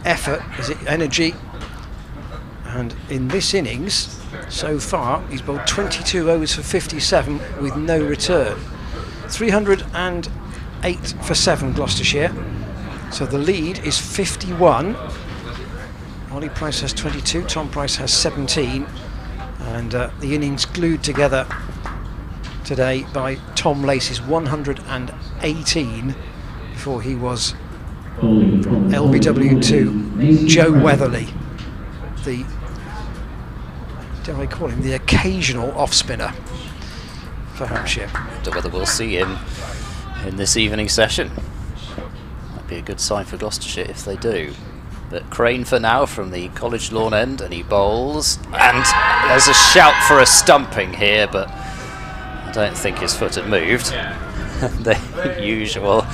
effort, his energy, and in this innings so far he's bowled 22 overs for 57 with no return. 308 for 7 Gloucestershire, so the lead is 51. Ollie Price has 22, Tom Price has 17, and the innings glued together today by Tom Lacey's 118 before he was LBW to Joe Weatherly, the, dare I call him, the occasional off-spinner for Hampshire. Wonder whether we'll see him in this evening session. Might be a good sign for Gloucestershire if they do. But Crane for now from the College Lawn end, and he bowls. And there's a shout for a stumping here, but I don't think his foot had moved. The usual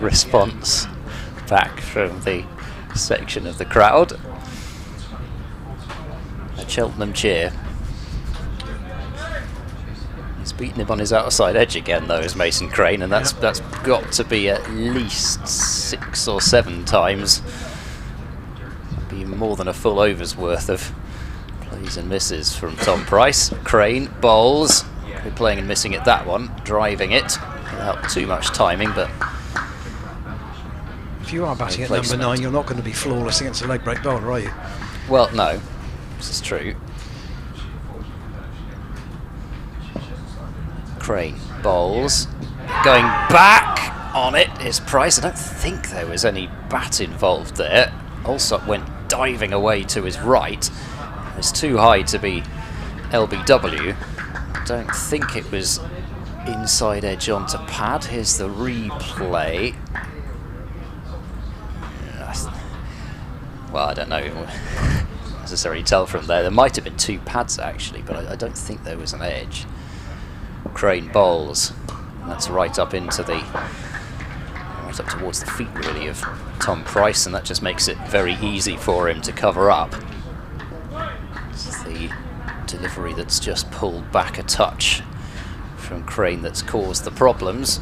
response back from the section of the crowd. A Cheltenham cheer. He's beaten him on his outside edge again, though, is Mason Crane, and that's got to be at least 6 or 7 times. Be more than a full over's worth of plays and misses from Tom Price. Crane bowls. We're playing and missing it, that one, driving it without too much timing, but If you are batting at number 9, you're not going to be flawless against a leg break bowler, are you? well, no, this is true. Crane bowls, going back on it is Price. I don't think there was any bat involved there. Allsop went diving away to his right. It was too high to be LBW. I don't think it was inside edge onto pad. Here's the replay. Well, I don't know necessarily tell from there. There might have been 2 pads actually, but I don't think there was an edge. Crane bowls. That's right up into the, right up towards the feet really of Tom Price, and that just makes it very easy for him to cover up. It's the delivery that's just pulled back a touch from Crane that's caused the problems.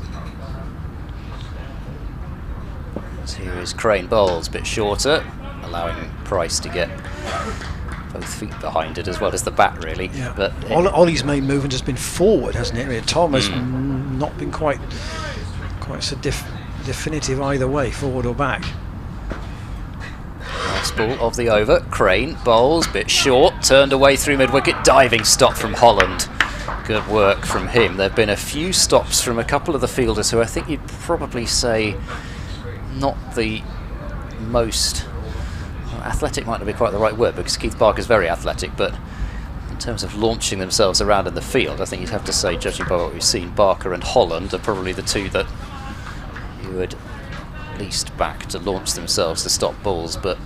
So here is Crane bowls, a bit shorter, allowing Price to get both feet behind it as well as the bat really. Yeah. But Ollie's main movement has been forward, hasn't it? Really? Tom has not been quite so definitive either way, forward or back. last ball of the over. Crane bowls, bit short, turned away through mid-wicket, diving stop from Holland. Good work from him. There have been a few stops from a couple of the fielders who I think you'd probably say not the most athletic, might not be quite the right word, because Keith Parker's very athletic, but in terms of launching themselves around in the field, I think you'd have to say, judging by what we've seen, Barker and Holland are probably the two that you would least back to launch themselves to stop balls, but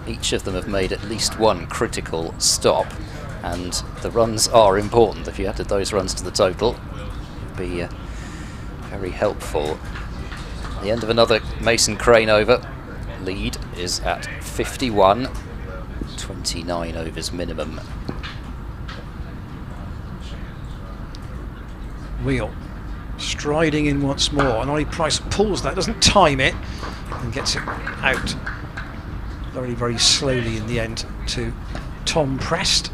each of them have made at least one critical stop, and the runs are important. If you added those runs to the total, it would be very helpful. The end of another Mason Crane over. Lead is at 51, 29 overs minimum. Wheel striding in once more, and Ollie Price pulls that, doesn't time it, and gets it out very, very slowly in the end to Tom Prest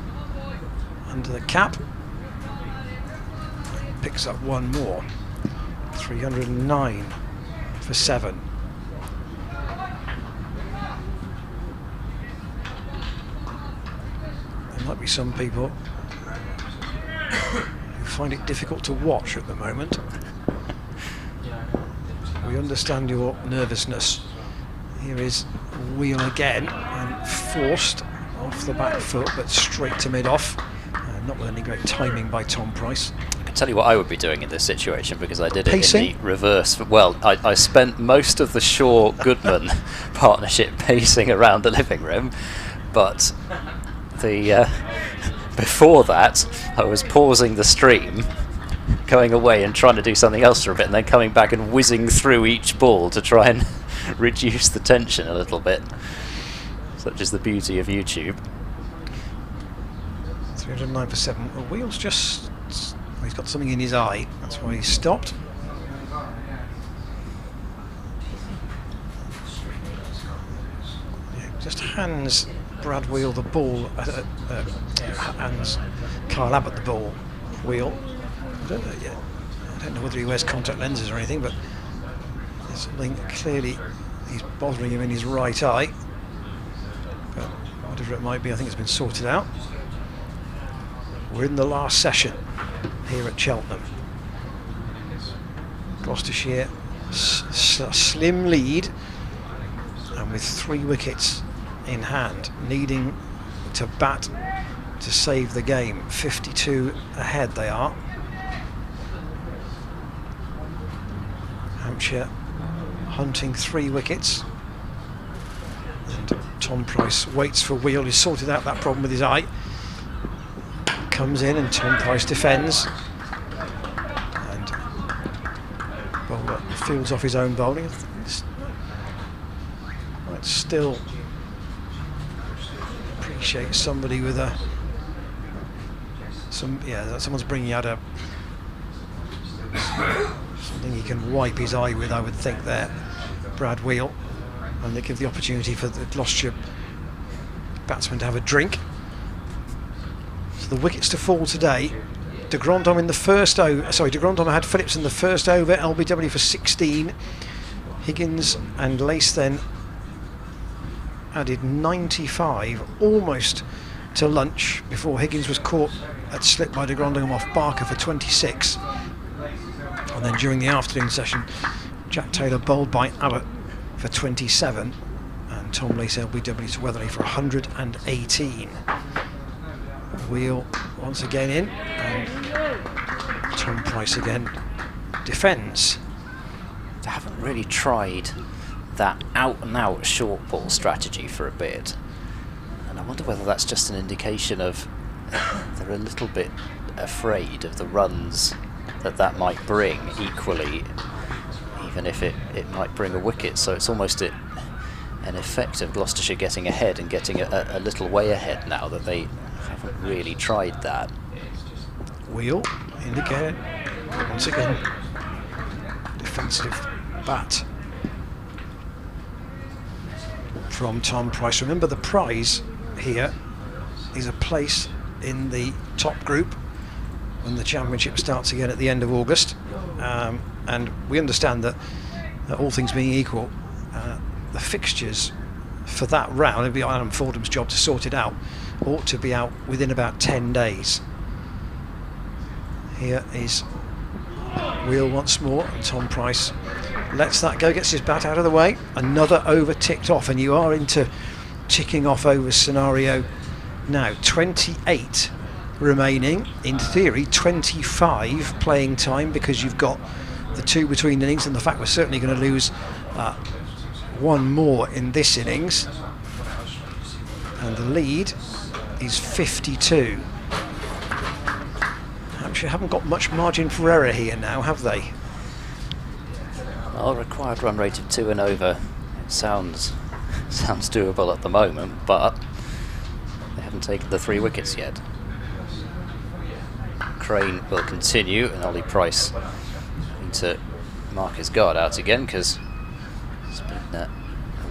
under the cap. Picks up one more. 309 for 7. There might be some people who find it difficult to watch at the moment. We understand your nervousness. Here is Wheel again, and forced off the back foot, but straight to mid-off. Not with any great timing by Tom Price. I can tell you what I would be doing in this situation, because I did it Pacing? in the reverse. Well, I spent most of the Shaw-Goodman partnership pacing around the living room, but the before that I was pausing the stream, going away and trying to do something else for a bit, and then coming back and whizzing through each ball to try and reduce the tension a little bit. Such is the beauty of YouTube. 309 for 7. Well, Wheel's just... he's got something in his eye. That's why he stopped. Yeah, just hands Brad Wheel the ball. Hands Kyle Abbott the ball. Wheel. I don't know yet. I don't know whether he wears contact lenses or anything, but there's something clearly he's bothering him in his right eye. But whatever it might be, I think it's been sorted out. We're in the last session here at Cheltenham. Gloucestershire slim lead, and with 3 wickets in hand, needing to bat to save the game. 52 ahead they are. Hampshire hunting 3 wickets, and Tom Price waits for Wheel. He's sorted out that problem with his eye. Comes in and Tom Price defends. And bowler fields off his own bowling. Might still appreciate somebody with someone's bringing out something he can wipe his eye with, I would think there, Brad Wheel, and they give the opportunity for the Gloucestershire batsman to have a drink. So the wickets to fall today. De Grandhomme in the first over. Sorry, De Grandhomme had Phillips in the first over. LBW for 16. Higgins and Lace then added 95, almost to lunch, before Higgins was caught at slip by De Grandhomme off Barker for 26. And then during the afternoon session, Jack Taylor bowled by Abbott for 27, and Tom Lace LBW to Weatherly for 118. Wheel once again in, and Tom Price again defends. They haven't really tried that out-and-out short ball strategy for a bit, and I wonder whether that's just an indication of they're a little bit afraid of the runs that might bring, equally, even if it might bring a wicket. So it's almost an effect of Gloucestershire getting ahead and getting a little way ahead now that they haven't really tried that. Wheel indicated once again, defensive bat from Tom Price. Remember, the prize here is a place in the top group when the championship starts again at the end of August, and we understand that all things being equal, the fixtures for that round, it'd be Adam Fordham's job to sort it out, ought to be out within about 10 days. Here is Wheel once more, and Tom Price lets that go, gets his bat out of the way. Another over ticked off, and you are into ticking off over scenario now. 28 remaining, in theory 25 playing time, because you've got the 2 between innings and the fact we're certainly going to lose one more in this innings, and the lead is 52. Hampshire haven't got much margin for error here now, have they? Well, required run rate of 2 and over, it sounds doable at the moment, but they haven't taken the 3 wickets yet. Crane will continue, and Ollie Price having to mark his guard out again, because it's been a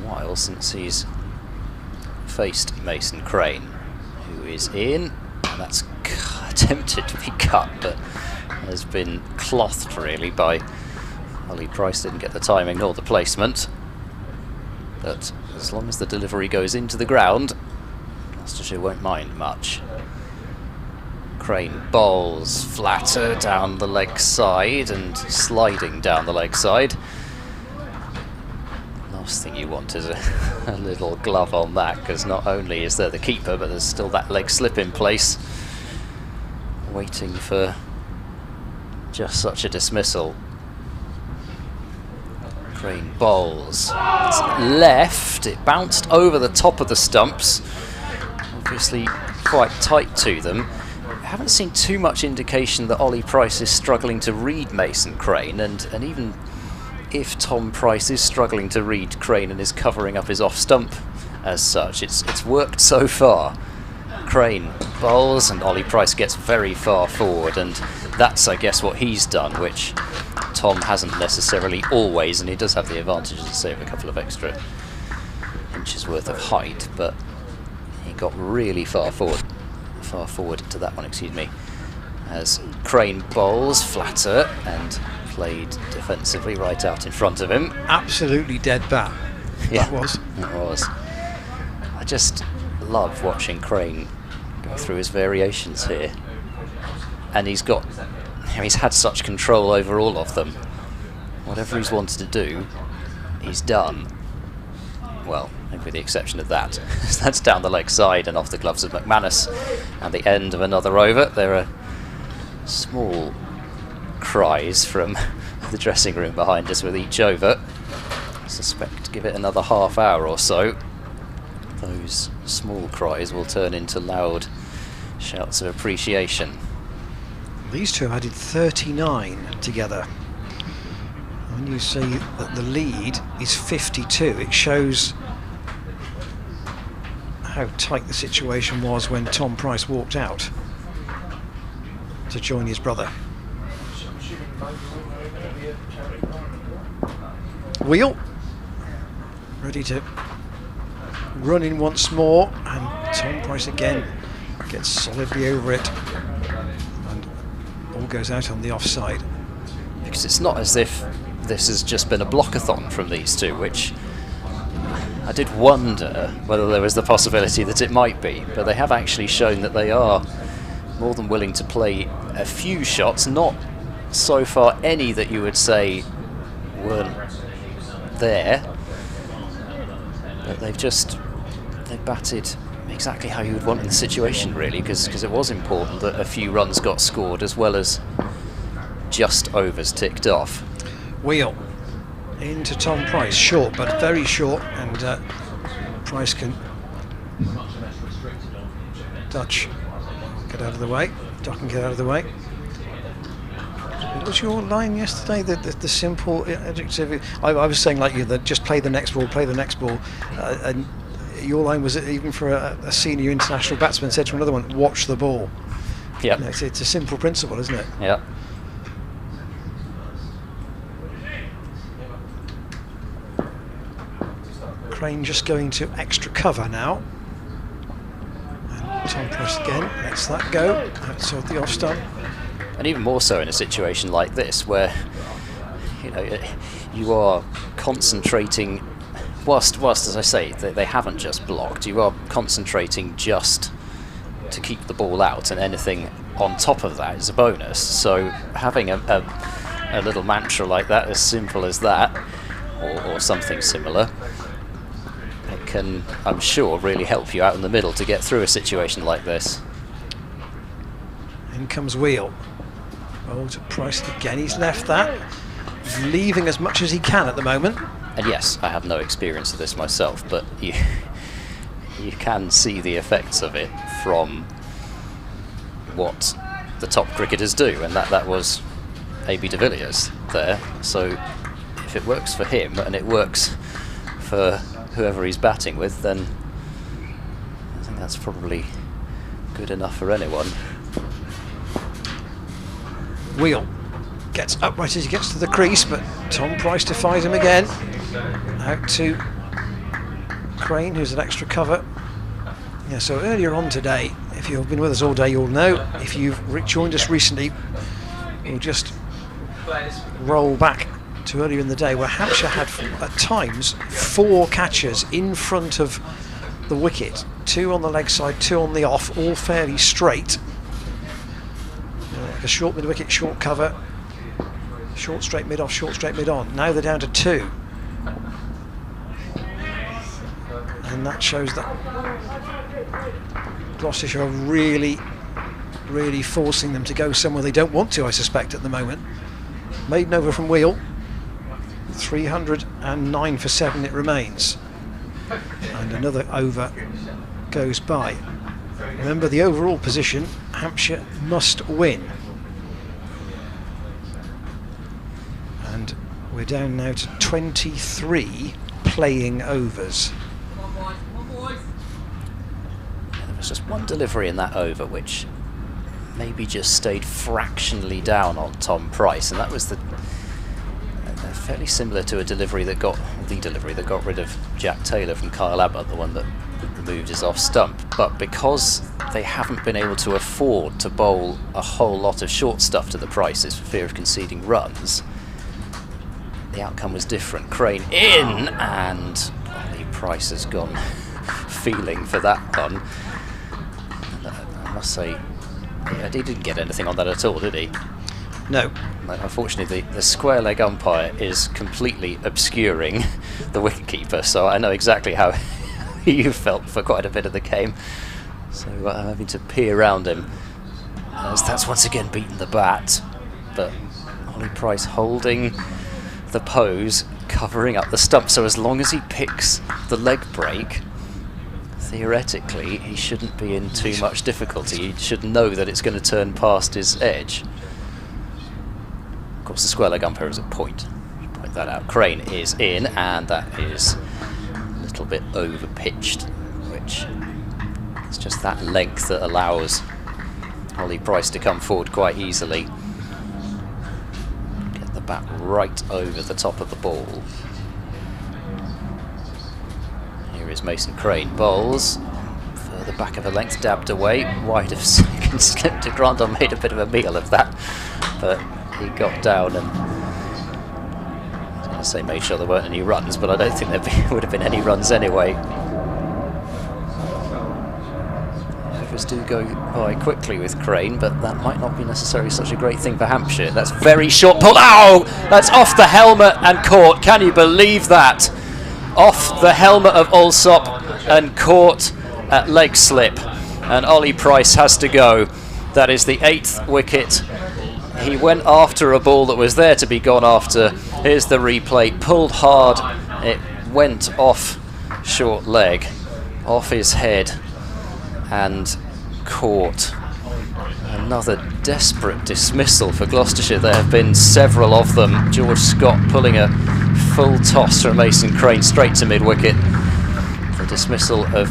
while since he's faced Mason Crane, who is in, and that's attempted to be cut, but has been clothed really by Ollie Price. Didn't get the timing nor the placement, but as long as the delivery goes into the ground, Gloucestershire won't mind much. Crane bowls flatter down the leg side and sliding down the leg side. Last thing you want is a little glove on that, because not only is there the keeper, but there's still that leg slip in place, waiting for just such a dismissal. Crane bowls. It's left. It bounced over the top of the stumps. Obviously quite tight to them. I haven't seen too much indication that Ollie Price is struggling to read Mason Crane, and even if Tom Price is struggling to read Crane and is covering up his off stump as such, it's worked so far. Crane bowls and Ollie Price gets very far forward, and that's, I guess, what he's done, which Tom hasn't necessarily always, and he does have the advantage, as I say, of a couple of extra inches worth of height, but he got really far forward into that one, excuse me, as Crane bowls flatter and played defensively right out in front of him. Absolutely dead bat. Yeah, that was. It was. I just love watching Crane go through his variations here, and he's had such control over all of them. Whatever he's wanted to do, he's done. Well, with the exception of that. That's down the leg side and off the gloves of McManus. And the end of another over. There are small cries from the dressing room behind us with each over. I suspect give it another half hour or so those small cries will turn into loud shouts of appreciation. These two have added 39 together. When you see that the lead is 52, it shows how tight the situation was when Tom Price walked out to join his brother. Wheel ready to run in once more, and Tom Price again gets solidly over it and all goes out on the offside. Because it's not as if this has just been a blockathon from these two, which I did wonder whether there was the possibility that it might be, but they have actually shown that they are more than willing to play a few shots, not so far any that you would say weren't there, but they've batted exactly how you would want in the situation, really, because it was important that a few runs got scored as well as just overs ticked off. Wheel into Tom Price, short but very short, and Price can Dutch get out of the way, Duck can get out of the way. What was your line yesterday? The simple adjective. I was saying like you, that just play the next ball, and your line was, even for a senior international batsman, said to another one, watch the ball. Yeah, it's a simple principle, isn't it? Yeah. Crane just going to extra cover now. And Tom Price again lets that go outside the off stump. And even more so in a situation like this, where you are concentrating, whilst as I say, they haven't just blocked, you are concentrating just to keep the ball out, and anything on top of that is a bonus. So having a little mantra like that, as simple as that, or something similar, it can, I'm sure, really help you out in the middle to get through a situation like this. In comes Wheel. Oh, to Price again. He's left that. He's leaving as much as he can at the moment. And yes, I have no experience of this myself, but you can see the effects of it from what the top cricketers do, and that was A.B. de Villiers there. So if it works for him and it works for whoever he's batting with, then I think that's probably good enough for anyone. Wheel gets upright as he gets to the crease, but Tom Price defies him again. Out to Crane, who's at extra cover. Yeah, so earlier on today, if you've been with us all day, you'll know. If you've joined us recently, we'll just roll back to earlier in the day, where Hampshire had at times 4 catchers in front of the wicket, 2 on the leg side, 2 on the off, all fairly straight. Like a short mid wicket, short cover, short straight mid off, short straight mid on. Now they're down to 2, and that shows that Gloucestershire are really forcing them to go somewhere they don't want to, I suspect, at the moment. Maiden over from Wheel, 309 for 7 it remains, and another over goes by. Remember, the overall position, Hampshire must win. And we're down now to 23 playing overs. There was just one delivery in that over which maybe just stayed fractionally down on Tom Price, and that was fairly similar to the delivery that got rid of Jack Taylor from Kyle Abbott, the one that removed his off stump. But because they haven't been able to afford to bowl a whole lot of short stuff to the Prices for fear of conceding runs, the outcome was different. Crane in, and the Price has gone feeling for that one. And I must say, he didn't get anything on that at all, did he? No. Unfortunately, the square leg umpire is completely obscuring the wicketkeeper, so I know exactly how you felt for quite a bit of the game. So I'm having to peer around him, as that's once again beaten the bat. But Ollie Price holding the pose, covering up the stump, so as long as he picks the leg break, theoretically he shouldn't be in too much difficulty. He should know that it's going to turn past his edge. Of course, the square leg umpire is at point. Point that out. Crane is in, and that is a little bit over pitched, which is just that length that allows Ollie Price to come forward quite easily. Get the bat right over the top of the ball. Here is Mason Crane. Bowls further back of a length, dabbed away, wide of second, slipped to Grandon, made a bit of a meal of that, but he got down and, I was going to say, made sure there weren't any runs, but I don't think there would have been any runs anyway. Overs do go by quickly with Crane, but that might not be necessarily such a great thing for Hampshire. That's very short pull. Ow! That's off the helmet and caught. Can you believe that? Off the helmet of Alsop and caught at leg slip. And Ollie Price has to go. That is the 8th wicket. He went after a ball that was there to be gone after. Here's the replay. Pulled hard. It went off short leg, off his head, and caught. Another desperate dismissal for Gloucestershire. There have been several of them. George Scott pulling a full toss from Mason Crane straight to mid-wicket. The dismissal of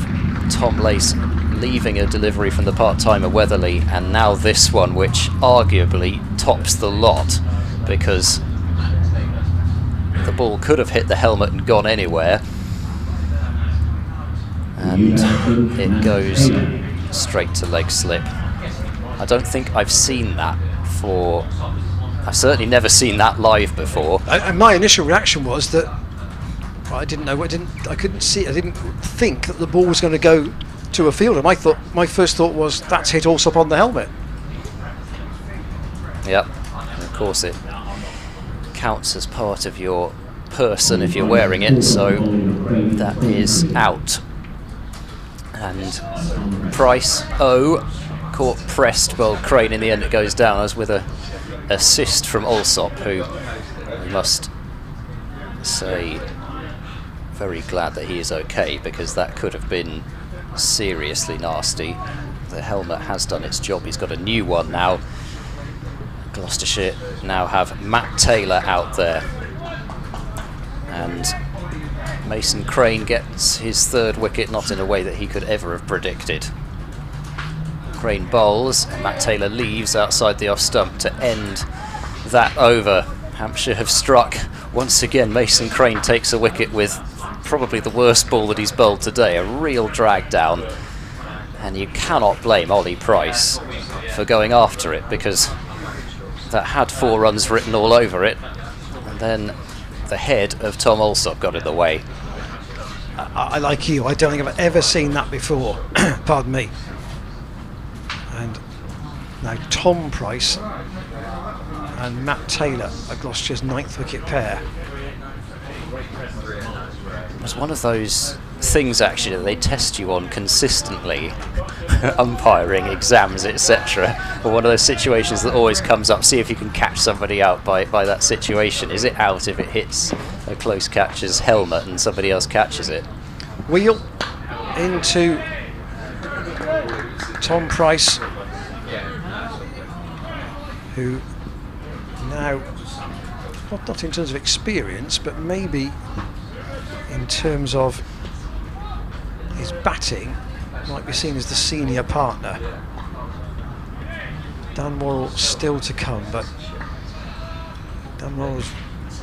Tom Lace leaving a delivery from the part-timer Weatherly, and now this one, which arguably tops the lot, because the ball could have hit the helmet and gone anywhere, and it goes straight to leg slip. I don't think I've seen that for... I've certainly never seen that live before. And my initial reaction was that I didn't know. I couldn't see. I didn't think that the ball was going to go to a fielder. My first thought was that's hit Alsop on the helmet. Yep. And of course, it counts as part of your person if you're wearing it, so that is out. And Price caught pressed. Well, Crane in the end it goes down as with a assist from Alsop, who we must say very glad that he is okay, because that could have been seriously nasty. The helmet has done its job. He's got a new one now. Gloucestershire now have Matt Taylor out there, and Mason Crane gets his 3rd wicket, not in a way that he could ever have predicted. Crane bowls, and Matt Taylor leaves outside the off stump to end that over. Hampshire have struck once again. Mason Crane takes a wicket with probably the worst ball that he's bowled today, a real drag down, and you cannot blame Ollie Price for going after it, because that had 4 runs written all over it, and then the head of Tom Alsop got in the way. I like you, I don't think I've ever seen that before. Pardon me. And now Tom Price and Matt Taylor are Gloucestershire's 9th wicket pair. It was one of those things actually that they test you on consistently, umpiring, exams, etc. Or one of those situations that always comes up, see if you can catch somebody out by that situation. Is it out if it hits a close catcher's helmet and somebody else catches it? Wheel into Tom Price, who now, not in terms of experience, but maybe in terms of his batting, might be seen as the senior partner. Dan Worrell still to come, but Dan Worrell's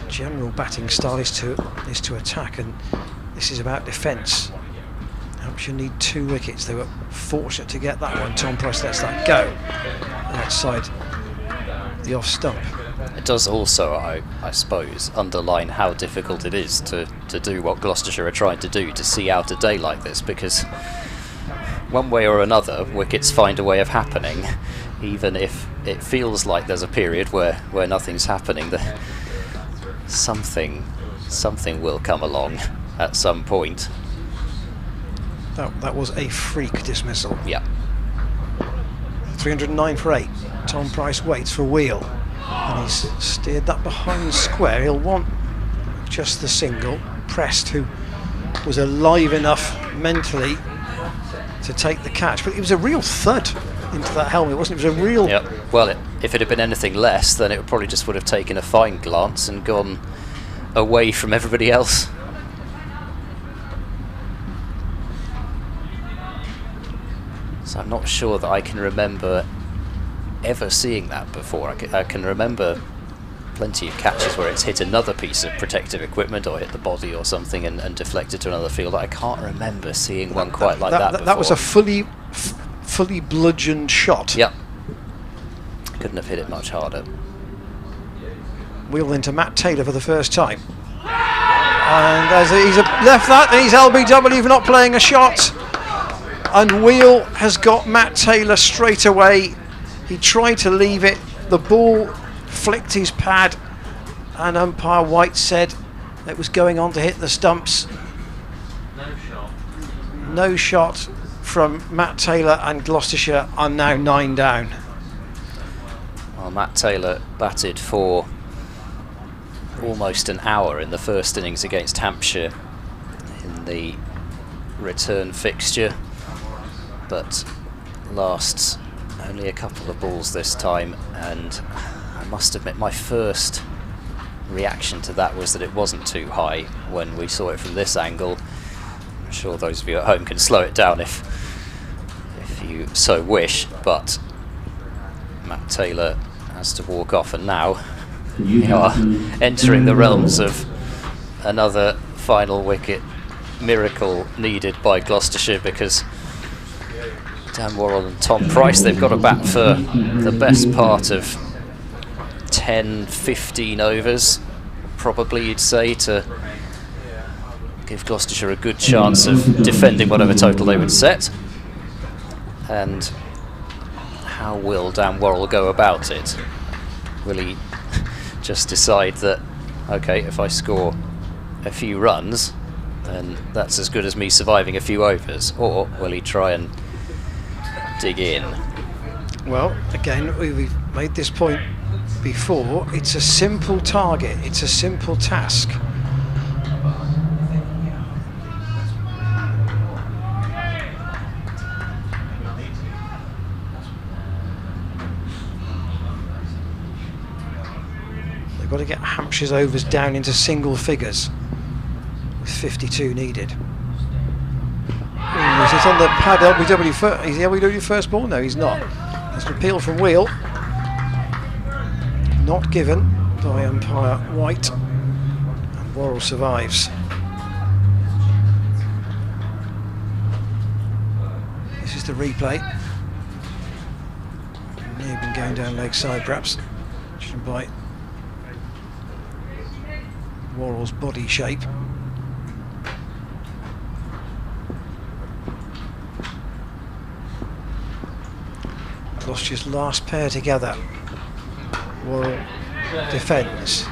general batting style is to attack, and this is about defence. Hampshire need 2 wickets. They were fortunate to get that one. Tom Price lets that go outside the off stump. It does also, I suppose, underline how difficult it is to do what Gloucestershire are trying to do, to see out a day like this, because one way or another wickets find a way of happening, even if it feels like there's a period where nothing's happening. Something will come along at some point. That was a freak dismissal. Yeah. 309 for 8. Tom Price waits for a wheel, and he's steered that behind square. He'll want just the single. Prest, who was alive enough mentally to take the catch, but it was a real thud into that helmet, wasn't it? It was a real... Yep. Well, if it had been anything less, then it probably just would have taken a fine glance and gone away from everybody else. So I'm not sure that I can remember ever seeing that before. I can remember plenty of catches where it's hit another piece of protective equipment or hit the body or something and deflected to another field. I can't remember seeing one quite like that before. That was a fully bludgeoned shot. Yep. Couldn't have hit it much harder. Wheel into Matt Taylor for the first time. And as he's left that, he's LBW for not playing a shot. And Wheel has got Matt Taylor straight away. He tried to leave it. The ball flicked his pad, and umpire White said it was going on to hit the stumps. No shot from Matt Taylor, and Gloucestershire are now 9 down. Well, Matt Taylor batted for almost an hour in the first innings against Hampshire in the return fixture, but lasts only a couple of balls this time, and I must admit my first reaction to that was that it wasn't too high when we saw it from this angle. I'm sure those of you at home can slow it down if you so wish, but Matt Taylor has to walk off, and now we are entering the realms of another final wicket miracle needed by Gloucestershire, because Dan Worrell and Tom Price, they've got to bat for the best part of 10-15 overs, probably you'd say, to give Gloucestershire a good chance of defending whatever total they would set. And how will Dan Worrell go about it? Will he just decide that, okay, if I score a few runs, then that's as good as me surviving a few overs? Or will he try and dig in? Well, again, we've made this point before. It's a simple target, it's a simple task. They've got to get Hampshire's overs down into single figures with 52 needed. He's on the pad LBW first. Is the LBW first ball? No, he's not. There's an appeal from Wheel. Not given by umpire White. And Worrell survives. This is the replay. May have been going down leg side perhaps. Judging by Worrell's body shape. Gloucestershire's last pair together. Worrell defends.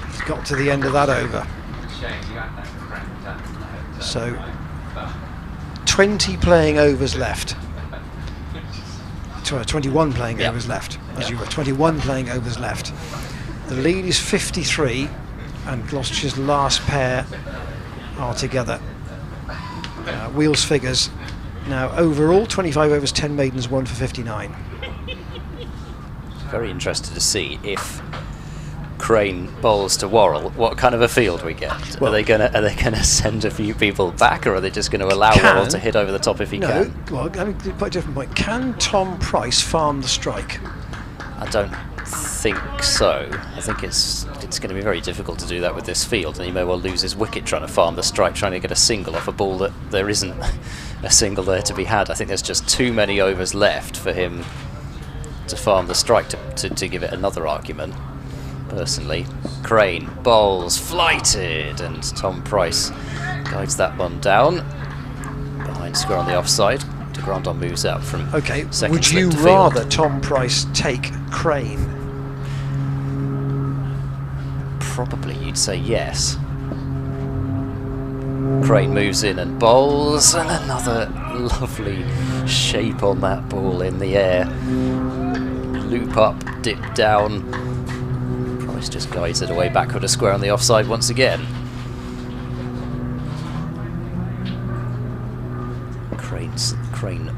He's got to the end of that over. So 20 playing overs left. 21 playing overs left. As you were, 21 playing overs left. The lead is 53, and Gloucestershire's last pair are together. Wheels figures. Now, overall, 25 overs, 10 maidens, 1 for 59. Very interested to see if Crane bowls to Worrell, what kind of a field we get. Well, are they gonna send a few people back, or are they just going to allow Worrell to hit over the top if he can? Well, I mean, quite a different point. Can Tom Price farm the strike? I don't think so. I think it's going to be very difficult to do that with this field, and he may well lose his wicket trying to farm the strike, trying to get a single off a ball that there isn't a single there to be had. I think there's just too many overs left for him to farm the strike to give it another argument, personally. Crane bowls flighted, and Tom Price guides that one down behind square on the offside. De Grandon moves out from second. Would you rather Tom Price take Crane? Probably you'd say yes. Crane moves in and bowls, and another lovely shape on that ball in the air. Loop up, dip down. Price just guides it away backward to square on the offside once again. Crane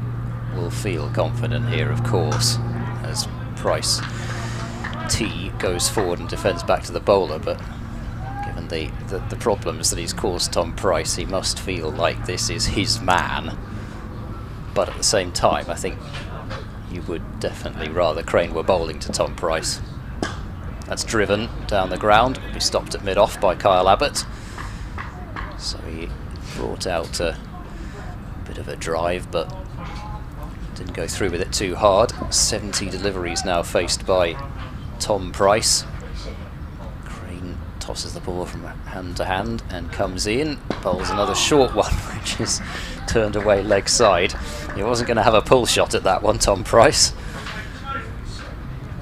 will feel confident here, of course, as Price T goes forward and defends back to the bowler, but given the problems that he's caused Tom Price, he must feel like this is his man. But at the same time, I think you would definitely rather Crane were bowling to Tom Price. That's driven down the ground, will be stopped at mid-off by Kyle Abbott. So he brought out a bit of a drive, but didn't go through with it too hard. 70 deliveries now faced by Tom Price. Crane tosses the ball from hand to hand and comes in, bowls another short one, which is turned away leg side. He wasn't going to have a pull shot at that one, Tom Price.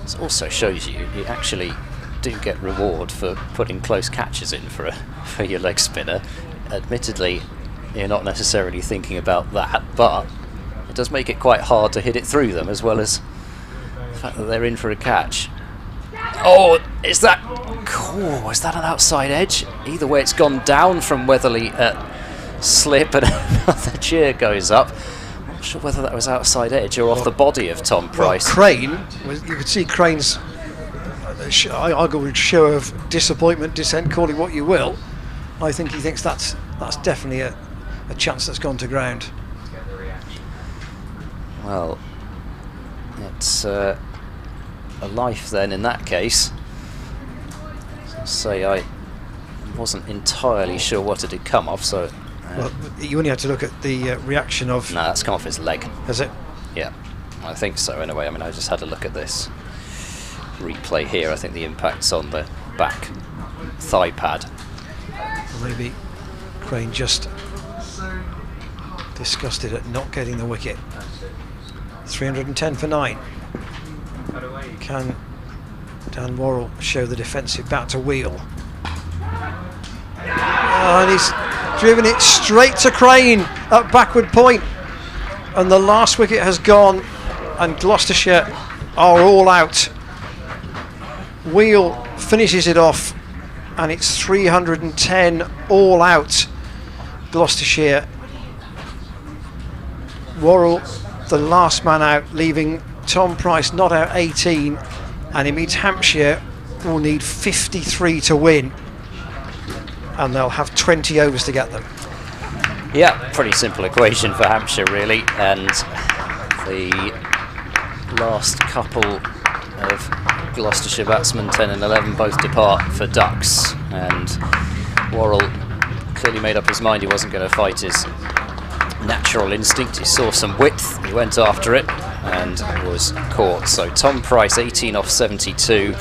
This also shows you actually do get reward for putting close catches in for your leg spinner. Admittedly, you're not necessarily thinking about that, but it does make it quite hard to hit it through them, as well as the fact that they're in for a catch. Oh, is that an outside edge? Either way, it's gone down from Weatherly at slip, and another cheer goes up. I'm not sure whether that was outside edge or off the body of Tom Price. Well, Crane, you could see Crane's arguable show of disappointment, dissent, call it what you will. I think he thinks that's definitely a chance that's gone to ground. Well, it's a life then in that case. Say I wasn't entirely sure what it had come off, so... well, you only had to look at the reaction of... No, that's come off his leg. Has it? Yeah, I think so anyway. I mean, I just had a look at this replay here. I think the impact's on the back thigh pad. Maybe Crane just disgusted at not getting the wicket. 310 for 9. Can Dan Worrell show the defensive bat to wheel? Oh, and he's driven it straight to Crane at backward point. And the last wicket has gone, and Gloucestershire are all out. Wheel finishes it off, and it's 310 all out. Gloucestershire. Worrell, the last man out, leaving Tom Price not out 18, and it means Hampshire will need 53 to win, and they'll have 20 overs to get them. Yeah, pretty simple equation for Hampshire really, and the last couple of Gloucestershire batsmen, 10 and 11, both depart for ducks, and Worrell clearly made up his mind he wasn't going to fight his natural instinct. He saw some width, he went after it and was caught. So Tom Price 18 off 72,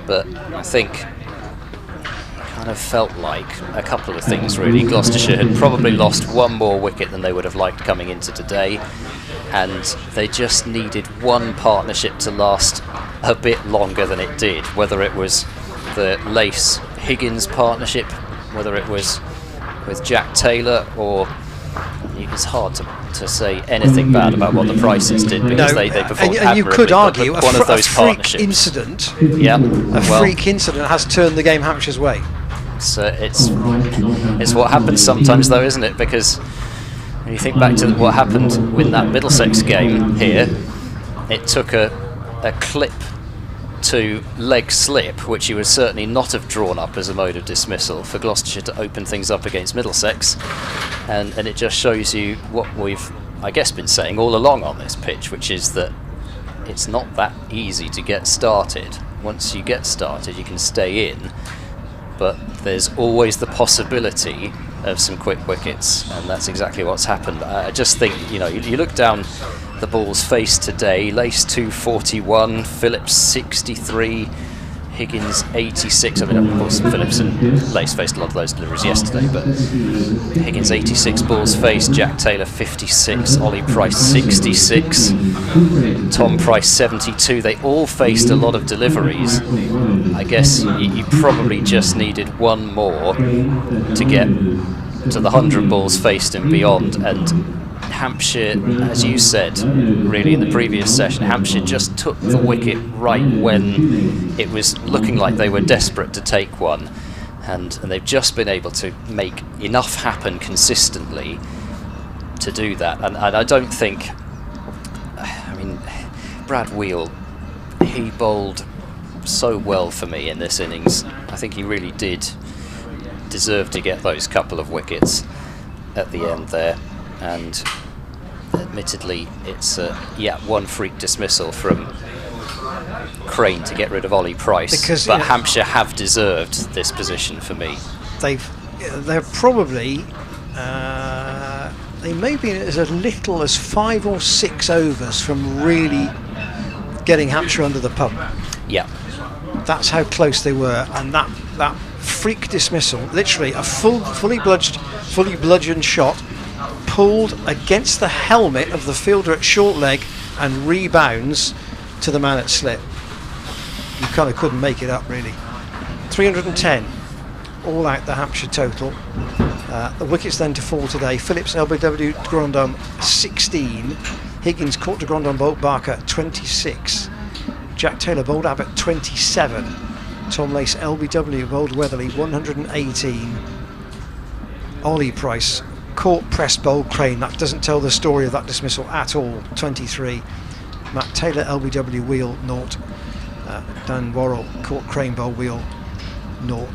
but I think kind of felt like a couple of things really. Gloucestershire had probably lost one more wicket than they would have liked coming into today, and they just needed one partnership to last a bit longer than it did, whether it was the Lace-Higgins partnership, whether it was with Jack Taylor, or it's hard to say anything bad about what the Prices did, because they performed and you could argue one of those partnerships. Incident, freak incident has turned the game Hampshire's way. So it's what happens sometimes though, isn't it? Because when you think back to what happened in that Middlesex game here, it took a clip to leg slip, which you would certainly not have drawn up as a mode of dismissal, for Gloucestershire to open things up against Middlesex, and it just shows you what we've, I guess, been saying all along on this pitch, which is that it's not that easy to get started. Once you get started, you can stay in, but there's always the possibility of some quick wickets, and that's exactly what's happened. I just think, you look down the balls faced today: Lace 241, Phillips 63, Higgins 86. I mean, of course, Phillips and Lace faced a lot of those deliveries yesterday, but Higgins 86 balls faced, Jack Taylor 56, Ollie Price 66, Tom Price 72. They all faced a lot of deliveries. I guess you probably just needed one more to get to the 100 balls faced and beyond, and Hampshire, as you said really in the previous session, Hampshire just took the wicket right when it was looking like they were desperate to take one, and they've just been able to make enough happen consistently to do that, and I don't think. I mean, Brad Wheel, he bowled so well for me in this innings. I think he really did deserve to get those couple of wickets at the end there, and admittedly it's one freak dismissal from Crane to get rid of Ollie Price, because, but Hampshire have deserved this position for me. They're probably they may be as little as 5 or 6 overs from really getting Hampshire under the pump. Yeah, that's how close they were, and that freak dismissal, literally a fully bludgeoned shot, pulled against the helmet of the fielder at short leg and rebounds to the man at slip. You kind of couldn't make it up, really. 310 all out, the Hampshire total. The wickets then to fall today: Phillips, LBW, de Grandon 16, Higgins caught de Grandon, bowled Barker 26, Jack Taylor bowled Abbott 27, Tom Lace, LBW bowled Weatherly 118, Ollie Price caught, press, bowled Crane. That doesn't tell the story of that dismissal at all. 23, Matt Taylor, LBW, Wheel 0, Dan Worrell caught, Crane, bowled Wheel 0.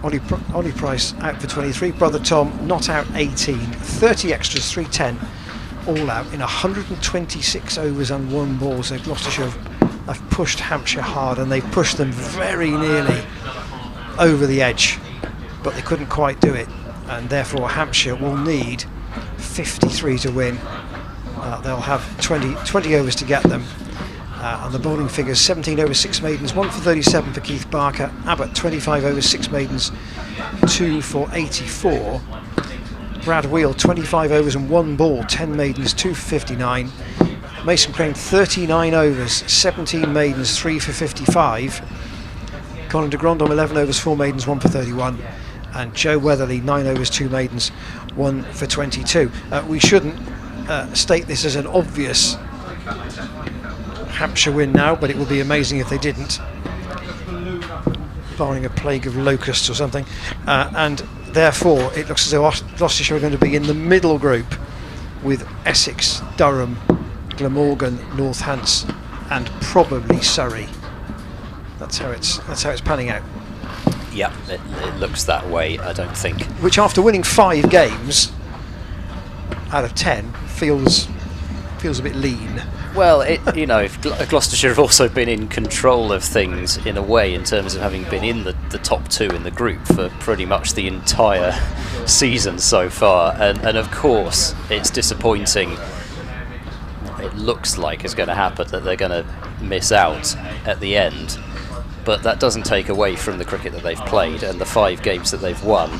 Ollie Price out for 23, Brother Tom not out 18, 30 extras, 310 all out in 126 overs and 1 ball. So Gloucestershire have pushed Hampshire hard, and they've pushed them very nearly over the edge, but they couldn't quite do it, and therefore Hampshire will need 53 to win. They'll have 20 overs to get them. And the bowling figures: 17 overs, 6 maidens, 1 for 37 for Keith Barker. Abbott 25 overs, 6 maidens, 2 for 84. Brad Wheel 25 overs and 1 ball, 10 maidens, 2 for 59. Mason Crane 39 overs, 17 maidens, 3 for 55. Colin de Grandon 11 overs, 4 maidens, 1 for 31. And Joe Weatherly 9 overs, 2 maidens, 1 for 22. We shouldn't state this as an obvious Hampshire win now, but it would be amazing if they didn't, barring a plague of locusts or something, and therefore it looks as though Gloucestershire are going to be in the middle group with Essex, Durham, Glamorgan, Northants, and probably Surrey. That's how it's panning out. Yeah, it looks that way. I don't think. Which, after winning 5 games out of 10, feels a bit lean. Well, Gloucestershire have also been in control of things in a way, in terms of having been in the top 2 in the group for pretty much the entire season so far, and of course it's disappointing. It looks like it's going to happen that they're going to miss out at the end, but that doesn't take away from the cricket that they've played and the 5 games that they've won.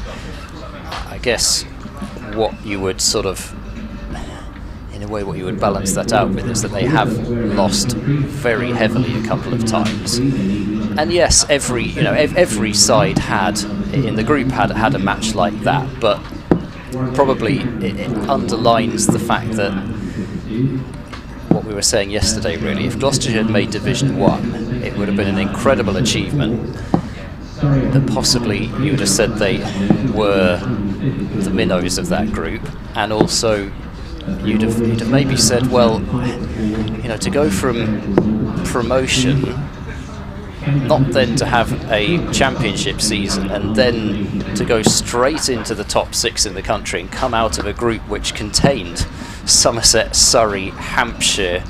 I guess what you would sort of, in a way, what you would balance that out with is that they have lost very heavily a couple of times. And yes, every side had in the group had a match like that, but probably it underlines the fact that what we were saying yesterday, really, if Gloucestershire had made Division 1, it would have been an incredible achievement. That possibly you would have said they were the minnows of that group, and also you'd have maybe said, well, to go from promotion, not then to have a championship season, and then to go straight into the top 6 in the country and come out of a group which contained Somerset, Surrey, Hampshire,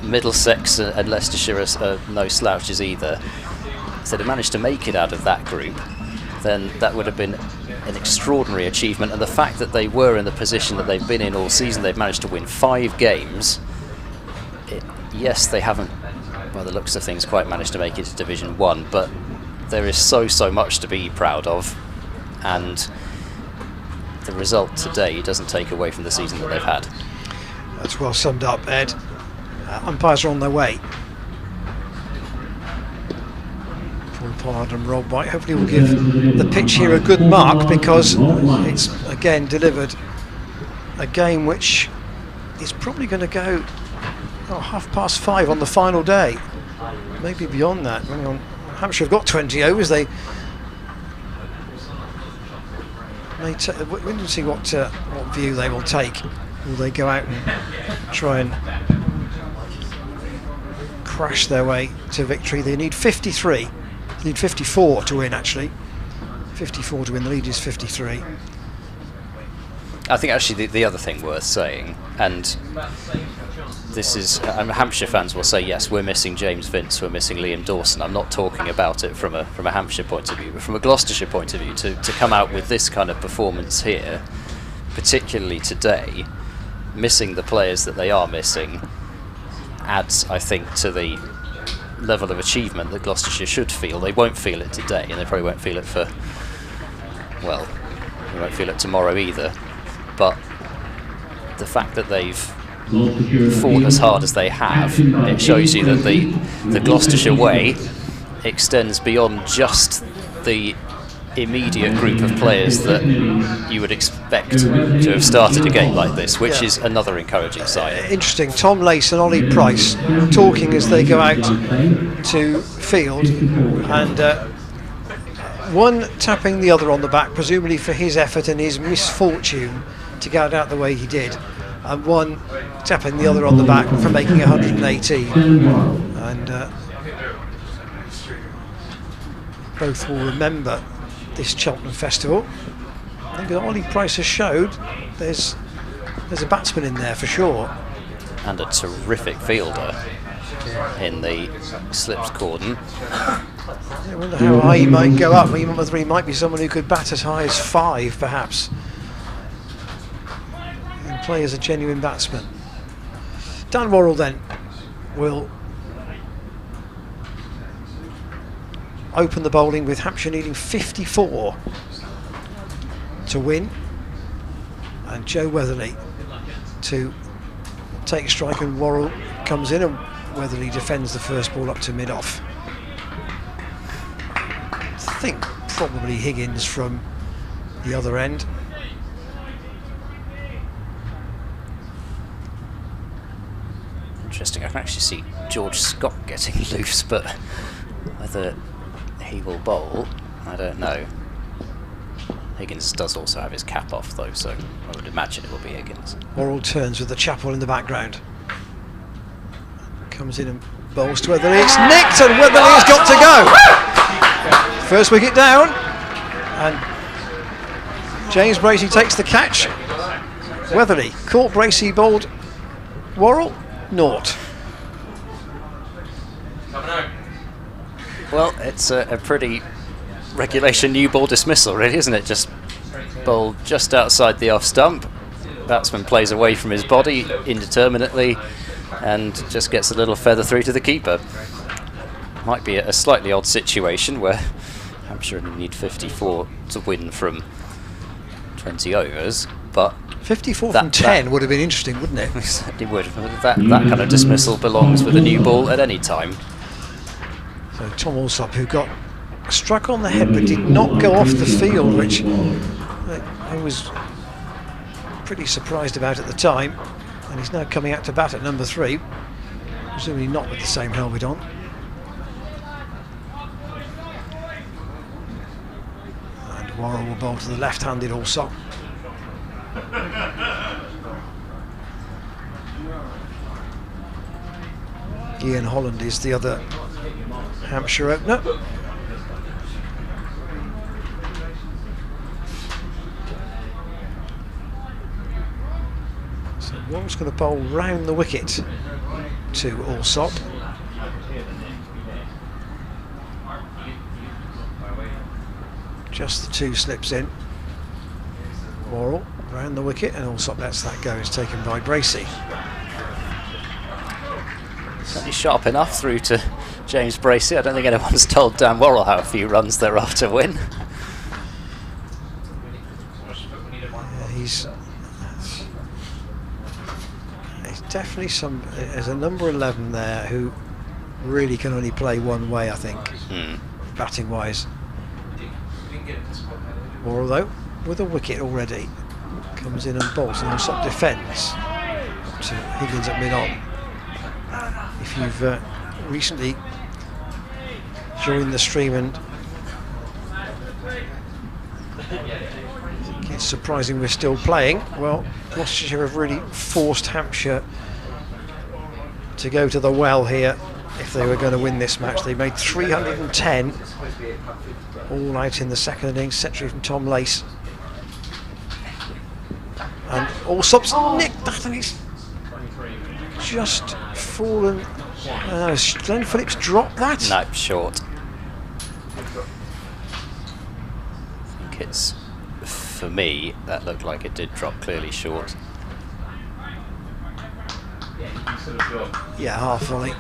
Middlesex and Leicestershire are no slouches either. So they managed to make it out of that group, then that would have been an extraordinary achievement. And the fact that they were in the position that they've been in all season, they've managed to win 5 games. Yes, they haven't, by the looks of things, quite managed to make it to Division 1, but there is so much to be proud of, and the result today doesn't take away from the season that they've had. That's well summed up, Ed. Umpires are on their way. Paul Pollard and Rob White hopefully will give the pitch here a good mark, because it's again delivered a game which is probably going to go 5:30 on the final day, maybe beyond that. Hampshire have got 20 overs. They we can see what view they will take. Will they go out and try and crash their way to victory? They need 53. They need 54 to win, actually. 54 to win. The lead is 53. I think actually the other thing worth saying, and this is, Hampshire fans will say, yes, we're missing James Vince, we're missing Liam Dawson. I'm not talking about it from a Hampshire point of view, but from a Gloucestershire point of view, to come out with this kind of performance here, particularly today, missing the players that they are missing, adds, I think, to the level of achievement that Gloucestershire should feel. They won't feel it today, and they probably won't feel it for, well, they won't feel it tomorrow either. But the fact that they've fought as hard as they have, it shows you that the Gloucestershire way extends beyond just the immediate group of players that you would expect to have started a game like this, which is another encouraging sign. Interesting. Tom Lace and Ollie Price talking as they go out to field, and one tapping the other on the back, presumably for his effort and his misfortune to get out the way he did, and one tapping the other on the back for making 118. And both will remember this Cheltenham Festival. I think that Ollie Price has showed there's a batsman in there for sure. And a terrific fielder in the slips cordon. I wonder how high he might go up. Whether he might be someone who could bat as high as 5 perhaps, and play as a genuine batsman. Dan Worrell then will open the bowling, with Hampshire needing 54 to win, and Joe Weatherly to take strike, and Worrell comes in and Weatherly defends the first ball up to mid-off. I think probably Higgins from the other end. Interesting, I can actually see George Scott getting loose, but whether he will bowl, I don't know. Higgins does also have his cap off though, so I would imagine it will be Higgins. Worrell turns with the chapel in the background. Comes in and bowls to Weatherly. It's nicked, and Weatherly has got to go. First wicket down, and James Bracey takes the catch. Weatherly caught Bracey, bowled Worrell, naught. Well, it's a pretty regulation new ball dismissal, really, isn't it? Just bowled just outside the off stump. Batsman plays away from his body indeterminately and just gets a little feather through to the keeper. Might be a slightly odd situation where Hampshire only need 54 to win from 20 overs, but 54 from 10 would have been interesting, wouldn't it? It certainly would. That kind of dismissal belongs with a new ball at any time. So Tom Alsop, who got struck on the head but did not go off the field, which I was pretty surprised about at the time, and he's now coming out to bat at number 3, presumably not with the same helmet on. And Worrell will bowl to the left-handed Alsop. Ian Holland is the other Hampshire opener. So Worrell's going to bowl round the wicket to Alsop. Just the 2 slips in. Worrell round the wicket, and Alsop lets that go. It's taken by Bracey. Certainly sharp enough through to James Bracey. I don't think anyone's told Dan Worrell how few runs there are to win. Yeah, he's definitely there's a number 11 there who really can only play one way, I think, batting wise. Worrell though, with a wicket already, comes in and bowls, and Alsop defends to Higgins at mid-on. If you've recently joined the stream, and I think surprising we're still playing. Well, Gloucestershire have really forced Hampshire to go to the well here if they were going to win this match. They made 310 all out in the second innings, century from Tom Lace. And Allsop's nicked that, and he's just fallen. Has Glenn Phillips dropped that? No, short. I think it's, for me, that looked like it did drop clearly short. Yeah, half volley.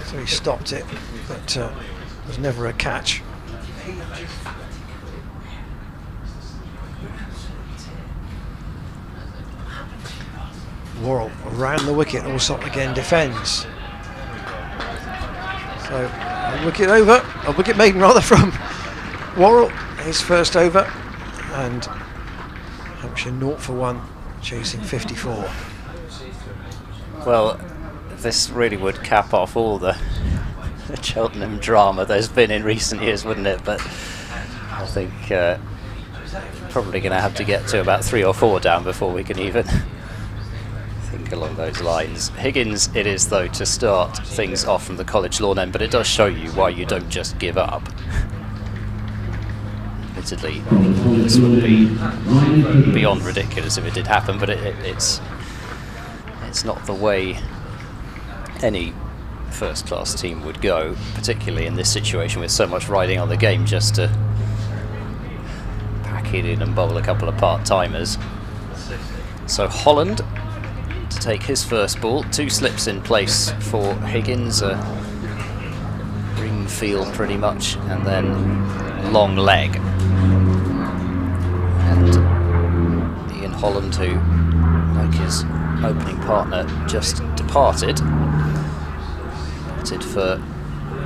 So he stopped it, but it was never a catch. Worrell around the wicket, Allsop again defends. So a wicket maiden rather from Worrell, his first over, and Hampshire 0 for 1, chasing 54. Well, this really would cap off all the Cheltenham drama there's been in recent years, wouldn't it? But I think probably going to have to get to about 3 or 4 down before we can even think along those lines. Higgins it is, though, to start things off from the college lawn end, but it does show you why you don't just give up. Admittedly, this would be beyond ridiculous if it did happen, but it's not the way any first-class team would go, particularly in this situation with so much riding on the game, just to pack it in and bowl a couple of part-timers. So Holland to take his first ball, 2 slips in place for Higgins, a ring feel pretty much, and then long leg. And Ian Holland, who, like his opening partner, just departed for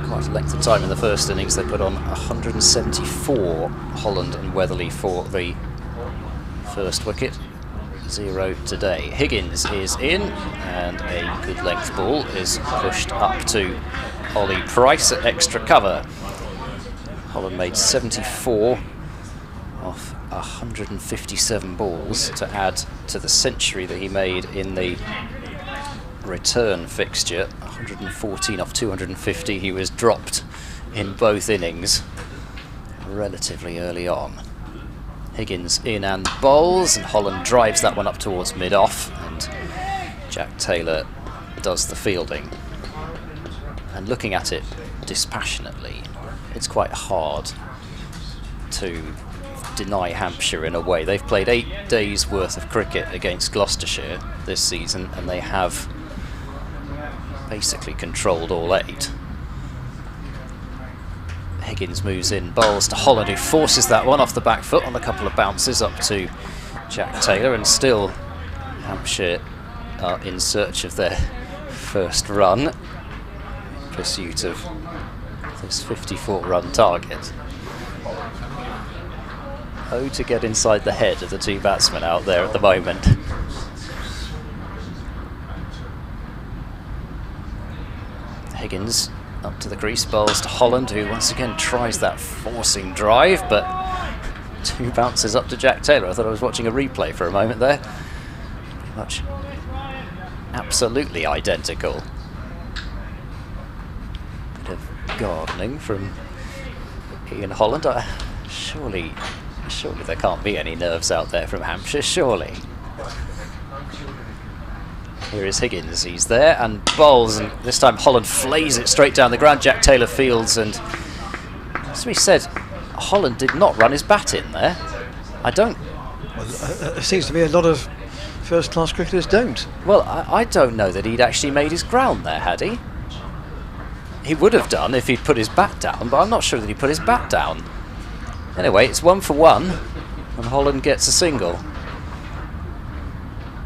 quite a length of time in the first innings. They put on 174, Holland and Weatherly, for the first wicket. 0 today. Higgins is in, and a good length ball is pushed up to Ollie Price at extra cover. Holland made 74 off 157 balls to add to the century that he made in the return fixture. 114 off 250. He was dropped in both innings relatively early on. Higgins in and bowls, and Holland drives that one up towards mid-off, and Jack Taylor does the fielding. And looking at it dispassionately, it's quite hard to deny Hampshire in a way. They've played 8 days worth of cricket against Gloucestershire this season, and they have basically controlled all 8. Higgins moves in, bowls to Holland, who forces that one off the back foot on a couple of bounces up to Jack Taylor, and still Hampshire are in search of their first run in pursuit of this 54-run target. Oh, to get inside the head of the 2 batsmen out there at the moment. Higgins up to the crease, bowls to Holland, who once again tries that forcing drive, but 2 bounces up to Jack Taylor. I thought I was watching a replay for a moment there. Pretty much absolutely identical. Bit of gardening from Ian Holland. Surely there can't be any nerves out there from Hampshire, surely. Here is Higgins, he's there and bowls, and this time Holland flays it straight down the ground. Jack Taylor fields, and as we said, Holland did not run his bat in there. There seems to be a lot of first-class cricketers don't. Well, I don't know that he'd actually made his ground there, had he? He would have done if he'd put his bat down, but I'm not sure that he put his bat down. Anyway, it's 1 for 1, and Holland gets a single.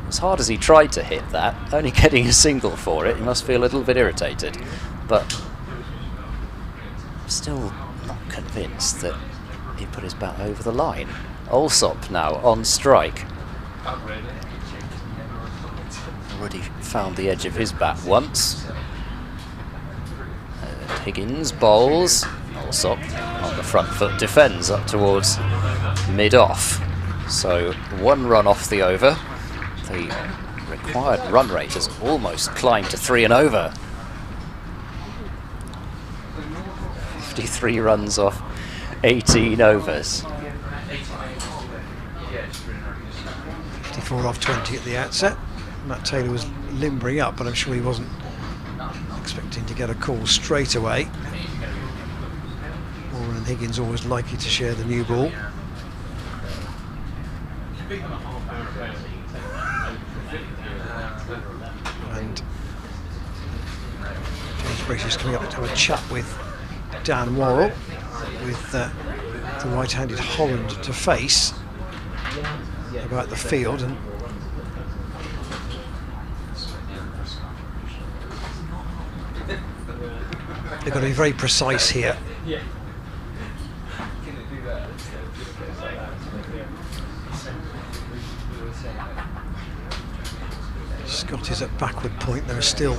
As hard as he tried to hit that, only getting a single for it, he must feel a little bit irritated. But still not convinced that he put his bat over the line. Allsop now on strike. Already found the edge of his bat once. Higgins bowls. Allsop on the front foot defends up towards mid-off. So 1 run off the over. The required run rate has almost climbed to 3 and over. 53 runs off 18 overs. 54 off 20 at the outset. Matt Taylor was limbering up, but I'm sure he wasn't expecting to get a call straight away. Warren and Higgins always likely to share the new ball. And James British is coming up to have a chat with Dan Worrell, with the right-handed Holland to face, about the field. And they've got to be very precise here. Scott is at backward point. There are still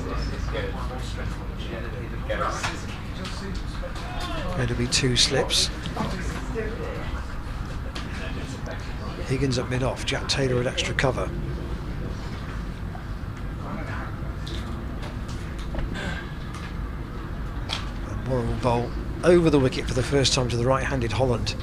going to be 2 slips. Higgins at mid-off, Jack Taylor at extra cover. And Worrell will bowl over the wicket for the first time to the right-handed Holland.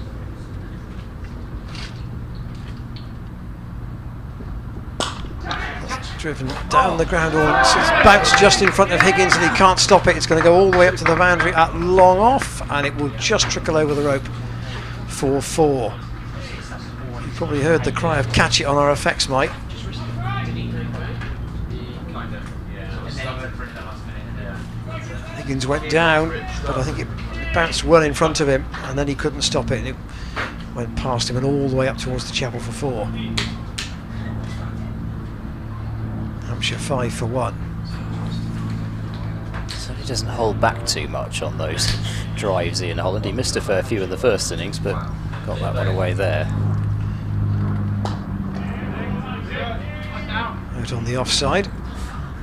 That's driven down the ground, or it's bounced just in front of Higgins and he can't stop it. It's going to go all the way up to the boundary at long off, and it will just trickle over the rope for 4. Probably heard the cry of catch it on our effects, Mike. Higgins went down, but I think it bounced well in front of him, and then he couldn't stop it, and it went past him and all the way up towards the chapel for 4. Hampshire 5 for 1. So he doesn't hold back too much on those drives, Ian Holland. He missed a fair few in the first innings, but got that one away there. Out on the offside,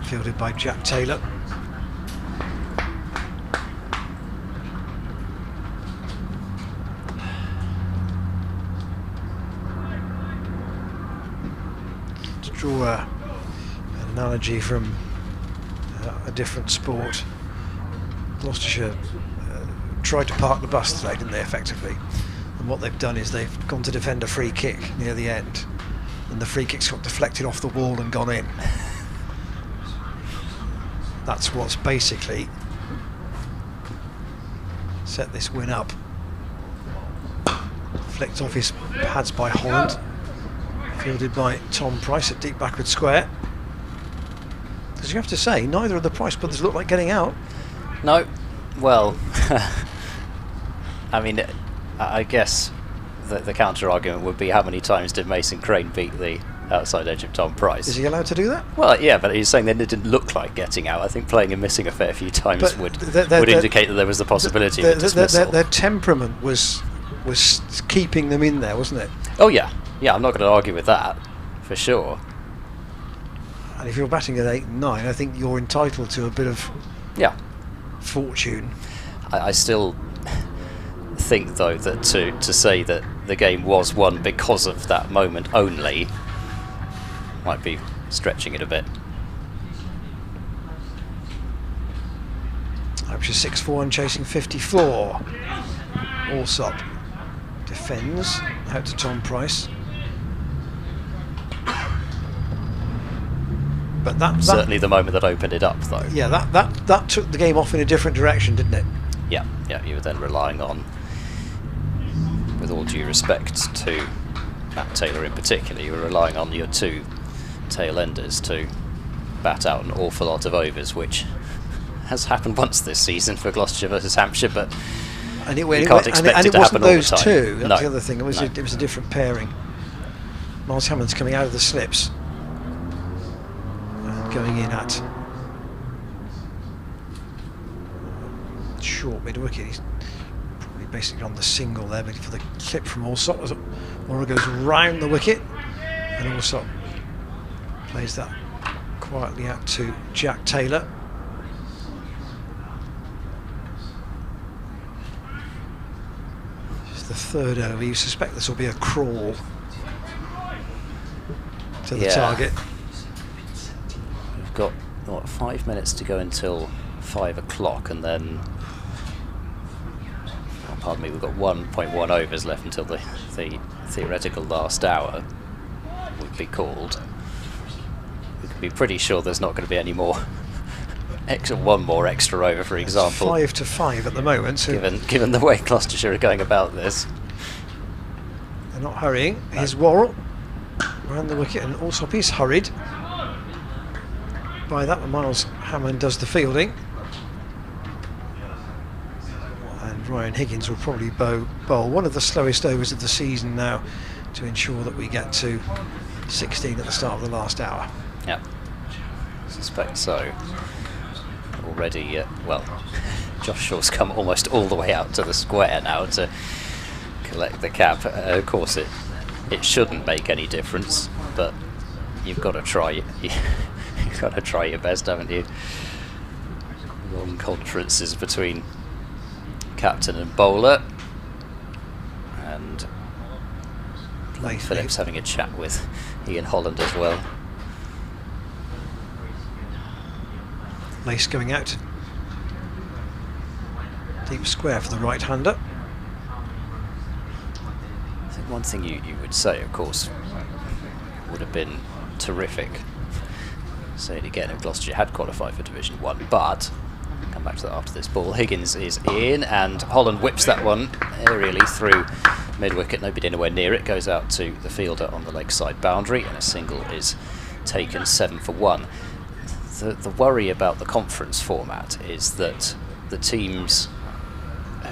fielded by Jack Taylor. To draw an analogy from a different sport, Gloucestershire tried to park the bus today, didn't they, effectively? And what they've done is they've gone to defend a free kick near the end, and the free kick's got deflected off the wall and gone in. That's what's basically set this win up. Flicked off his pads by Holland, fielded by Tom Price at deep backward square. Because you have to say, neither of the Price brothers look like getting out. No, well, I mean, I guess the counter argument would be, how many times did Mason Crane beat the outside edge of Tom Price? Is he allowed to do that? Well, yeah, but he's saying they didn't look like getting out. I think playing and missing a fair few times But would they're indicate that there was the possibility of a dismissal. Their temperament was keeping them in there, wasn't it? Oh yeah, I'm not going to argue with that, for sure. And if you're batting at 8 and 9, I think you're entitled to a bit of fortune. I still think, though, that to say that the game was won because of that moment only might be stretching it a bit. Hampshire 6 for 1, chasing 54. Allsop defends out to Tom Price. But that Certainly the moment that opened it up, though. Yeah, that took the game off in a different direction, didn't it? Yeah, you were then relying on, with all due respect to Matt Taylor in particular, you were relying on your 2 tail enders to bat out an awful lot of overs, which has happened once this season for Gloucestershire versus Hampshire, but you can't expect it to happen all the time. Two. That's No. the other thing. It was a different pairing. Miles Hammond's coming out of the slips and going in at short mid wicket. He's probably basically on the single there, but for the clip from Allsop as Mora goes round the wicket, and Allsop plays that quietly out to Jack Taylor. This is the 3rd over. You suspect this will be a crawl. to the Yeah. target. We've got, what, 5 minutes to go until 5 o'clock, and then, oh, pardon me, we've got 1.1 overs left until the theoretical last hour would be called. We can be pretty sure there's not going to be any more one more extra over, for example. 5 to 5 at the moment, so Given the way Gloucestershire are going about this. they're not hurrying. Here's Worrell around the wicket, and Allsop is hurried. By that, Miles Hammond does the fielding. And Ryan Higgins will probably bowl one of the slowest overs of the season now to ensure that we get to 16 at the start of the last hour. Yeah, I suspect so. Already, well, Josh Shaw's come almost all the way out to the square now to collect the cap. Of course, it shouldn't make any difference, but you've got to try. You've got to try your best, haven't you? Long conferences between captain and bowler, and Phillips having a chat with Ian Holland as well. Lace going out. Deep square for the right-hander. I think one thing you would say, of course, would have been terrific, say it again, if Gloucestershire had qualified for Division 1, but come back to that after this ball. Higgins is in, and Holland whips that one aerially through mid-wicket. Nobody anywhere near it. Goes out to the fielder on the leg side boundary, and a single is taken, 7 for 1. The worry about the conference format is that the teams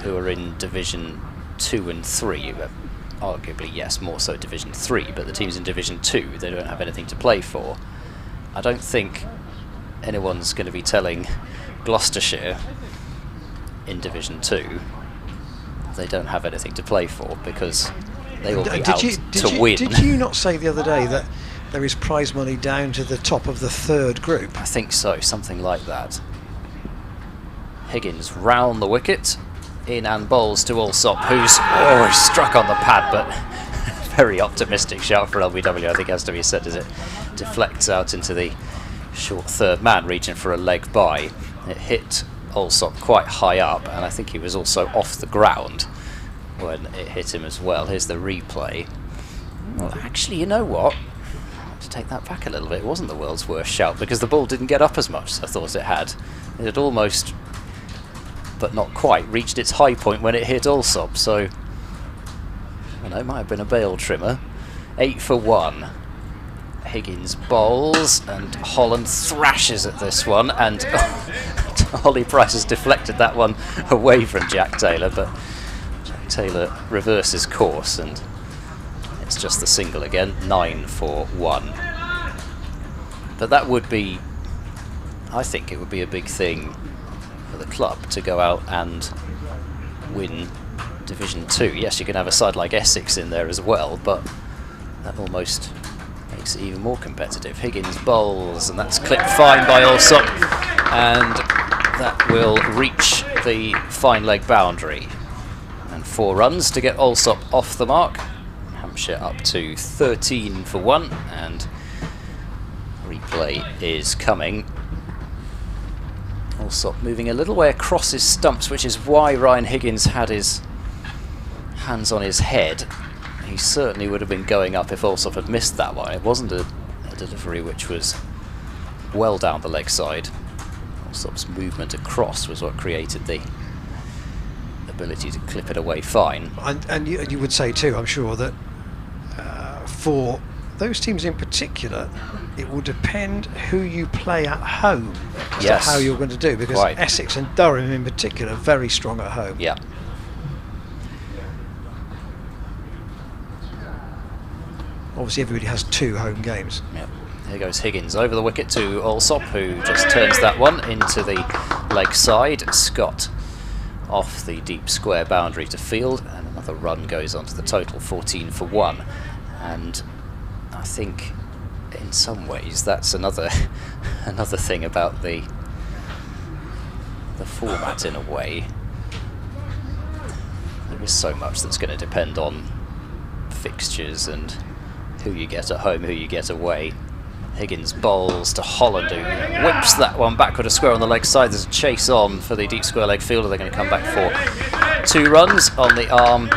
who are in Division 2 and 3, arguably, yes, more so Division 3, but the teams in Division 2, they don't have anything to play for. I don't think anyone's going to be telling Gloucestershire in Division 2 they don't have anything to play for, because they will be out to win. Did you not say the other day that there is prize money down to the top of the third group? I think so, something like that. Higgins round the wicket, in and bowls to Allsop, who's struck on the pad, but very optimistic shout for LBW, I think has to be said, as it deflects out into the short third man, reaching for a leg by. It hit Allsop quite high up, and I think he was also off the ground when it hit him as well. Here's the replay. Well, actually, you know what? I have to take that back a little bit. It wasn't the world's worst shout, because the ball didn't get up as much as I thought it had. It had almost, but not quite, reached its high point when it hit Allsop, so I don't know, it might have been a bail trimmer. 8 for 1. Higgins bowls, and Holland thrashes at this one, and Holly Price has deflected that one away from Jack Taylor, but Jack Taylor reverses course, and it's just the single again. 9 for 1. But that would be, I think it would be a big thing for the club to go out and win Division 2. Yes, you can have a side like Essex in there as well, but that almost makes it even more competitive. Higgins bowls, and that's clipped fine by Allsop, and that will reach the fine leg boundary. And 4 runs to get Allsop off the mark. Hampshire up to 13 for 1, and replay is coming. Allsop moving a little way across his stumps, which is why Ryan Higgins had his hands on his head. He certainly would have been going up if Allsop had missed that one. It wasn't a delivery which was well down the leg side. Allsop's movement across was what created the ability to clip it away fine. And you would say too, I'm sure, that for those teams in particular, it will depend who you play at home as to how you're going to do, because Essex and Durham in particular are very strong at home. Yeah. Obviously everybody has 2 home games. Yep. Here goes Higgins over the wicket to Allsop, who just turns that one into the leg side. Scott off the deep square boundary to field, and another run goes onto the total, 14 for 1. And I think in some ways that's another thing about the format in a way. There is so much that's going to depend on fixtures and who you get at home, who you get away. Higgins bowls to Holland, who whips that one backward a square on the leg side. There's a chase on for the deep square leg fielder. They're going to come back for 2 runs on the arm,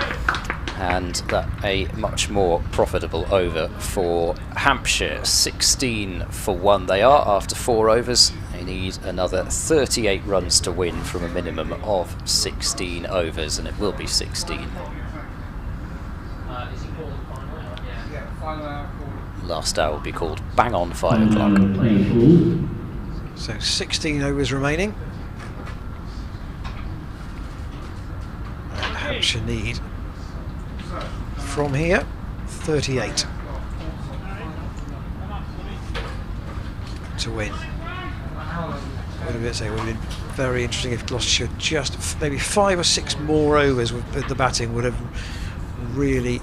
and that a much more profitable over for Hampshire. 16 for 1 they are after 4 overs. They need another 38 runs to win from a minimum of 16 overs, and it will be 16. Last hour will be called bang on 5 o'clock. So 16 overs remaining. And Hampshire need from here 38 to win. Would have been very interesting if Gloucestershire just maybe 5 or 6 more overs with the batting would have really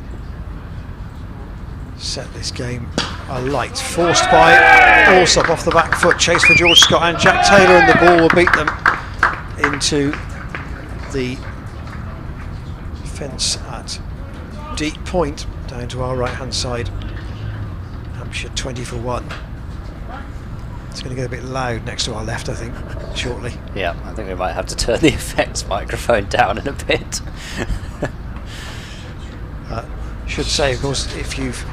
set this game alight. Forced by Allsop off the back foot, chase for George Scott and Jack Taylor, and the ball will beat them into the fence at deep point down to our right hand side. Hampshire 20 for 1. It's going to get a bit loud next to our left, I think, shortly. Yeah, I think we might have to turn the effects microphone down in a bit. Should say, of course, if you've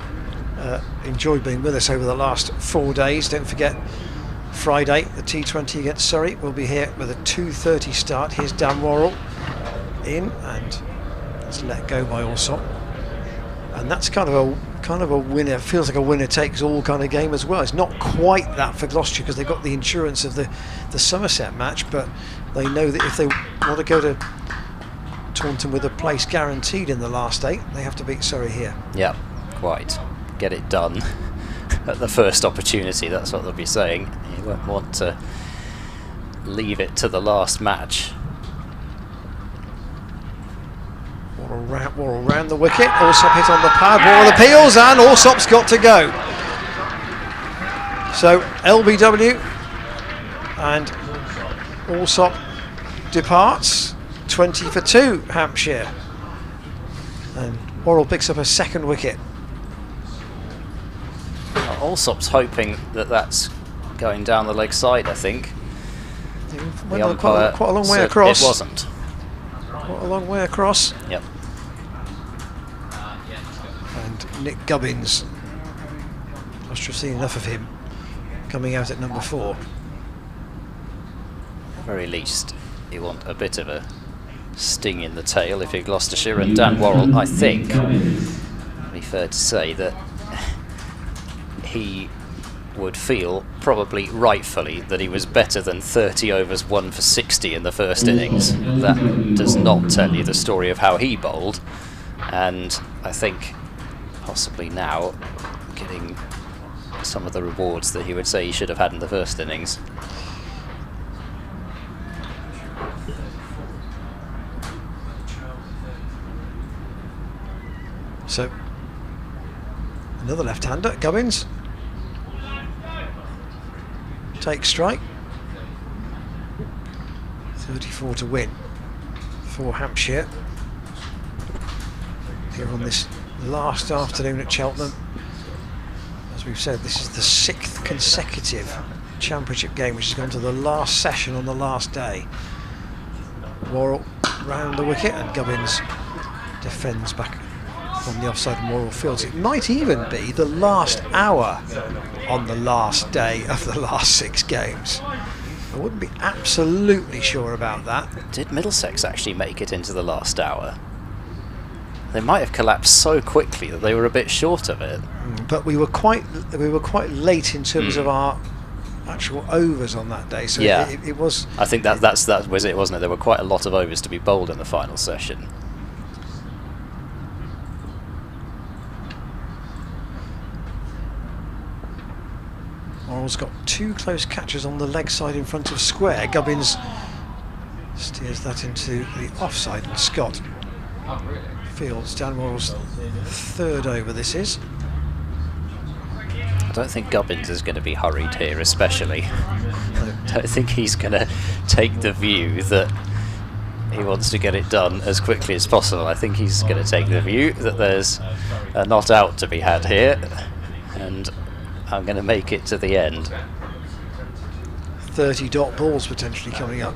enjoyed being with us over the last 4 days, don't forget Friday the T20 against Surrey will be here with a 2:30 start. Here's Dan Worrell in, and it's let go by Allsop, and that's kind of a winner, feels like a winner takes all kind of game as well. It's not quite that for Gloucestershire because they've got the insurance of the Somerset match, but they know that if they want to go to Taunton with a place guaranteed in the last 8, they have to beat Surrey here. Yeah, quite. Get it done at the first opportunity, that's what they'll be saying. You won't want to leave it to the last match. Worrell round the wicket, Allsop hit on the pad, Worrell appeals, and Allsop's got to go. So LBW and Allsop departs. 20 for 2 Hampshire, and Worrell picks up a 2nd wicket. Allsop's hoping that that's going down the leg side, I think. Went quite a long way across. It wasn't. Quite a long way across. Yep. And Nick Gubbins, must have seen enough of him, coming out at number 4. At the very least, you want a bit of a sting in the tail if you're Gloucestershire, and Dan Worrell, I think, it'd be fair to say that he would feel, probably rightfully, that he was better than 30 overs 1 for 60 in the first innings. That does not tell you the story of how he bowled, and I think possibly now getting some of the rewards that he would say he should have had in the first innings. So another left-hander, Gubbins takes strike. 34 to win for Hampshire here on this last afternoon at Cheltenham. As we've said, this is the 6th consecutive championship game which has gone to the last session on the last day. Worrell round the wicket, and Gubbins defends back on the offside and Worrell fields. It might even be the last hour on the last day of the last 6 games. I wouldn't be absolutely sure about that. Did Middlesex actually make it into the last hour? They might have collapsed so quickly that they were a bit short of it. But we were quite late in terms of our actual overs on that day. So yeah, it was. I think that was it, wasn't it? There were quite a lot of overs to be bowled in the final session. Worrell's got 2 close catches on the leg side in front of square. Gubbins steers that into the offside, and Scott fields Dan Worrell's 3rd over. This is. I don't think Gubbins is going to be hurried here, especially. I don't think he's going to take the view that he wants to get it done as quickly as possible. I think he's going to take the view that there's a not out to be had here, and I'm going to make it to the end. 30 dot balls potentially coming up.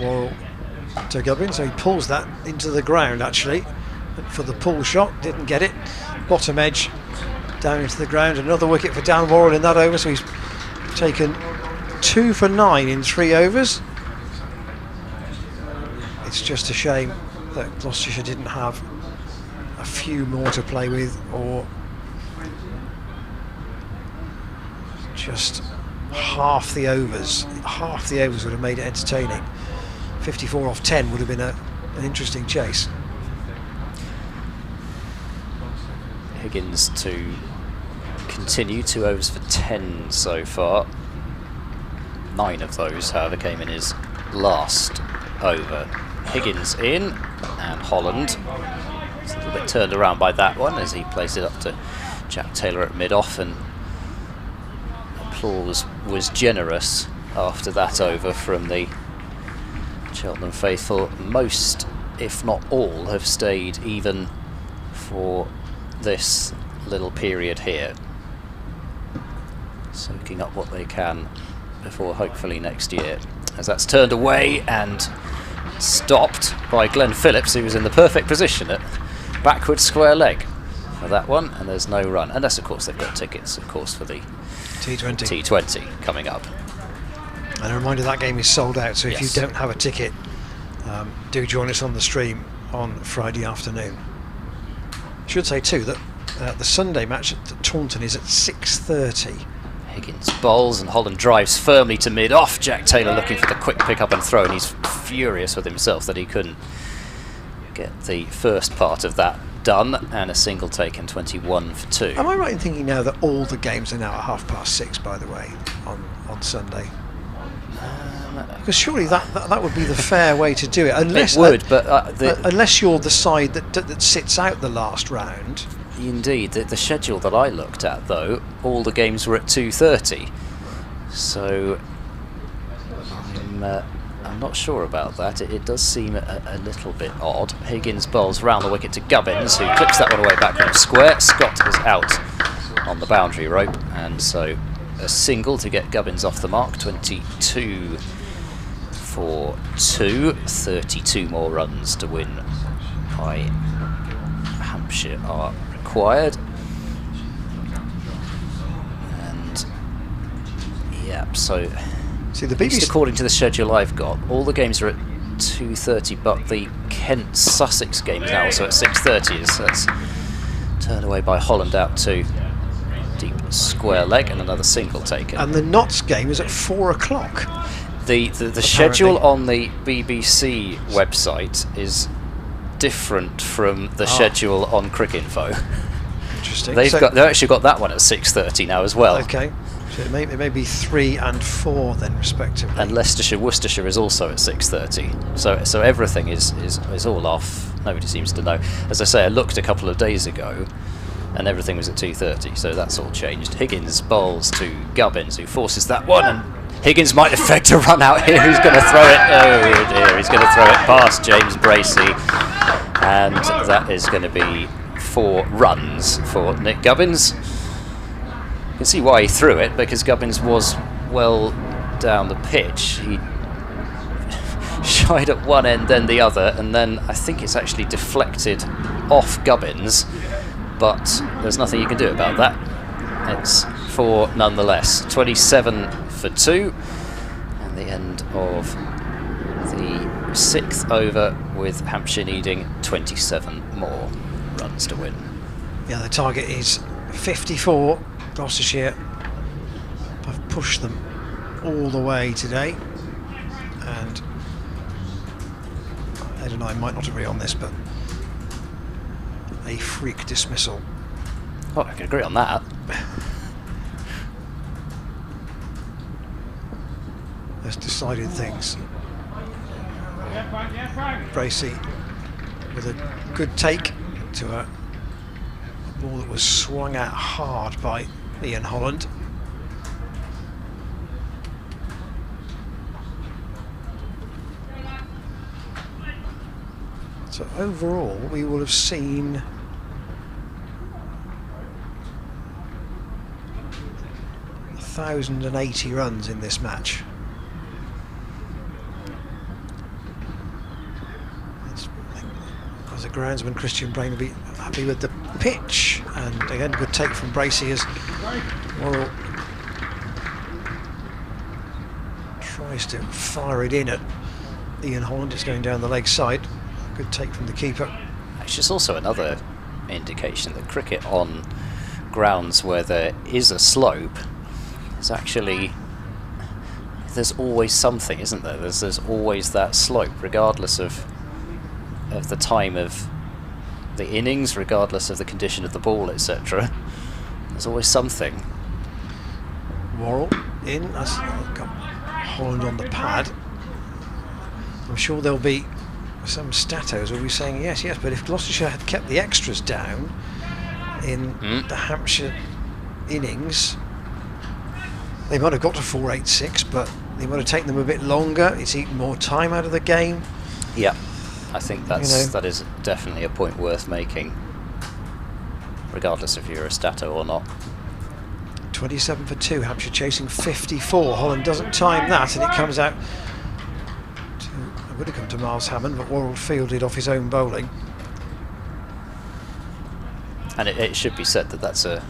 Worrell to Gubbins, so he pulls that into the ground actually for the pull shot, didn't get it. Bottom edge down into the ground, another wicket for Dan Worrell in that over, so he's taken 2 for 9 in 3 overs. It's just a shame that Gloucestershire didn't have a few more to play with, or just half the overs. Half the overs would have made it entertaining. 54 off 10 would have been an interesting chase. Higgins to continue, 2 overs for 10 so far. 9 of those, however, came in his last over. Higgins in, and Holland is a little bit turned around by that one as he plays it up to Jack Taylor at mid-off, and applause was generous after that over from the Cheltenham faithful. Most, if not all, have stayed even for this little period here, soaking up what they can before hopefully next year. As that's turned away and stopped by Glenn Phillips, who was in the perfect position at backward square leg for that one, and there's no run. And that's, of course, they've got tickets, of course, for the T20 coming up. And a reminder, that game is sold out, so if Yes. you don't have a ticket, do join us on the stream on Friday afternoon. Should say too that the Sunday match at Taunton is at 6:30. Higgins bowls and Holland drives firmly to mid-off. Jack Taylor looking for the quick pick-up and throw, and he's furious with himself that he couldn't get the first part of that done, and a single taken, 21 for 2. Am I right in thinking now that all the games are now at 6:30, by the way, on Sunday? Because surely that would be the fair way to do it, unless It would, but unless you're the side that sits out the last round. Indeed, the schedule that I looked at, though, all the games were at 2:30, so I'm not sure about that. It does seem a little bit odd. Higgins bowls round the wicket to Gubbins, who clips that one away back from square. Scott is out on the boundary rope, and so a single to get Gubbins off the mark. 22 for 2, 32 more runs to win by Hampshire are required. And yep, so See, the at least BBC according to the schedule I've got, all the games are at 2:30, but the Kent Sussex game is now also at 6:30. So that's turned away by Holland out to deep square leg, and another single taken. and the Notts game is at 4 o'clock. The schedule on the BBC website is different from the schedule on Cricinfo. Interesting. They've actually got that one at 6:30 now as well. Okay, so it may be 3 and 4 then, respectively. And Worcestershire is also at 6:30. So everything is all off. Nobody seems to know. As I say, I looked a couple of days ago, and everything was at 2:30. So that's all changed. Higgins bowls to Gubbins, who forces that one, and Higgins might effect a run out here. Who's going to throw it? Oh dear, he's going to throw it past James Bracey, and that is going to be 4 runs for Nick Gubbins. You can see why he threw it, because Gubbins was well down the pitch. He shied at one end, then the other, and then I think it's actually deflected off Gubbins, but there's nothing you can do about that. It's 4 nonetheless. 27 for 2, and the end of the 6th over, with Hampshire needing 27 more runs to win. Yeah, the target is 54. Gloucestershire have pushed them all the way today, and Ed and I might not agree on this, but a freak dismissal. Oh, I can agree on that. Has decided things. Bracey with a good take to a ball that was swung out hard by Ian Holland. So overall, we will have seen 1,080 runs in this match. As a groundsman, Christian Brain will be happy with the pitch, and again, good take from Bracey as Worrell tries to fire it in at Ian Holland. It's going down the leg side. Good take from the keeper. It's just also another indication that cricket on grounds where there is a slope is actually, there's always something, isn't there? There's always that slope, regardless of the time of the innings, regardless of the condition of the ball, etc. There's always something. Worrell in, as got Holland on the pad. I'm sure there'll be some statos will be saying yes, but if Gloucestershire had kept the extras down in the Hampshire innings, they might have got to 486, but they might have taken them a bit longer. It's eaten more time out of the game. Yeah, I think that is definitely a point worth making, regardless if you're a stato or not. 27 for 2, Hampshire chasing 54. Holland doesn't time that, and it comes out to, it would have come to Miles Hammond, but Worrell fielded off his own bowling. And it should be said that that's a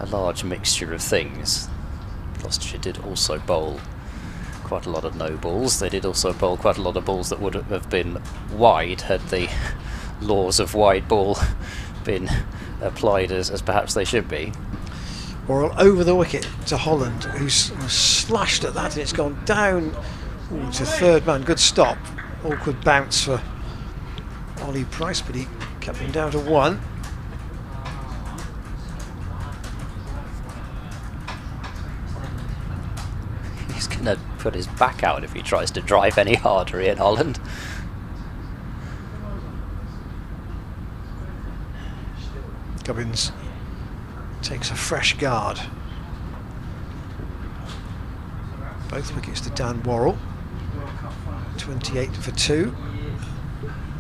large mixture of things. Gloucestershire did also bowl quite a lot of no balls. They did also bowl quite a lot of balls that would have been wide had the laws of wide ball been applied as perhaps they should be. Worrell over the wicket to Holland, who's slashed at that, and it's gone down to third man. Good stop. Awkward bounce for Ollie Price, but he kept him down to 1. He's going to put his back out if he tries to drive any harder, Ian Holland. Gubbins takes a fresh guard. Both wickets to Dan Worrell. 28 for 2.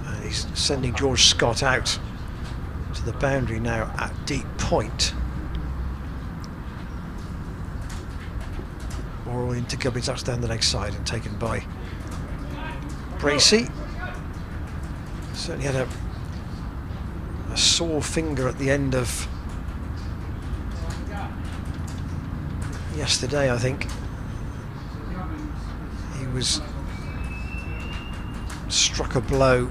And he's sending George Scott out to the boundary now at deep point. Worrell into Gubbins, that's down the leg side and taken by Bracey. Certainly had a sore finger at the end of yesterday, I think. He was struck a blow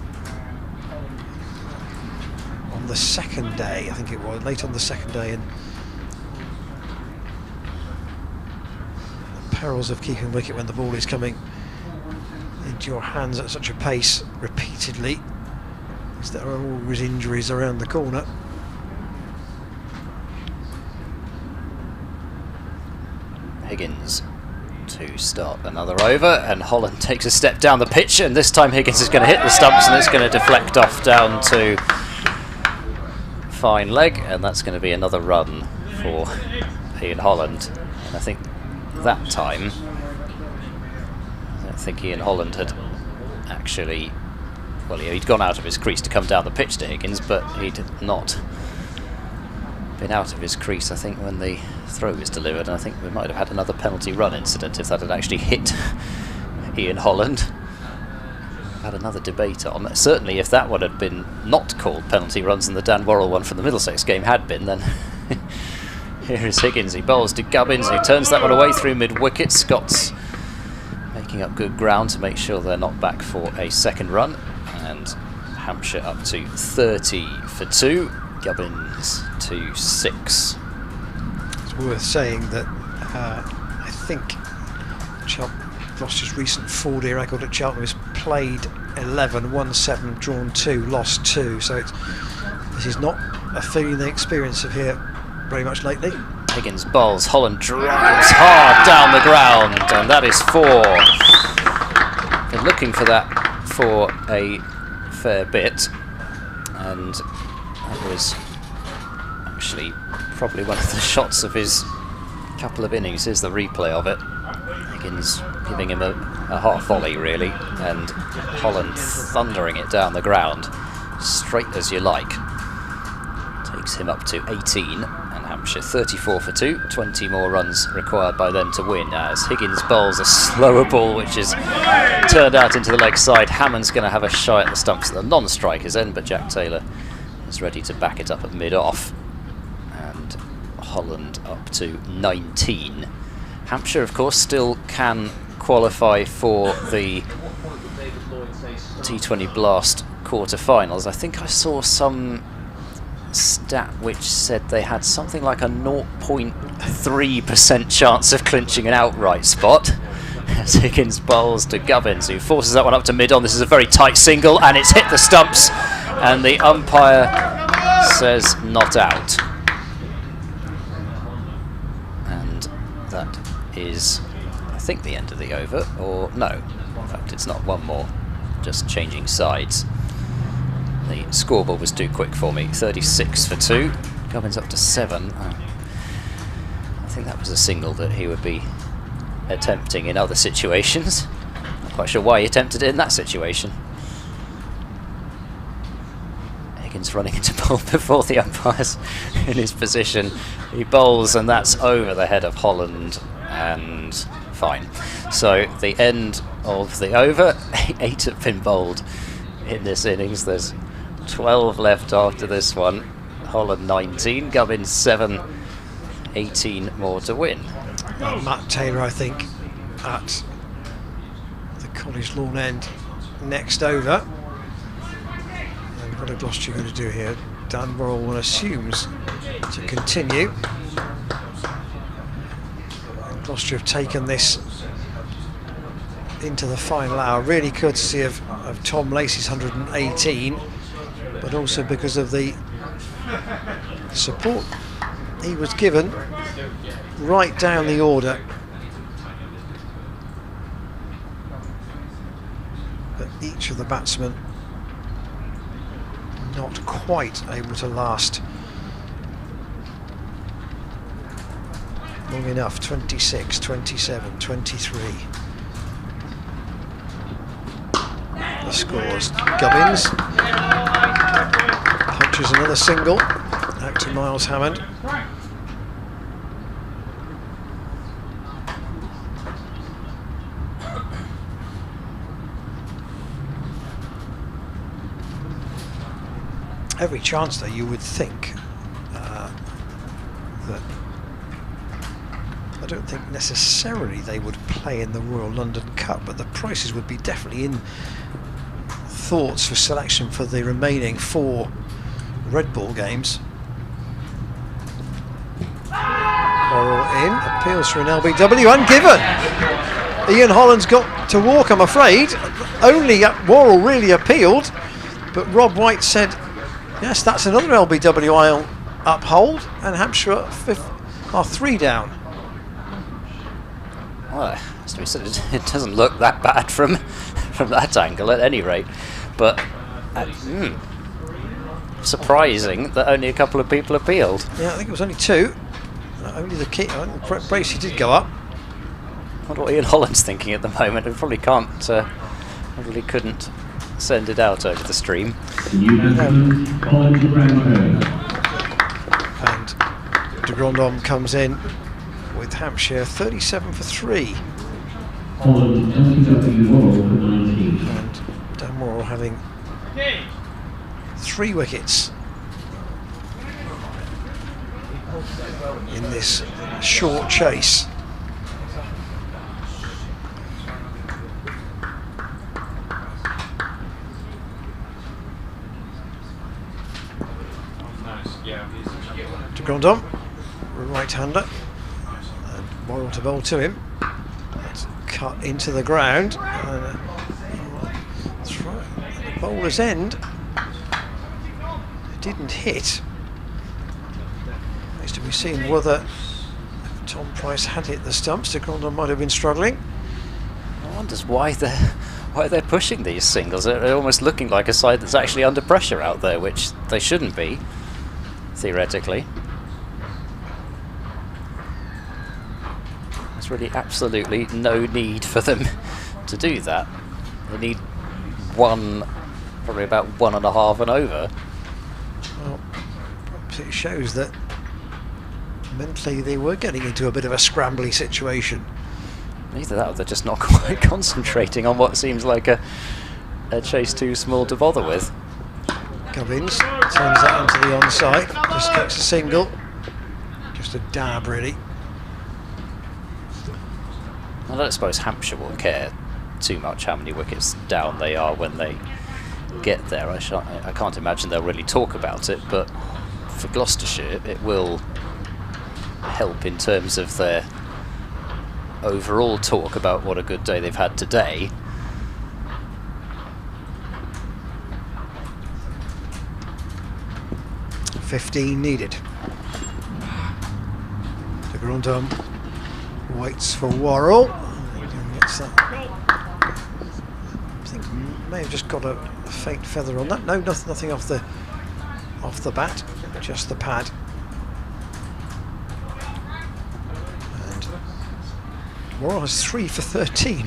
on the second day, I think it was, late on the second day, and the perils of keeping wicket when the ball is coming into your hands at such a pace repeatedly. There are always injuries around the corner. Higgins to start another over, and Holland takes a step down the pitch, and this time Higgins is going to hit the stumps, and it's going to deflect off down to fine leg, and that's going to be another run for Ian Holland. And I think that time, I don't think Ian Holland had actually, well, he'd gone out of his crease to come down the pitch to Higgins, but he'd not been out of his crease, I think, when the throw was delivered. And I think we might have had another penalty run incident if that had actually hit Ian Holland. Had another debate on that. Certainly if that one had been not called penalty runs and the Dan Worrell one from the Middlesex game had been, then here is Higgins. He bowls to Gubbins, he turns that one away through mid-wicket. Scott's making up good ground to make sure they're not back for a second run. And Hampshire up to 30 for 2, Gubbins to 6. It's worth saying that I think Gloucester's recent 4-day record at Cheltenham is played 11, won 7, drawn 2, lost 2. So this is not a feeling they experience of here very much lately. Higgins bowls, Holland drives hard down the ground, and that is 4. Been looking for that for a fair bit, and that was actually probably one of the shots of his couple of innings. Here's the replay of it. Higgins giving him a a half volley really, and Holland thundering it down the ground, straight as you like. Takes him up to 18, and Hampshire 34 for 2, 20 more runs required by them to win, as Higgins bowls a slower ball which is turned out into the leg side. Hammond's going to have a shy at the stumps at the non-strikers end, but Jack Taylor is ready to back it up at mid-off, and Holland up to 19. Hampshire, of course, still can qualify for the T20 Blast quarter-finals. I think I saw some stat which said they had something like a 0.3% chance of clinching an outright spot. As Higgins bowls to Gubbins, who forces that one up to mid-on. This is a very tight single, and it's hit the stumps, and the umpire says not out. And that is, I think, the end of the over, or no, in fact it's not, one more, just changing sides. The scoreboard was too quick for me. 36 for 2. Gubbins up to 7. I think that was a single that he would be attempting in other situations. Not quite sure why he attempted it in that situation. Higgins running into bowl before the umpire's in his position. He bowls, and that's over the head of Holland, and fine. So the end of the over. 8 have been bowled in this innings. There's 12 left after this one. Holland 19, Gubbins 7, 18 more to win. Matt Taylor, I think, at the College Lawn end next over. And what are Gloucestershire going to do here? Dan Worrell assumes to continue. And Gloucestershire have taken this into the final hour, really courtesy of Tom Lacey's 118, but also because of the support he was given right down the order. But each of the batsmen not quite able to last long enough. 26, 27, 23. The scores. Gubbins punches another single out to Miles Hammond. Every chance though, you would think that I don't think necessarily they would play in the Royal London Cup, but the prices would be definitely in thoughts for selection for the remaining 4 Red Ball games. Worrell in, appeals for an LBW and given. Ian Holland's got to walk, I'm afraid. Only Worrell really appealed, but Rob White said, yes, that's another LBW I'll uphold, and Hampshire are 3 down. Well, as to be said, it doesn't look that bad from that angle at any rate, but surprising that only a couple of people appealed. Yeah, I think it was only 2. Only the key. I think Bracey did go up. I wonder what Ian Holland's thinking at the moment. He probably can't, probably couldn't send it out over the stream. And de Grandhomme comes in with Hampshire 37 for 3. Holland, LBW Worrell for 19. And Dan Worrell having 3 wickets in this short chase. De Grandhomme, right-hander, and Worrell to bowl to him. That's cut into the ground. That's right. The bowler's end didn't hit. Needs to be seen whether Tom Price had hit the stumps. De Grandhomme might have been struggling. I wonder why they're pushing these singles. They're almost looking like a side that's actually under pressure out there, which they shouldn't be, theoretically. There's really absolutely no need for them to do that, they need probably about 1.5 and over. Well, perhaps it shows that mentally they were getting into a bit of a scrambly situation. Either that or they're just not quite concentrating on what seems like a chase too small to bother with. Gubbins turns that into the onside, just gets a single. Just a dab, really. I don't suppose Hampshire will care too much how many wickets down they are when they get there. I can't imagine they'll really talk about it, but for Gloucestershire it will help in terms of their overall talk about what a good day they've had today. .15 needed. De Grandhomme waits for Worrell. Gets that. I think may have just got a faint feather on that. No, nothing off the bat, just the pad. And Worrell has 3 for 13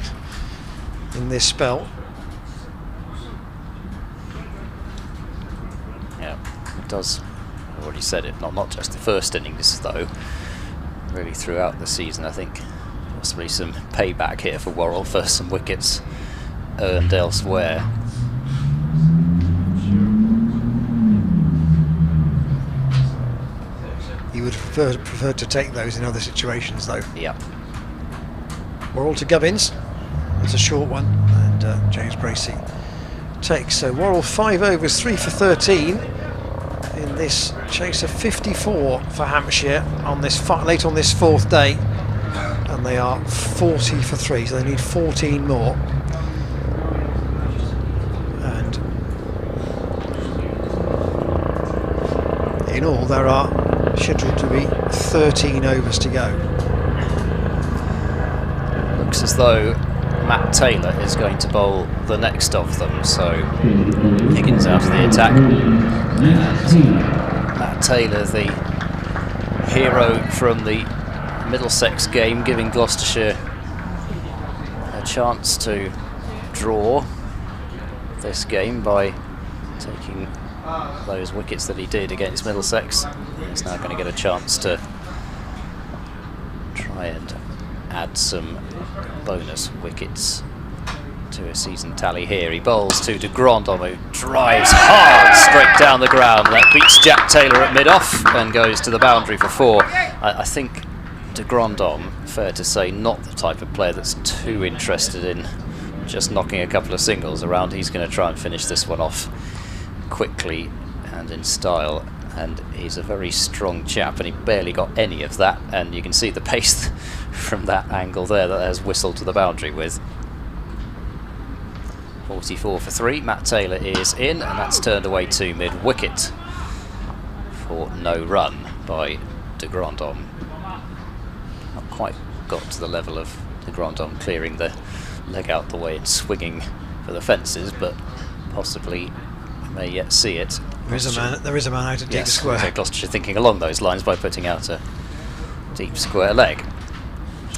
in this spell. Yeah, it does. I've already said it, not just the first innings though, really throughout the season. I think possibly some payback here for Worrell for some wickets earned elsewhere. He would have preferred to take those in other situations though. Yeah. Worrell to Gubbins. It's a short one, and James Bracey takes. So Worrell 5 overs, 3 for 13 in this chase of 54 for Hampshire on this late on this 4th day, and they are 40 for 3, so they need 14 more. And in all, there are scheduled to be 13 overs to go. Looks as though Matt Taylor is going to bowl the next of them, so Higgins out of the attack. And Matt Taylor, the hero from the Middlesex game, giving Gloucestershire a chance to draw this game by taking those wickets that he did against Middlesex. He's now going to get a chance to try and add some bonus wickets to a season tally here. He bowls to De Grandhomme, who drives hard straight down the ground. That beats Jack Taylor at mid-off and goes to the boundary for 4. I think De Grandhomme, fair to say, not the type of player that's too interested in just knocking a couple of singles around. He's going to try and finish this one off quickly and in style, and he's a very strong chap, and he barely got any of that, and you can see the pace from that angle there that has whistled to the boundary with. 44 for 3, Matt Taylor is in, and that's turned away to mid-wicket for no run by De Grandhomme. Not quite got to the level of De Grandhomme clearing the leg out the way and swinging for the fences, but possibly may yet see it. There is a man out at deep square. So Gloucestershire thinking along those lines by putting out a deep square leg,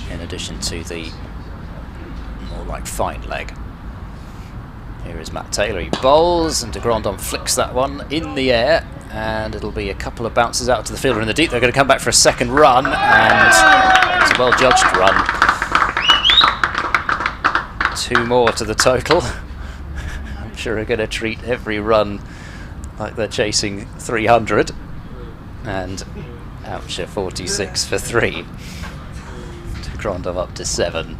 in addition to the more like fine leg. Here is Matt Taylor, he bowls, and De Grandhomme flicks that one in the air, and it'll be a couple of bounces out to the fielder in the deep. They're going to come back for a second run, and it's a well-judged run. 2 more to the total. I'm sure we're going to treat every run like they're chasing 300, and Hampshire 46 for 3. De Grandhomme up to 7.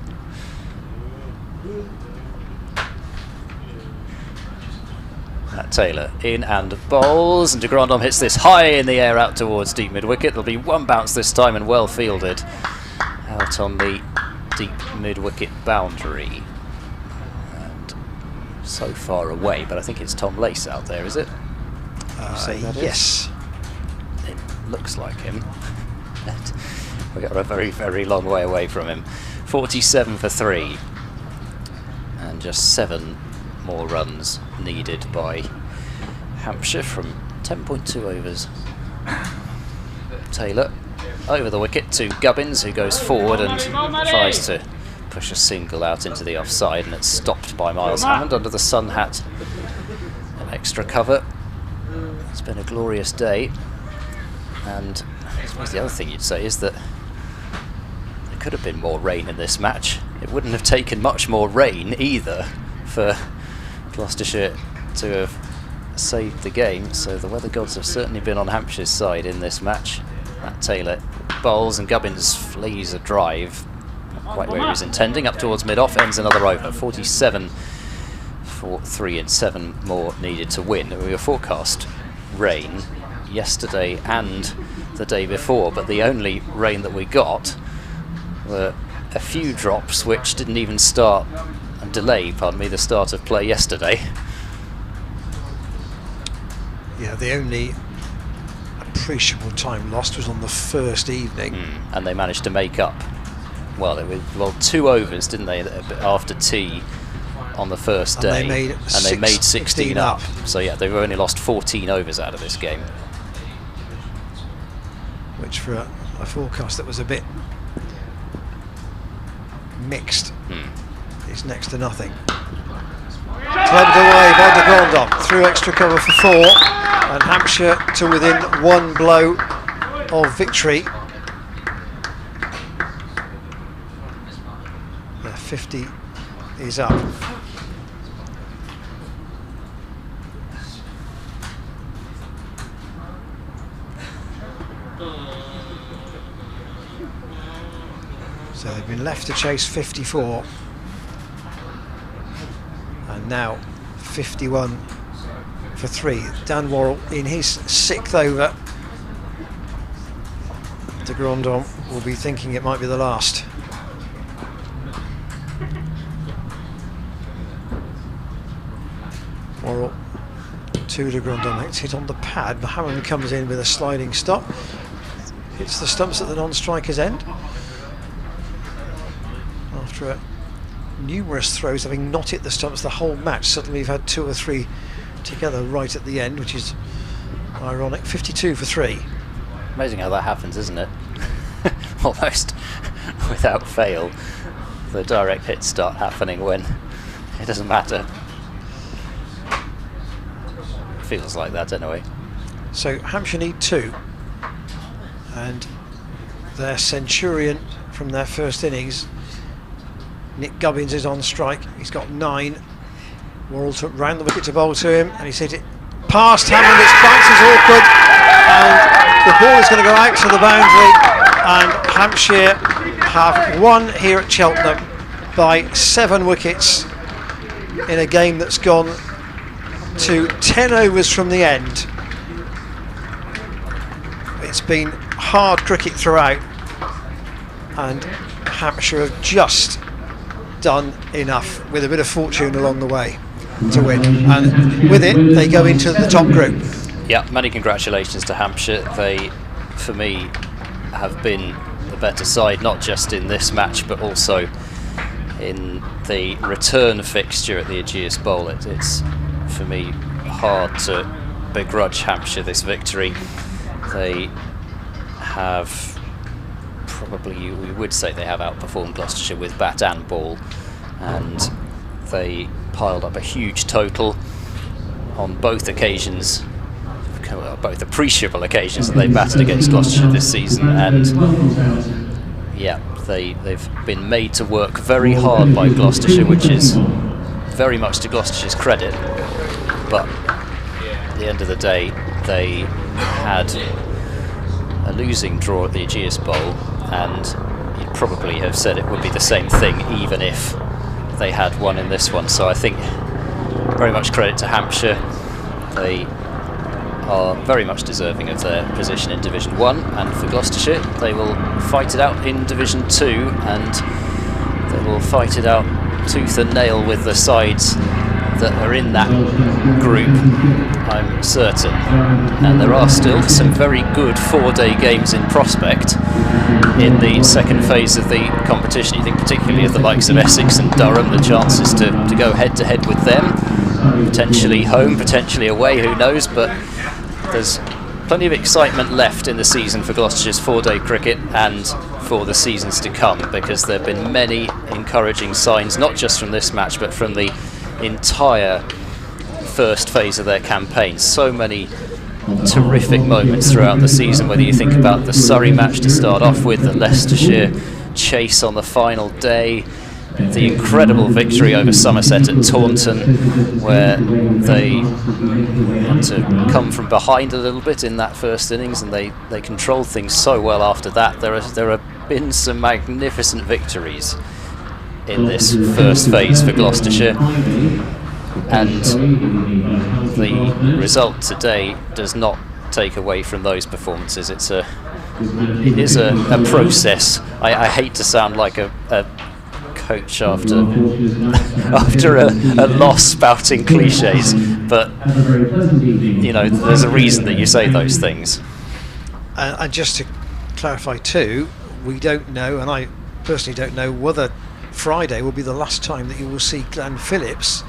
Matt Taylor in and bowls, and De Grandhomme hits this high in the air out towards deep mid-wicket. There'll be 1 bounce this time, and well fielded out on the deep mid-wicket boundary. And so far away, but I think it's Tom Lace out there, is it? Yes. It looks like him. We got a very, very long way away from him. 47 for 3, and just 7 more runs needed by Hampshire from 10.2 overs. Taylor over the wicket to Gubbins, who goes forward and tries to push a single out into the offside, and it's stopped by Miles Hammond under the sun hat. An extra cover. It's been a glorious day, and I suppose the other thing you'd say is that there could have been more rain in this match. It wouldn't have taken much more rain either for Gloucestershire to have saved the game, so the weather gods have certainly been on Hampshire's side in this match. Matt Taylor bowls and Gubbins flees a drive, not quite where he was intending, up towards mid-off, ends another over. 47 for 3 and 7 more needed to win. We were forecast rain yesterday and the day before, but the only rain that we got were a few drops which didn't even start and delay, pardon me, the start of play yesterday. Yeah, the only appreciable time lost was on the first evening. And they managed to make up. Well, they were 2 overs, didn't they, after tea on the first day. And they made 16 up. So yeah, they've only lost 14 overs out of this game. Which for a forecast that was a bit mixed is next to nothing. Clubbed away by de Grandon, through extra cover for 4, and Hampshire to within 1 blow of victory. Their 50 is up. So they've been left to chase 54. And now 51 for 3. Dan Worrell in his 6th over. De Grandon will be thinking it might be the last. Worrell to de Grandon. It's hit on the pad. Mohammed comes in with a sliding stop. Hits the stumps at the non-striker's end. After numerous throws having not hit the stumps the whole match, suddenly we've had 2 or 3 together right at the end, which is ironic. 52 for 3. Amazing how that happens, isn't it? Almost without fail, the direct hits start happening when it doesn't matter. Feels like that anyway. So Hampshire need 2, and their centurion from their first innings, Nick Gubbins, is on strike. He's got 9. Worrell took round the wicket to bowl to him, and he's hit it past Hammond. It's bounces awkward, and the ball is going to go out to the boundary, and Hampshire have won here at Cheltenham by 7 wickets in a game that's gone to 10 overs from the end. It's been hard cricket throughout, and Hampshire have just done enough with a bit of fortune along the way to win, and with it they go into the top group. Yeah, many congratulations to Hampshire. They, for me, have been the better side, not just in this match but also in the return fixture at the Ageas Bowl. It's for me hard to begrudge Hampshire this victory. They have probably, we would say they have outperformed Gloucestershire with bat and ball, and they piled up a huge total on both occasions, both appreciable occasions that they batted against Gloucestershire this season. And yeah, they've been made to work very hard by Gloucestershire, which is very much to Gloucestershire's credit, but at the end of the day they had a losing draw at the Ageas Bowl, and you'd probably have said it would be the same thing even if they had won in this one. So I think very much credit to Hampshire. They are very much deserving of their position in Division 1, and for Gloucestershire they will fight it out in Division 2, and they will fight it out tooth and nail with the sides that are in that group, I'm certain. And there are still some very good 4-day games in prospect in the second phase of the competition. You think particularly of the likes of Essex and Durham, the chances to go head to head with them, potentially home, potentially away, who knows, but there's plenty of excitement left in the season for Gloucestershire's 4-day cricket and for the seasons to come, because there have been many encouraging signs, not just from this match but from the entire first phase of their campaign. So many terrific moments throughout the season, whether you think about the Surrey match to start off with, the Leicestershire chase on the final day, the incredible victory over Somerset at Taunton, where they had to come from behind a little bit in that first innings, and they controlled things so well after that. There have been some magnificent victories in this first phase for Gloucestershire, and the result today does not take away from those performances. It is a process. I hate to sound like a coach after a loss spouting cliches, but you know, there's a reason that you say those things. And just to clarify too, we don't know, and I personally don't know, whether Friday will be the last time that you will see Glenn Phillips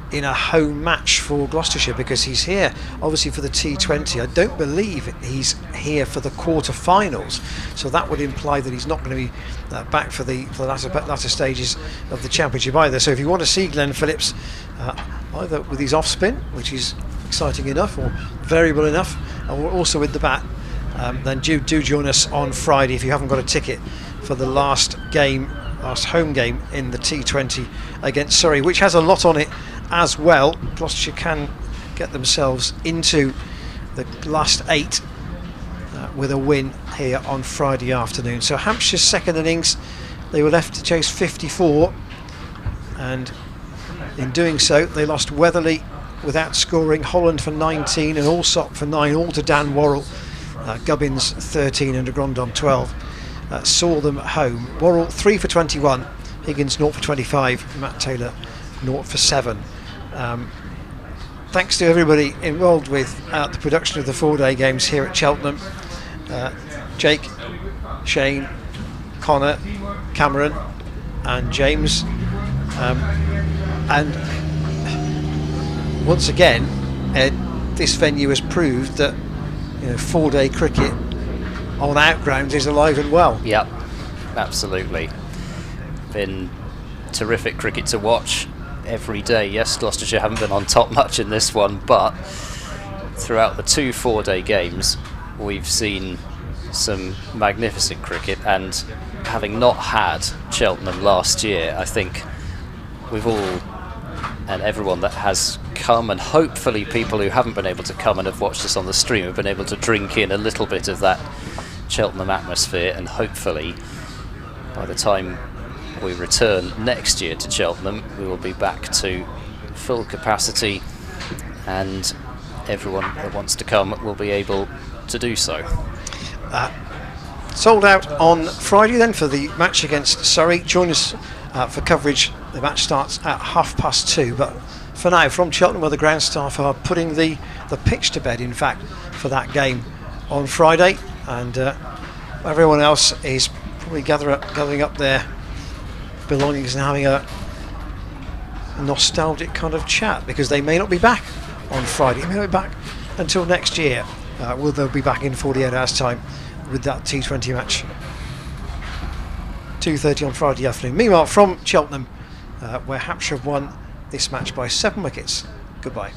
in a home match for Gloucestershire, because he's here obviously for the T20. I don't believe he's here for the quarter-finals, so that would imply that he's not going to be back for the latter stages of the championship either. So if you want to see Glenn Phillips either with his off-spin, which is exciting enough, or variable enough, or also with the bat, then do join us on Friday if you haven't got a ticket for the last home game in the T20 against Surrey, which has a lot on it as well. Gloucestershire can get themselves into the last 8 with a win here on Friday afternoon. So Hampshire's second innings, they were left to chase 54, and in doing so they lost Weatherly without scoring, Holland for 19 and Allsop for 9, all to Dan Worrell. Gubbins 13 and de Grandon 12 saw them home. Worrell 3 for 21, Higgins 0 for 25, Matt Taylor 0 for 7. Thanks to everybody involved with the production of the 4-day games here at Cheltenham. Jake, Shane, Connor, Cameron and James. And once again, this venue has proved that 4-day cricket on outgrounds is alive and well. Yep, absolutely. Been terrific cricket to watch every day. Yes, Gloucestershire haven't been on top much in this one, but throughout the 2 4-day games we've seen some magnificent cricket, and having not had Cheltenham last year, I think we've all, and everyone that has come, and hopefully people who haven't been able to come and have watched us on the stream, have been able to drink in a little bit of that Cheltenham atmosphere, and hopefully by the time we return next year to Cheltenham we will be back to full capacity, and everyone that wants to come will be able to do so. Sold out on Friday then for the match against Surrey. Join us for coverage. The match starts at 2:30, but for now, from Cheltenham, where the ground staff are putting the pitch to bed, in fact, for that game on Friday, and everyone else is probably gathering up their belongings and having a nostalgic kind of chat, because they may not be back on Friday. They may not be back until next year. Will they be back in 48 hours time with that T20 match? 2:30 on Friday afternoon. Meanwhile, from Cheltenham, where Hampshire have won this match by 7 wickets. Goodbye.